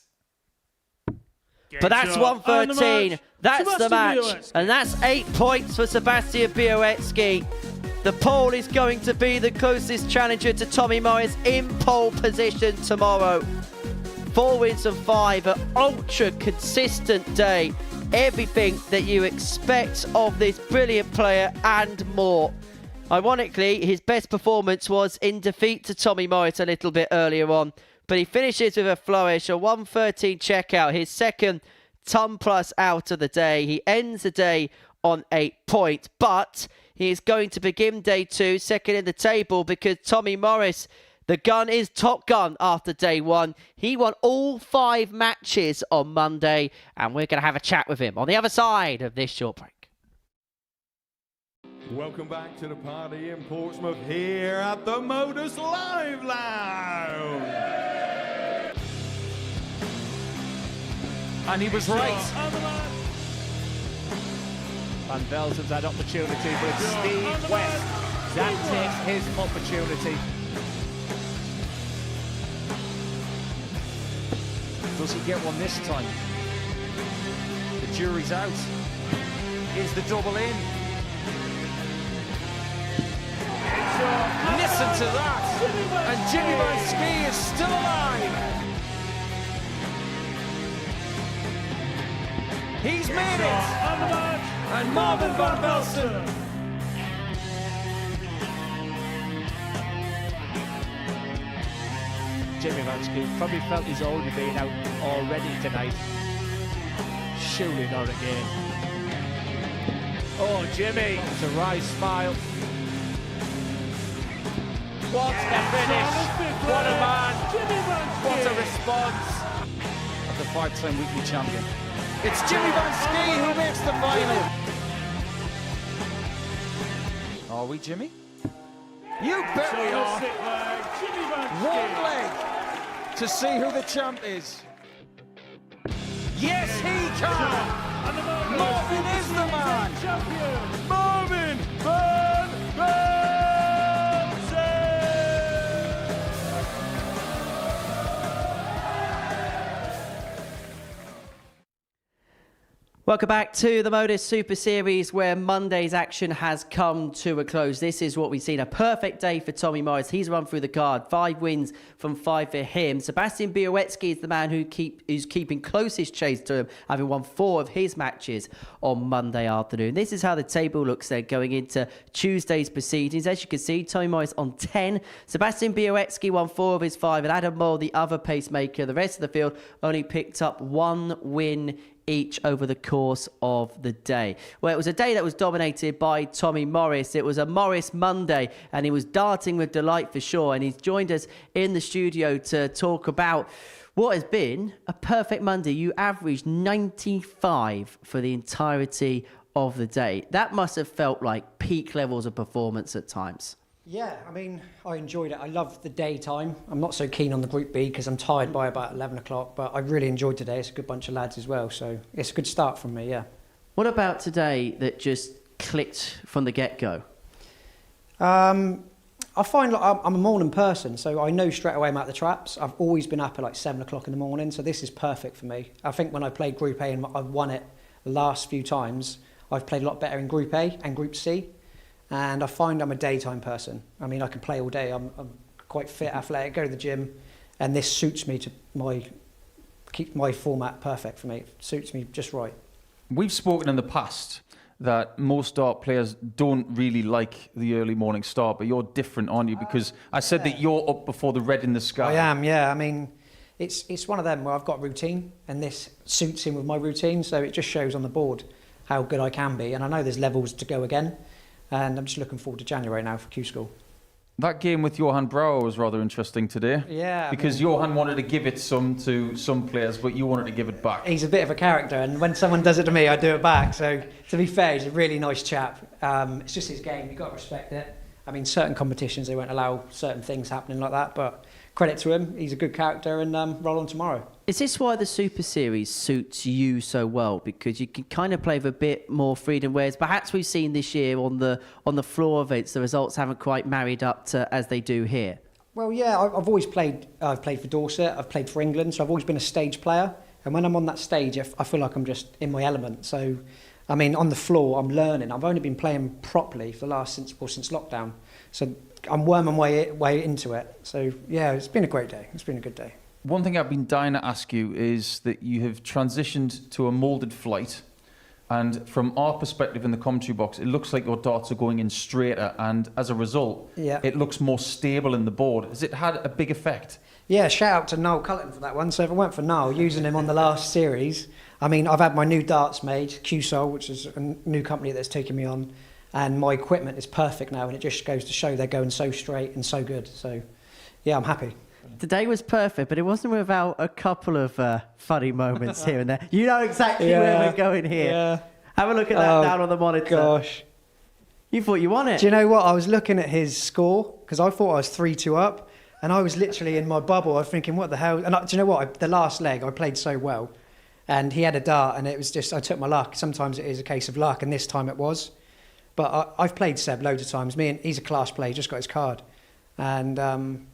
But that's 113. That's the match. And that's 8 points for Sebastian Bialecki. The pole is going to be the closest challenger to Tommy Morris in pole position tomorrow. 4 wins and 5, an ultra consistent day. Everything that you expect of this brilliant player and more. Ironically, his best performance was in defeat to Tommy Morris a little bit earlier on. But he finishes with a flourish, a 113 checkout, his second ton plus out of the day. He ends the day on 8 points, but he is going to begin day 2, second in the table, because Tommy Morris, the gun is top gun after day 1. He won all 5 matches on Monday, and we're going to have a chat with him on the other side of this short break. Welcome back to the party in Portsmouth here at the Modus Live Lounge. And he was right. Van Velzen's had opportunity, but Steve West, that takes his opportunity. Does he get one this time? The jury's out. Is the double in? Listen to that! And Jimmy Van Ski is still alive! He's made it! And Marvin Van Velzen! Jimmy Van Ski probably felt he's already been out already tonight. Surely not again. Oh, Jimmy! It's a wry smile. What a finish! What a man! What a response! Of the 5-time weekly champion. It's Jimmy Van Ski who makes the final! Are we, Jimmy? You bet we are! One leg to see who the champ is. Yes, he can! Marvin is the man! Marvin Van Velzen! Welcome back to the Modus Super Series, where Monday's action has come to a close. This is what we've seen, a perfect day for Tommy Morris. He's run through the card, 5 wins from 5 for him. Sebastian Bialecki is the man who's keeping closest chase to him, having won 4 of his matches on Monday afternoon. This is how the table looks then going into Tuesday's proceedings. As you can see, Tommy Morris on 10. Sebastian Bialecki won 4 of his 5, and Adam Mould, the other pacemaker, the rest of the field only picked up 1 win each over the course of the day. Well, it was a day that was dominated by Tommy Morris. It was a Morris Monday, and he was darting with delight for sure. And he's joined us in the studio to talk about what has been a perfect Monday. You averaged 95 for the entirety of the day. That must have felt like peak levels of performance at times. Yeah, I mean, I enjoyed it. I love the daytime. I'm not so keen on the Group B because I'm tired by about 11 o'clock, but I really enjoyed today. It's a good bunch of lads as well, so it's a good start from me, yeah. What about today that just clicked from the get-go? I I find like I'm a morning person, so I know straight away I'm at the traps. I've always been up at like 7 o'clock in the morning, so this is perfect for me. I think when I played Group A and I've won it the last few times, I've played a lot better in Group A and Group C, and I find I'm a daytime person. I mean, I can play all day. I'm quite fit, athletic, go to the gym, and this suits me to keep my format perfect for me. It suits me just right. We've spoken in the past that most dart players don't really like the early morning start, but you're different, aren't you? Because I said that you're up before the red in the sky. I am, yeah. I mean, it's one of them where I've got routine, and this suits in with my routine, so it just shows on the board how good I can be. And I know there's levels to go again, and I'm just looking forward to January now for Q School. That game with Johan Brouwer was rather interesting today. Yeah. Because Johan wanted to give it to some players, but you wanted to give it back. He's a bit of a character, and when someone does it to me, I do it back. So, to be fair, he's a really nice chap. It's just his game. You've got to respect it. I mean, certain competitions, they won't allow certain things happening like that, but credit to him. He's a good character, and roll on tomorrow. Is this why the Super Series suits you so well? Because you can kind of play with a bit more freedom, whereas perhaps we've seen this year on the floor events, the results haven't quite married up to as they do here. Well, yeah, I've always played. I've played for Dorset. I've played for England, so I've always been a stage player. And when I'm on that stage, I feel like I'm just in my element. So, I mean, on the floor, I'm learning. I've only been playing properly for the last since lockdown. So I'm worming my way into it. So yeah, it's been a great day. It's been a good day. One thing I've been dying to ask you is that you have transitioned to a moulded flight, and from our perspective in the commentary box, it looks like your darts are going in straighter, and as a result, it looks more stable in the board. Has it had a big effect? Yeah, shout out to Noel Cullen for that one. So if it weren't for Noel, using him on the last series, I mean, I've had my new darts made, QSOL, which is a new company that's taken me on, and my equipment is perfect now, and it just goes to show they're going so straight and so good. So, yeah, I'm happy. Today was perfect, but it wasn't without a couple of funny moments here and there. You know exactly where we're going here. Yeah. Have a look at that down on the monitor. Gosh. You thought you won it. Do you know what? I was looking at his score, because I thought I was 3-2 up, and I was literally in my bubble. I was thinking, what the hell? And do you know what? The last leg, I played so well, and he had a dart, and it was just, I took my luck. Sometimes it is a case of luck, and this time it was. But I've played Seb loads of times. He's a class player, he just got his card. And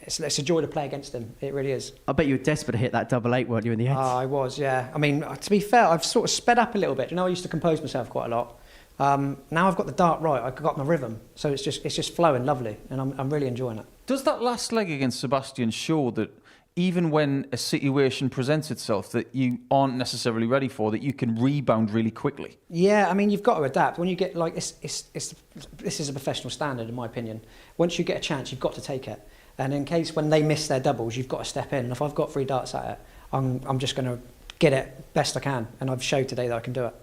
it's a joy to play against him. It really is. I bet you were desperate to hit that 8-8, weren't you, in the end? I was, yeah. I mean, to be fair, I've sort of sped up a little bit. You know, I used to compose myself quite a lot. Now I've got the dart right. I've got my rhythm. So it's just flowing lovely, and I'm really enjoying it. Does that last leg against Sebastian show that even when a situation presents itself that you aren't necessarily ready for, that you can rebound really quickly? Yeah, I mean, you've got to adapt. When you get, like, this is a professional standard, in my opinion. Once you get a chance, you've got to take it. And in case when they miss their doubles, you've got to step in. And if I've got 3 darts at it, I'm just going to get it best I can. And I've showed today that I can do it.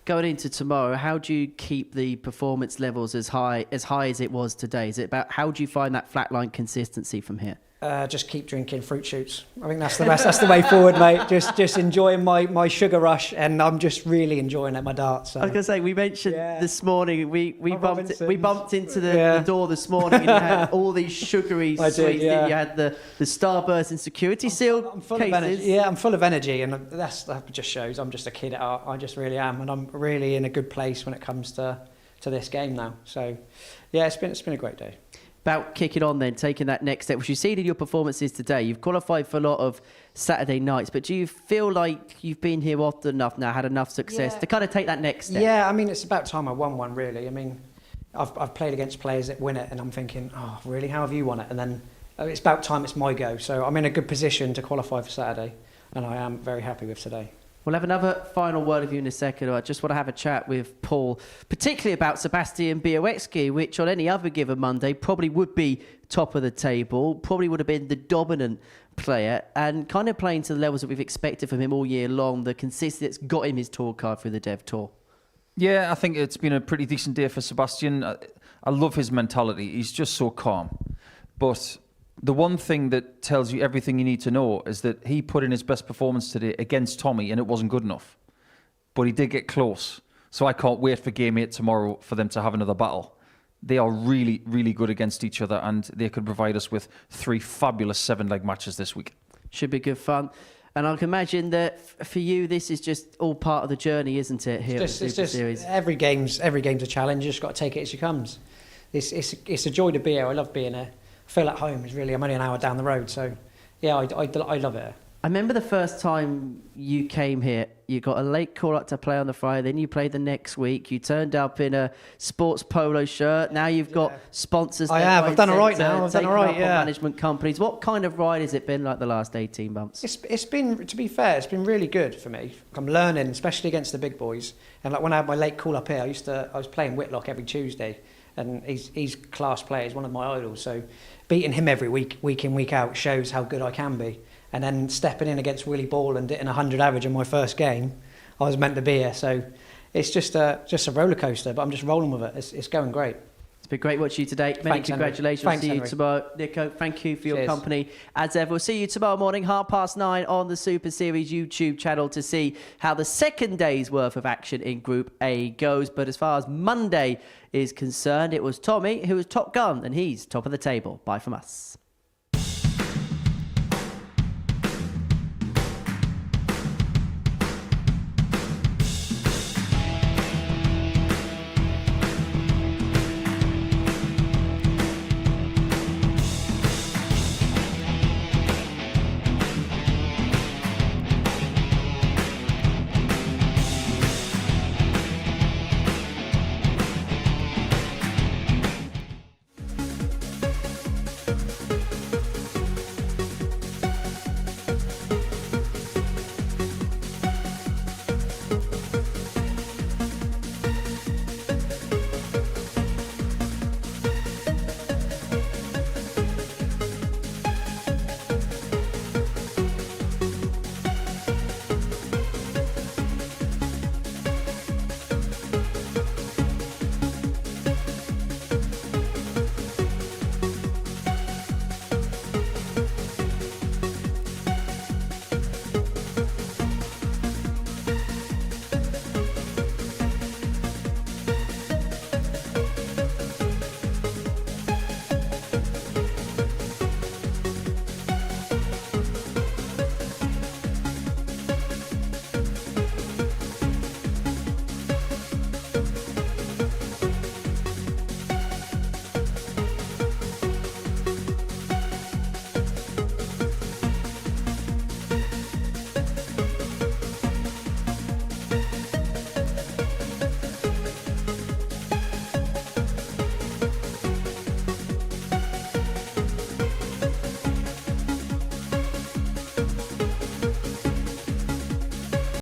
Going into tomorrow, how do you keep the performance levels as high as it was today? Is it about how do you find that flatline consistency from here? Just keep drinking fruit shoots. I think that's the best. That's the way forward, mate. Just enjoying my sugar rush, and I'm just really enjoying it, my darts. So. I was going to say, we mentioned this morning, we bumped into the door this morning, and you had all these sugary sweets. You had the Starburst and Security Seal I'm full of energy. Yeah, I'm full of energy, and that just shows I'm just a kid at heart. I just really am, and I'm really in a good place when it comes to this game now. So, yeah, it's been a great day. About kicking on then, taking that next step, which you've seen in your performances today. You've qualified for a lot of Saturday nights, but do you feel like you've been here often enough now, had enough success to kind of take that next step? Yeah, I mean, it's about time I won one, really. I mean, I've played against players that win it, and I'm thinking, oh, really, how have you won it? And then it's about time it's my go. So I'm in a good position to qualify for Saturday, and I am very happy with today. We'll have another final word with you in a second. I just want to have a chat with Paul, particularly about Sebastian Bialecki, which on any other given Monday probably would be top of the table, probably would have been the dominant player, and kind of playing to the levels that we've expected from him all year long, the consistency that's got him his tour card through the Dev Tour. Yeah, I think it's been a pretty decent day for Sebastian. I love his mentality. He's just so calm. But the one thing that tells you everything you need to know is that he put in his best performance today against Tommy, and it wasn't good enough. But he did get close. So I can't wait for Game 8 tomorrow for them to have another battle. They are really, really good against each other, and they could provide us with 3 fabulous 7-leg matches this week. Should be good fun. And I can imagine that for you, this is just all part of the journey, isn't it, here at the Super Series? Every game's a challenge. You just got to take it as it comes. it's a joy to be here. I love being here. I feel at home. I'm only an hour down the road, so yeah, I love it. I remember the first time you came here, you got a late call up to play on the Friday, then you played the next week. You turned up in a sports polo shirt. Now you've got sponsors. I have. I've done all right now. I've done all right, yeah. Management companies. What kind of ride has it been like the last 18 months? It's been, to be fair, it's been really good for me. I'm learning, especially against the big boys. And like when I had my late call up here, I was playing Whitlock every Tuesday, and he's class player. He's one of my idols. So beating him every week in, week out, shows how good I can be. And then stepping in against Willie Ball and hitting 100 average in my first game, I was meant to be here. So it's just a roller coaster, but I'm just rolling with it. It's going great. It's been great watching you today. Many Thanks, congratulations. Henry. See you Thanks, tomorrow. Nico, thank you for your Cheers. company as ever. We'll see you tomorrow morning, 9:30 on the Super Series YouTube channel to see how the second day's worth of action in Group A goes. But as far as Monday is concerned, it was Tommy who was top gun, and he's top of the table. Bye from us.